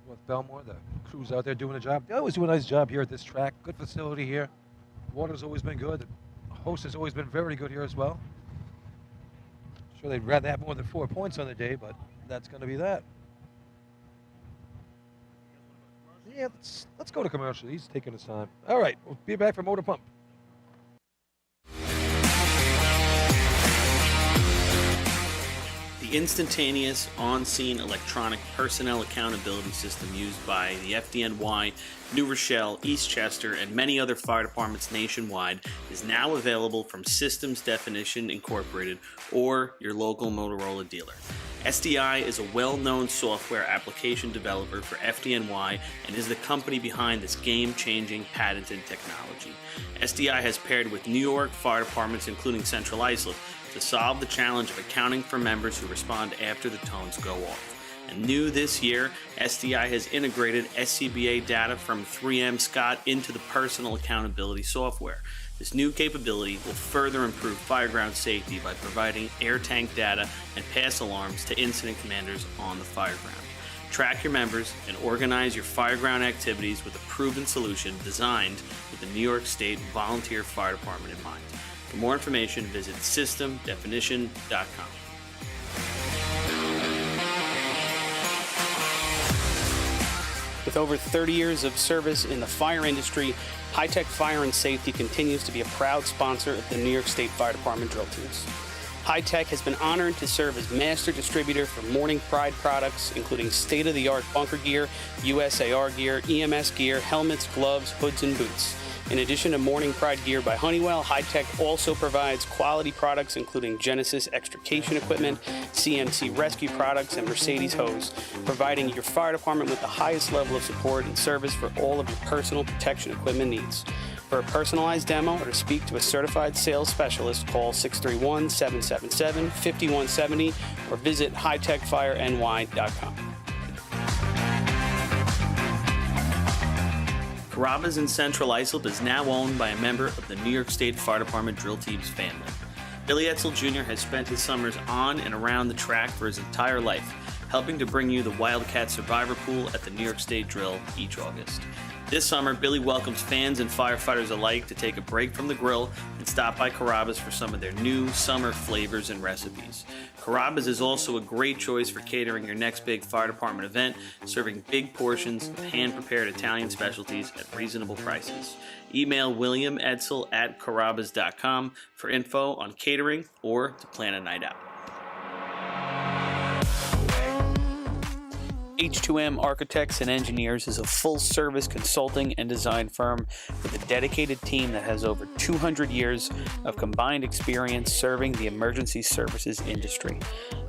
With Bellmore, the crew's out there doing a job. They always do a nice job here at this track. Good facility here. Water's always been good. The host has always been very good here as well. Sure, they'd rather have more than 4 points on the day, but that's going to be that. Yeah, let's go to commercial. He's taking his time. All right, we'll be back for Motor Pump. The instantaneous, on-scene electronic personnel accountability system used by the FDNY, New Rochelle, Eastchester, and many other fire departments nationwide is now available from Systems Definition Incorporated or your local Motorola dealer. SDI is a well-known software application developer for FDNY and is the company behind this game-changing patented technology. SDI has paired with New York fire departments, including Central Islip, to solve the challenge of accounting for members who respond after the tones go off. And new this year, SDI has integrated SCBA data from 3M Scott into the personal accountability software. This new capability will further improve fireground safety by providing air tank data and pass alarms to incident commanders on the fireground. Track your members and organize your fireground activities with a proven solution designed with the New York State Volunteer Fire Department in mind. For more information, visit systemdefinition.com. With over 30 years of service in the fire industry, High Tech Fire and Safety continues to be a proud sponsor of the New York State Fire Department drill teams. High Tech has been honored to serve as master distributor for Morning Pride products, including state-of-the-art bunker gear, USAR gear, EMS gear, helmets, gloves, hoods, and boots. In addition to Morning Pride gear by Honeywell, High Tech also provides quality products including Genesis extrication equipment, CMC rescue products, and Mercedes hose, providing your fire department with the highest level of support and service for all of your personal protection equipment needs. For a personalized demo or to speak to a certified sales specialist, call 631-777-5170 or visit hightechfireny.com. Carrabba's in Central Islip is now owned by a member of the New York State Fire Department drill team's family. Billy Etzel Jr. has spent his summers on and around the track for his entire life, helping to bring you the Wildcat Survivor Pool at the New York State Drill each August. This summer, Billy welcomes fans and firefighters alike to take a break from the grill and stop by Carrabba's for some of their new summer flavors and recipes. Carrabba's is also a great choice for catering your next big fire department event, serving big portions of hand-prepared Italian specialties at reasonable prices. Email William Edsel at carrabbas.com for info on catering or to plan a night out. H2M Architects and Engineers is a full-service consulting and design firm with a dedicated team that has over 200 years of combined experience serving the emergency services industry.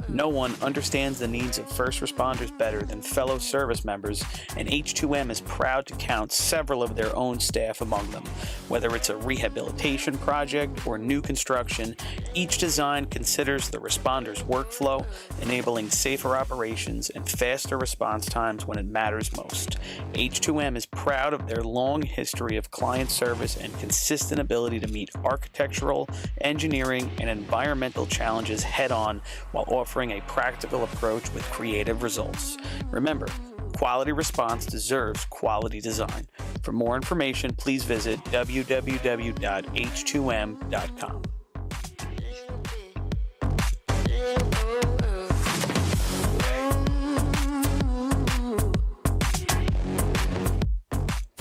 No one understands the needs of first responders better than fellow service members, and H2M is proud to count several of their own staff among them. Whether it's a rehabilitation project or new construction, each design considers the responder's workflow, enabling safer operations and faster response times when it matters most. H2M is proud of their long history of client service and consistent ability to meet architectural, engineering, and environmental challenges head-on while offering a practical approach with creative results. Remember, quality response deserves quality design. For more information, please visit www.h2m.com.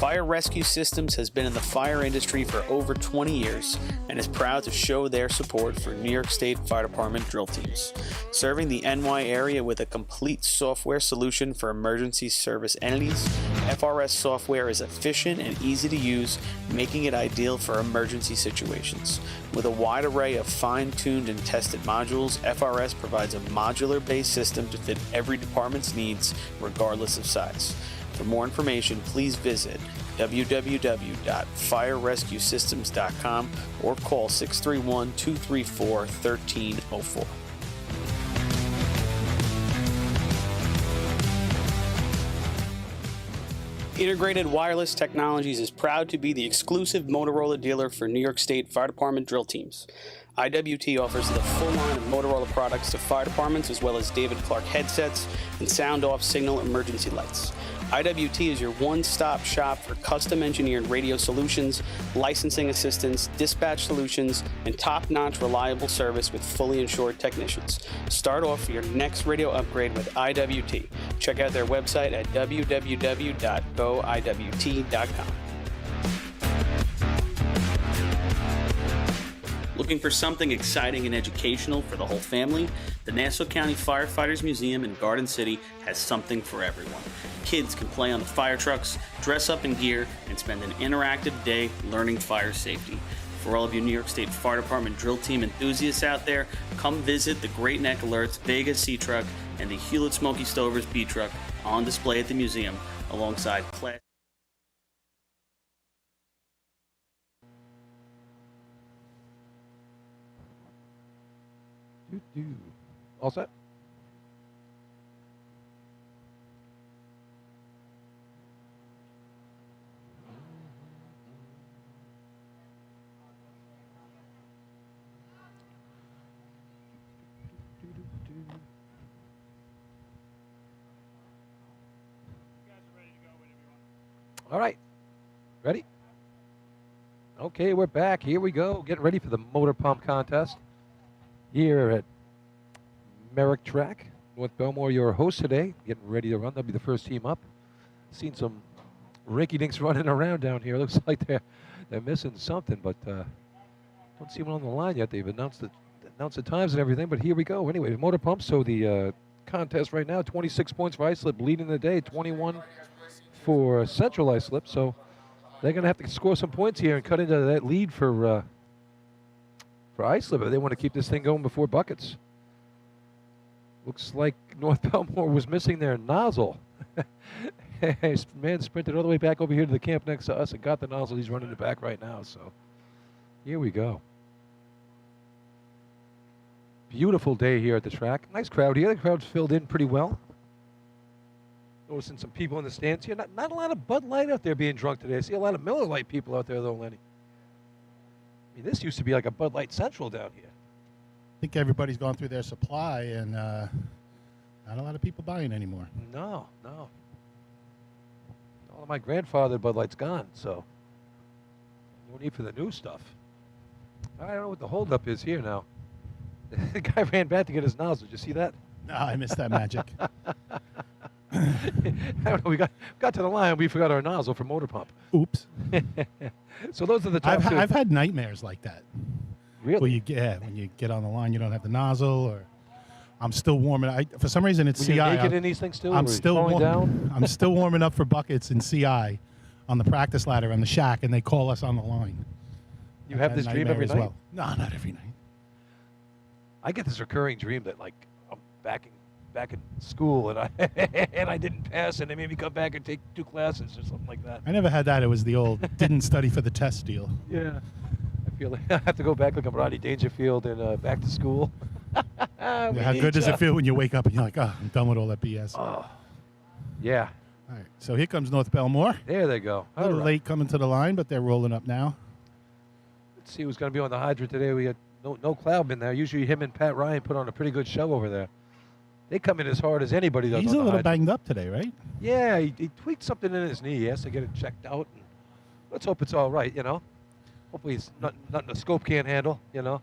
Fire Rescue Systems has been in the fire industry for over 20 years and is proud to show their support for New York State Fire Department drill teams. Serving the NY area with a complete software solution for emergency service entities, FRS software is efficient and easy to use, making it ideal for emergency situations. With a wide array of fine-tuned and tested modules, FRS provides a modular-based system to fit every department's needs, regardless of size. For more information, please visit www.firerescuesystems.com or call 631-234-1304. Integrated Wireless Technologies is proud to be the exclusive Motorola dealer for New York State Fire Department drill teams. IWT offers the full line of Motorola products to fire departments, as well as David Clark headsets and sound-off signal emergency lights. IWT is your one-stop shop for custom-engineered radio solutions, licensing assistance, dispatch solutions, and top-notch reliable service with fully insured technicians. Start off your next radio upgrade with IWT. Check out their website at www.goiwt.com. Looking for something exciting and educational for the whole family? The Nassau County Firefighters Museum in Garden City has something for everyone. Kids can play on the fire trucks, dress up in gear, and spend an interactive day learning fire safety. For all of you New York State Fire Department drill team enthusiasts out there, come visit the Great Neck Alerts Vega C Truck and the Hewlett Smoky Stovers B Truck on display at the museum alongside class. All set? All right. Ready? Okay, we're back. Here we go. Getting ready for the motor pump contest here at Merrick Track. North Bellmore, your host today. Getting ready to run. They'll be the first team up. Seen some rinky-dinks running around down here. Looks like they're missing something, but don't see one on the line yet. They've announced the times and everything, but here we go. Anyway, the motor pump. So the contest right now, 26 points for Islip, leading the day, 21 for Central Islip. So they're going to have to score some points here and cut into that lead for Islip if they want to keep this thing going before buckets. Looks like North Bellmore was missing their nozzle. Man sprinted all the way back over here to the camp next to us and got the nozzle. He's running it back right now. So here we go. Beautiful day here at the track. Nice crowd here. The crowd's filled in pretty well. Noticing some people in the stands here. Not a lot of Bud Light out there being drunk today. I see a lot of Miller Lite people out there, though, Lenny. I mean, this used to be like a Bud Light Central down here. I think everybody's gone through their supply, and not a lot of people buying anymore. No. All of my grandfather Bud Light's gone, so no need for the new stuff. I don't know what the holdup is here now. The guy ran back to get his nozzle. Did you see that? No, I missed that magic. I don't know. We got to the line. We forgot our nozzle for motor pump. Oops. So those are the top two. I've had nightmares like that. Really? When you get on the line, you don't have the nozzle, or I'm still warming. For some reason, it's Were CI. you naked in these things too? I'm Were you still falling down? I'm still warming up for buckets in CI on the practice ladder on the shack, and they call us on the line. You have this dream every night? Well. No, not every night. I get this recurring dream that like I'm back in school and I didn't pass and they made me come back and take 2 classes or something like that. I never had that. It was the old didn't study for the test deal. Yeah. I feel like I have to go back like I'm Rodney Dangerfield and back to school. How good does it feel when you wake up and you're like, oh, I'm done with all that BS. Oh. Yeah. All right. So here comes North Bellmore. There they go. A little late coming to the line, but they're rolling up now. Let's see who's going to be on the hydrant today. We had no Cloudman there. Usually him and Pat Ryan put on a pretty good show over there. They come in as hard as anybody does. He's on a the little hydrant. banged up today, right? Yeah, he tweaked something in his knee. He has to get it checked out. And let's hope it's all right, you know. Hopefully it's nothing the scope can't handle, you know.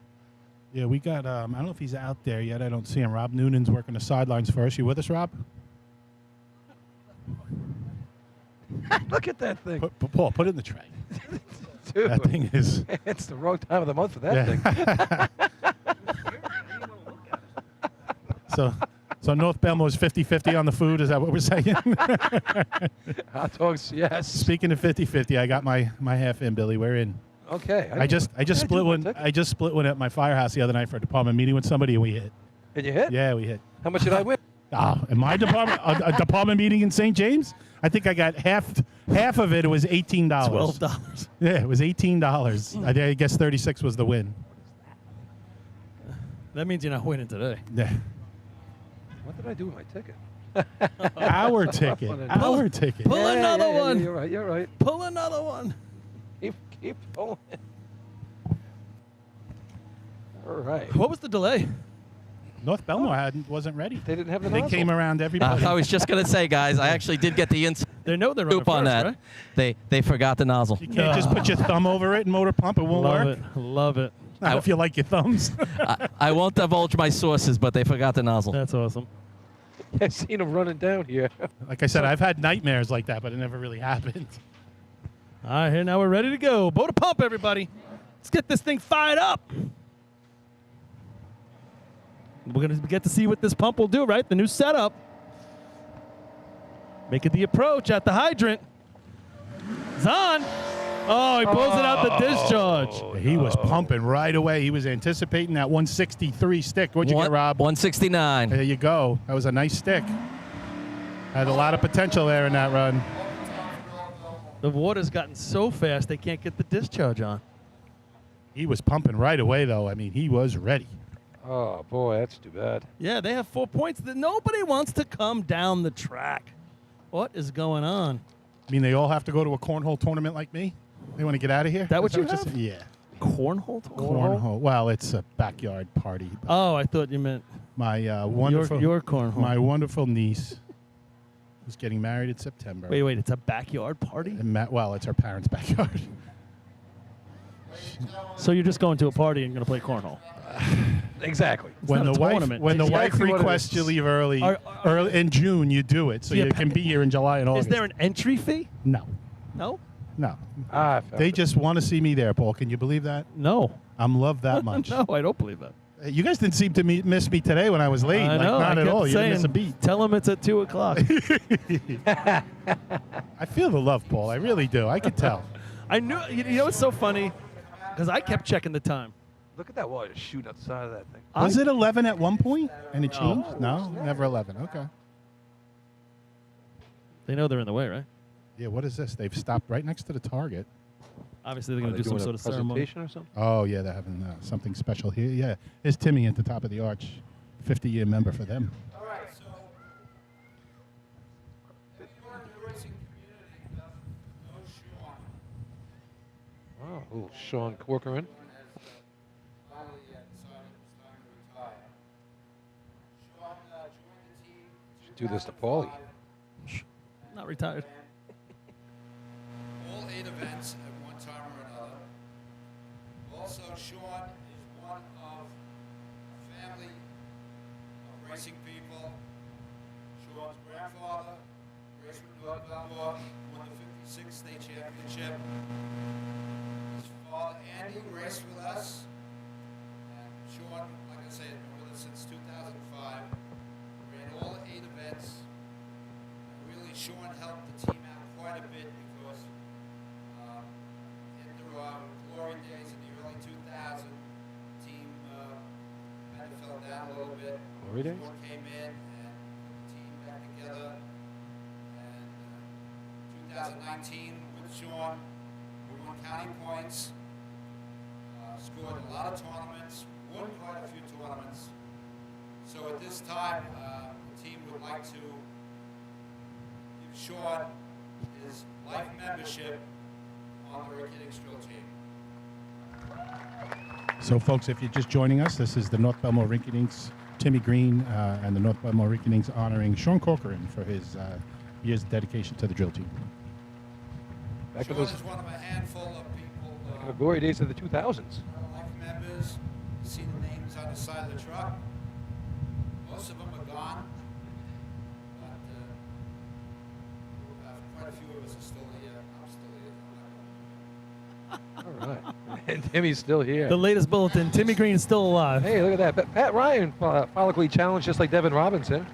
Yeah, we got, I don't know if he's out there yet. I don't see him. Rob Noonan's working the sidelines for us. You with us, Rob? Look at that thing. Paul, put it in the tray. Dude, that thing is... It's the wrong time of the month for that thing. So North Bellmore is 50-50 on the food. Is that what we're saying? Hot dogs, yes. Speaking of 50-50, I got my half in, Billy. We're in. Okay. I just split one. I just split one at my firehouse the other night for a department meeting with somebody, and we hit. And you hit? Yeah, we hit. How much did I win? In my department, a department meeting in St. James, I think I got half of it. It was $18. $12. Yeah, it was $18. I guess 36 was the win. That means you're not winning today. Yeah. What did I do with my ticket? Our ticket. Our ticket. Pull another one. You're right. You're right. Pull another one. Keep pulling. All right. What was the delay? North Bellmore wasn't ready. They didn't have the They nozzle. came around everybody. I was just going to say, guys, I actually did get the inside They know they're running scoop on first, that. right? They forgot the nozzle. You can't just put your thumb over it and motor pump. It won't Love work. it. Love it. Not if you like your thumbs. I won't divulge my sources, but they forgot the nozzle. That's awesome. I've seen them running down here. Like I said, I've had nightmares like that, but it never really happened. All right, here now we're ready to go. Motor pump, everybody. Let's get this thing fired up. We're going to get to see what this pump will do, right? The new setup. Making the approach at the hydrant. It's on. Oh, he pulls it out the discharge. He was pumping right away. He was anticipating that 163 stick. What'd you get, Rob? 169. There you go. That was a nice stick. Had a lot of potential there in that run. The water's gotten so fast they can't get the discharge on. He was pumping right away, though. I mean, he was ready. Oh, boy, that's too bad. Yeah, they have 4 points. Nobody wants to come down the track. What is going on? I mean, they all have to go to a cornhole tournament like me? They want to get out of here? That what you you're have? saying? Yeah. Cornhole? Cornhole. Well, it's a backyard party. Oh, I thought you meant My wonderful your cornhole. My wonderful niece who's getting married in September. Wait, it's a backyard party? Well, it's her parents' backyard. So you're just going to a party and going to play cornhole? Exactly. When the wife requests you leave early in June, you do it, so you can be here in July and August. Is there an entry fee? No. No? No. They just want to see me there, Paul. Can you believe that? No. I'm loved that much. No, I don't believe that. You guys didn't seem to miss me today when I was late. I know. Not I at kept all. You didn't miss a saying, beat. Tell them it's at 2 o'clock. I feel the love, Paul. I really do. I could tell. I knew. You know what's so funny? Because I kept checking the time. Look at that wall just shooting out the side of that thing. Was it 11 at one point and it changed? No, never 11. Okay. They know they're in the way, right? Yeah, what is this? They've stopped right next to the target. Obviously, they're going to do some sort of ceremony. Presentation or something? Oh, yeah, they're having something special here. Yeah, here's Timmy at the top of the arch. 50-year member for them. All right, so if you're in the racing community, know Sean. Oh, little Sean Corcoran. Finally decided it was time to retire. Sean joined the team. Should do this to Paulie. Not retired. All 8 events at one time or another. Also, Sean is one of a family of racing people. Sean's grandfather raced with North Bellmore, won the 56th state championship. His father, Andy, raced with us. And Sean, like I said, has been with us since 2005. Ran all 8 events. And really, Sean helped the team out quite a bit because in the glory days in the early 2000s, the team kind of fell down a little bit. Glory days? Sean came in and put the team back together. And 2019 with Sean, we won county points, scored a lot of tournaments, won quite a few tournaments. So at this time, the team would like to give Sean his life membership on the Rick Hiddink-Strill team. So, folks, if you're just joining us, this is the North Bellmore Rinky-Dinks, Timmy Green, and the North Bellmore Rinky-Dinks honoring Sean Corcoran for his years of dedication to the drill team. Back in Sean those is one of a handful of people, in the glory days of the 2000s. life members. You see the names on the side of the truck. Most of them are gone, but quite a few of us are still here. I'm still here. All right. And Timmy's still here. The latest bulletin, Timmy Green is still alive. Hey, look at that. Pat Ryan follically challenged just like Devin Robinson.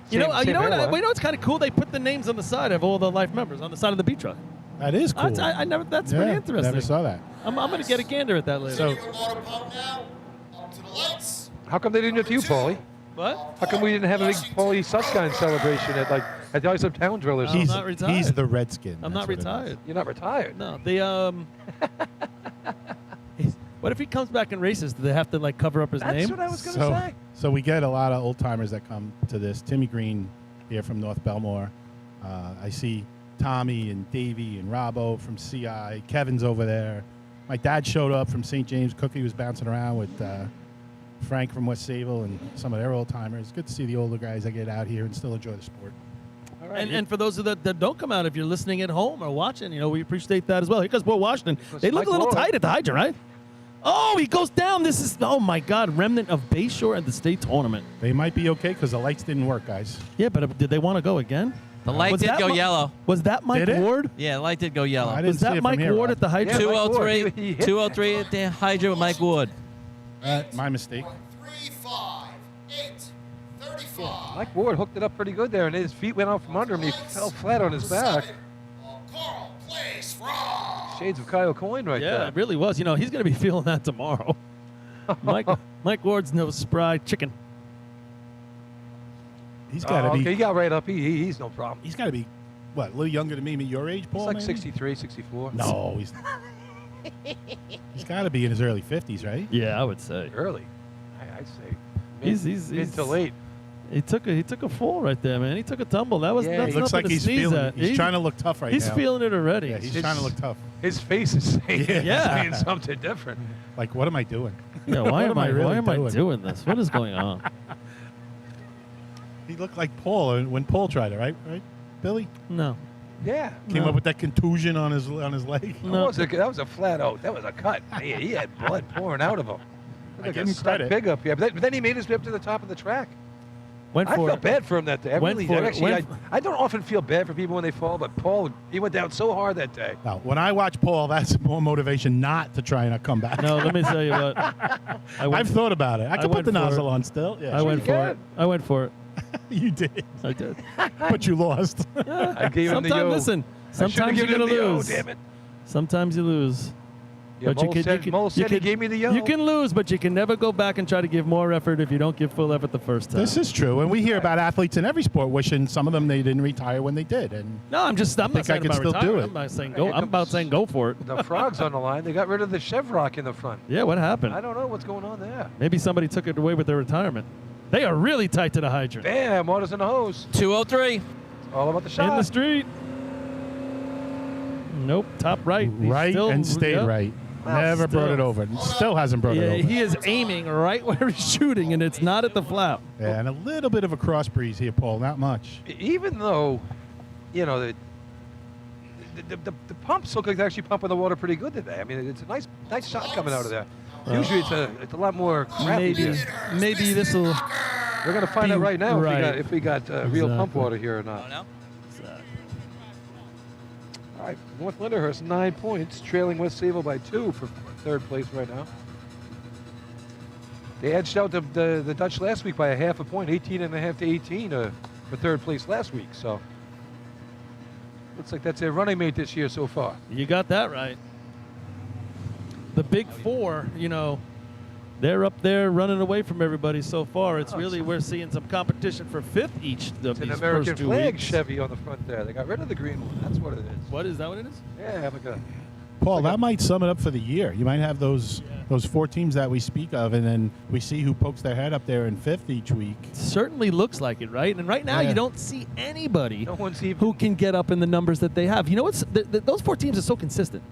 You know hairline. what's kind of cool? They put the names on the side of all the life members on the side of the beat truck. That is cool. I never. That's pretty interesting. Never saw that. I'm going to get a gander at that later. So, The motor pump now, up to the lights. How come they didn't have you, Paulie? What? How come we didn't have a big Paulie Suskind celebration at the Ice Up Town Drillers? I'm not retired. He's the Redskin. I'm That's not what it is. retired. You're not retired. No, what if he comes back and races? Do they have to cover up his That's name? what I was going to say. So we get a lot of old timers that come to this. Timmy Green here from North Bellmore. I see Tommy and Davey and Robbo from CI. Kevin's over there. My dad showed up from St. James. Cookie was bouncing around with Frank from West Sayville and some of their old timers. Good to see the older guys that get out here and still enjoy the sport. All right. And for those that don't come out, if you're listening at home or watching, we appreciate that as well. Here comes Will Washington. They look Mike a little Ward. tight at the hydrant, right? Oh, he goes down. This is, oh my God, remnant of Bayshore at the state tournament. They might be okay because the lights didn't work, guys. Yeah, but did they want to go again? The light Was did that go Mi- yellow. Was that Mike Did it? Ward? Yeah, the light did go yellow. I didn't Was see that it from Mike here, Ward Rob. at the hydrant? Yeah, Mike Ward. 203, He hit 203 at the hydrant with Mike Wood. My mistake. 3, 5, 8, 35. Mike Ward hooked it up pretty good there, and his feet went out from under him. He fell flat on his back. Carl plays from. Shades of Kyle Coyne right Yeah, there. it really was. He's going to be feeling that tomorrow. Mike Ward's no spry chicken. He's got to okay, be. he got right up. He's no problem. He's got to be, what, a little younger than me? Your age, Paul? He's like maybe? 63, 64. No, he's got to be in his early 50s, right? Yeah, I would say. Early. I'd say He's to late. He took a fall right there, man. He took a tumble. That was Yeah, that's He looks nothing like to he's sneeze feeling. at. He's trying to look tough right now. He's feeling it already. Yeah, he's trying to look tough. His face is saying, Yeah. saying something different. Like, what am I doing? Yeah, why What am I really why am I doing this? What is going on? He looked like Paul when Paul tried it, right? Billy? No. Yeah. Came up with that contusion on his leg. That was a flat out. That was a cut. He had blood pouring out of him. I give him credit. Big up here, but then he made his way up to the top of the track. Went I for felt it. bad for him that day. I don't often feel bad for people when they fall, but Paul, he went down so hard that day. No, when I watch Paul, that's more motivation not to try and come back. No, let me tell you what. I've thought about it. I could put the nozzle on still. Yeah, I went for it. I went for it. You did. I did. But you lost. I gave him the yo. Listen, sometimes you're going to lose. Damn it. Sometimes you lose. Yeah, Mole said he gave me the yo. You can lose, but you can never go back and try to give more effort if you don't give full effort the first time. This is true, and we hear about athletes in every sport wishing some of them they didn't retire when they did. And no, I'm not saying I can about still do retiring. it. I'm not saying go. I'm about saying go for it. The frog's on the line. They got rid of the Chevrock in the front. Yeah, what happened? I don't know what's going on there. Maybe somebody took it away with their retirement. They are really tight to the hydrant. Bam, water's in the hose. 203. It's all about the shot. In the street. Nope, top right. He's right still, and stayed right. Never brought it over. Still hasn't brought it over. He is aiming right where he's shooting, and it's not at the flap. Yeah, and a little bit of a cross breeze here, Paul. Not much. Even though, you know, the pumps look like they're actually pumping the water pretty good today. I mean, it's a nice shot coming out of there. Usually it's a lot more crappy. Maybe this will. We're gonna find out right now if we got real pump Exactly. water here or not. All right, North Lindenhurst 9 points, trailing West Sayville by 2 for third place right now. They edged out the Dutch last week by a half a point, 18.5 to 18 for third place last week. So looks like that's their running mate this year so far. You got that right. The big four, you know, they're up there running away from everybody so far. It's really, we're seeing some competition for fifth each of It's these an American first 2 flag weeks. Chevy on the front there. They got rid of the green one. That's what it is. What is that? What it is? Yeah, like a. Paul, that might sum it up for the year. You might have those 4 teams that we speak of, and then we see who pokes their head up there in fifth each week. Certainly looks like it, right? And right now Yeah. you don't see anybody No one's even. who can get up in the numbers that they have. You know what's those 4 teams are so consistent.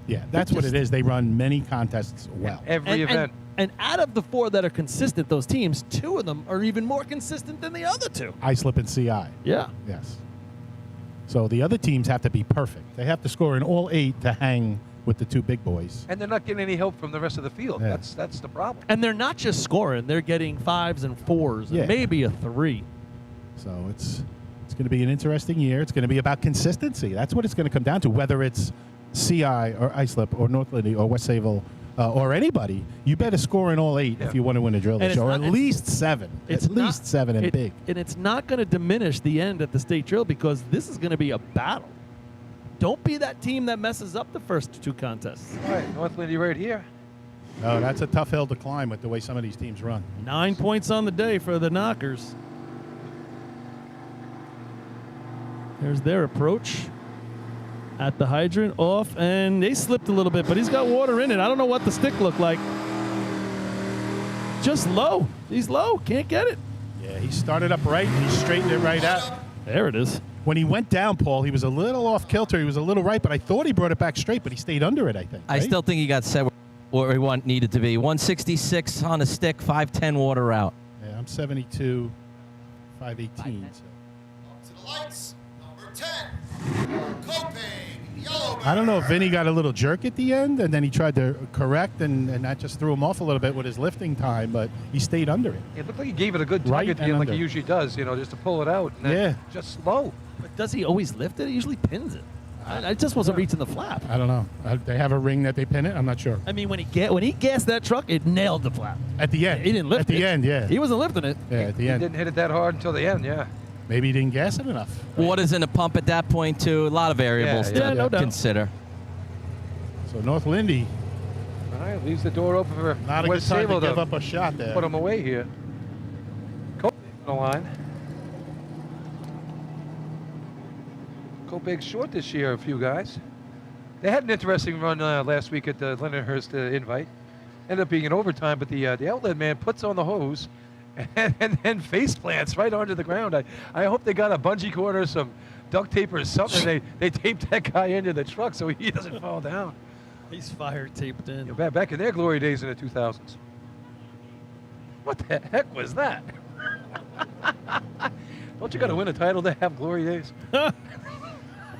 Yeah, that's what it is. They run many contests well. Every event. And out of the 4 that are consistent, those teams, 2 of them are even more consistent than the other 2. Islip and CI. Yeah. Yes. So the other teams have to be perfect. They have to score in all 8 to hang with the 2 big boys. And they're not getting any help from the rest of the field. Yeah. That's the problem. And they're not just scoring; they're getting 5s and 4s, Yeah. and maybe a 3. So it's going to be an interesting year. It's going to be about consistency. That's what it's going to come down to. Whether it's CI or Islip or North Lindy or West Sayville or anybody, you better score in all 8 if you want to win a drill And this year, or it's at least 7. At least 7 and big. And it's not going to diminish the end at the state drill because this is going to be a battle. Don't be that team that messes up the first 2 contests. All right, North Lindy right here. No, that's a tough hill to climb with the way some of these teams run. 9 points on the day for the Knockers. There's their approach at the hydrant, off, and they slipped a little bit, but he's got water in it. I don't know what the stick looked like. Just low. He's low. Can't get it. Yeah, he started up right and he straightened it right out. There it is. When he went down, Paul, he was a little off kilter. He was a little right, but I thought he brought it back straight, but he stayed under it, I think. I right? still think he got set where he needed to be. 166 on a stick, 510 water out. Yeah, I'm 72, 518. So. To the lights, number 10, Coping, Yellowberry. I don't know if Vinny got a little jerk at the end, and then he tried to correct, and that just threw him off a little bit with his lifting time, but he stayed under it. It looked like he gave it a good tug Right at the and end like he under. usually does, you know, just to pull it out. And then Yeah. just slow. But does he always lift it? He usually pins it. I just wasn't reaching the flap. I don't know. They have a ring that they pin it? I'm not sure. I mean, when he gassed that truck, it nailed the flap. At the end. He didn't lift it. At the end, yeah. He wasn't lifting it. Yeah, at the He end. didn't hit it that hard until the end, yeah. Maybe he didn't gas it enough. Water's in the pump at that point, too. A lot of variables Yeah, to no doubt. consider. So North Lindy, All right, leaves the door open for not a good West time to Sayville give up a shot there. put him away here. Cope on the line. Copaig's short this year, a few guys. They had an interesting run last week at the Lindenhurst Invite. Ended up being in overtime, but the outlet man puts on the hose and then face plants right onto the ground. I hope they got a bungee cord or some duct tape or something. They taped that guy into the truck so he doesn't fall down. He's fire taped in. Back in their glory days in the 2000s. What the heck was that? Don't you got to win a title to have glory days?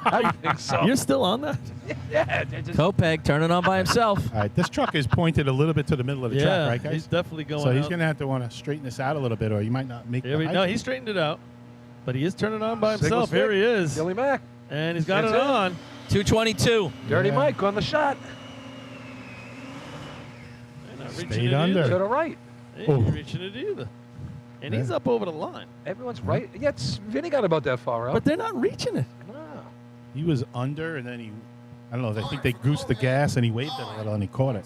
I think so. You're still on that? Yeah. Kopech turning on by himself. All right, this truck is pointed a little bit to the middle of the track, right, guys? He's definitely going So he's out. going to have to want to straighten this out a little bit, or you might not make Here the no, height. he straightened it out. But he is turning on by Signal himself. Here he is. Billy Mack. And he's got That's it it. on. 222. Dirty Mike on the shot. They're not reaching Stayed it under. To either. the right. They ain't reaching it either. And he's Yeah. up over the line. Everyone's right. Yeah, Vinny got about that far out. But they're not reaching it. No. He was under, and then I don't know, I think they goosed the gas, and he waved it a little, and he caught it.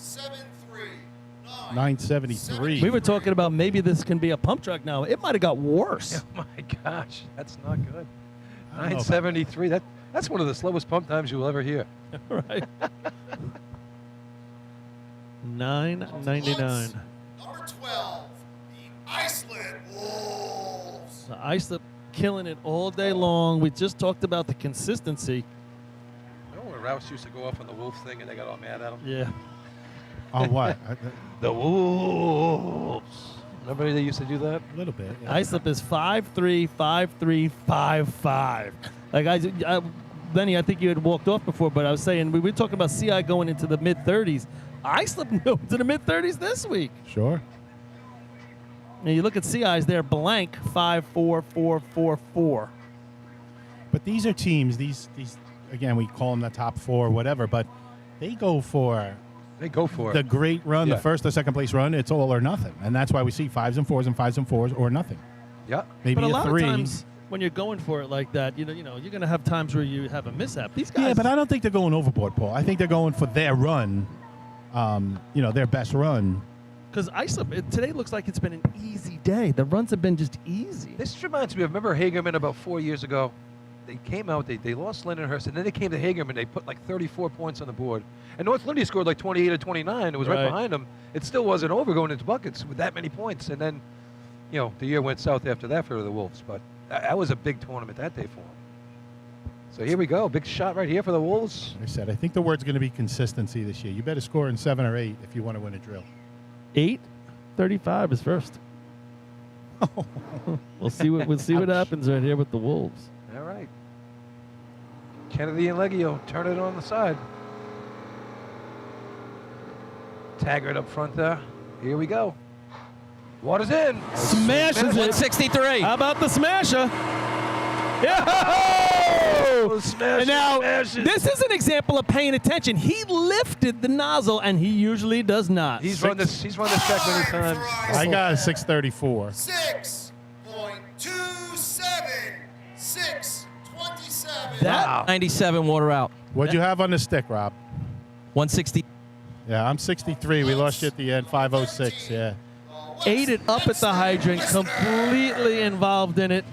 973. We were talking about maybe this can be a pump truck now. It might have got worse. Oh my gosh, that's not good. I don't know about 973. That's one of the slowest pump times you will ever hear. Right. 999. Number 12, the Iceland Wolves. The Iceland killing it all day long. We just talked about the consistency. Remember when Rouse used to go off on the Wolf thing and they got all mad at him? Yeah. On what? The Wolves. Remember they used to do that? A little bit. Yeah. Islip is 5'3", 5'3", 5'5". Like Lenny, I think you had walked off before, but I was saying we were talking about CI going into the mid-30s. Islip moved to the mid-30s this week. Sure. And you look at CI's, they're blank 5'4", 4'4", 4. But these are teams, these again, we call them the top four, whatever, but they go for the great run, Yeah. the first or second place run. It's all or nothing. And that's why we see 5s and 4s and 5s and 4s or nothing. Yeah. Maybe But a lot 3. of times when you're going for it like that, you know, you're going to have times where you have a mishap. These guys. Yeah, but I don't think they're going overboard, Paul. I think they're going for their run, their best run. Because Islip, today looks like it's been an easy day. The runs have been just easy. This reminds me of, remember Hagerman about 4 years ago? They came out, they lost Lindenhurst, and then they came to Hagerman. They put like 34 points on the board. And North Lindy scored like 28 or 29. It was right behind them. It still wasn't over going into buckets with that many points. And then, the year went south after that for the Wolves. But that was a big tournament that day for them. So here we go. Big shot right here for the Wolves. Like I said, I think the word's going to be consistency this year. You better score in 7 or 8 if you want to win a drill. 8:35 is first. We'll see what happens right here with the Wolves. All right. Kennedy and Leggio turn it on the side. Taggart up front there. Here we go. Water's in. Smashes it. 163. How about the smasher? Yeah! And now, this is an example of paying attention. He lifted the nozzle, and he usually does not. He's run this track many times. I got a 634. 6.27. 6.27. That 97 water out. What'd you have on the stick, Rob? 160. Yeah, I'm 63. We lost you at the end, 506. Yeah. ate it up at the hydrant, completely involved in it.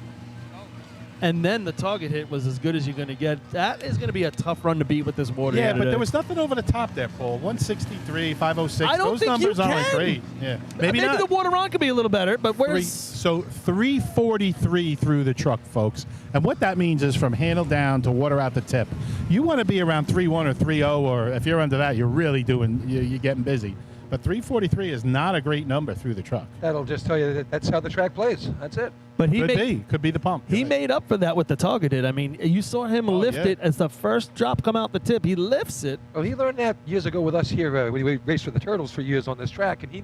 And then the target hit was as good as you're going to get. That is going to be a tough run to beat with this water. Yeah, but today. there was nothing over the top there, Paul. 163, 506. I don't Those think numbers you aren't can. great. Yeah, Maybe not. the water on could be a little better, but where's... So 343 through the truck, folks. And what that means is from handle down to water out the tip. You want to be around 3.1 or 3.0, or if you're under that, you're really you're getting busy. But 343 is not a great number through the truck. That'll just tell you that that's how the track plays. That's it. But he could be the pump. He made up for that with the target hit. I mean, you saw him lift yeah. it as the first drop come out the tip. He lifts it. Well, he learned that years ago with us here. We raced for the Turtles for years on this track, and he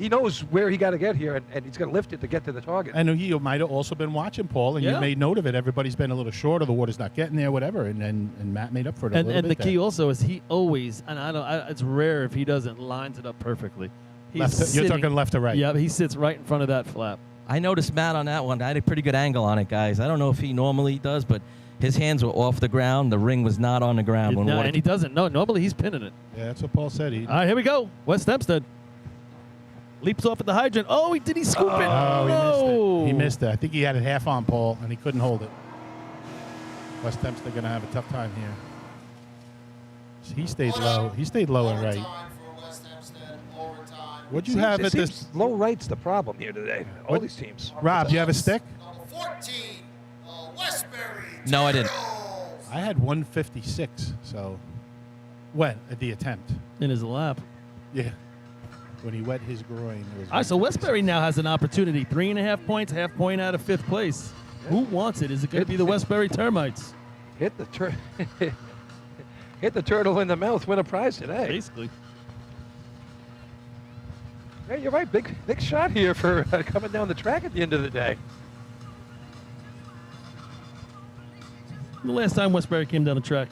knows where he got to get here, and he's going to lift it to get to the target. I know he might have also been watching, Paul, and you Yeah. made note of it. Everybody's been a little short, or the water's not getting there, whatever. And Matt made up for it a And little the bit key there. also is he always, and it's rare if he doesn't lines it up perfectly. He's You're talking left to right. Yeah, he sits right in front of that flap. I noticed Matt on that one. I had a pretty good angle on it, guys. I don't know if he normally does, but his hands were off the ground. The ring was not on the ground. When No, water and he doesn't. No, normally he's pinning it. Yeah, that's what Paul said. All right, here we go. West Hempstead. Leaps off at the hydrant. Oh, did he scoop it? Oh, No. he missed it. I think he had it half on, Paul, and he couldn't hold it. West Hempstead going to have a tough time here. He stayed low. He stayed low and right. What'd you have at this? Low right's the problem here today. All these teams. Rob, you have a stick? No, I didn't. I had 156. So, when at the attempt? In his lap. Yeah. When he wet his groin. It was All right, so Westbury now has an opportunity. 3.5 points, half point out of fifth place. Who wants it? Is it going to be the Westbury Termites? Hit the hit the turtle in the mouth, win a prize today. Basically. Yeah, you're right. Big shot here for coming down the track at the end of the day. The last time Westbury came down the track.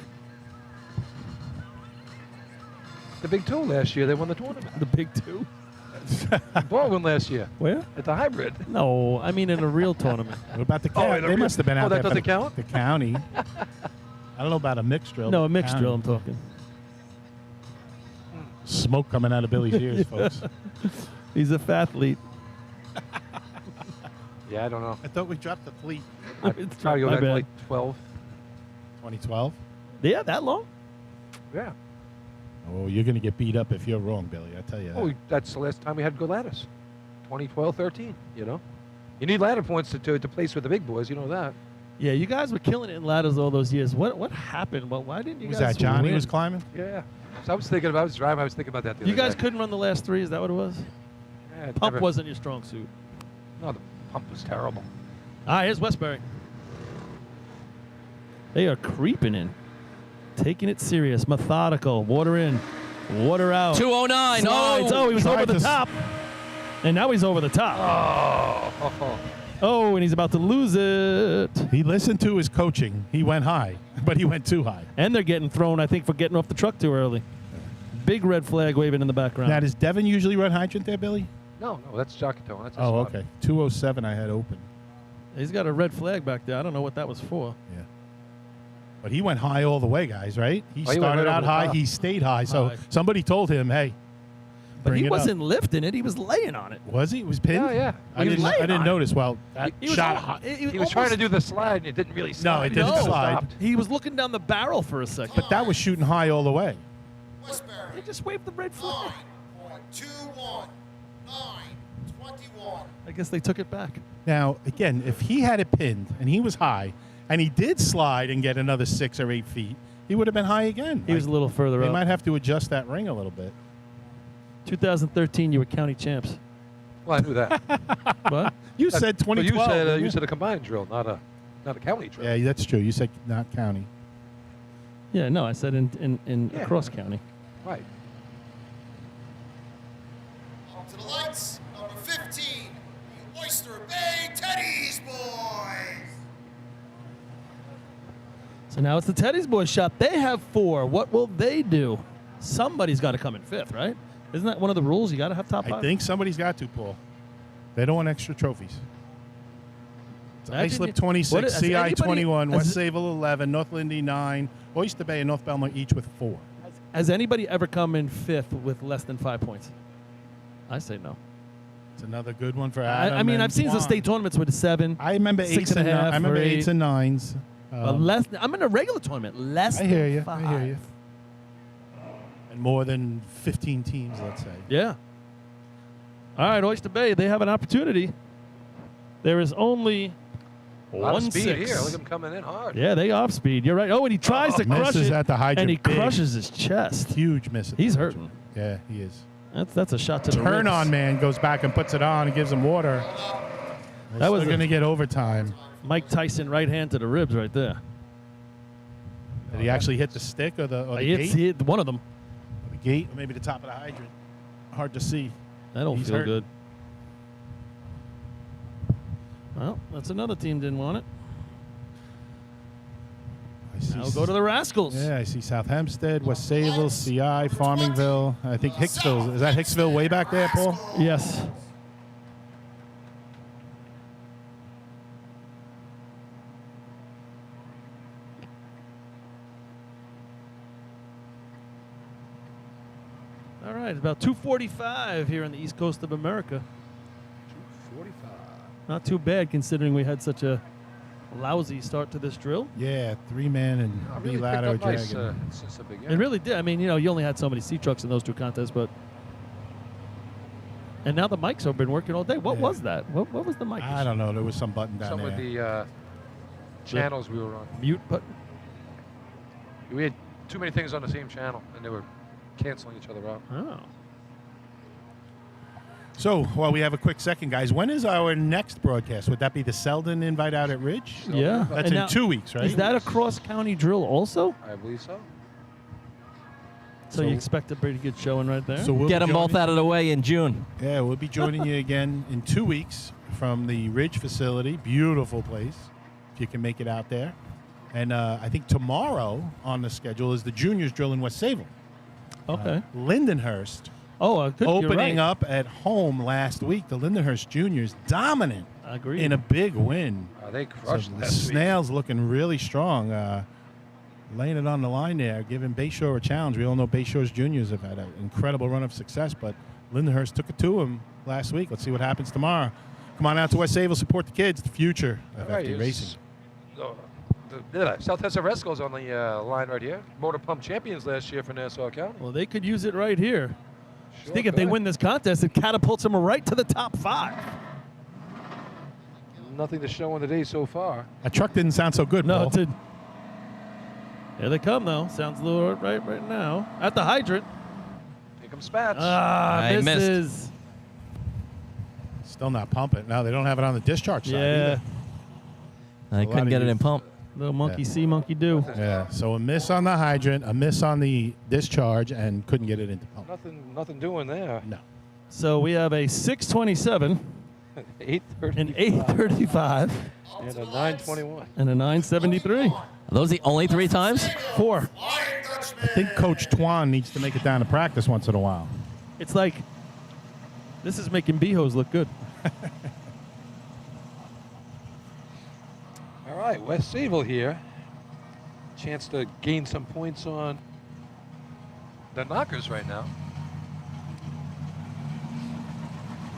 The Big Two last year, they won the tournament. The Big Two? Baldwin last year. Where? At the hybrid. No, I mean in a real tournament. What about the county? They must have been out that there. doesn't count? The county. I don't know about a mixed drill. No, but a mixed county. drill I'm talking. Smoke coming out of Billy's ears, folks. He's a fathlete. Yeah, I don't know. I thought we dropped the fleet. It's Probably go my back to bad. like 12. 2012? Yeah, that long? Yeah. Oh, you're going to get beat up if you're wrong, Billy. I tell you that. Oh, that's the last time we had good ladders. 2012, 13, you know? You need ladder points to place with the big boys, you know that. Yeah, you guys were killing it in ladders all those years. What happened? Well, why didn't you Was guys that Johnny win? was climbing? Yeah. So I was thinking about, I was driving, I was thinking about that the You other guys day. couldn't run the last three? Is that what it was? Yeah, Pump never- wasn't your strong suit. No, the pump was terrible. Here's Westbury. They are creeping in. Taking it serious. Methodical. Water in. Water out. 209. Slides. Oh, he was Tried over the to top. And now he's over the top. Oh, and he's about to lose it. He listened to his coaching. He went high, but he went too high. And they're getting thrown, I think, for getting off the truck too early. Big red flag waving in the background. Now, does Devin usually run hydrant there, Billy? No, that's Jockatone. That's a Oh, spot. okay. 207 I had open. He's got a red flag back there. I don't know what that was for. Yeah. But he went high all the way, guys, right? He Oh, he went started right out over the high. top. He stayed high. So High. somebody told him, hey, But bring he it up. wasn't lifting it. He was laying on it. Was he? It was pinned? Yeah, yeah. I He was didn't, I laying didn't on notice. Well, that He was shot al- high. He was trying to do the slide, and it didn't really slide. No, it didn't No. slide. Stopped. He was looking down the barrel for a second. But that was shooting high all the way. Westbury, They just waved the red flag. 9.21, 9.21. I guess they took it back. Now, again, if he had it pinned and he was high and he did slide and get another 6 or 8 feet, he would have been high again. He was a little further They up. might have to adjust that ring a little bit. 2013, you were county champs. Well, I knew that. What? You said 2012. But didn't you said a combined drill, not a county drill. Yeah, that's true. You said not county. Yeah, no, I said in Yeah. across county. Right. Up to the lights, number 15, the Oyster Bay Teddy's Boys. So now it's the Teddy's Boys shot. They have 4. What will they do? Somebody's got to come in 5th, right? Isn't that one of the rules? You got to have top 5. I think somebody's got to, Paul. They don't want extra trophies. Islip 26, CI 21, West Sayville 11, North Lindy 9, Oyster Bay and North Bellmore each with 4. Has anybody ever come in 5th with less than 5 points? I say no. It's another good one for Adam. I mean, and I've seen some Juan. state tournaments with 7. I remember 6 8s and a half. I remember or 8s and 9s. I'm in a regular tournament. Less I hear than you. 5. I hear you. And more than 15 teams, let's say. Yeah. All right, Oyster Bay, they have an opportunity. There is only A lot of 1-6. speed here. Look at him coming in hard. Yeah, they off speed. You're right. Oh, and he tries to crush Misses it, at the hydrant. and he big. crushes his chest. Huge miss. at the He's hydrant. hurting. Yeah, he is. That's a shot to the Turn ribs. on man goes back and puts it on and gives him water. That was going to get overtime. Mike Tyson right hand to the ribs right there. Did he actually hit the stick or the He gate? hit one of them. The gate, or maybe the top of the hydrant. Hard to see. That don't He's feel hurt. good. Well, that's another team didn't want it. I see Now go to the Rascals. Yeah, I see South Hempstead, West Sayville, CI, Farmingville. I think Hicksville. Is that Hicksville way back there, Paul? Yes. All right, about 2:45 here on the East Coast of America. 2:45. Not too bad considering we had such a lousy start to this drill. Yeah, 3-man and Oh, B really ladder picked up nice, dragon. since the It beginning. really did. I mean, you only had so many sea trucks in those 2 contests, but. And now the mics have been working all day. What Yeah. was that? What was the mic? I don't know. There was some button down Some there. of the channels we were on. Mute button. We had too many things on the same channel, and they were canceling each other out. Oh. So, while we have a quick second, guys, when is our next broadcast? Would that be the Selden Invite Out at Ridge? Yeah. That's And in now, 2 weeks, right? Is that a cross-county drill also? I believe so. So you expect a pretty good showing right there? So we'll Get be them both joining- out of the way in June. Yeah, we'll be joining you again in 2 weeks from the Ridge facility. Beautiful place, if you can make it out there. And I think tomorrow on the schedule is the juniors drill in West Sayville. Okay. Lindenhurst Good, you're opening right. up at home last week. The Lindenhurst juniors dominant I agree. in a big win. They crushed the last week. Snails looking really strong, laying it on the line there, giving Bayshore a challenge. We all know Bayshore's juniors have had an incredible run of success, but Lindenhurst took it to them last week. Let's see what happens tomorrow. Come on out to West Sayville, support the kids, the future of All right, FD Racing. South Resco's on the line right here. Motor Pump champions last year for Nassau County. Well, they could use it right here. Sure I think if they could. win this contest, it catapults them right to the top 5. Nothing to show on the day so far. That truck didn't sound so good, No, Paul. it did. Here they come, though. Sounds a little right now. At the hydrant. Here comes Spats. I missed. Misses. Still not pumping. No, they don't have it on the discharge side Yeah. either. I couldn't get it in pump. Little monkey see, monkey do. Yeah, so a miss on the hydrant, a miss on the discharge, and couldn't get it into pump. Nothing doing there. No. So we have a 627, 8:30, an 835, and a 9:21. and a 973. Are those the only 3 times? 4. I think Coach Twan needs to make it down to practice once in a while. It's like, this is making B-Hose look good. All right, West Sayville here. Chance to gain some points on the knockers right now.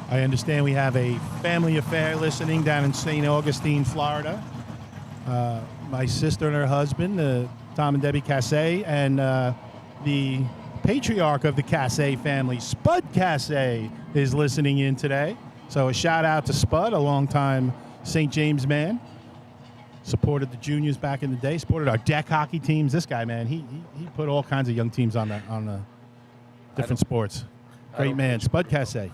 I understand we have a family affair listening down in St. Augustine, Florida. My sister and her husband, Tom and Debbie Cassay, and the patriarch of the Cassay family, Spud Cassay, is listening in today. So a shout out to Spud, a longtime St. James man. Supported the juniors back in the day, supported our deck hockey teams. This guy, man, he put all kinds of young teams on the different sports. Great man, Spud Cassay.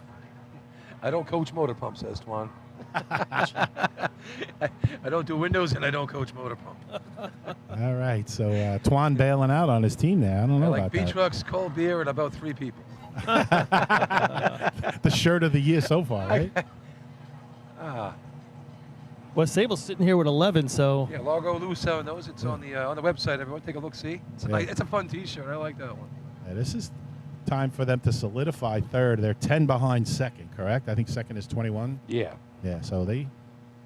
I don't coach motor pump, says Twan. I don't do windows and I don't coach motor pump. All right, so Twan bailing out on his team there. I don't know I like about beach that. trucks, cold beer, and about 3 people. The shirt of the year so far, right? West Sayville's sitting here with 11, so Yeah, Largo Loose knows it's on the website. Everyone take a look, see. It's a fun T-shirt. I like that one. Yeah, this is time for them to solidify third. They're 10 behind second, correct? I think second is 21. Yeah. Yeah, so they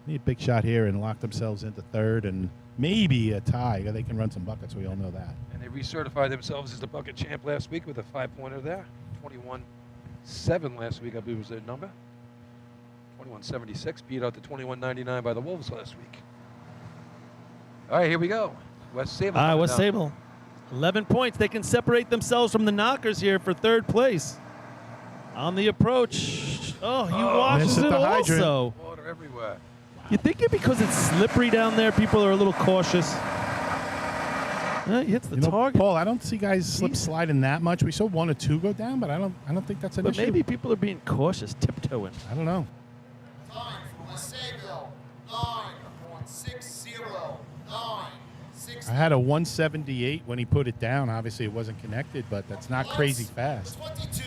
need a big shot here and lock themselves into third and maybe a tie. They can run some buckets. We all know that. And they recertified themselves as the bucket champ last week with a 5-pointer there. 21-7 last week, I believe was their number. 21-76 beat out the 21-99 by the Wolves last week. All right, here we go. West Sayville. coming West down. Sayville, 11 points. They can separate themselves from the knockers here for 3rd place. On the approach. Oh, he washes missed it the hydrant. also. Water everywhere. You think it because it's slippery down there, people are a little cautious. He hits the target. Paul, I don't see guys slip sliding that much. We saw 1 or 2 go down, but I don't think that's an But issue. maybe people are being cautious, tiptoeing. I don't know. Time for West Sayville, 9.60. 9.60. I had a 178 when he put it down. Obviously, it wasn't connected, but that's not crazy fast. 22.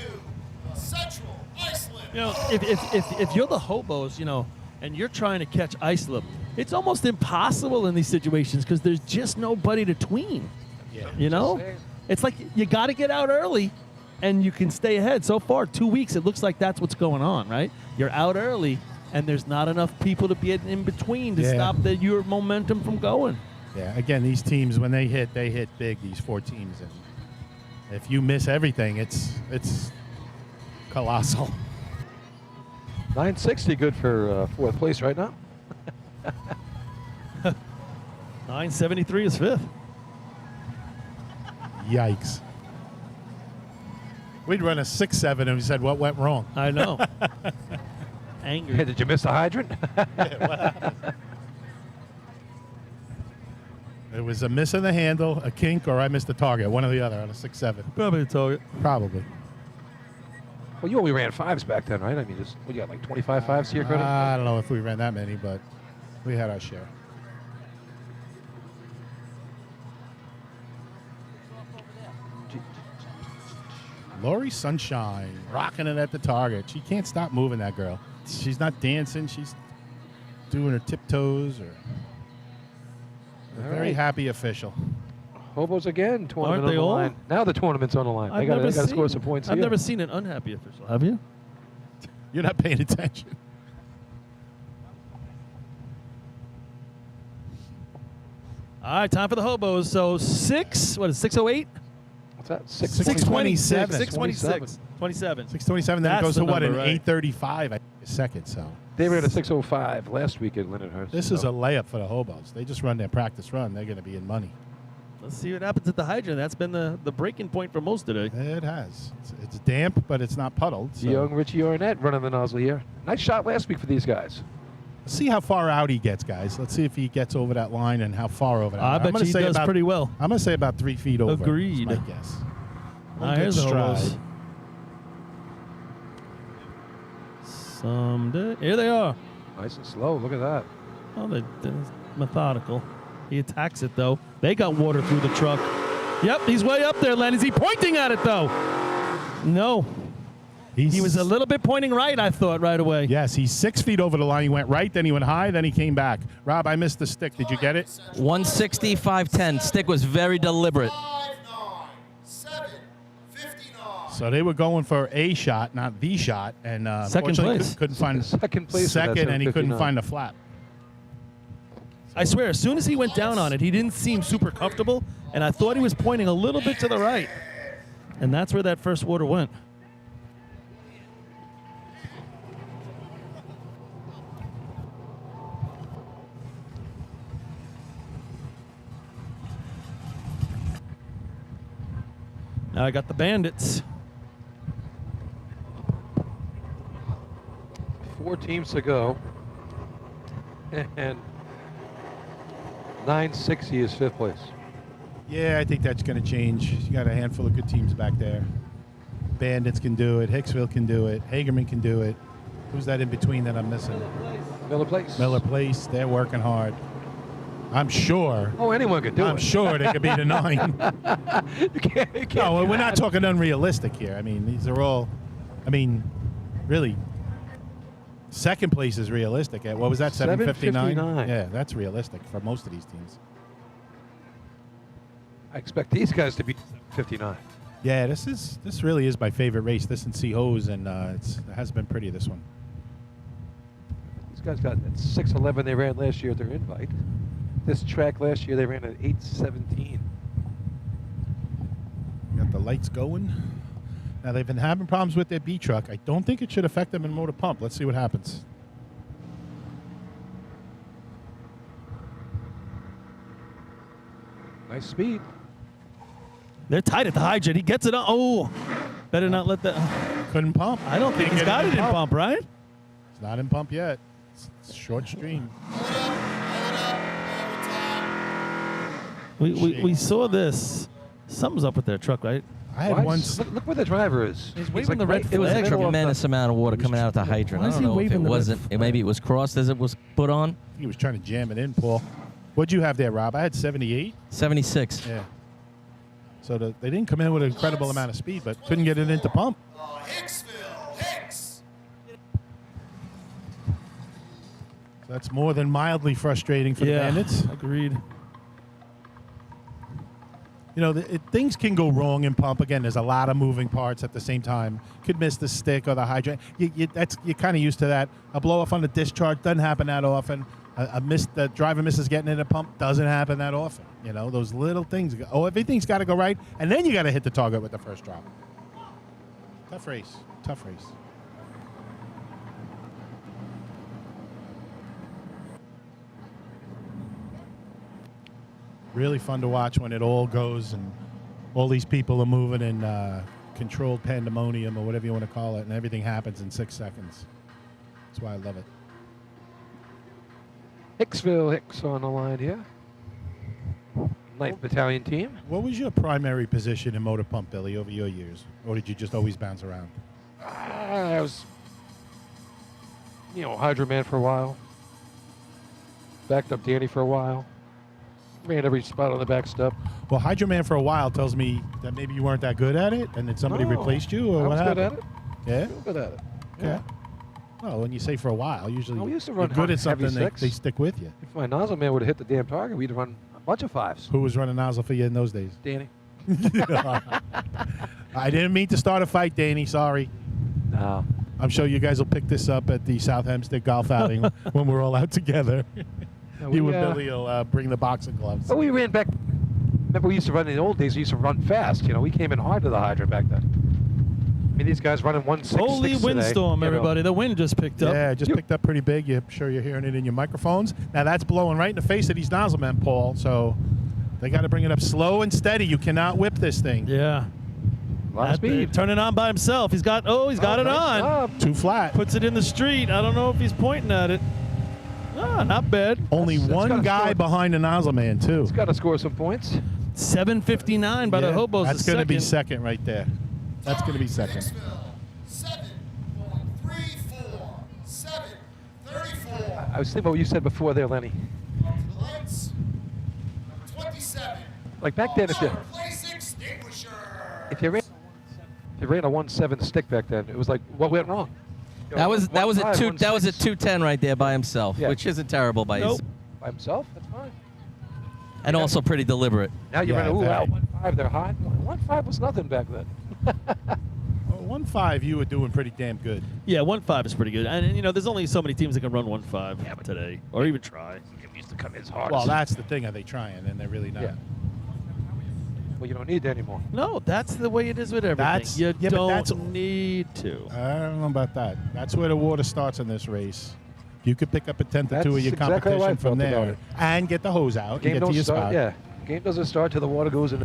Central Iceland. You know, if you're the hobos, you know, and you're trying to catch islip, it's almost impossible in these situations because there's just nobody to tween. Yeah. You know, it's like you got to get out early, and you can stay ahead. So far, 2 weeks, it looks like that's what's going on, right? You're out early, and there's not enough people to be in between to stop your momentum from going. Yeah, again, these teams, when they hit big, these 4 teams. And if you miss everything, it's colossal. 960 good for 4th place right now. 973 is 5th. Yikes. We'd run a 6-7 and we said, what went wrong? I know. Angry. Hey, did you miss the hydrant? It was a miss in the handle, a kink, or I missed the target. One or the other on a 6-7. Probably a target. Probably. Well, you only ran 5s back then, right? I mean, just what you got, like 25 5s to your credit? I don't know if we ran that many, but we had our share. Lori Sunshine, rocking it at the target. She can't stop moving, that girl. She's not dancing. She's doing her tiptoes. Or a All very right. happy official. Hobos again. Tournament Aren't on they the all? line. Now the tournament's on the line. They got to score some points I've here. never seen an unhappy official. Have you? You're not paying attention. All right, time for the hobos. So 6:08? What's that? 6:27. 6:26. 27. 6:27. Then That's it goes the to what? number, An right. 8:35 a second. So They ran a 6:05 last week at Lindenhurst. this is a layup for the hobos. They just run their practice run. They're going to be in money. Let's see what happens at the hydrant. That's been the breaking point for most today. It has. It's damp, but it's not puddled. So. Young Richie Arnett running the nozzle here. Nice shot last week for these guys. Let's see how far out he gets, guys. Let's see if he gets over that line and how far over that I line. bet gonna he say does about, pretty well. I'm going to say about 3 feet over. Agreed. That's my guess. One Here's good the hobos. stride. Someday. Here they are. Nice and slow. Look at that. Oh, they're methodical. He attacks it, though. They got water through the truck. Yep, he's way up there, Len. Is he pointing at it, though? No. He was a little bit pointing right, I thought, right away. Yes, he's 6 feet over the line. He went right, then he went high, then he came back. Rob, I missed the stick. Did you get it? 160, 510. Stick was very deliberate. 7:59. So they were going for a shot, not the shot, and Second unfortunately place. couldn't find Second place for that second, and he couldn't 7:59. find the flap. I swear, as soon as he went down on it, he didn't seem super comfortable, and I thought he was pointing a little bit to the right. And that's where that first water went. Now I got the Bandits. 4 teams to go. And 960 is 5th place. Yeah, I think that's going to change. You got a handful of good teams back there. Bandits can do it. Hicksville can do it. Hagerman can do it. Who's that in between that I'm missing? Miller Place. Miller Place. They're working hard. I'm sure. Oh, anyone could do it. I'm sure they could be the 9. you can't No, do we're not that. talking unrealistic here. I mean, these are all, really, second place is realistic. At, what was that, 7:59? 7:59. Yeah, that's realistic for most of these teams. I expect these guys to be 59. Yeah, this really is my favorite race. This and C-Hose, and it has been pretty, this one. These guys got that 6:11 they ran last year at their invite. This track last year they ran at 8:17. Got the lights going. Now, they've been having problems with their B truck. I don't think it should affect them in motor pump. Let's see what happens. Nice speed. They're tight at the hydrant. He gets it on. Oh, better not let that. Couldn't pump. I don't think Didn't he's get got it in pump, right? It's not in pump yet. It's short stream. We saw this. Something's up with their truck, right? I had Why one. is- look where the driver is. He's He's waving the right- red it was It was flag. a middle of the- tremendous amount of water coming out of the hydrant. Why I is don't he know if waving it the red wasn't. Maybe it was crossed as it was put on. He was trying to jam it in, Paul. What'd you have there, Rob? I had 78. 76. Yeah. So they didn't come in with an incredible amount of speed, but couldn't get it into pump. Hicksville, Hicks. So that's more than mildly frustrating for the Bandits. Agreed. You know, things can go wrong in pump. Again, there's a lot of moving parts at the same time. Could miss the stick or the hydrant. You're kind of used to that. A blow off on the discharge doesn't happen that often. The driver misses getting in the pump doesn't happen that often. You know, those little things. Oh, everything's got to go right, and then you got to hit the target with the first drop. Tough race. Tough race. Really fun to watch when it all goes and all these people are moving in controlled pandemonium or whatever you want to call it, and everything happens in 6 seconds. That's why I love it. Hicksville Hicks on the line here. 9th Battalion team. What was your primary position in motor pump, Billy, over your years? Or did you just always bounce around? I was, Hydro Man for a while. Backed up Danny for a while. Ran every spot on the back step. Well, Hydro Man for a while tells me that maybe you weren't that good at it, and then somebody replaced you, or I what was happened? good at it. Yeah? Good at it. Okay. Well, when you say for a while, usually we used to you're run good at heavy something, six. they stick with you. If my nozzle man would have hit the damn target, we'd have run a bunch of 5s. Who was running nozzle for you in those days? Danny. I didn't mean to start a fight, Danny. Sorry. No. I'm sure you guys will pick this up at the South Hempstead golf outing when we're all out together. No, You we, and Billy will bring the boxing gloves. But we ran back. Remember, we used to run in the old days. We used to run fast. We came in hard to the hydrant back then. I mean, these guys running 1.66 Holy today, windstorm, everybody. The wind just picked up. Yeah, it just picked up pretty big. I'm sure you're hearing it in your microphones. Now, that's blowing right in the face of these nozzle men, Paul. So they got to bring it up slow and steady. You cannot whip this thing. Yeah. A lot of speed. Turning on by himself. He's got it nice on. job. Too flat. Puts it in the street. I don't know if he's pointing at it. Not bad. Only That's one gotta guy score. behind the nozzle man, too. He's got to score some points. 7:59 by the Hobos. That's going to be second right there. That's going to be second. 7.34. 7.34. I was thinking about what you said before there, Lenny. Up to the lights. 27. Like back then, if you Place extinguisher. ran a 1.7 stick back then, it was like, what went wrong? That was at 1.6. 210 right there by himself, Yeah. which isn't terrible by himself. By himself? That's fine. And also pretty deliberate. Now you're Yeah, running, very. 1.5, they're hot. 1.5 was nothing back then. 1.5, you were doing pretty damn good. Yeah, 1.5 is pretty good. And there's only so many teams that can run 1.5 today, or even try. It used to come in as hard. Well, that's the thing. Are they trying? And they're really not. Yeah. Well, you don't need that anymore. No, that's the way it is with everything. You but don't that's- need to. I don't know about that. That's where the water starts in this race. You could pick up a tenth or two of That's your exactly how competition I from felt about there it. and get the hose out and Game get to don't your start. spot. Yeah. Game doesn't start till the water goes in.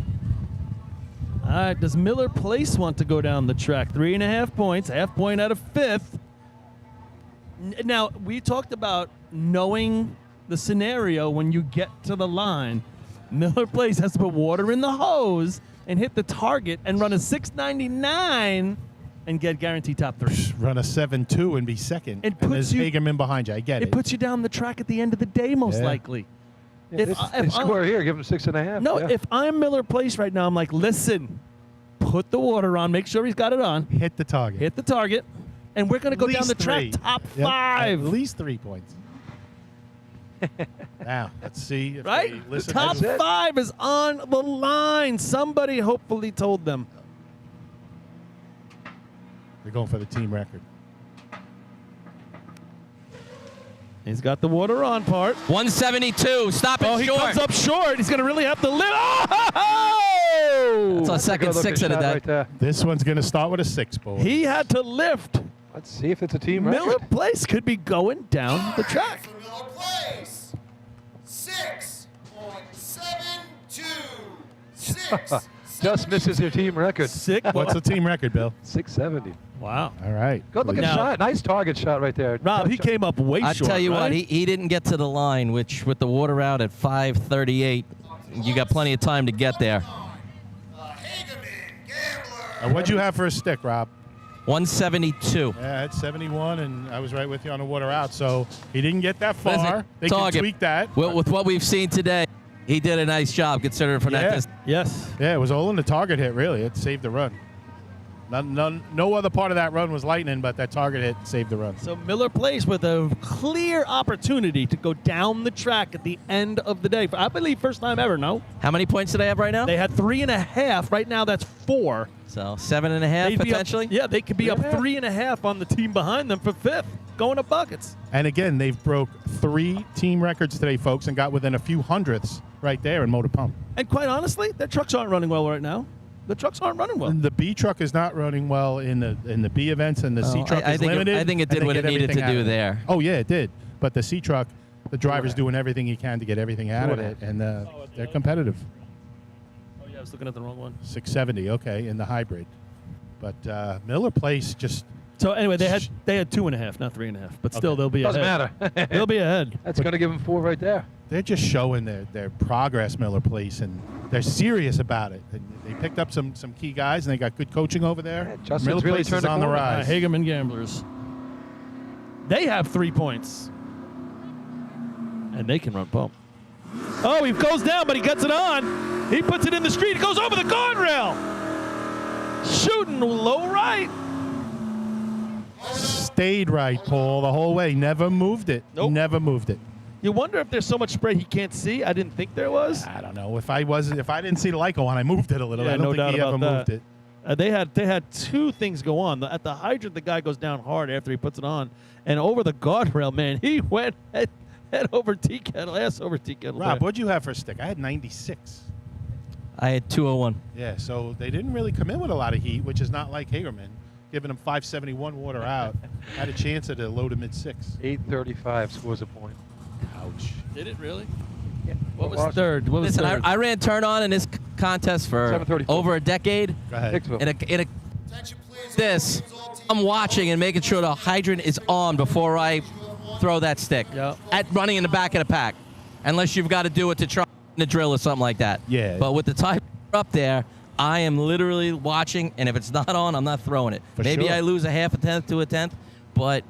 All right, does Miller Place want to go down the track? 3.5 points, half point out of fifth. Now, we talked about knowing the scenario when you get to the line. Miller Place has to put water in the hose and hit the target and run a 6.99 and get guaranteed top 3. Run a 7.2 and be second. It and there's puts you- Hagerman behind you. I get it. It puts you down the track at the end of the day, most Yeah. likely. Yeah, If they score here, give them 6.5. No, yeah. if I'm Miller Place right now, I'm like, listen, put the water on, make sure he's got it on, Hit the target. hit the target, and we're going to go down the track top Yep, 5. At least 3 points. Now, let's see if Right? they The listen. top 5 is on the line. Somebody hopefully told them. They're going for the team record. He's got the water on part. 172. Stop it Oh, he short. comes up short. He's going to really have to live. Oh! That's our second Good-looking 6 of the shot day. right there. This one's going to start with a 6, boy. He had to lift. Let's see if it's a team Miller record. Place could be going down the track. For Miller Place. 6.72. 6. Just misses your team record. Sick. What's the team record, Bill? 670. Wow. All right. Good looking Now- shot. Nice target shot right there. Rob, he came up way I short. tell you right? what, he didn't get to the line, which with the water out at 5:38, you got plenty of time to get there. What'd you have for a stick, Rob? 172. Yeah, it's 71, and I was right with you on the water out. So he didn't get that far. Listen, They target. can tweak that. With what we've seen today, he did a nice job considering from that Yeah. distance. Yes. Yeah, it was all in the target hit, really. It saved the run. No other part of that run was lightning, but that target hit saved the run. So Miller Place with a clear opportunity to go down the track at the end of the day. I believe first time ever, no? How many points do they have right now? They had 3.5. Right now that's 4. So 7.5 They'd be up- potentially? yeah, they could be up 3.5. 3.5 on the team behind them for 5th, going to buckets. And again, they've broke 3 team records today, folks, and got within a few hundredths right there in motor pump. And quite honestly, their trucks aren't running well right now. The trucks aren't running well. And the B truck is not running well in the B events, and the C truck I is think limited. I think it and did they what it get needed everything to out do of it. there. Oh yeah, it did. But the C truck, the driver's doing everything he can to get everything out of it, and they're competitive. Oh yeah, I was looking at the wrong one. 670, okay, in the hybrid. But Miller Place just. So anyway, they had 2.5, not 3.5, but still they'll be Doesn't ahead. matter. They'll be ahead. That's going to give them 4 right there. They're just showing their progress, Miller Place, and they're serious about it. They picked up some key guys, and they got good coaching over there. Yeah, Justin's Miller really Place turned is the on the corner. rise. Hagerman Gamblers. They have 3 points. And they can run bump. Oh, he goes down, but he gets it on. He puts it in the street. It goes over the guardrail. Shooting low right. Stayed right, Paul, the whole way. Never moved it. Nope. Never moved it. You wonder if there's so much spray he can't see. I didn't think there was. I don't know. If I didn't see the light go on, I moved it a little. Yeah, I don't no think doubt he about ever moved that. it. They had 2 things go on. At the hydrant, the guy goes down hard after he puts it on, and over the guardrail, man, he went head over tea kettle, ass over tea kettle. Rob, there. what'd you have for a stick? I had 96. I had 201. Yeah, so they didn't really come in with a lot of heat, which is not like Hagerman. Giving them 571 water out. Had a chance at a low to mid 6. 835 scores a point. Ouch. Did it really? Yeah. What was third? What was Listen, third? I ran turn on in this contest for 734. over a decade. Go ahead. In a Attention, please. this, I'm watching and making sure the hydrant is on before I throw that stick. Yep. At running in the back of the pack, unless you've got to do it to try the drill or something like that. Yeah. But with the type up there, I am literally watching, and if it's not on, I'm not throwing it. For Maybe sure. I lose a half a tenth to a tenth, but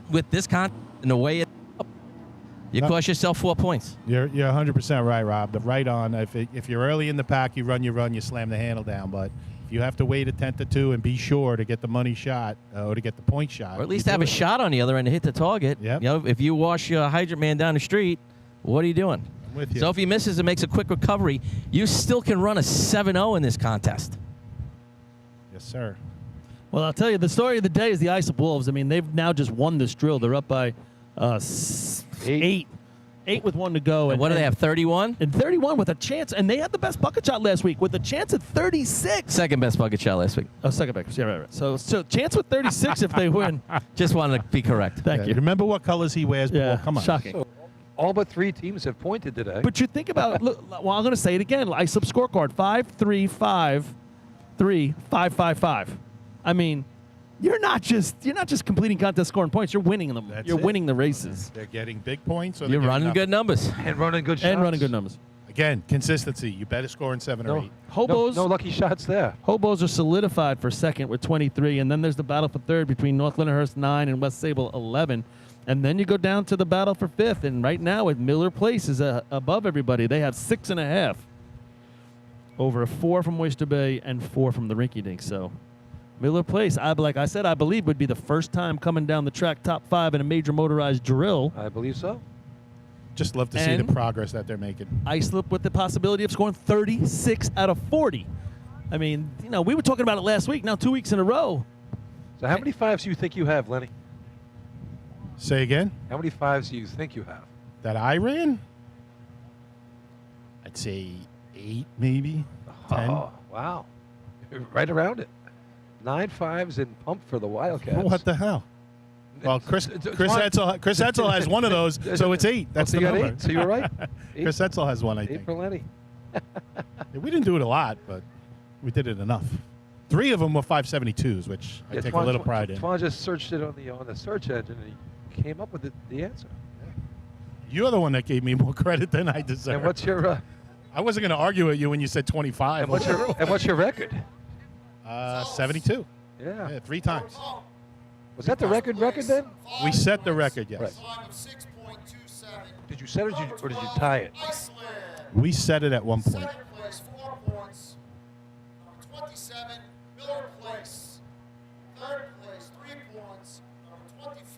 with this contest and the way it's up, you No. cost yourself 4 points. You're 100% right, Rob. The right on. If you're early in the pack, you run, you slam the handle down. But if you have to wait a tenth or two and be sure to get the money shot or to get the point shot, Or at least you have do a it. shot on the other end to hit the target. Yep. You know, if you wash your hydrant man down the street, what are you doing? I'm with you. So if he misses and makes a quick recovery, you still can run a 7-0 in this contest. Yes, sir. Well, I'll tell you, the story of the day is the Islip Wolves. I mean, they've now just won this drill. They're up by 8. 8 with 1 to go. And what do they have, 31? And 31 with a chance. And they had the best bucket shot last week with a chance at 36. Second best bucket shot last week. Oh, second best. Yeah, right. So chance with 36 if they win. Just wanted to be correct. Thank you. Remember what colors he wears, Yeah, Paul? Come on. shocking. So all but 3 teams have pointed today. But you think about, look, well, I'm going to say it again. Islip scorecard, 5-3-5-3-5-5-5. I mean, you're not just completing contest scoring points. You're winning them. That's you're it. winning the races. They're getting big points. Or You're they're running getting good numbers. and running good shots. And running good numbers. Again, consistency. You better score in 7 or 8. Hobos, No lucky shots there. Hobos are solidified for second with 23, and then there's the battle for third between North Lindenhurst 9 and West Sable 11. And then you go down to the battle for fifth, and right now with Miller Place is above everybody. They have 6.5 over 4 from Oyster Bay and 4 from the Rinky Dink. So Miller Place, like I said, I believe would be the first time coming down the track top 5 in a major motorized drill. I believe so. Just love to see And the progress that they're making. Islip with the possibility of scoring 36 out of 40. I mean, you know, we were talking about it last week, now 2 weeks in a row. So how many 5s do you think you have, Lenny? Say again? How many 5s do you think you have? That I ran? I'd say 8, maybe 10. Oh, wow. Right around it. 9 5s in pump for the Wildcats. What the hell? Well, Chris Etzel has one of those, so it's 8. That's so the you got number. 8. So you're right. Chris Etzel has one, I 8 think. for Lenny. Yeah, we didn't do it a lot, but we did it enough. 3 of them were 572s, which I take a little pride in. Twan just searched it on the search engine, and he came up with the answer. You're the one that gave me more credit than I deserve. And what's your? I wasn't going to argue with you when you said 25. And what's your record? 72. Yeah. 3 times. Was that the record then? We set the record, yes. Right. Did you set it or did you tie it? We set it at one point. Second place, 4 points. Number 27, Miller Place. Third place, 3 points. Number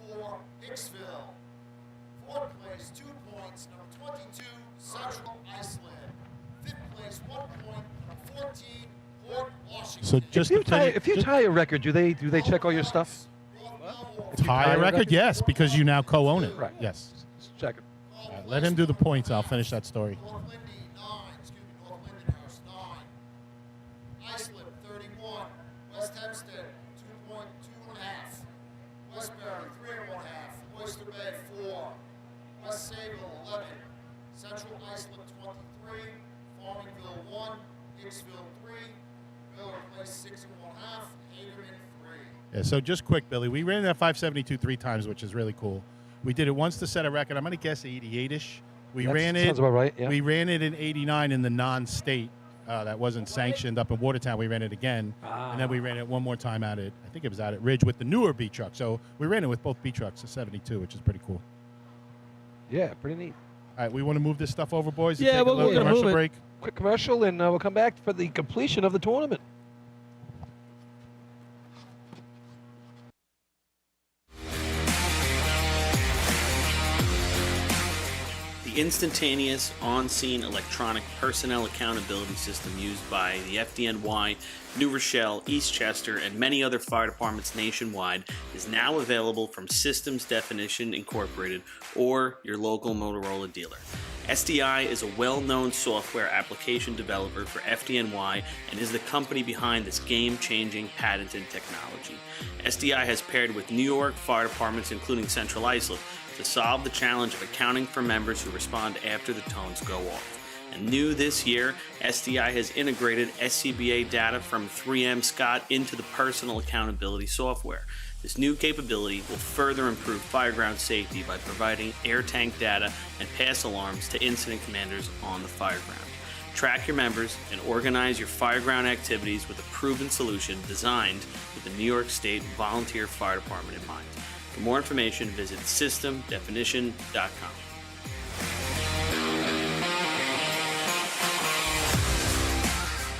24, Hicksville. Fourth place, 2 points. Number 22, Central Iceland. Fifth place, 1 point. Number 14, Port Washington. So just if you tie a record, do they check all your stuff? Tie a record? Yes, because you now co-own it. Right. Yes. Check it. Let him do the points. I'll finish that story. North Lindenhouse, 9. Islip, 31. West Hempstead, 2.5. Westbury, 3.5. Oyster Bay, 4. West Sable, 11. Central Islip, 23. Farmingville, 1. Hicksville, 3. Miller Place, 6.5. Hagerman, 3. Yeah, so just quick, Billy. We ran that 572 3 times, which is really cool. We did it once to set a record. I'm going to guess 88-ish. We That ran it. sounds about right, yeah. We ran it in '89 in the non-state that wasn't sanctioned up in Watertown. We ran it again, and then we ran it one more time I think it was out at Ridge with the newer B truck. So we ran it with both B trucks, the '72, which is pretty cool. Yeah, pretty neat. All right, we want to move this stuff over, boys. and Yeah, take we're a little gonna commercial move it. break. Quick commercial, and we'll come back for the completion of the tournament. The instantaneous, on-scene electronic personnel accountability system used by the FDNY, New Rochelle, Eastchester, and many other fire departments nationwide is now available from Systems Definition Incorporated or your local Motorola dealer. SDI is a well-known software application developer for FDNY and is the company behind this game-changing patented technology. SDI has paired with New York fire departments, including Central Islip, to solve the challenge of accounting for members who respond after the tones go off. And new this year, SDI has integrated SCBA data from 3M Scott into the personal accountability software. This new capability will further improve fireground safety by providing air tank data and pass alarms to incident commanders on the fireground. Track your members and organize your fireground activities with a proven solution designed with the New York State Volunteer Fire Department in mind. For more information, visit systemdefinition.com.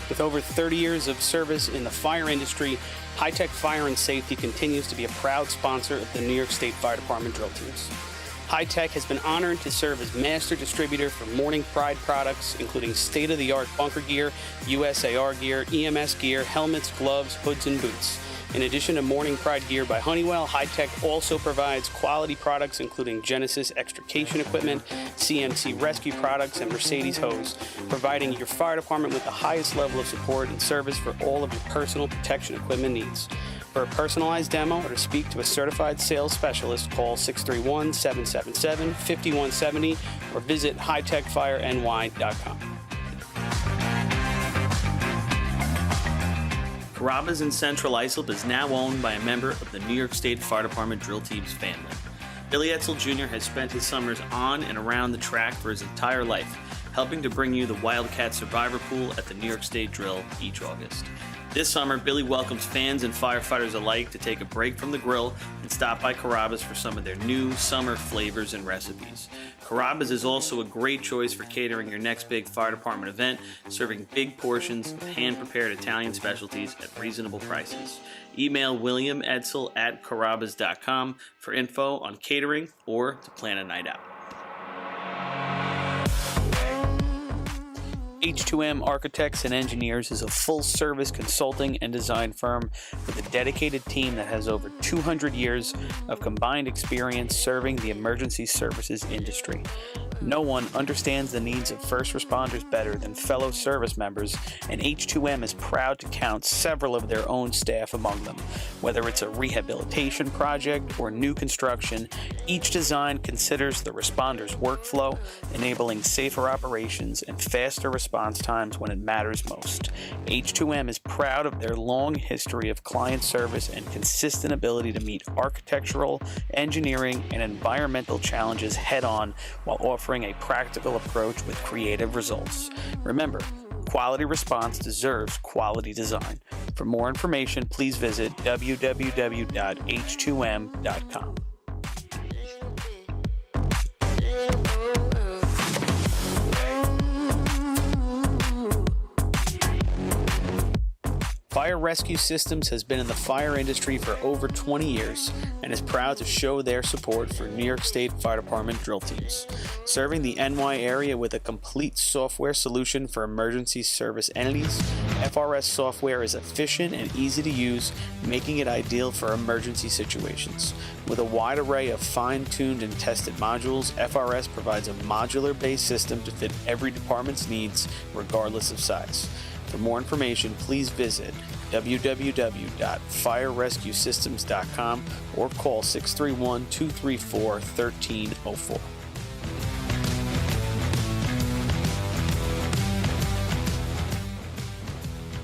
With over 30 years of service in the fire industry, High Tech Fire and Safety continues to be a proud sponsor of the New York State Fire Department drill teams. High Tech has been honored to serve as master distributor for Morning Pride products, including state-of-the-art bunker gear, USAR gear, EMS gear, helmets, gloves, hoods, and boots. In addition to Morning Pride gear by Honeywell, High Tech also provides quality products including Genesis extrication equipment, CMC rescue products, and Mercedes hose, providing your fire department with the highest level of support and service for all of your personal protection equipment needs. For a personalized demo or to speak to a certified sales specialist, call 631-777-5170 or visit hightechfireny.com. Carrabba's in Central Islip is now owned by a member of the New York State Fire Department drill team's family. Billy Etzel Jr. has spent his summers on and around the track for his entire life, helping to bring you the Wildcat Survivor Pool at the New York State Drill each August. This summer, Billy welcomes fans and firefighters alike to take a break from the grill and stop by Carrabba's for some of their new summer flavors and recipes. Carrabba's is also a great choice for catering your next big fire department event, serving big portions of hand-prepared Italian specialties at reasonable prices. Email William Edsel at carrabbas.com for info on catering or to plan a night out. H2M Architects and Engineers is a full-service consulting and design firm with a dedicated team that has over 200 years of combined experience serving the emergency services industry. No one understands the needs of first responders better than fellow service members, and H2M is proud to count several of their own staff among them. Whether it's a rehabilitation project or new construction, each design considers the responder's workflow, enabling safer operations and faster response times when it matters most. H2M is proud of their long history of client service and consistent ability to meet architectural, engineering, and environmental challenges head-on while offering a practical approach with creative results. Remember, quality response deserves quality design. For more information, please visit www.h2m.com. Fire Rescue Systems has been in the fire industry for over 20 years and is proud to show their support for New York State Fire Department drill teams. Serving the NY area with a complete software solution for emergency service entities, FRS software is efficient and easy to use, making it ideal for emergency situations. With a wide array of fine-tuned and tested modules, FRS provides a modular-based system to fit every department's needs, regardless of size. For more information, please visit www.firerescuesystems.com or call 631-234-1304.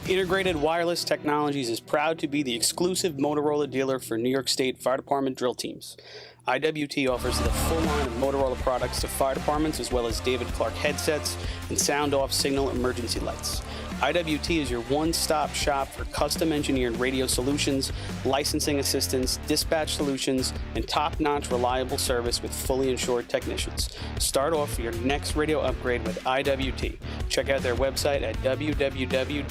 Integrated Wireless Technologies is proud to be the exclusive Motorola dealer for New York State Fire Department drill teams. IWT offers the full line of Motorola products to fire departments, as well as David Clark headsets and sound-off signal emergency lights. IWT is your one-stop shop for custom-engineered radio solutions, licensing assistance, dispatch solutions, and top-notch reliable service with fully insured technicians. Start off your next radio upgrade with IWT. Check out their website at www.goiwt.com.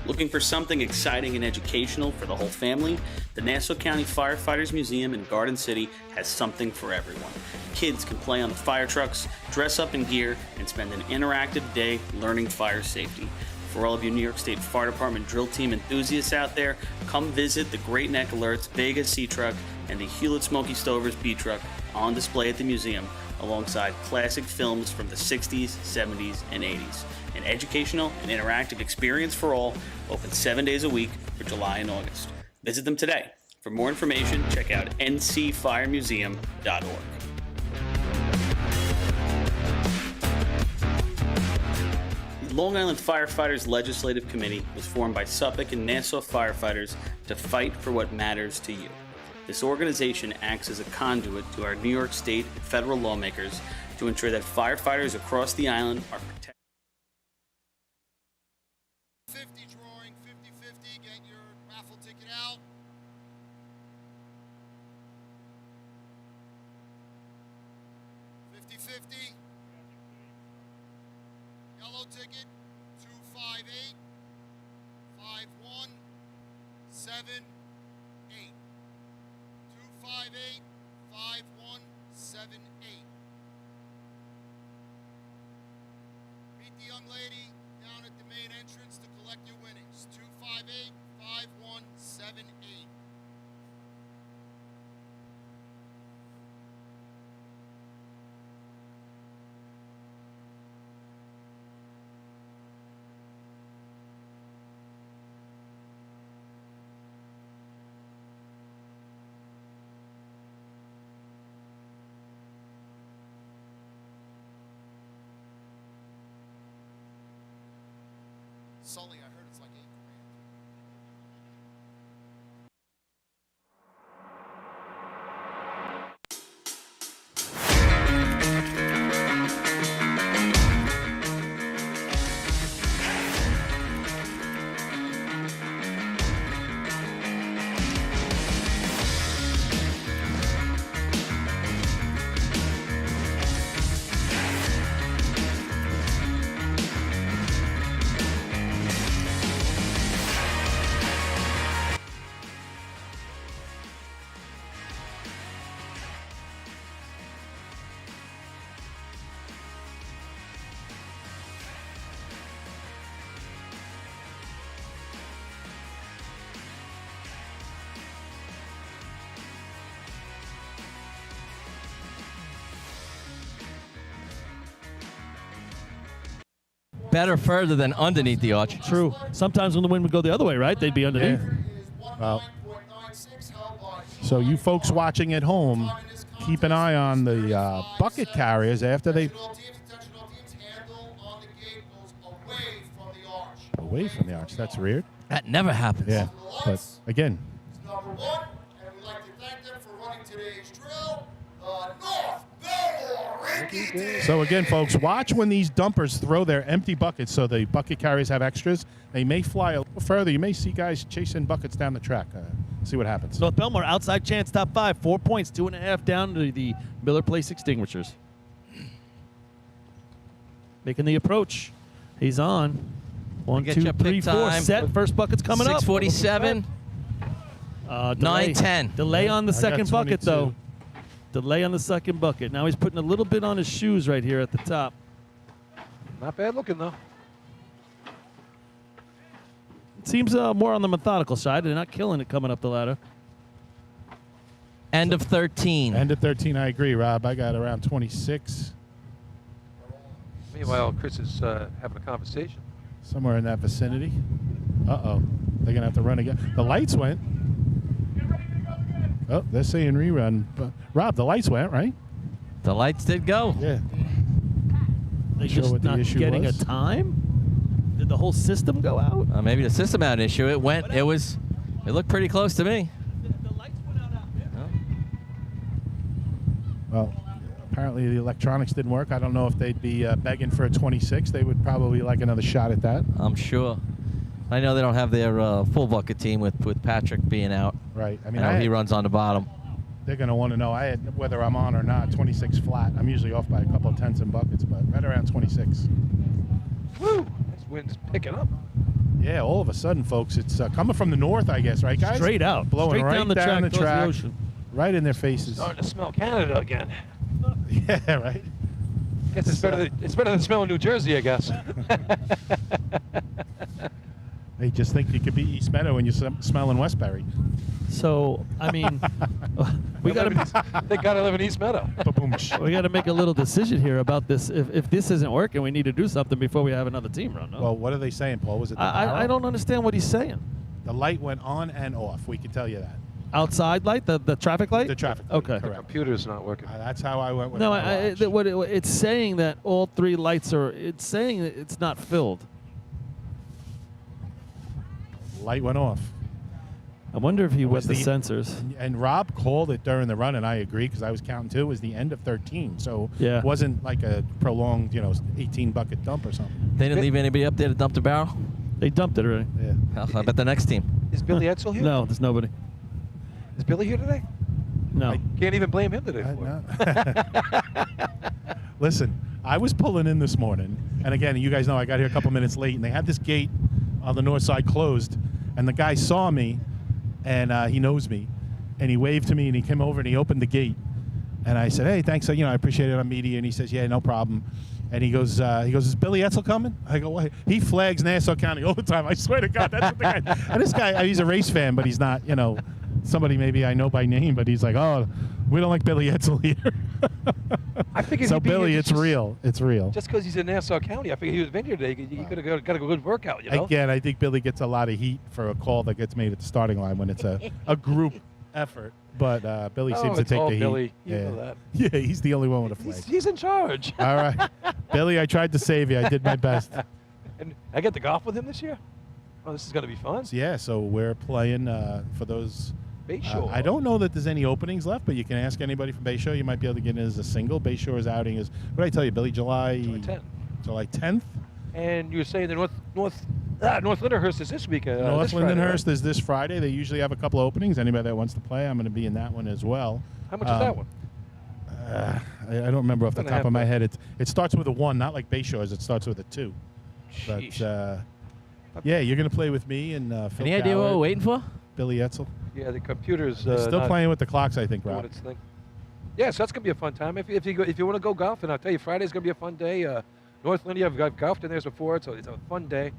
Looking for something exciting and educational for the whole family? The Nassau County Firefighters Museum in Garden City has something for everyone. Kids can play on the fire trucks, dress up in gear, and spend an interactive day learning fire safety. For all of you New York State Fire Department drill team enthusiasts out there, come visit the Great Neck Alerts Vega C Truck and the Hewlett Smoky Stovers B Truck on display at the museum, alongside classic films from the 60s, 70s, and 80s. An educational and interactive experience for all, open 7 days a week for July and August. Visit them today. For more information, check out ncfiremuseum.org. The Long Island Firefighters Legislative Committee was formed by Suffolk and Nassau firefighters to fight for what matters to you. This organization acts as a conduit to our New York State and federal lawmakers to ensure that firefighters across the island are protected. 50 drawing, 50-50, get your raffle ticket out. $50-50. Yellow ticket, 258 5178. 258 5178. Meet the young lady down at the main entrance to collect your winnings. 258 5178. Sully, I heard it's like $8 grand. Better further than underneath the arch. True. Sometimes when the wind would go the other way, right? They'd be underneath. Well, so you folks watching at home, keep an eye on the bucket carriers after they... Away from the arch. That's weird. That never happens. Yeah, but again... Number one, and we'd like to thank them for running today's drill. North Bellmore Ricky. So again, folks, watch when these dumpers throw their empty buckets so the bucket carriers have extras. They may fly a little further. You may see guys chasing buckets down the track. See what happens. North Bellmore, outside chance, top 5. 4 points, 2.5 down to the Miller Place extinguishers. Making the approach. He's on. 1, 2, 3, 4. Set. First bucket's coming up. 6:47. 9:10. Delay on the second bucket, though. Delay on the second bucket. Now he's putting a little bit on his shoes right here at the top. Not bad looking, though. It seems more on the methodical side. They're not killing it coming up the ladder. End of 13. End of 13, I agree, Rob. I got around 26. Meanwhile, Chris is having a conversation. Somewhere in that vicinity. Uh-oh. They're going to have to run again. The lights went. Oh, they're saying rerun. But Rob, the lights went, right? The lights did go. Yeah. They're Sure just what the not issue getting was? a time? Did the whole system go out? Maybe the system had an issue. It looked pretty close to me. The lights went out there. Well, apparently the electronics didn't work. I don't know if they'd be begging for a 26. They would probably like another shot at that. I'm sure. I know they don't have their full bucket team with Patrick being out. Right. I I mean, know he runs on the bottom. they're going to want to know whether I'm on or not. 26 flat. I'm usually off by a couple of tenths in buckets, but right around 26. Woo! This wind's picking up. Yeah, all of a sudden, folks, it's coming from the north, I guess, right, guys? Straight out. Blowing Straight right down the track towards the ocean. right in their faces. Starting to smell Canada again. Yeah, right. Guess it's better than smelling New Jersey, I guess. They just think you could be East Meadow when you're smelling Westbury. So, I mean, they gotta live in East Meadow. We got to make a little decision here about this. If this isn't working, we need to do something before we have another team run. No? Well, what are they saying, Paul? Was it the I don't understand what he's saying. The light went on and off. We can tell you that. Outside light, the traffic light? The traffic light, Okay. The computer's not working. That's how I went with No, my watch. it's saying that all three lights are, it's saying that it's not filled. Light went off. I wonder if he wet Was the the- sensors. And Rob called it during the run, and I agree because I was counting too. It was the end of 13, so Yeah. it wasn't like a prolonged, 18 bucket dump or something. They didn't leave anybody up there to dump the barrel? They dumped it already. Yeah. I bet the next team. Is Billy Edsel here? No, there's nobody. Is Billy here today? No. Can't even blame him today for it. Listen, I was pulling in this morning, and again, you guys know I got here a couple minutes late, and they had this gate on the north side closed, and the guy saw me, and he knows me, and he waved to me, and he came over and he opened the gate, and I said, "Hey, thanks, I appreciate it on media," and he says, "Yeah, no problem." And he goes, "Is Billy Edsel coming?" I go, "What?" He flags Nassau County all the time. I swear to God, that's what the guy. And this guy, he's a race fan, but he's not, somebody maybe I know by name, but he's like, "Oh, we don't like Billy Edsel here." I figured So he'd be Billy, here it's real. It's real. Just because he's in Nassau County, I figured he was been here today. He could have got a good workout, Again, I think Billy gets a lot of heat for a call that gets made at the starting line when it's a group effort. But Billy seems to it's take all the heat. Billy. You yeah. know that. Yeah, he's the only one with a flag. He's in charge. All right. Billy, I tried to save you. I did my best. And I get to golf with him this year? Oh, this is going to be fun. Yeah, so we're playing for those. Bayshore. I don't know that there's any openings left, but you can ask anybody from Bayshore. You might be able to get in as a single. Bayshore's outing is, what did I tell you, Billy? July 10th. July 10th? And you were saying the North Lindenhurst is this week. North this Friday, Lindenhurst right? is this Friday. They usually have a couple openings. Anybody that wants to play, I'm going to be in that one as well. How much is that one? I don't remember off the Gonna top have of my to- head. It starts with a 1, not like Bayshore's. It starts with a 2. But yeah, you're going to play with me and Phil Any idea what Coward, we're waiting for? Billy Edsel. Yeah, the computer's Still not playing with the clocks, I think, doing Rob. its thing. Yeah, so that's gonna be a fun time. If you want to go golfing, I'll tell you, Friday's gonna be a fun day. North Lindy, I've golfed in there before, so it's a fun day.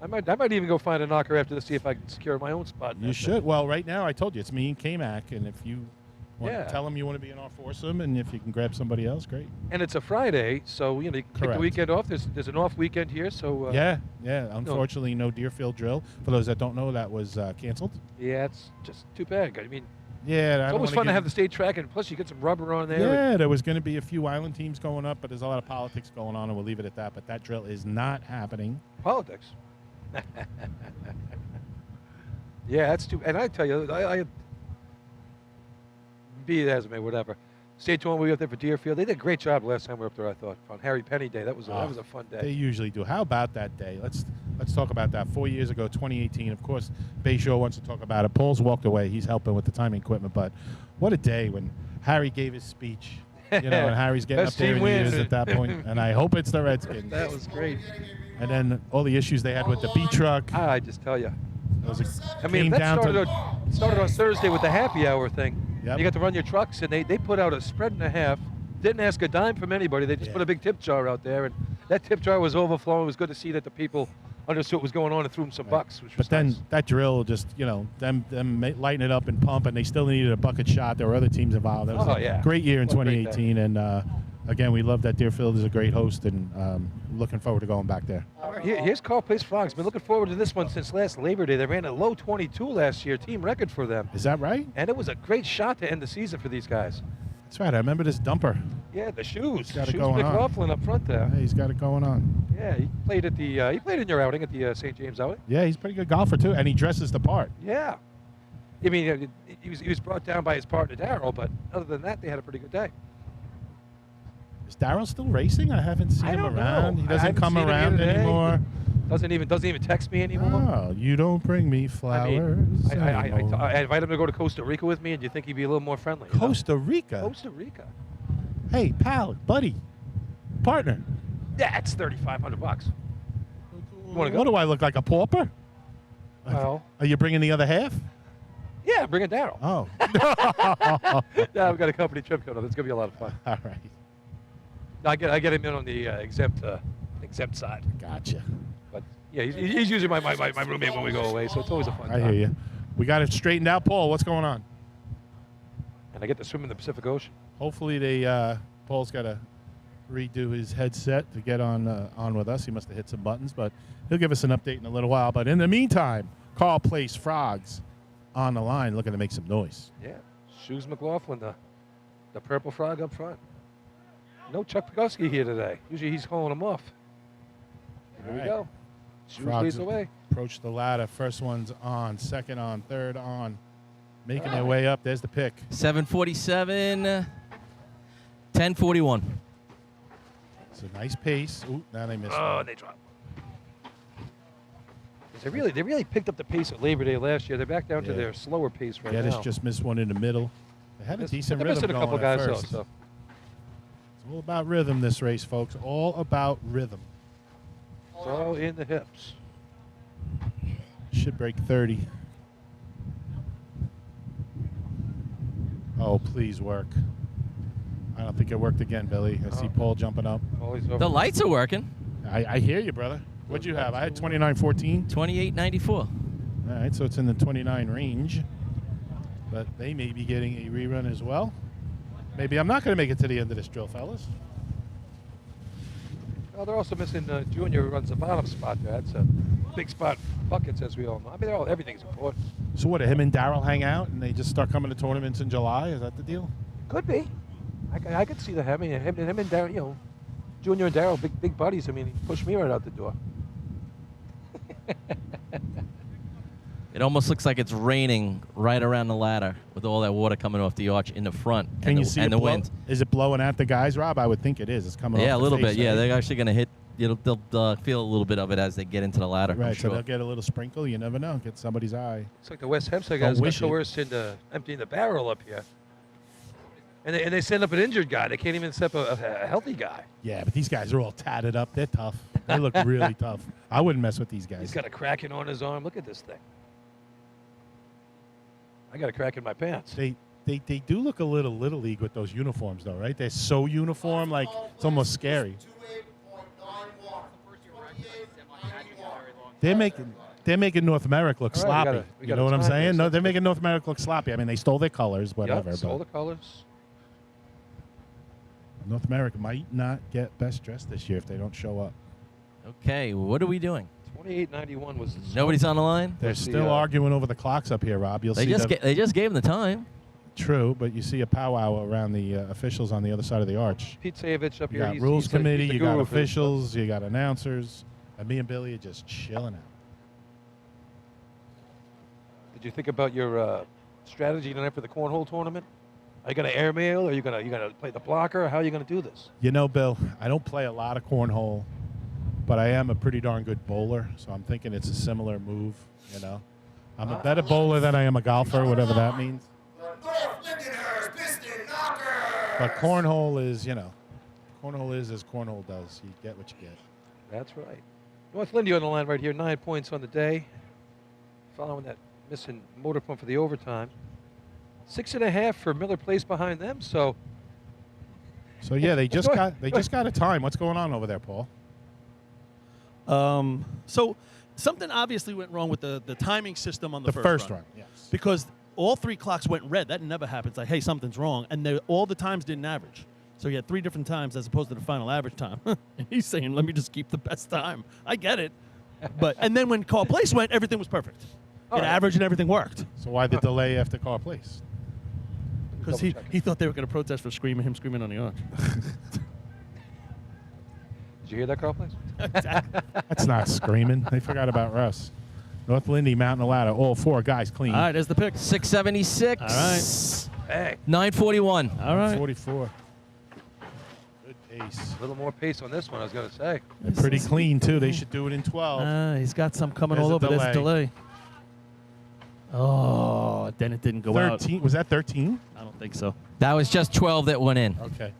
I might even go find a knocker after this, see if I can secure my own spot. You should. Well, right now, I told you, it's me and K-Mac, and if you want Yeah. to tell them you want to be in our foursome, and if you can grab somebody else, great. And it's a Friday, so you can take Correct. the weekend off. There's an off weekend here, so Yeah. Unfortunately, no Deerfield drill. For those that don't know, that was canceled. Yeah, it's just too bad. I mean, Yeah, it's always fun to have the state track, and plus you get some rubber on there. Yeah, there was going to be a few island teams going up, but there's a lot of politics going on, and we'll leave it at that. But that drill is not happening. Politics. Yeah, that's too. And I tell you, I be it as it may, whatever. Stay tuned. We were up there for Deerfield. They did a great job last time we were up there. I thought on Harry Penny Day. That was a fun day. They usually do. How about that day? Let's talk about that. 4 years ago, 2018. Of course, Bayshore wants to talk about it. Paul's walked away. He's helping with the timing equipment. But what a day when Harry gave his speech. And Harry's getting Best up there in team wins. years at that point. And I hope it's the Redskins. That was great. And then all the issues they had with the B truck. I just tell you. I mean, that started on Thursday with the happy hour thing. Yep. You got to run your trucks, and they put out a spread and a half. Didn't ask a dime from anybody. They just put a big tip jar out there, and that tip jar was overflowing. It was good to see that the people understood what was going on and threw them some bucks, which was But then nice. that drill, just them lighting it up and pumping, they still needed a bucket shot. There were other teams involved. It was a great year in What a great 2018, and again, we love that Deerfield is a great host, and looking forward to going back there. Here's Carl Place Frogs. Been looking forward to this one since last Labor Day. They ran a low 22 last year, team record for them. Is that right? And it was a great shot to end the season for these guys. That's right. I remember this dumper. Yeah, the shoes. Got it Shoes going on. McLaughlin up front there. Yeah, he's got it going on. Yeah, he played at the. He played in your outing at the St. James outing. Yeah, he's a pretty good golfer too, and he dresses the part. Yeah. I mean, he was brought down by his partner Darryl, but other than that, they had a pretty good day. Is Darryl still racing? I haven't seen him don't around. know. He I doesn't haven't come seen him here around today. anymore. Doesn't even text me anymore. Oh, you don't bring me flowers. I anymore. invited him to go to Costa Rica with me, and you think he'd be a little more friendly? you know? Costa Rica. Costa Rica. Hey, pal, buddy, partner. Yeah, it's $3,500. You want to go? What do I look like, a pauper? Well, Are you bringing the other half? yeah, bring it down. Oh. Yeah, we've got a company trip coming up. It's gonna be a lot of fun. All right. I get him in on the exempt side. Gotcha. But yeah, he's usually my roommate when we go away, so it's always a fun I time. hear you. We got it straightened out, Paul. What's going on? And I get to swim in the Pacific Ocean. Hopefully they Paul's got to redo his headset to get on with us. He must have hit some buttons, but he'll give us an update in a little while. But in the meantime, Carl Place Frogs on the line looking to make some noise. Yeah, Shoes McLaughlin, the purple frog up front. No Chuck Pegowski here today. Usually he's calling him off. Here we right. go. Shoes Frogs leads the way. approach the ladder. First one's on, second on, third on. Making their way up. There's the pick. 7:47, 10:41. It's a nice pace. Ooh, now they missed. Oh, one. they dropped. They really picked up the pace at Labor Day last year. They're back down to Yeah. their slower pace right Geddes now. just missed one in the middle. They had a decent They're rhythm missing a couple going at guys though. first. So. It's all about rhythm, this race, folks. All about rhythm. It's all in the hips. Should break 30. Oh, please work. I don't think it worked again, Billy. I see Paul jumping up. The lights are working. I hear you, brother. What'd you have? I had 29.14. 28.94. All right, so it's in the 29 range. But they may be getting a rerun as well. Maybe I'm not going to make it to the end of this drill, fellas. Well, they're also missing Junior, who runs the bottom spot there. That's a big spot for buckets, as we all know. I mean, everything's important. So what, him and Darryl hang out and they just start coming to tournaments in July? Is that the deal? Could be. I could see that happening. Him and Darryl, you know, Junior and Darryl, big buddies. I mean, he pushed me right out the door. It almost looks like it's raining right around the ladder with all that water coming off the arch in the front. Can you see and it the blow? wind? Is it blowing at the guys, Rob? I would think it is. It's coming off Yeah, a the little face, bit. Yeah, right? they're actually going to hit. They'll feel a little bit of it as they get into the ladder. Right, I'm so sure. they'll get a little sprinkle. You never know. Get somebody's eye. It's like the West Hempstead Don't guys got wish it. coerced into emptying the barrel up here. And they send up an injured guy. They can't even send up a healthy guy. Yeah, but these guys are all tatted up. They're tough. They look really tough. I wouldn't mess with these guys. He's got a cracking on his arm. Look at this thing. I got a crack in my pants. They do look a little league with those uniforms, though, right? They're so uniform, like it's almost scary. They're making North America look All right, sloppy. we You gotta know what I'm time saying? this. No, they're making North America look sloppy. I mean, they stole their colors, whatever. Yep, stole but the colors. North America might not get best dressed this year if they don't show up. Okay, what are we doing? 28.91 was the Nobody's on the line? They're Let's see, still arguing over the clocks up here, Rob. You'll They see just they just gave him the time. True, but you see a powwow around the officials on the other side of the arch. Pete Sayevich up You here. got he's- rules he's the- committee, he's the you got guru for this stuff. officials, you got announcers, and me and Billy are just chilling out. Did you think about your strategy tonight for the cornhole tournament? Are you going to airmail? Or are you going to play the blocker? How are you going to do this? You know, Bill, I don't play a lot of cornhole, but I am a pretty darn good bowler, so I'm thinking it's a similar move, you know. I'm a better bowler than I am a golfer, whatever that means. But cornhole is, you know, cornhole is as cornhole does. You get what you get. That's right. North Lindy on the line right here, 9 points on the day. Following that missing motor pump for the overtime. 6.5 for Miller Place behind them. So yeah, they just got a time. What's going on over there, Paul? So something obviously went wrong with the timing system on the first run. Yes. Because all three clocks went red. That never happens. Like, hey, something's wrong. And all the times didn't average. So you had 3 different times as opposed to the final average time. And he's saying, let me just keep the best time. I get it. And then when call place went, everything was perfect. It averaged and everything worked. So why the delay after car place? Because he thought they were going to protest for him screaming on the arch. Did you hear that, Carl, please? That's not screaming. They forgot about Russ. North Lindy, Mountain of Ladder, all 4 guys clean. All right, there's the pick. 676. All right. Hey. 941. All right. 44. Good pace. A little more pace on this one, I was going to say. They're pretty clean, too. They should do it in 12. He's got some coming There's all a over. There's a delay. Oh, then it didn't go out. 13. Was that 13? I don't think so. That was just 12 that went in. Okay.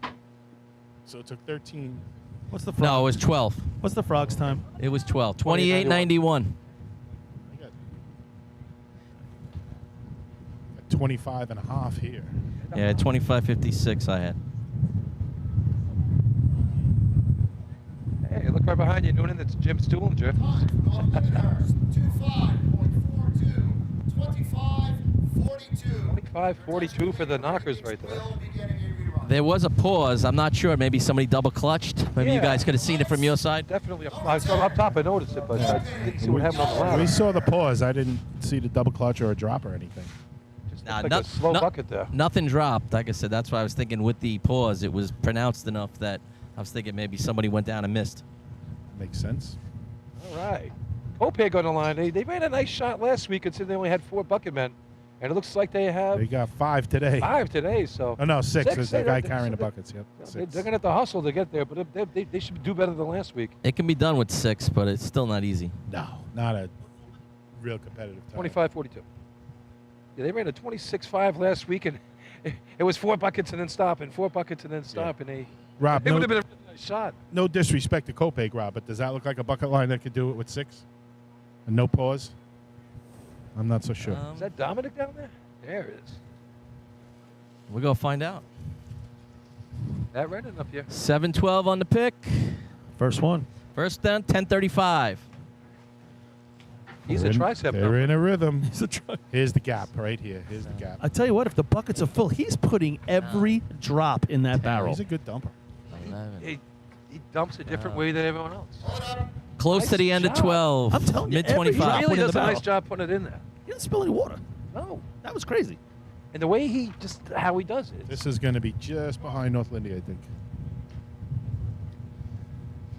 So it took 13. What's the frog? No, it was 12. What's the frog's time? It was 12. 28.91. 25 and a half here. Yeah, 25.56 I had. Hey, look right behind you, Noonan. That's Jim Stuhlinger. 25.42 for the knockers right there. There was a pause. I'm not sure. Maybe somebody double clutched. Maybe you guys could have seen it from your side. Definitely. I saw up top. I noticed it, but I didn't see what happened on the ladder. We saw the pause. I didn't see the double clutch or a drop or anything. Nah, like a slow bucket there. Nothing dropped. Like I said, that's why I was thinking with the pause, it was pronounced enough that I was thinking maybe somebody went down and missed. Makes sense. All right. Kopeg on the line. They made a nice shot last week considering they only had 4 bucket men. And it looks like they have... They got 5 today. 5 today, so... Oh, no, 6. There's the guy They- carrying the buckets, yep. They're 6. going to have to hustle to get there, but they should do better than last week. It can be done with 6, but it's still not easy. No, not a real competitive time. 25-42. Yeah, they ran a 26-5 last week, and it was 4 buckets and then stop, and 4 buckets and then stop, and they... Rob, it no, would have been a really nice shot. no disrespect to Kopeg, Rob, but does that look like a bucket line that could do it with 6? And no pause? I'm not so sure. Is that Dominic down there? There it is. We're going to find out. That ran enough here. 7-12 on the pick. First one. First down, 10:35. He's They're a in- tricep They're number. in a rhythm. He's a tri- Here's the gap right here. Here's the gap. I tell you what, if the buckets are full, he's putting every drop in that barrel. He's a good dumper. 11. He dumps a different way than everyone else. Close to the end of 12. I'm telling you, Mid every He 25. drop- really in the does a nice barrel. job putting it in there. He didn't spill any water. No. That was crazy. And the way he just, how he does it. This is going to be just behind North Lindy, I think.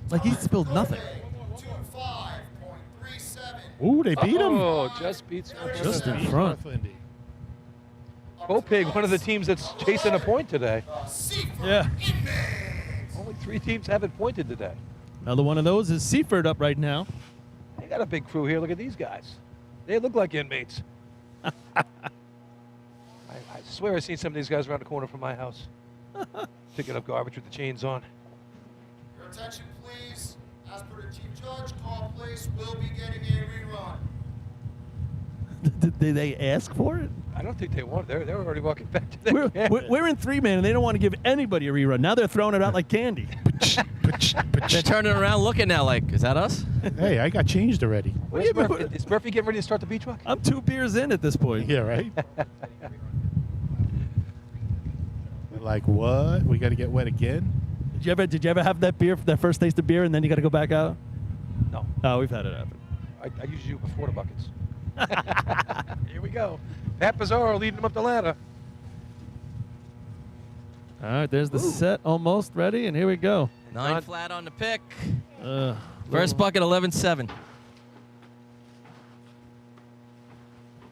Like he spilled nothing. 25.37. Ooh, they beat him. Oh, just beats North Just Lindy. in front. North Lindy. Kopeg, one of the teams that's chasing a point today. Yeah. Only 3 teams haven't pointed today. Another one of those is Seaford up right now. They got a big crew here. Look at these guys. They look like inmates. I swear I've seen some of these guys around the corner from my house. Picking up garbage with the chains on. Your attention, please. As per the chief judge, call place will be getting a rerun. Did they ask for it? I don't think they want it. They're already walking back to their We're in 3-man, and they don't want to give anybody a rerun. Now they're throwing it out like candy. They're turning around looking now like, is that us? Hey, I got changed already. Where's Murphy? Is Murphy getting ready to start the beach truck? I'm 2 beers in at this point. Yeah, right? Like, what? We got to get wet again? Did you ever have that beer, that first taste of beer, and then you got to go back out? No. Oh, we've had it happen. I usually do before the buckets. Here we go. Pat Pizarro leading them up the ladder. All right, there's the set almost ready, and here we go. 9 flat on the pick. Uh, First bucket, 11-7.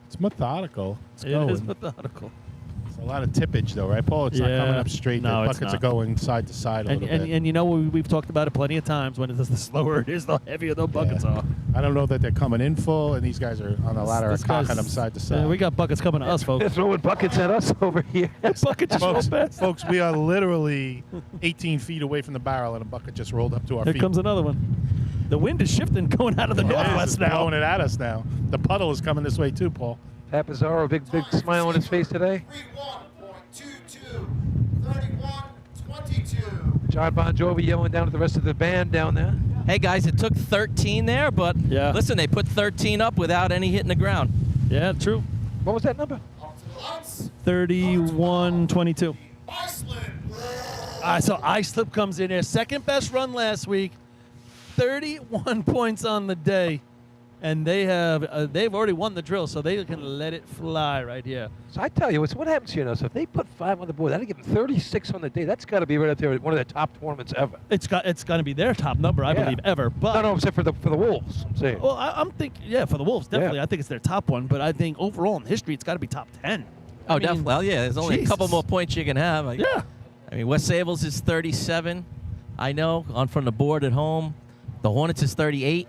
It's methodical. It's It going. is methodical. It's a lot of tippage, though, right, Paul? It's not coming up straight. No, the it's buckets not. are going side to side a And, little bit. and you know, we've talked about it plenty of times. When the slower it is, the heavier the buckets are. I don't know that they're coming in full, and these guys are on the ladder This cocking guy's- them side to side. Yeah, we got buckets coming to us, folks. They're throwing buckets at us over here. Bucket just rolled past. Folks, we are literally 18 feet away from the barrel, and a bucket just rolled up to our Here feet. comes another one. The wind is shifting, going out of the It is. northwest It's now. blowing it at us now. The puddle is coming this way too, Paul. Pat Pizarro, big smile on his face today. 31.22. 31.22. John Bon Jovi yelling down at the rest of the band down there. Hey, guys, it took 13 there, but listen, they put 13 up without any hitting the ground. Yeah, true. What was that number? 31-22. So Islip comes in there. Second best run last week. 31 points on the day. and they've already won the drill, so they can let it fly right here. So I tell you, what happens here now? So if they put 5 on the board, that'll give them 36 on the day. That's got to be right up there with one of the top tournaments ever. It's going to be their top number, I believe, ever. But no, except for the Wolves. I'm saying. Well, I'm thinking, for the Wolves, definitely. I think it's their top one, but I think overall in history, it's got to be top 10. Oh, definitely. Well, yeah, there's only a couple more points you can have. Yeah. I mean, West Sables is 37. I know, on from the board at home. The Hornets is 38.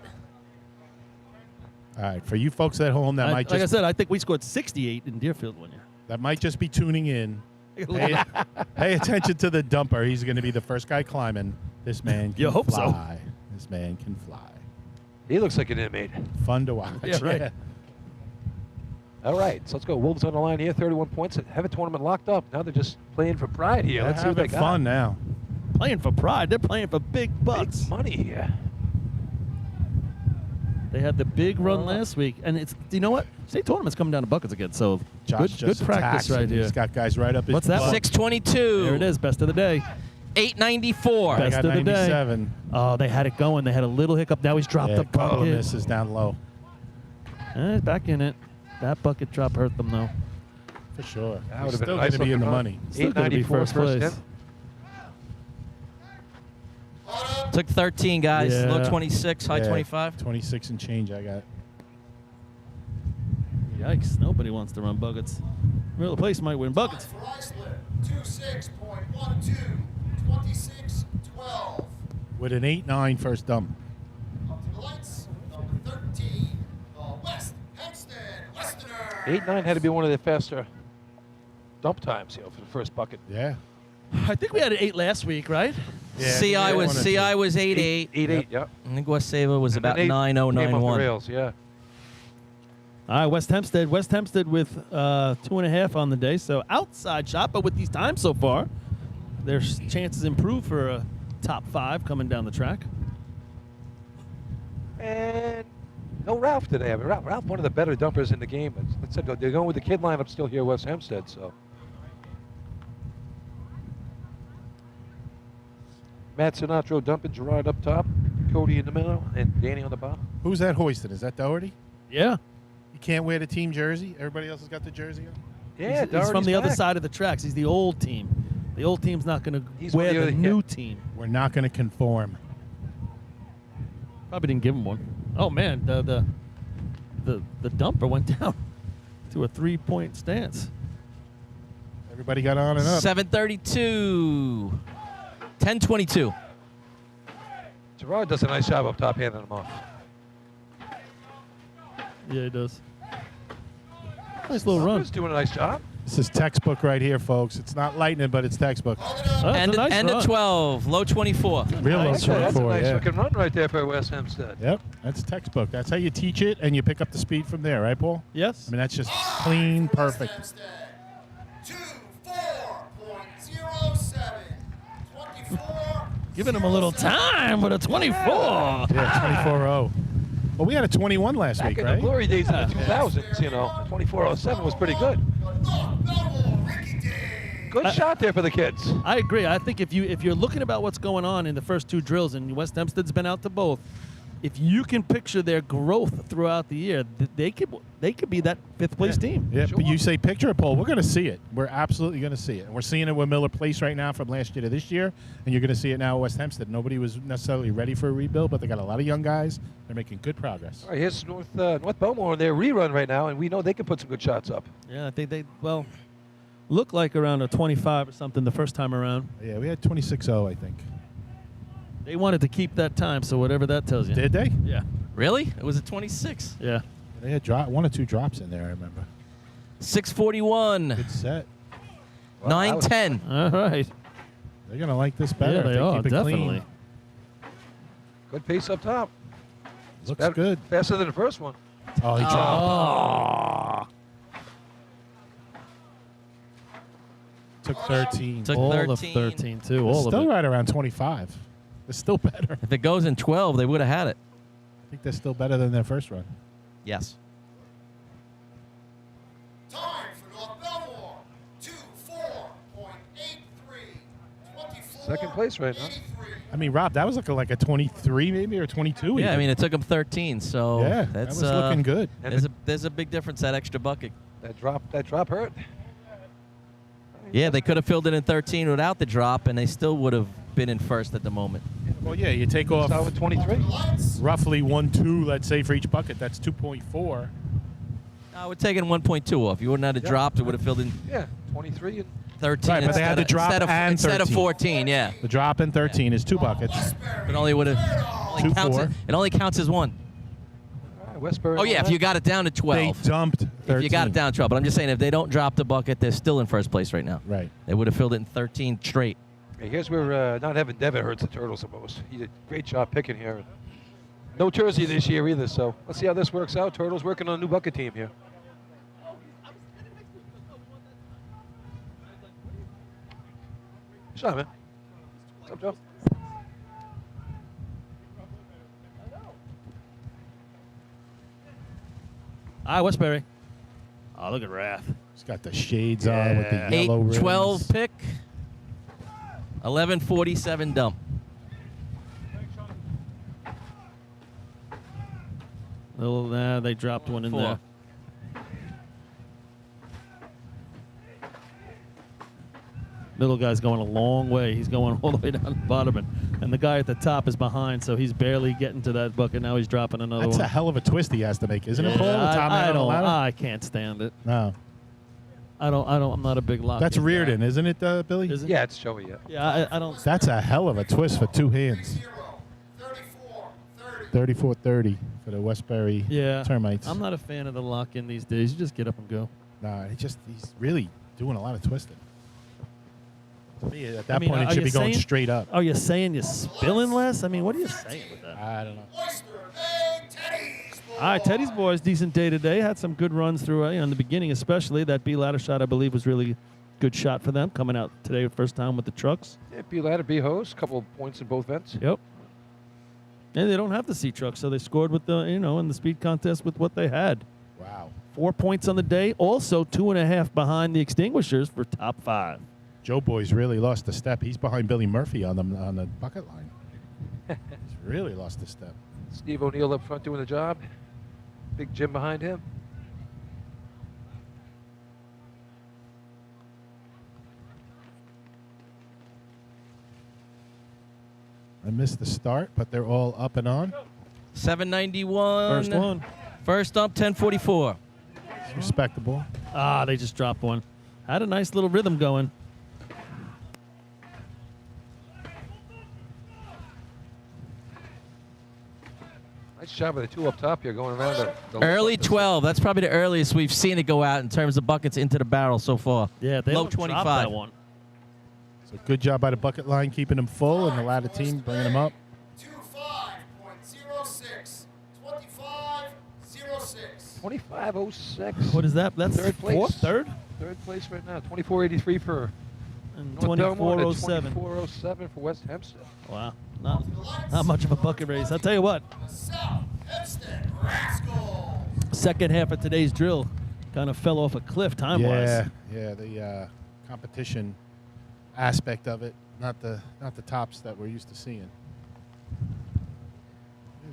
All right, for you folks at home, that might just... Like I said, I think we scored 68 in Deerfield one year. That might just be tuning in. Pay attention to the dumper. He's going to be the first guy climbing. This man can hope so. fly. This man can fly. He looks like an inmate. Fun to watch. Yeah, right. Yeah. All right, so let's go. Wolves on the line here, 31 points. Have a tournament locked up. Now they're just playing for pride here. They're Let's see what they having got. fun now. Playing for pride. They're playing for big bucks. Big money here. They had the big run last week, and it's what? State tournament's coming down to buckets again, so Josh good practice right here. He's got guys right up his What's that butt. one? 622. There it is, best of the day. 894. I Best got of the day. 97. Oh, they had it going. They had a little hiccup. Now he's dropped Yeah, the couple of bucket. misses down low. He's back in it. That bucket drop hurt them, though. For sure. That He's would've been still a going nice to be in the looking run. money. Still gonna be 894 first place. in. Took 13, guys. Yeah. Low 26, high Yeah, 25. 26 and change I got. Yikes. Nobody wants to run buckets. Well, the place might win buckets. For Iceland, 26.12, 26-12. With an 8-9 first dump. Up to the lights, number 13, the West Hempstead Westerner. 8-9 had to be one of their faster dump times, for the first bucket. Yeah. I think we had an 8 last week, right? Yeah, CI was 8-8. 8-8, yep. I think West Sable was And about then 8 came off the 9-0-9-1. rails, yeah. All right, West Hempstead. West Hempstead with 2.5 on the day, so outside shot. But with these times so far, their chances improve for a top 5 coming down the track. And no Ralph today. I mean, Ralph, one of the better dumpers in the game. Like I said, they're going with the kid lineup still here at West Hempstead, so. Matt Sinatra dumping, Gerard up top, Cody in the middle, and Danny on the bottom. Who's that hoisted? Is that Doherty? Yeah. You can't wear the team jersey? Everybody else has got the jersey on? Yeah, he's from Doherty's the other back. side of the tracks. He's the old team. The old team's not going He's to one wear of the the other- new yeah. team. We're not going to conform. Probably didn't give him one. Oh man, the dumper went down to a 3-point stance. Everybody got on and up. 732. 1022. Gerard does a nice job up top handing them off. Yeah, he does. Nice little run. He's doing a nice job. This is textbook right here, folks. It's not lightning, but it's textbook. Oh, End it's a nice of run. 12. Low 24. Real low That's a 24, nice yeah. looking run right there for West Hempstead. Yep, that's textbook. That's how you teach it, and you pick up the speed from there, right, Paul? Yes. I mean, that's just clean, perfect. Hempstead, 24.07, 24. Giving him a little time with a 24. Yeah, 24-0. Well, we had a 21 last Back week, in right? the glory days of the 2000s, 2407 was pretty good. Good shot there for the kids. I agree. I think if you're looking about what's going on in the first 2 drills, and West Hempstead's been out to both, if you can picture their growth throughout the year, they could be that 5th place team. Yeah, Sure. but you say picture it, Paul. We're going to see it. We're absolutely going to see it. And we're seeing it with Miller Place right now from last year to this year, and you're going to see it now at West Hempstead. Nobody was necessarily ready for a rebuild, but they got a lot of young guys. They're making good progress. All right, here's North Bellmore in their rerun right now, and we know they can put some good shots up. Yeah, I think they look like around a 25 or something the first time around. Yeah, we had 26-0, I think. They wanted to keep that time, so whatever that tells you. Did they? Yeah. Really? It was a 26. Yeah. They had 1 or 2 drops in there, I remember. 641. Good set. Well, 910. All right. They're going to like this better Yeah, if they they are, keep it definitely. clean. Good pace up top. It's Looks better- good. Faster than the first one. Oh, he dropped. Took 13. Took All 13. of 13, too. It's All of still it. right around 25. It's still better. If it goes in 12, they would have had it. I think they're still better than their first run. Yes. Time for North Bellmore, 24.83, 24. Second place right now. 83. I mean, Rob, that was looking like a 23 maybe or 22. Yeah, I even. mean, it took them 13, so Yeah, that's that was looking good. There's a big difference, that extra bucket. That drop hurt. Yeah, they could have filled it in 13 without the drop, and they still would have been in first at the moment. Well, yeah, you take off Start with 23. roughly 1-2, let's say, for each bucket. That's 2.4. I would take 1.2 off. You wouldn't have Yeah. dropped. It would have filled in Yeah, 23 and 13 Right, but they had the drop and 13. instead of 14. Yeah, The drop in 13 is 2 buckets. it only would have. 2, 4. It only counts as one. all right, Westbury. Oh yeah, if you got it down to 12. They dumped 13. If you got it down to 12. But I'm just saying, if they don't drop the bucket, they're still in first place right now. Right. They would have filled it in 13 straight. Hey, here's where not having Devin hurts the Turtles the most. He did a great job picking here. No jersey this year either, so let's see how this works out. Turtles working on a new bucket team here. Shot, man. What's up, Joe? All right, Westbury. Oh, look at Raph. He's got the shades on with the yellow rims. 8-12 pick. 11:47 dump. Well, they dropped one in 4. there. Middle guy's going a long way. He's going all the way down the bottom, and the guy at the top is behind, so he's barely getting to that bucket. Now he's dropping another That's one. a hell of a twist he has to make, isn't it, Paul? The top I man on the don't. ladder? I can't stand it. No. I don't. I'm not a big lock. That's Reardon, isn't it, Billy? Is it? Yeah, it's Joey. Yeah. Yeah, I don't. That's a hell of a twist for 2 hands. 34-30 for the Westbury Yeah. Termites. I'm not a fan of the lock in these days. You just get up and go. Nah, he's really doing a lot of twisting. To me, at that I mean, point, it are should you be going saying- straight up. Are you saying you're spilling less? I mean, what are you saying with that? I don't know. All right, Teddy's boys, decent day today. Had some good runs through in the beginning, especially. That B ladder shot, I believe, was really good shot for them coming out today first time with the trucks. Yeah, B ladder, B hose, couple of points in both ends. Yep. And they don't have the C truck, so they scored with the in the speed contest with what they had. Wow. 4 points on the day. Also 2.5 behind the extinguishers for top 5. Joe Boy's really lost a step. He's behind Billy Murphy on the bucket line. He's really lost a step. Steve O'Neill up front doing the job. Big Jim behind him. I missed the start, but they're all up and on. 791. First one. First dump, 10:44. It's respectable. Ah, they just dropped one. Had a nice little rhythm going. Nice job with the 2 up top here going around the Early 12. That's probably the earliest we've seen it go out in terms of buckets into the barrel so far. Yeah, they low don't drop 25. that one. So good job by the bucket line, keeping them full, and the ladder team bringing them up. 25.06. 25.06. 25.06. What is that? That's third place. fourth? Third? Third place right now. 24.83 for And North Bellmore, 24.07. 24.07 for West Hempstead. Wow. Not much of a bucket race. I'll tell you what. Second half of today's drill kind of fell off a cliff time-wise. Yeah, the competition aspect of it, not the tops that we're used to seeing.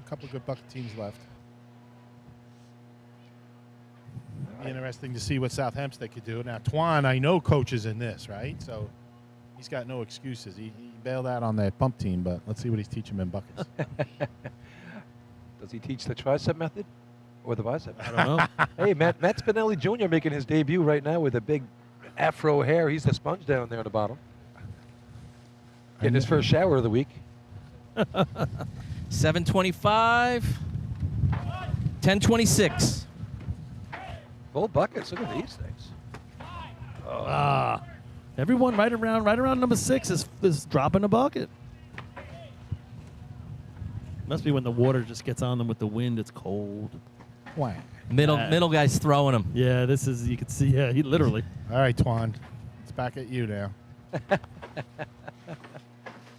A couple of good bucket teams left. Be interesting to see what South Hempstead could do. Now, Twan, I know coaches in this, right? So he's got no excuses. He bailed out on that bump team, but let's see what he's teaching them in buckets. Does he teach the tricep method or the bicep? I don't know. Hey, Matt Spinelli Jr. making his debut right now with a big afro hair. He's the sponge down there at the bottom. Getting his first shower of the week. 7:25. 10:26. Full buckets. Look at these things. Everyone right around number 6 is dropping a bucket. Must be when the water just gets on them with the wind. It's cold. Wow. Middle guy's throwing them. Yeah, this is, you can see, yeah, he literally. All right, Twan, it's back at you now.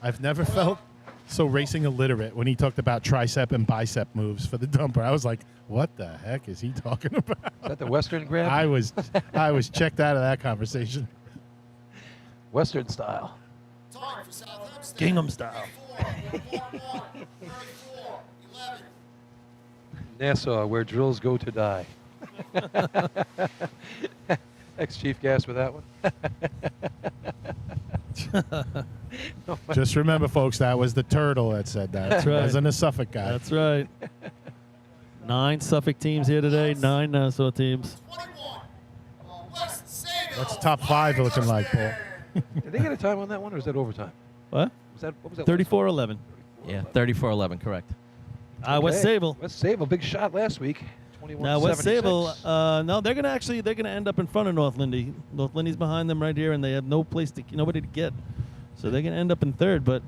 I've never felt so racing illiterate when he talked about tricep and bicep moves for the dumper. I was like, what the heck is he talking about? Is that the Western grab? I was checked out of that conversation. Western style. Time for South Hempstead. Gingham style. 34, 11. Nassau, where drills go to die. Ex-Chief Gas with that one. Just remember, folks, that was the turtle that said that. That's right. It wasn't a Suffolk guy. That's right. 9 Suffolk teams here today, 9 Nassau teams. 21. West Sago. What's top 5 looking like, Paul? Did they get a time on that one, or is that overtime? What? What was that? 34-11. Yeah, 34-11, correct. West Sable. West Sable, big shot last week. 21-76. Now West Sable, no, they're gonna end up in front of North Lindy. North Lindy's behind them right here, and they have nobody to get. So they're gonna end up in third. But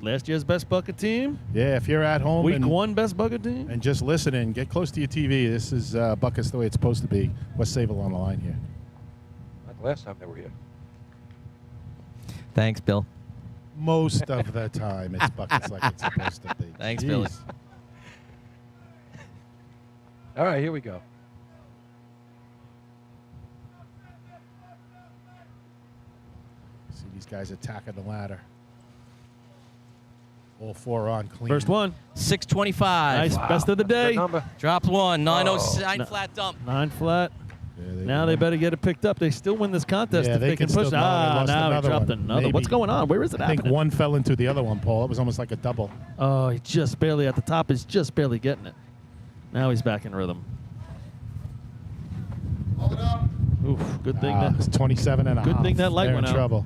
last year's best bucket team, Yeah, if you're at home week and, 1 best bucket team. and just listening, get close to your TV. This is Buckets the way it's supposed to be. West Sable on the line here. Not the last time they were here. Thanks, Bill. Most of the time, it's Buckets like it's supposed to be. Thanks, Jeez. Billy. All right, here we go. See these guys attacking the ladder. All 4 on clean. First one. 6:25. Nice, best of the day. Good number. Dropped one. 9:09 No. flat dump. 9 flat. Yeah, Now they better get it picked up. They still win this contest Yeah, if they can push. still- no, they lost Now he another dropped one. another. Maybe. What's going on? Where is it I think happening? one fell into the other one, Paul. It was almost like a double. Oh, he just barely at the top. He's just barely getting it. Now he's back in rhythm. Hold it up. Oof, good thing It's that 27 and a half. Good thing that light They're went in out. trouble.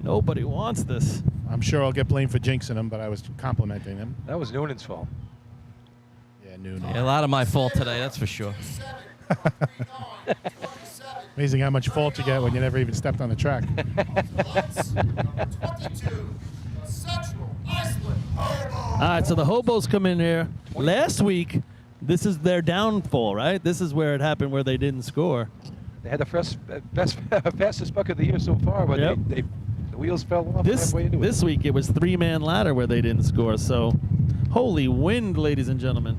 nobody wants this. I'm sure I'll get blamed for jinxing him, but I was complimenting him. That was Noonan's fault. Yeah, Noonan. Yeah, a lot of my fault today, that's for sure. Amazing how much fault you get when you never even stepped on the track. All right, so the hobos come in here. Last week, this is their downfall, right? This is where it happened, where they didn't score. They had the fastest bucket of the year so far, but Yep. the wheels fell off This halfway into it. this week, it was 3-man ladder where they didn't score. So, holy wind, ladies and gentlemen.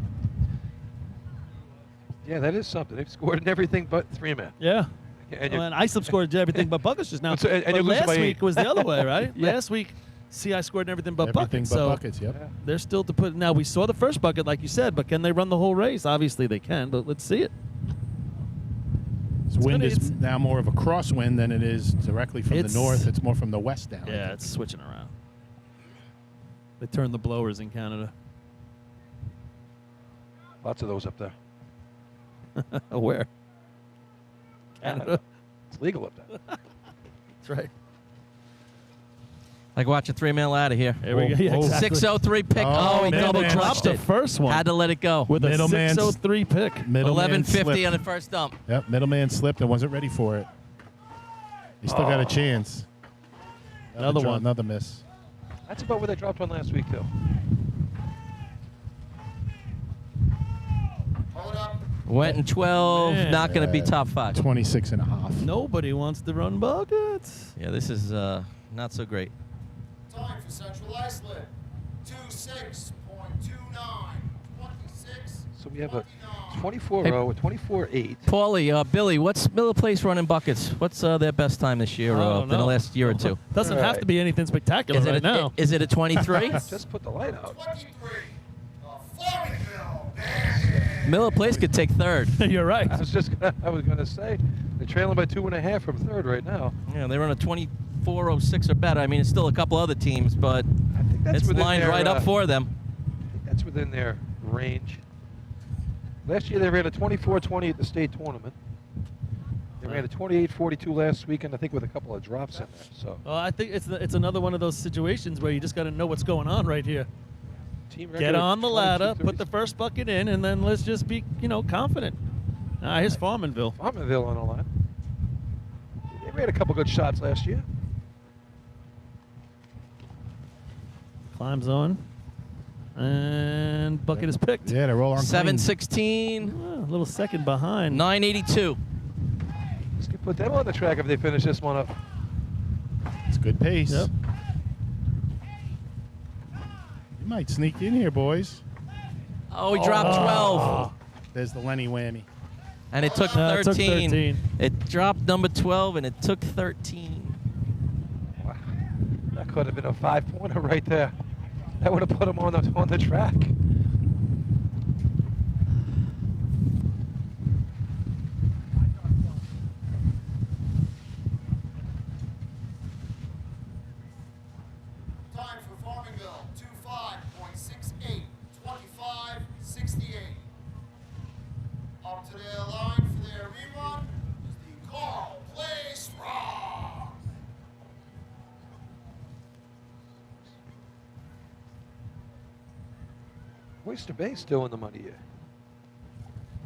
Yeah, that is something. They've scored in everything but 3-man. Yeah. And Well, and Islip scored everything but buckets just now. And so- and But you're losing last by week 8. was the other way, right? Yeah. Last week, CI scored everything but Everything buckets. but so buckets, yep. they're still to put. Now, we saw the first bucket, like you said, but can they run the whole race? Obviously, they can, but let's see it. This wind gonna- is now more of a crosswind than it is directly from the It's- north. It's more from the west down. Yeah, it's switching around. They turned the blowers in Canada. Lots of those up there. Where? Canada. It's legal up there. That's right. Like watch a 3-man ladder here. Here we go. Yeah, exactly. 603 pick. Oh, Oh, he double middleman clutched the it. first one Had to let it go. with a Middleman 603 pick. Middleman 1150 slipped. on the first dump. Yep, middleman slipped and wasn't ready for it. He still got a chance. Another one. Another miss. That's about where they dropped one last week, too. Hold up. Went in 12. Man. Not going to be top 5. 26 and a half. Nobody wants to run buckets. Yeah, this is not so great. Time for Central Iceland. 26.29. 26. So we have a 24-0, a 24-8. Paulie, Billy, what's Miller Place running buckets? What's their best time this year I don't in the know. last year or two? Doesn't All have right. to be anything spectacular Is it, right now. is it a 23? Just put the light out. 23. Farmingville. Miller Place could take third. You're right. I was gonna say they're trailing by 2.5 from third right now. Yeah, they run a 24.06 or better. I mean, it's still a couple other teams, but I think that's it's within lined their, right up for them. I think that's within their range. Last year they ran a 24-20 at the state tournament. They ran a 28-42 last weekend, I think, with a couple of drops in there. So Well, I think it's another one of those situations where you just got to know what's going on right here. team record Get of on the ladder, 22-30. put the first bucket in, and then let's just be, confident. Here's Farmanville. Farmingville on the line. They ran a couple good shots last year. Climbs on. And bucket is picked. Yeah, they're all on 7:16, Oh, a little second behind. 9:82. Let's put them on the track if they finish this one up. clean. It's good pace. Yep. You might sneak in here, boys. Oh, he dropped 12. There's the Lenny whammy. And it took No, it 13. took 13. It dropped number 12, and it took 13. could have been a 5-pointer right there. That would have put him on the track. Time for Farmingville, 25.68, 25.68. Up to their line for their rerun is the Carl Place Rock. Oyster Bay's still in the money here.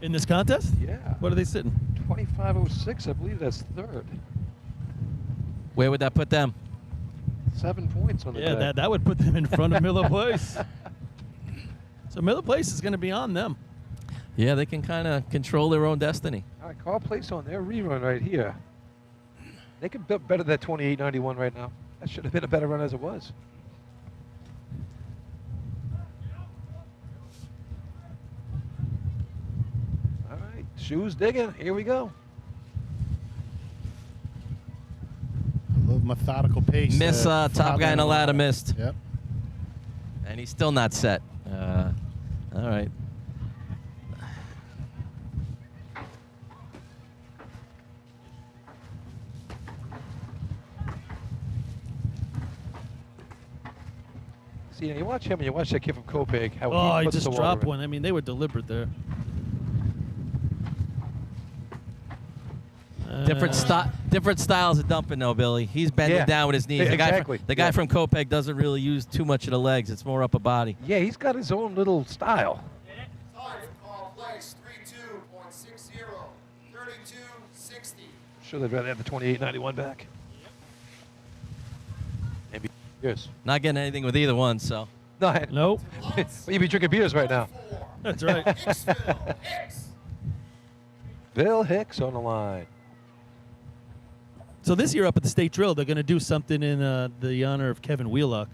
In this contest? Yeah. What are they sitting? 25.06, I believe that's third. Where would that put them? 7 points on the Yeah, day. that would put them in front of Miller Place. So Miller Place is going to be on them. Yeah, they can kind of control their own destiny. All right, Carl Place on their rerun right here. They could build better than 28.91 right now. That should have been a better run as it was. All right, shoes digging. Here we go. A little methodical pace. Miss, top guy in the ladder missed. Yep. And he's still not set. All right. See, you watch him and you watch that kid from Copiague. How Oh, he puts just the water dropped in. one. I mean, they were deliberate there. Different styles of dumping, though, Billy. He's bending Yeah. down with his knees. Yeah, The guy exactly. the guy Yeah. from Copiague doesn't really use too much of the legs. It's more upper body. Yeah, he's got his own little style. Time for Carl Place, 32.60, 32.60. Sure, they'd rather have the 28.91 back. Maybe years. Not getting anything with either one, so. No, Nope. well, you'd be drinking beers right now. That's right. Hicksville, Hicks. Bill Hicks on the line. So this year up at the state drill, they're going to do something in the honor of Kevin Wheelock,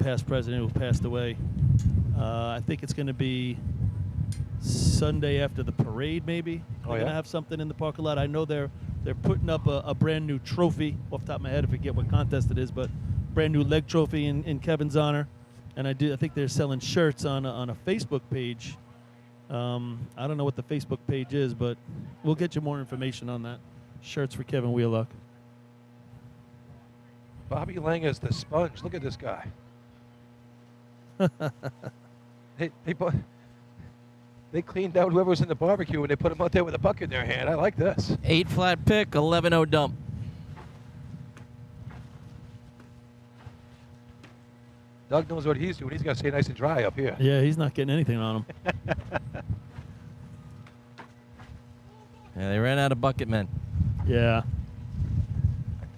past president who passed away. I think it's going to be Sunday after the parade, maybe. They're going to have something in the parking lot. I know they're putting up a brand new trophy. Off the top of my head, I forget what contest it is, but brand new leg trophy in Kevin's honor. And I think they're selling shirts on a Facebook page. I don't know what the Facebook page is, but we'll get you more information on that. Shirts for Kevin Wheelock. Bobby Lang is the sponge. Look at this guy. They cleaned out whoever was in the barbecue and they put him out there with a bucket in their hand. I like this. 8 flat pick, 11-0 dump. Doug knows what he's doing. He's got to stay nice and dry up here. Yeah, he's not getting anything on him. Yeah, they ran out of bucket men. Yeah.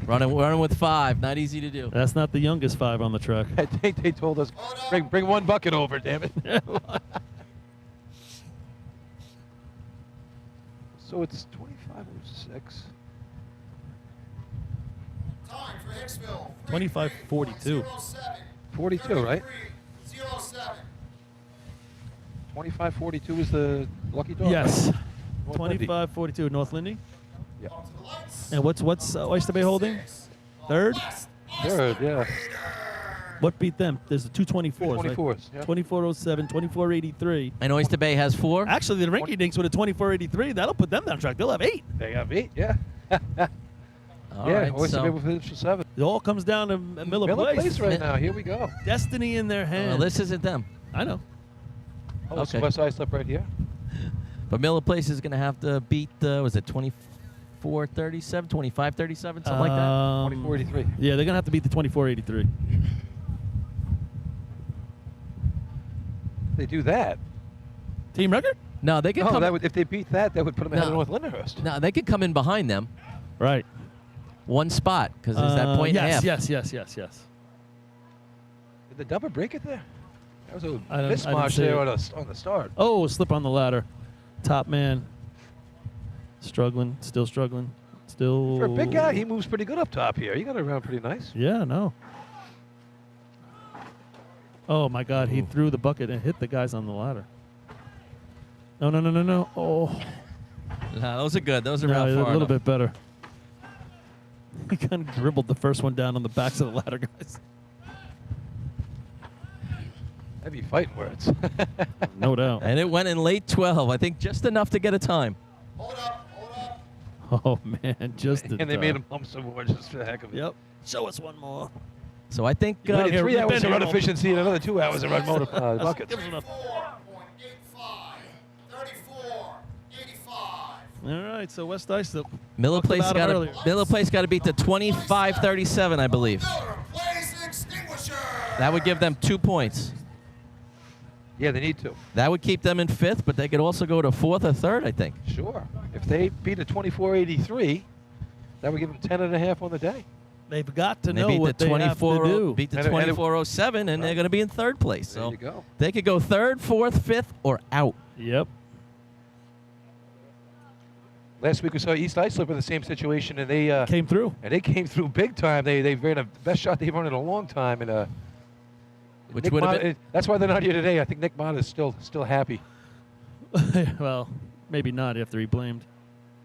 Running with 5, not easy to do. That's not the youngest 5 on the track. I think they told us, bring one bucket over, damn it. So it's 25.06. Time for Hicksville. 25.42. 42, right? 07. 25.42 is the lucky dog. Yes. Right? North Lindy. 25.42 North Lindy. Yeah. And what's Oyster Bay holding? Third? Third, yeah. What beat them? There's the 224s. 224s, yeah. 24.07, 24.83. And Oyster Bay has 4? Actually, the Rinky Dinks with a 24.83, that'll put them down track. They'll have 8. They have 8, yeah. All yeah, right, Oyster so- Bay will finish for 7. It all comes down to Miller Miller Place. Place right now. Here we go. Destiny in their hands. Well, this isn't them. I know. Oh, it's Okay. West Side Slip right here. But Miller Place is going to have to beat, was it 24.37, 25.37, something like that? 24.83. Yeah, they're going to have to beat the 24.83. They do that. Team record? No, they can No, come. that would, if they beat that, that would put them ahead of No. North Lindenhurst. No, they could come in behind them. Right. One spot, because there's that point and a half. Yes. Did the dumper break it there? That was a I didn't mismatch see there it. on the start. Oh, slip on the ladder. Top man. Struggling. Still struggling. Still. For a big guy, he moves pretty good up top here. He got it around pretty nice. Yeah, no. Oh, my God. He threw the bucket and hit the guys on the ladder. No. Oh. No, those are good. Those are No, around a far little enough. bit better. We kind of dribbled the first one down on the backs of the ladder, guys. Heavy fighting words. No doubt. And it went in late 12. I think just enough to get a time. Oh, man, just And they made him pump some more just for the heck of it. Yep. Show us one more. So I think You needed 3 hours of been run here. efficiency and another 2 hours of run motor buckets. Give us enough. 34.85. All right, so West Islip. Miller talked Place about him earlier. got to beat the 25-37, I believe. Blaze extinguisher. That would give them 2 points. Yeah, they need to. That would keep them in 5th, but they could also go to 4th or 3rd, I think. Sure. If they beat a 24-83, that would give them 10.5 on the day. They've got to And they know beat what the they have to do. beat the And it- 24-07, and they're going to be in 3rd place. There So you go. they could go 3rd, 4th, 5th, or out. Yep. Last week we saw East Islip in the same situation, and they Came through. and they came through big time. They ran the best shot they've run in a long time, and Which Nick would have Mott- been that's why they're not here today. I think Nick Mott is still happy. Well, maybe not after he blamed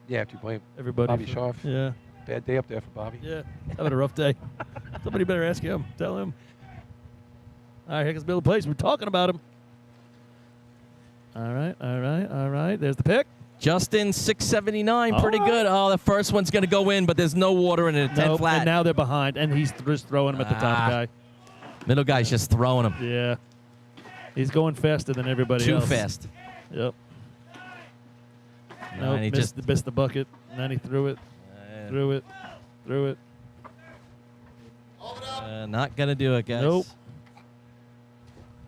Yeah, if you blame everybody. Bobby for- Scharf. Yeah. Bad day up there for Bobby. Yeah. Having a rough day. Somebody better ask him. Tell him. All right, here comes Bill Place. We're talking about him. All right. There's the pick. Justin 679, pretty All good. Oh, the first one's going to go in, but there's no water in it. 10 Nope, flat. and now they're behind, and he's just throwing him at the top guy. Middle guy's just throwing him. Yeah. He's going faster than everybody Too else. fast. Yep. Yeah, No, and he missed the bucket. And then he threw it. Threw it. Not going to do it, guys. Nope.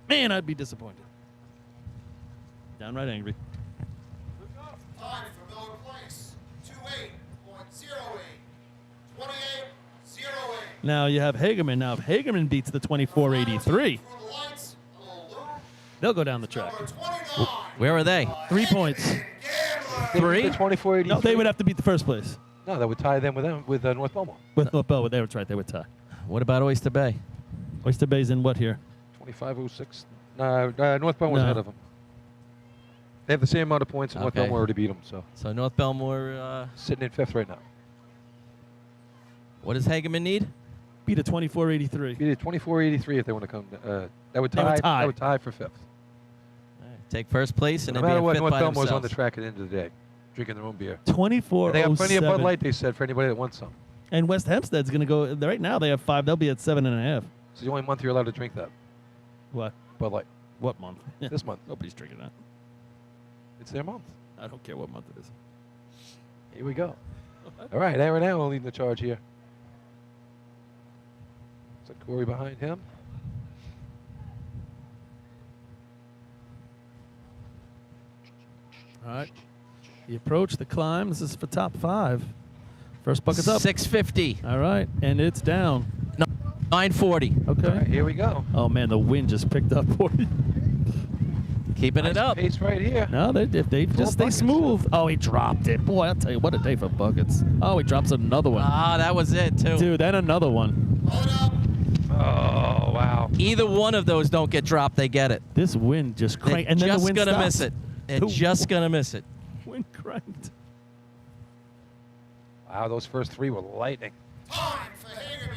Man, I'd be disappointed. Downright angry. Time for Miller Place. 28.08. 28.08. Now you have Hagerman. Now if Hagerman beats the 24-83, they'll go down the track. Where are they? 3 points. They beat the 24-83. No, they would have to beat the first place. No, that would tie them with North Bellmore. With North Bellmore, they would try. They would tie. What about Oyster Bay? Oyster Bay's in what here? 25-06. North Bellmore's No. ahead of them. They have the same amount of points, and North Okay. Bellmore already beat them. So North Bellmore. sitting in 5th right now. What does Hagerman need? Beat a 24-83. Beat a 24-83 if they want to come. That would They tie. would tie. That would tie for 5th. Take first place and No then be matter in what, 5th North by Bellmore's on the themselves. track at the end of the day, drinking their own beer. 24-07. And they have plenty of Bud Light, they said, for anybody that wants some. And West Hempstead's going to go. Right now they have 5. They'll be at 7.5. It's the only month you're allowed to drink that. What? Bud Light. What month? This month. Nobody's drinking that. It's their month. I don't care what month it is. Here we go. All right, Aaron Allen leading the charge here. So Corey behind him. All right. The approach, the climb. This is for top 5. First bucket's up. 650. All right, and it's down. No, 940. Okay. All right, here we go. Oh man, the wind just picked up for you. Keeping it up. Pace right here. No, if they just stay buckets. smooth. Oh, he dropped it. Boy, I'll tell you, what a day for buckets. Oh, he drops another one. Ah, that was it, too. Dude, then another one. Oh, wow. Either one of those don't get dropped, they get it. This wind just They're cranked. And then the just wind going to stops. miss it. They're The just going to miss it. Wind cranked. Wow, those first 3 were lightning. Time for Hagerman.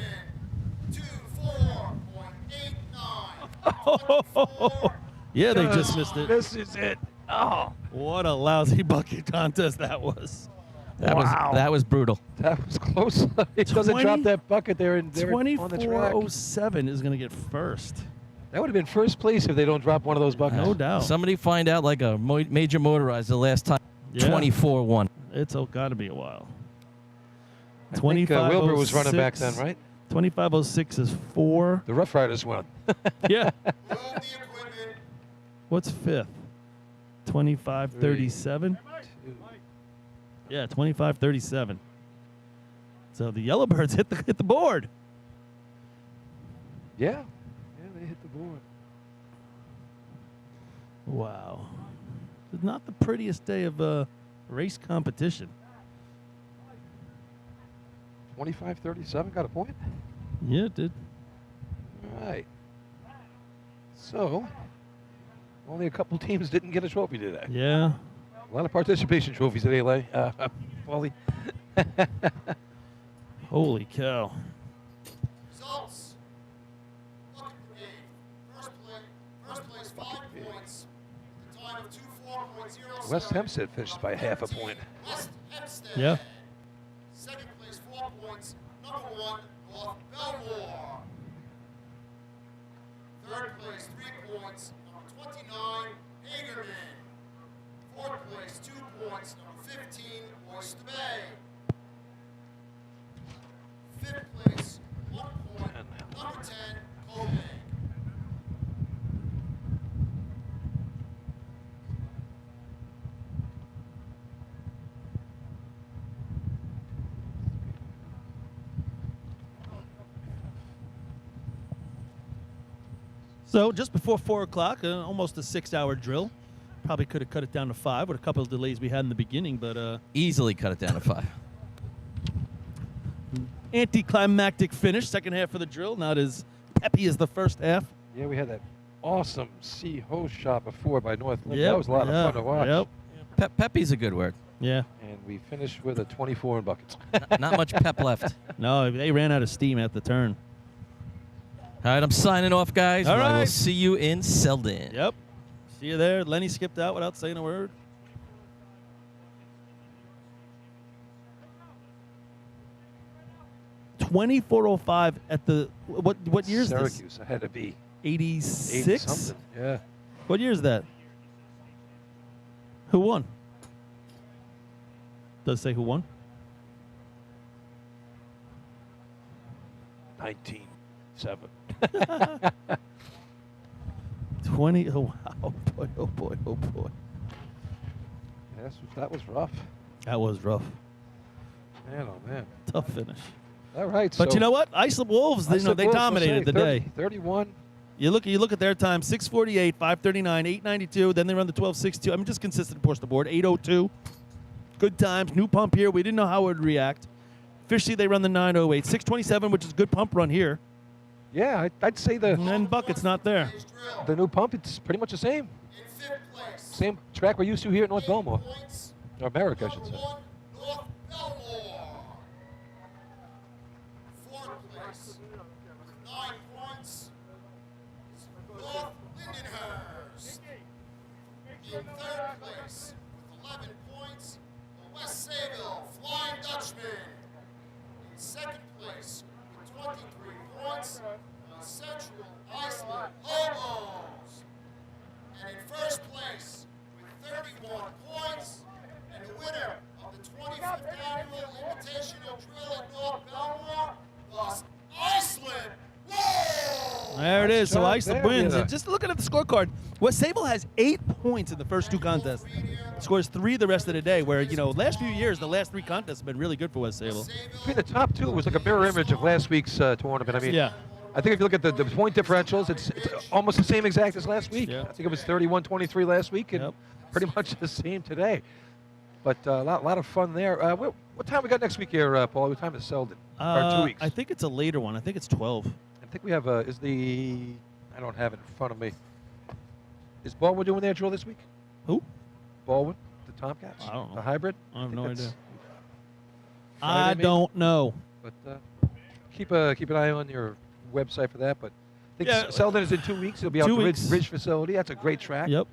24.89. Yeah, they just missed it. This is it. Oh. What a lousy bucket contest that was. That was brutal. That was close. It doesn't drop 20 that bucket there on the track. 24.07 is going to get first. That would have been first place if they don't drop one of those buckets. No doubt. Somebody find out like a major motorized the last time. Yeah. 24-1. It's got to be a while. I think Wilbur was running back then, right? 25.06 is 4. The Rough Riders won. Yeah. Move the equipment. What's 5th? 25.37? Yeah, 25.37. So the Yellowbirds hit the board. Yeah. Yeah, they hit the board. Wow. It's not the prettiest day of race competition. 25-37 got a point. Yeah, it did. All right. So, only a couple teams didn't get a trophy today. Yeah. A lot of participation trophies today, Paulie. Holy cow. Results. Look at the game. First place 5 points. The time of 2:04.07. West Hempstead finished by half a point. West Hempstead. Yeah. Second place 4 points. Number 1, North Bellmore. Third place 3 points. Number 29, Hagerman. Fourth place 2 points. Number 15, Oyster Bay. Fifth place 1 point. Number 10, Copenhagen. So just before 4 o'clock, almost a 6-hour drill. Probably could have cut it down to 5 with a couple of delays we had in the beginning, but Easily cut it down to 5. anticlimactic finish. Second half of the drill, not as peppy as the first half. Yeah, we had that awesome sea hose shot before by North Lynn. Yep, That was a lot yeah, of fun to watch. Yep. Peppy's a good word. Yeah. And we finished with a 24 in buckets. Not much pep left. No, they ran out of steam at the turn. All right, I'm signing off, guys. All I will right. see you in Selden. Yep. See you there. Lenny skipped out without saying a word. $24.05 at the what year is this? Syracuse. I had to be 86. something. Yeah. What year is that? Who won? Does it say who won? 19-7. 20. Oh, wow. Oh, boy. Oh, boy. Oh, boy. Yes, that was rough. That was rough. Man, oh, man. Tough finish. All right. But so you know what? Islip Wolves, they Islip Wolves, we'll dominated say the day. 31. You look at their time, 6:48, 5:39, 8:92. Then they run the 12:62. I mean, just consistent across the board. 8:02. Good times. New pump here. We didn't know how it would react. Officially, they run the 9:08. 6:27, which is a good pump run here. Yeah, I'd say And then Bucket's not there. the new pump, it's pretty much the same. In 5th place. Same track we're used to here at North Bellmore. Points. Or Merrick, I should say. Number 1, North Bellmore. 4th place with 9 points is North Lindenhurst. In 3rd place with 11 points, the West Sayville Flying Dutchman. In 2nd place with 23 points, the Central Iceland Hobos. And in 1st place with 31 points, and the winner of the 25th annual Invitational Drill at North Bellmore was Iceland Wolves. There it is. So job Islip there, wins. yeah. And just looking at the scorecard, West Sable has 8 points in the first 2 contests. Scores 3 the rest of the day, where, last few years, the last 3 contests have been really good for West Sable. Between the top 2, it was like a mirror image of last week's tournament. I mean, Yeah. I think if you look at the point differentials, it's almost the same exact as last week. Yeah. I think it was 31-23 last week, and Yep. pretty much the same today. But a lot of fun there. What time we got next week here, Paul? What time is Selden? Or 2 weeks? I think it's a later one. I think it's 12. I think we have I don't have it in front of me. Is Baldwin doing their drill this week? Who? Baldwin, the Tomcats? I don't know. The hybrid? I have think no that's idea. Friday, I maybe? don't know. But keep an eye on your website for that. But I think Yeah. Selden is in 2 weeks. It'll be out 2 at the weeks. Ridge facility. That's a great track. Yep.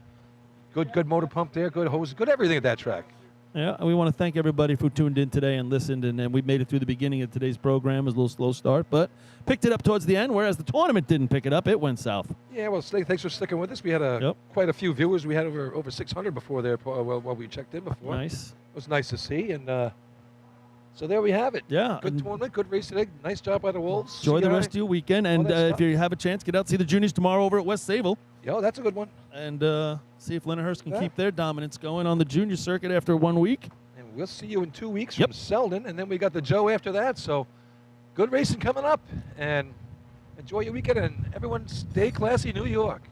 Good motor pump there. Good hose. Good everything at that track. Yeah, and we want to thank everybody who tuned in today and listened, and we made it through the beginning of today's program. It was a little slow start, but picked it up towards the end, whereas the tournament didn't pick it up. It went south. Yeah, well, thanks for sticking with us. We had quite a few viewers. We had over 600 before there while we checked in before. Nice. It was nice to see, and so there we have it. Yeah. Good tournament, good race today. Nice job by the Wolves. Enjoy the rest of your weekend, and if you have a chance, get out and see the juniors tomorrow over at West Sable. Yo, that's a good one. And see if Lindenhurst can keep their dominance going on the junior circuit after 1 week. And we'll see you in 2 weeks from Selden, and then we got the Joe after that. So good racing coming up, and enjoy your weekend, and everyone stay classy, New York.